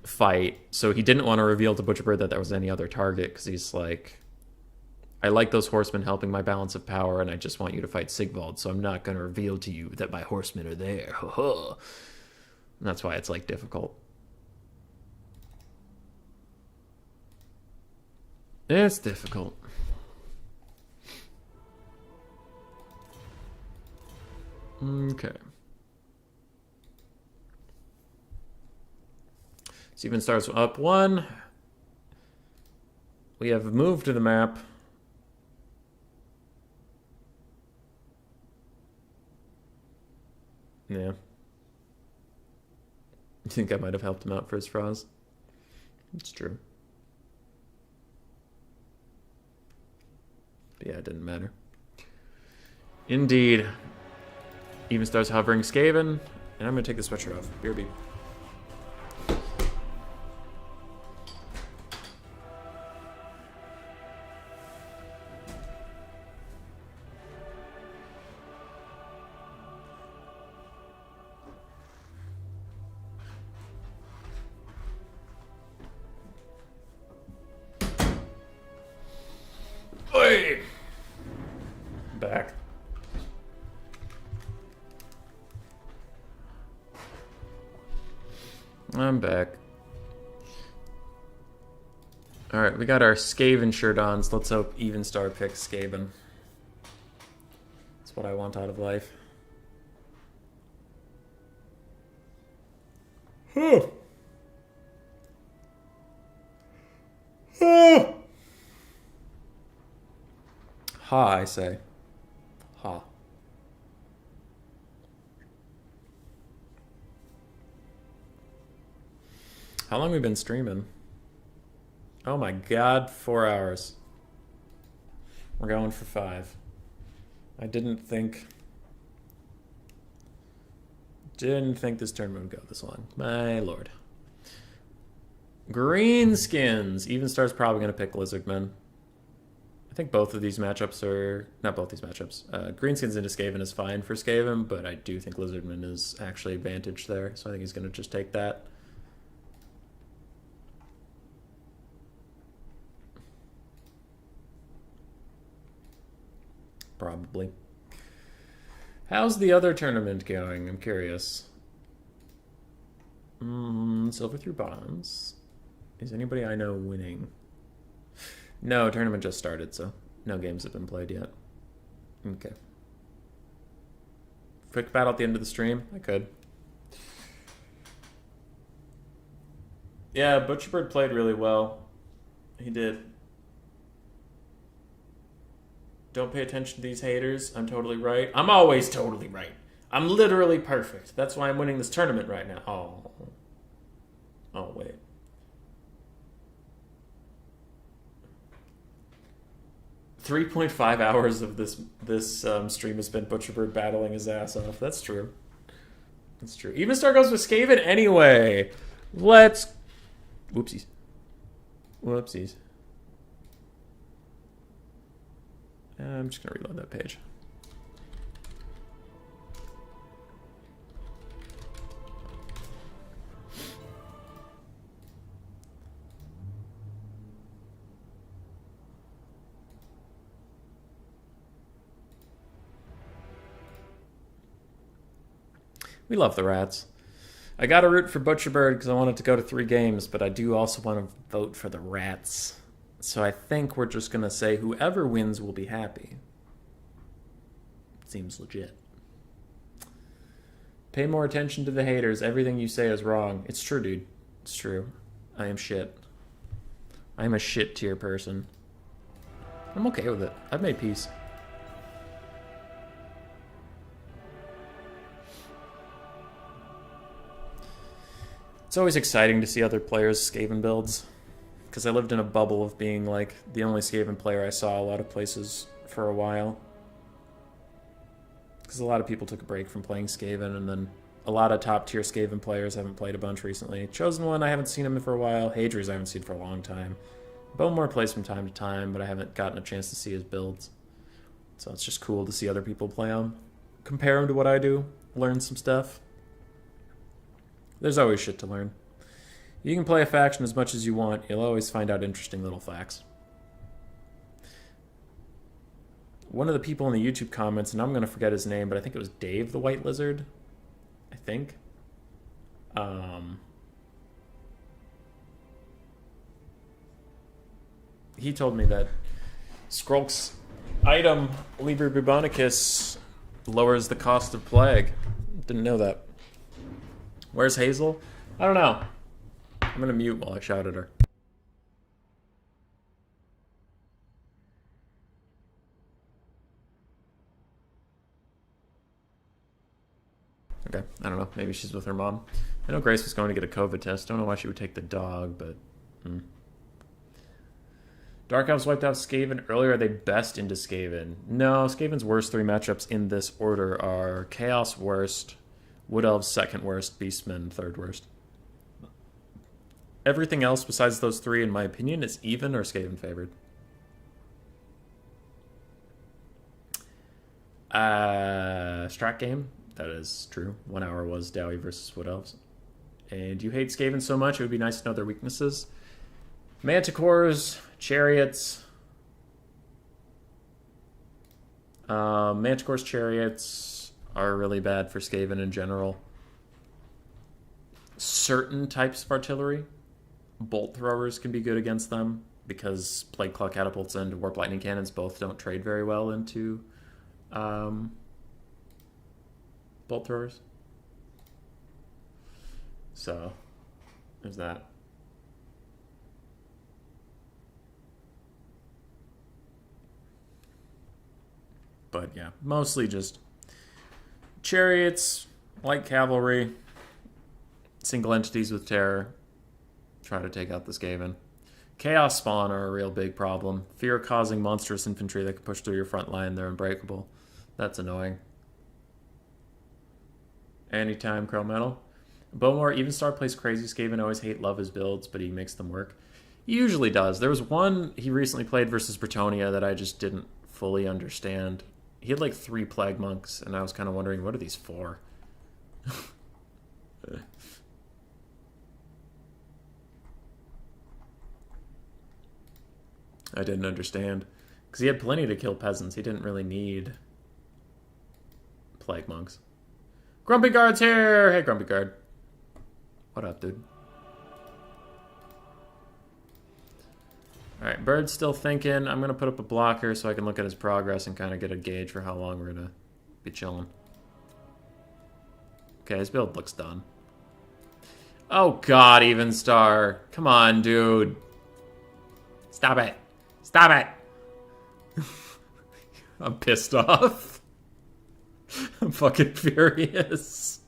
fight, so he didn't want to reveal to Butcherbird that there was any other target, because he's like, I like those horsemen helping my balance of power, and I just want you to fight Sigvald, so I'm not going to reveal to you that my horsemen are there. And that's why it's, like, difficult. It's difficult. Okay. Steven starts up 1. We have moved to the map. Yeah. You think I might have helped him out for his frost? It's true. Yeah, it didn't matter. Indeed. Even Stars hovering Skaven. And I'm going to take the sweatshirt off. BRB. Oi! Back. I'm back. Alright, we got our Skaven shirt on, so let's hope Even Star picks Skaven. That's what I want out of life. Oh. Oh. Ha, I say. Ha. How long have we been streaming? Oh my god, 4 hours. We're going for 5. I didn't think this tournament would go this long. My lord. Greenskins. Even Star's probably going to pick Lizardmen. I think both of these matchups are... Not both these matchups. Greenskins into Skaven is fine for Skaven, but I do think Lizardman is actually advantaged there, so I think he's going to just take that. Probably. How's the other tournament going? I'm curious. Silver through bronze. Is anybody I know winning? No, tournament just started, so no games have been played yet. Okay. Quick battle at the end of the stream? I could. Yeah, Butcherbird played really well. He did. Don't pay attention to these haters. I'm totally right. I'm always totally right. I'm literally perfect. That's why I'm winning this tournament right now. Oh. Oh, wait. .5 hours of this stream has been Butcherbird battling his ass off. That's true. That's true. Even Star goes with Skaven anyway. Let's... Whoopsies. Whoopsies. I'm just going to reload that page. We love the rats. I got to root for Butcherbird because I want it to go to 3 games, but I do also want to vote for the rats. So I think we're just going to say whoever wins will be happy. Seems legit. Pay more attention to the haters. Everything you say is wrong. It's true, dude. It's true. I am shit. I am a shit tier person. I'm okay with it. I've made peace. It's always exciting to see other players' Skaven builds. Because I lived in a bubble of being, like, the only Skaven player I saw a lot of places for a while. Because a lot of people took a break from playing Skaven, and then a lot of top-tier Skaven players haven't played a bunch recently. Chosen One, I haven't seen him for a while. Hadri's I haven't seen for a long time. Bowmore plays from time to time, but I haven't gotten a chance to see his builds. So it's just cool to see other people play him. Compare him to what I do. Learn some stuff. There's always shit to learn. You can play a faction as much as you want. You'll always find out interesting little facts. One of the people in the YouTube comments, and I'm going to forget his name, but I think it was Dave the White Lizard. I think. He told me that Skrulk's item, Liber Bubonicus, lowers the cost of Plague. Didn't know that. Where's Hazel? I don't know. I'm going to mute while I shout at her. Okay, I don't know. Maybe she's with her mom. I know Grace was going to get a COVID test. Don't know why she would take the dog, but... Dark Elves wiped out Skaven earlier. Are they best into Skaven? No, Skaven's worst 3 matchups in this order are Chaos worst, Wood Elves second worst, Beastmen third worst. Everything else besides those 3, in my opinion, is even or Skaven favored. Strat game. That is true. 1 hour was Dowie versus Wood Elves. And you hate Skaven so much, it would be nice to know their weaknesses. Manticores, Chariots. Manticores, Chariots are really bad for Skaven in general. Certain types of artillery, bolt throwers can be good against them because Plague Claw catapults and Warp Lightning Cannons both don't trade very well into bolt throwers. So, there's that. But yeah, mostly just Chariots, light cavalry, single entities with terror. Try to take out the Skaven. Chaos spawn are a real big problem. Fear causing monstrous infantry that can push through your front line. They're unbreakable. That's annoying. Anytime Crow Metal. Bowmore Evenstar plays crazy Skaven. Always hate love his builds, but he makes them work. He usually does. There was one he recently played versus Bretonia that I just didn't fully understand. He had like 3 Plague Monks, and I was kind of wondering, what are these for? I didn't understand. Because he had plenty to kill peasants. He didn't really need Plague Monks. Grumpy Guard's here! Hey, Grumpy Guard. What up, dude? Alright, Bird's still thinking. I'm going to put up a blocker so I can look at his progress and kind of get a gauge for how long we're going to be chilling. Okay, his build looks done. Oh god, Evenstar. Come on, dude. Stop it. Stop it. I'm pissed off. I'm fucking furious.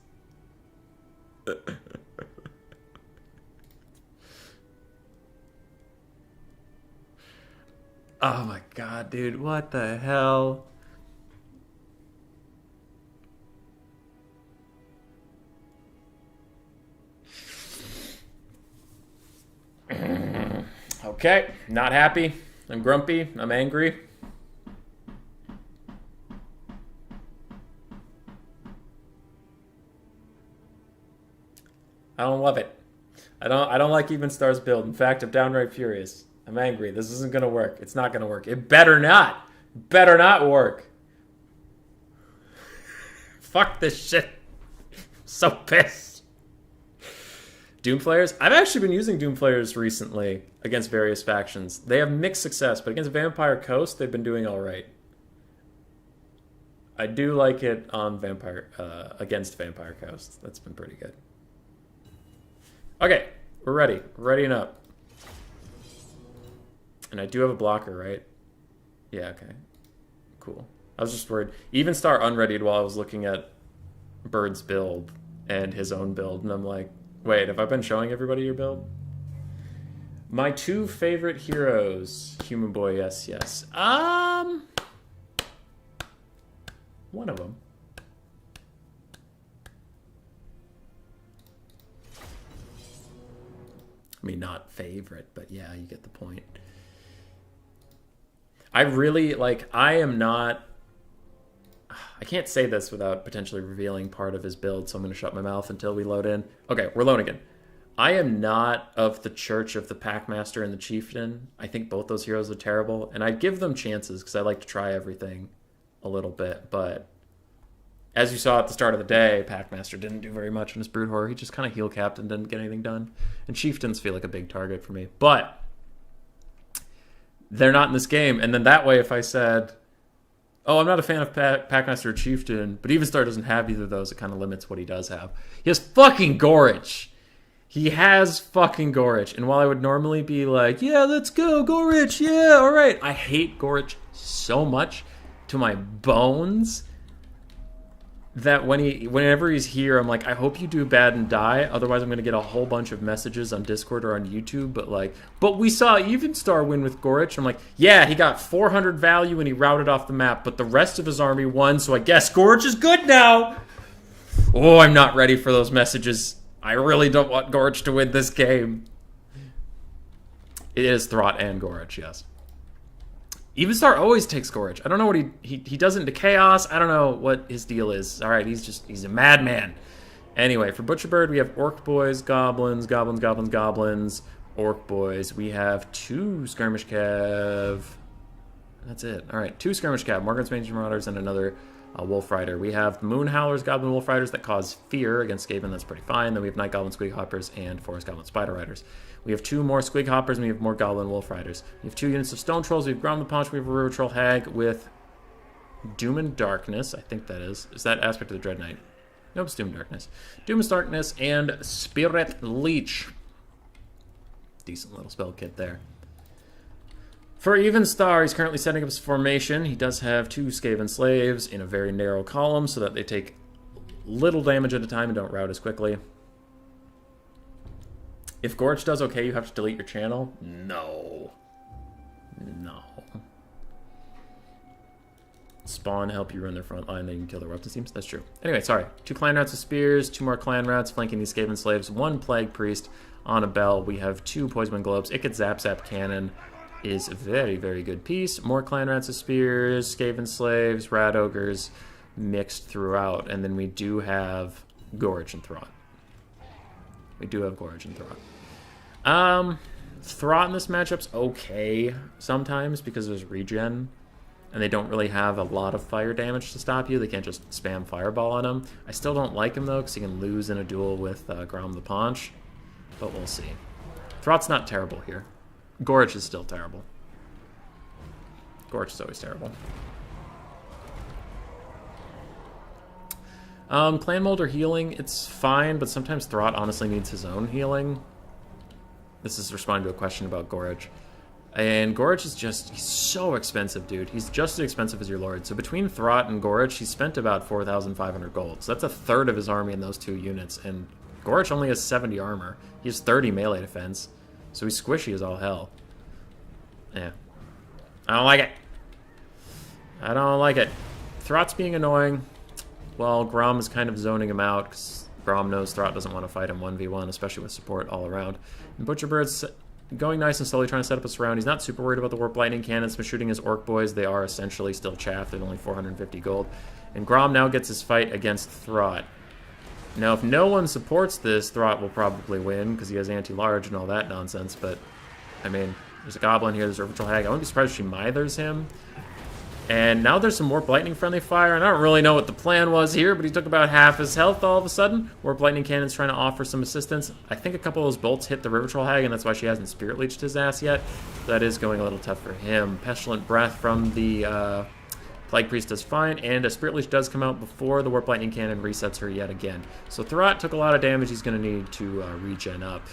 Oh my god, dude. What the hell? Okay, not happy. I'm grumpy. I'm angry. I don't love it. I don't like Evenstar's build. In fact, I'm downright furious. I'm angry. This isn't gonna work. It's not gonna work. It better not. Better not work. Fuck this shit. I'm so pissed. Doomflayers? I've actually been using Doomflayers recently against various factions. They have mixed success, but against Vampire Coast, they've been doing alright. I do like it on against Vampire Coast. That's been pretty good. Okay, we're ready. We're readying up. And I do have a blocker, right? Yeah, okay. Cool. I was just worried. Evenstar unreadied while I was looking at Bird's build and his own build, and I'm like, wait, have I been showing everybody your build? My 2 favorite heroes. Human Boy, yes, yes. One of them. I mean, not favorite, but yeah, you get the point. I really, I am not... I can't say this without potentially revealing part of his build, so I'm going to shut my mouth until we load in. Okay, we're loading in. I am not of the Church of the Packmaster and the Chieftain. I think both those heroes are terrible, and I'd give them chances because I like to try everything a little bit, but as you saw at the start of the day, Packmaster didn't do very much in his Brood Horror. He just kind of heal capped and didn't get anything done. And Chieftains feel like a big target for me. But they're not in this game. And then that way, if I said, oh, I'm not a fan of Packmaster or Chieftain, but Evenstar doesn't have either of those, it kind of limits what he does have. He has fucking Gorich. He has fucking Gorich. And while I would normally be like, yeah, let's go, Gorich, yeah, all right. I hate Gorich so much to my bones. that whenever he's here, I'm like, I hope you do bad and die. Otherwise, I'm going to get a whole bunch of messages on Discord or on YouTube. But we saw Evenstar win with Gorich. I'm like, yeah, he got 400 value and he routed off the map, but the rest of his army won, so I guess Gorich is good now. Oh, I'm not ready for those messages. I really don't want Gorich to win this game. It is Throt and Gorich, yes. Evenstar always takes Gorich. I don't know what he does it into Chaos. I don't know what his deal is. All right, he's a madman. Anyway, for Butcherbird, we have Orc Boys, Goblins, Orc Boys. We have 2 Skirmish Cav. That's it. All right, 2 Skirmish Cav, Morgan's Mange Marauders, and another Wolf Rider. We have Moon Howlers, Goblin Wolf Riders that cause fear against Skaven. That's pretty fine. Then we have Night Goblin Squig Hoppers and Forest Goblin Spider Riders. We have 2 more Squig Hoppers, and we have more Goblin Wolf Riders. We have 2 units of Stone Trolls. We have Grom the Paunch. We have a River Troll Hag with Doom and Darkness. I think that is. Is that aspect of the Dread Knight? Nope, it's Doom and Darkness. Doom and Darkness and Spirit Leech. Decent little spell kit there. For Evenstar, he's currently setting up his formation. He does have 2 Skaven Slaves in a very narrow column so that they take little damage at a time and don't rout as quickly. If Gorich does okay, you have to delete your channel? No. Spawn help you run their front line, then you can kill their weapons teams. That's true. Anyway, sorry. 2 Clan Rats with Spears, 2 more Clan Rats flanking these Skaven Slaves, 1 Plague Priest on a Bell. We have 2 Poison Wind Globes. It could Zap Cannon. Is a very, very good piece. More Clan Rats with Spears, Skaven Slaves, Rat Ogres mixed throughout. And then we do have Gorich and Throt. Throt in this matchup's okay sometimes because there's regen. And they don't really have a lot of fire damage to stop you. They can't just spam Fireball on him. I still don't like him, though, because he can lose in a duel with Grom the Paunch. But we'll see. Throt's not terrible here. Gorich is still terrible. Gorich is always terrible. Clan Molder healing, it's fine, but sometimes Throt honestly needs his own healing. This is responding to a question about Gorich. And Gorich is he's so expensive, dude. He's just as expensive as your Lord. So between Throt and Gorich, he spent about 4,500 gold. So that's a third of his army in those 2 units. And Gorich only has 70 armor. He has 30 melee defense. So he's squishy as all hell. Yeah. I don't like it. Throt's being annoying. Well, Grom is kind of zoning him out because Grom knows Throt doesn't want to fight him 1v1, especially with support all around. And Butcherbird's going nice and slowly, trying to set up a surround. He's not super worried about the Warp Lightning Cannons, but shooting his Orc Boys, they are essentially still chaff. They're only 450 gold. And Grom now gets his fight against Throt. Now, if no one supports this, Throt will probably win, because he has anti-large and all that nonsense, but, I mean, there's a Goblin here, there's a Ritual Hag. I wouldn't be surprised if she Mithers him. And now there's some Warp Lightning-friendly fire, and I don't really know what the plan was here, but he took about half his health all of a sudden. Warp Lightning Cannon's trying to offer some assistance. I think a couple of those bolts hit the River Troll Hag, and that's why she hasn't Spirit Leeched his ass yet. That is going a little tough for him. Pestilent Breath from the Plague Priest does fine, and a Spirit Leech does come out before the Warp Lightning Cannon resets her yet again. So Throt took a lot of damage. He's going to need to regen up.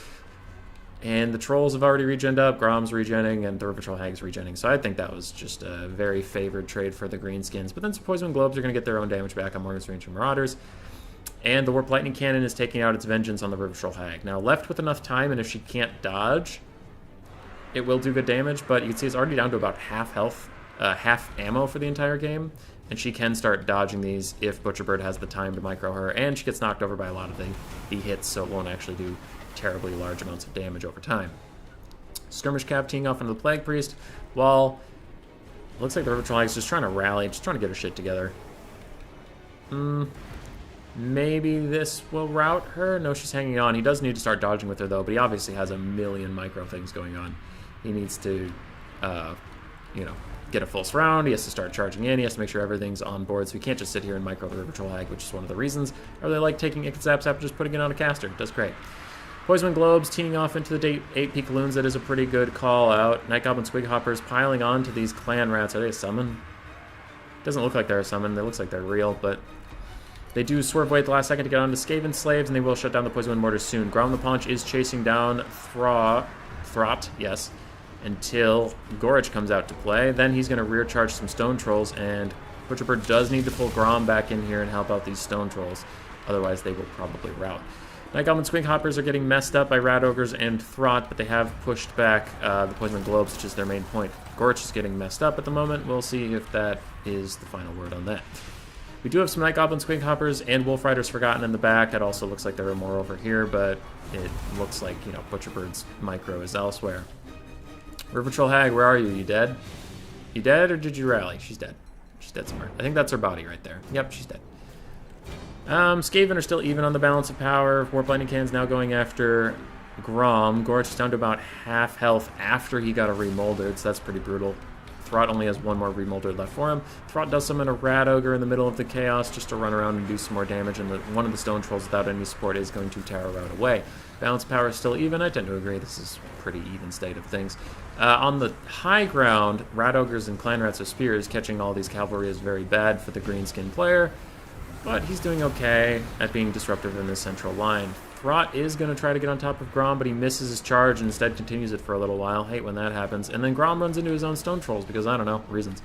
And the Trolls have already regened up, Grom's regenning, and the River Troll Hag's regenning. So I think that was just a very favored trade for the Greenskins. But then some Poison Globes are going to get their own damage back on Morgan's Ranger Marauders. And the Warp Lightning Cannon is taking out its vengeance on the River Troll Hag. Now, left with enough time, and if she can't dodge, it will do good damage. But you can see it's already down to about half health, half ammo for the entire game. And she can start dodging these if Butcherbird has the time to micro her. And she gets knocked over by a lot of the hits, so it won't actually do terribly large amounts of damage over time. Skirmish Cav teeing off into the Plague Priest, while it looks like the River Troll Hag is just trying to rally, just trying to get her shit together. Maybe this will rout her? No, she's hanging on. He does need to start dodging with her, though, but he obviously has a million micro things going on. He needs to, get a full surround. He has to start charging in. He has to make sure everything's on board, so he can't just sit here and micro the River Troll Hag, which is one of the reasons I really like taking Icked Zap and just putting it on a caster. It does great. Poison Globes teeing off into the 8 Peekaloons. That is a pretty good call out. Night Goblin Squig Hoppers piling on to these Clan Rats. Are they a summon? Doesn't look like they're a summon. It looks like they're real, but they do swerve away at the last second to get onto Skaven Slaves, and they will shut down the Poison Wind Mortars soon. Grom the Paunch is chasing down Throt, yes, until Gorich comes out to play. Then he's going to rear charge some Stone Trolls, and Butcherbird does need to pull Grom back in here and help out these Stone Trolls. Otherwise, they will probably rout. Night Goblin Squink Hoppers are getting messed up by Rat Ogres and Throt, but they have pushed back the Poison Globes, which is their main point. Gorch is getting messed up at the moment. We'll see if that is the final word on that. We do have some Night Goblin Squink Hoppers and Wolf Riders Forgotten in the back. It also looks like there are more over here, but it looks like, you know, Butcherbird's micro is elsewhere. River Troll Hag, where are you? You dead? You dead or did you rally? She's dead. She's dead somewhere. I think that's her body right there. Yep, she's dead. Skaven are still even on the balance of power. Warp Lightning Cannon's now going after Grom. Gorch is down to about half health after he got a remoldered, so that's pretty brutal. Throt only has one more remoldered left for him. Throt does summon a Rat Ogre in the middle of the chaos just to run around and do some more damage, and one of the Stone Trolls without any support is going to Terror Route away. Balance power is still even. I tend to agree. This is a pretty even state of things. On the high ground, Rat Ogres and Clan Rats with Spears catching all these cavalry is very bad for the green-skinned player, but he's doing okay at being disruptive in this central line. Throt is going to try to get on top of Grom, but he misses his charge and instead continues it for a little while. Hate when that happens. And then Grom runs into his own Stone Trolls because, I don't know, reasons.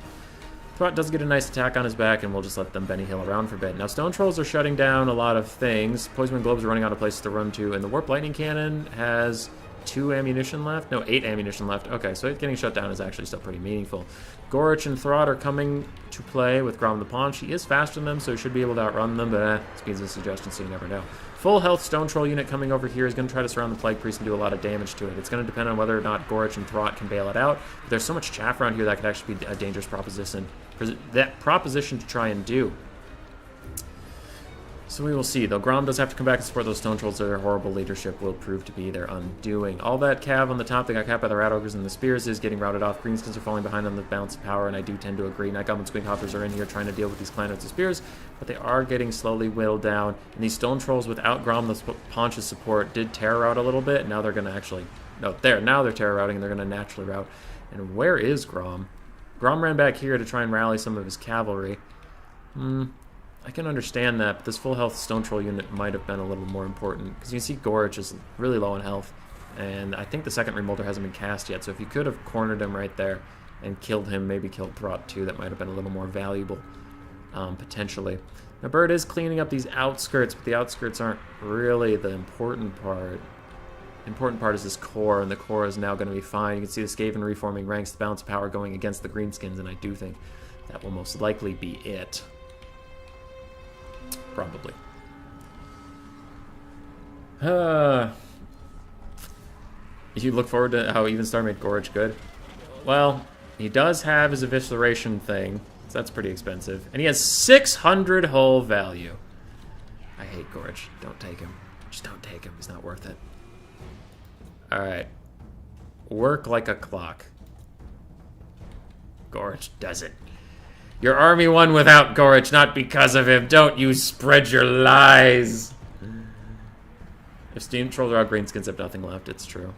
Throt does get a nice attack on his back, and we'll just let them Benny Hill around for a bit. Now, Stone Trolls are shutting down a lot of things. Poison Globes are running out of places to run to, and the Warp Lightning Cannon has 2 ammunition left? No, 8 ammunition left. Okay, so it getting shut down is actually still pretty meaningful. Gorch and Throt are coming to play with Grom the Paunch. He is faster than them, so he should be able to outrun them, but speed's a suggestion, so you never know. Full health Stone Troll unit coming over here is going to try to surround the Plague Priest and do a lot of damage to it. It's going to depend on whether or not Gorch and Throt can bail it out. But there's so much chaff around here that could actually be a dangerous proposition to try and do. So we will see, though Grom does have to come back and support those Stone Trolls. Their horrible leadership will prove to be their undoing. All that cav on the top, they got capped by the Rat Ogres and the Spears, is getting routed off. Greenskins are falling behind on the balance of power, and I do tend to agree. Night Goblin Squink Hoppers are in here trying to deal with these Clan Rats and Spears, but they are getting slowly whittled down. And these Stone Trolls, without Grom the Paunch's support, did terror route a little bit. Now they're going to actually... No, there. Now they're terror routing, and they're going to naturally route. And where is Grom? Grom ran back here to try and rally some of his cavalry. I can understand that, but this full health Stone Troll unit might have been a little more important, because you can see Gorch is really low in health, and I think the second Remolder hasn't been cast yet, so if you could have cornered him right there and killed him, maybe killed Throt too, that might have been a little more valuable, potentially. Now, Bird is cleaning up these outskirts, but the outskirts aren't really the important part. The important part is this core, and the core is now going to be fine. You can see the Skaven reforming ranks, the balance of power going against the Greenskins, and I do think that will most likely be it. Probably. You look forward to how Evenstar made Gorch good? Well, he does have his evisceration thing, so that's pretty expensive. And he has 600 hull value. I hate Gorch. Don't take him. Just don't take him. He's not worth it. Alright. Work like a clock. Gorch does it. Your army won without Gorch, not because of him. Don't you spread your lies. If Steam Trolls are out, Greenskins have nothing left. It's true.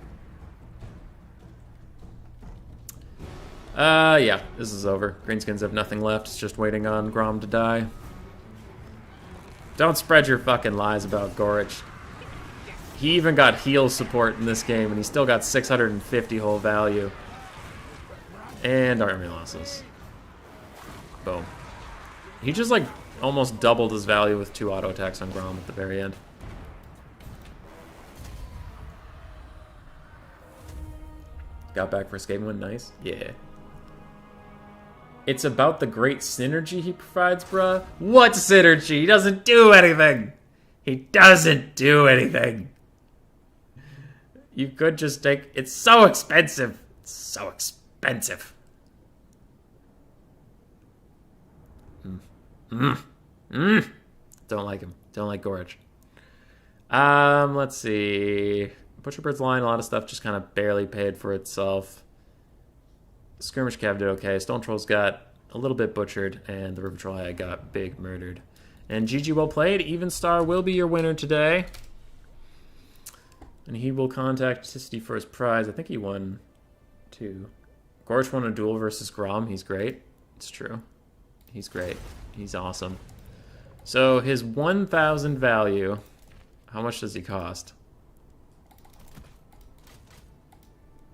Yeah, this is over. Greenskins have nothing left. It's just waiting on Grom to die. Don't spread your fucking lies about Gorch. He even got heal support in this game, and he still got 650 whole value. And army losses. Boom. He just, like, almost doubled his value with 2 auto attacks on Grom at the very end. Got back for a Skaven win, nice. Yeah. It's about the great synergy he provides, bruh. What synergy? He doesn't do anything! He doesn't do anything! You could just take... It's so expensive! It's so expensive! Don't like him. Don't like Gorch. Let's see. Butcherbird's line, a lot of stuff just kind of barely paid for itself. Skirmish Cav did okay. Stone Trolls got a little bit butchered, and the River Troll got big murdered. And GG, well played. Evenstar will be your winner today. And he will contact Enticity for his prize. I think he won 2. Gorch won a duel versus Grom. He's great. It's true. He's great. He's awesome. So his 1,000 value, how much does he cost?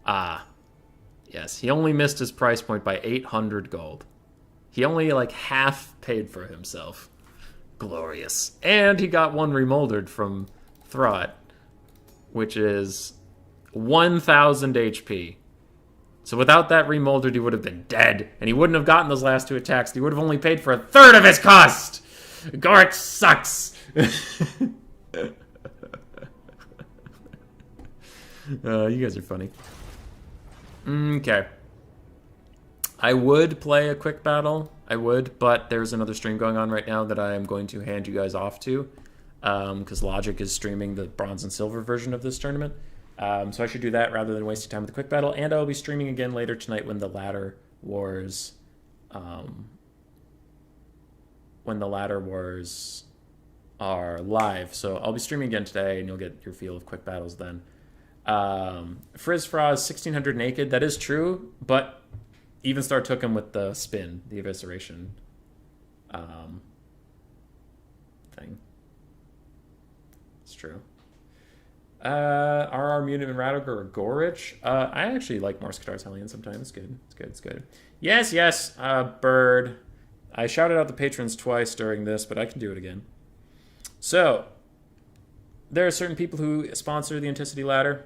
Ah, yes. He only missed his price point by 800 gold. He only like half paid for himself. Glorious. And he got one remoldered from Throt, which is 1,000 HP. So without that remoldered, he would have been dead, and he wouldn't have gotten those last 2 attacks. He would have only paid for a third of his cost. Gort sucks. You guys are funny. Okay. I would play a quick battle. I would, but there's another stream going on right now that I am going to hand you guys off to, because Logic is streaming the bronze and silver version of this tournament. So I should do that rather than wasting time with the quick battle. And I will be streaming again later tonight when the ladder wars, are live. So I'll be streaming again today, and you'll get your feel of quick battles then. Frizz Froz 1600 naked. That is true, but Evenstar took him with the spin, the evisceration thing. It's true. RR Mutant and Radical Gorich. I actually like Morse Guitar's Hellion sometimes. It's good. It's good. Yes. Bird. I shouted out the patrons twice during this, but I can do it again. So, there are certain people who sponsor the Enticity ladder.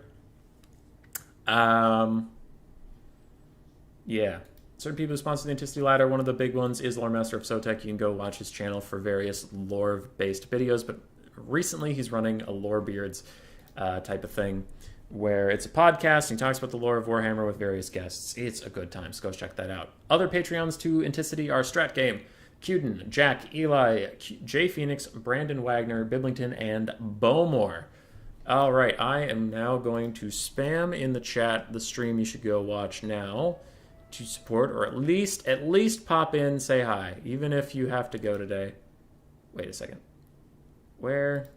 Yeah. Certain people who sponsor the Enticity ladder. One of the big ones is Lore Master of Sotek. You can go watch his channel for various lore-based videos, but recently he's running a Lore Beards type of thing where it's a podcast and he talks about the lore of Warhammer with various guests. It's a good time, so go check that out. Other Patreons to Enticity are Strat Game, Cuden, Jack, Eli, Jay Phoenix, Brandon Wagner, Biblington, and Bowmore. All right, I am now going to spam in the chat the stream you should go watch now to support, or at least pop in, say hi, even if you have to go today. Wait a second. Where?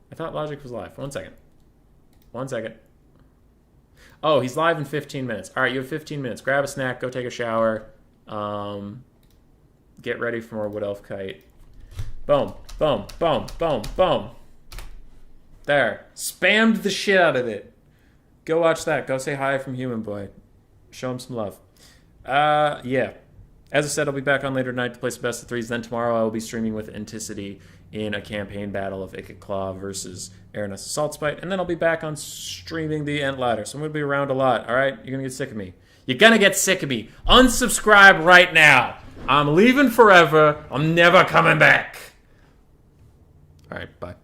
I thought Logic was live. 1 second. Oh, he's live in 15 minutes. All right, you have 15 minutes. Grab a snack, go take a shower, get ready for more Wood Elf Kite. Boom. There. Spammed the shit out of it. Go watch that. Go say hi from Human Boy. Show him some love. Yeah. As I said, I'll be back on later tonight to play some best of threes. Then tomorrow I will be streaming with Enticity in a campaign battle of Ikit Claw versus Aranus Assault Spite. And then I'll be back on streaming the Ent Ladder. So I'm going to be around a lot, all right? You're going to get sick of me. You're going to get sick of me. Unsubscribe right now. I'm leaving forever. I'm never coming back. All right, bye.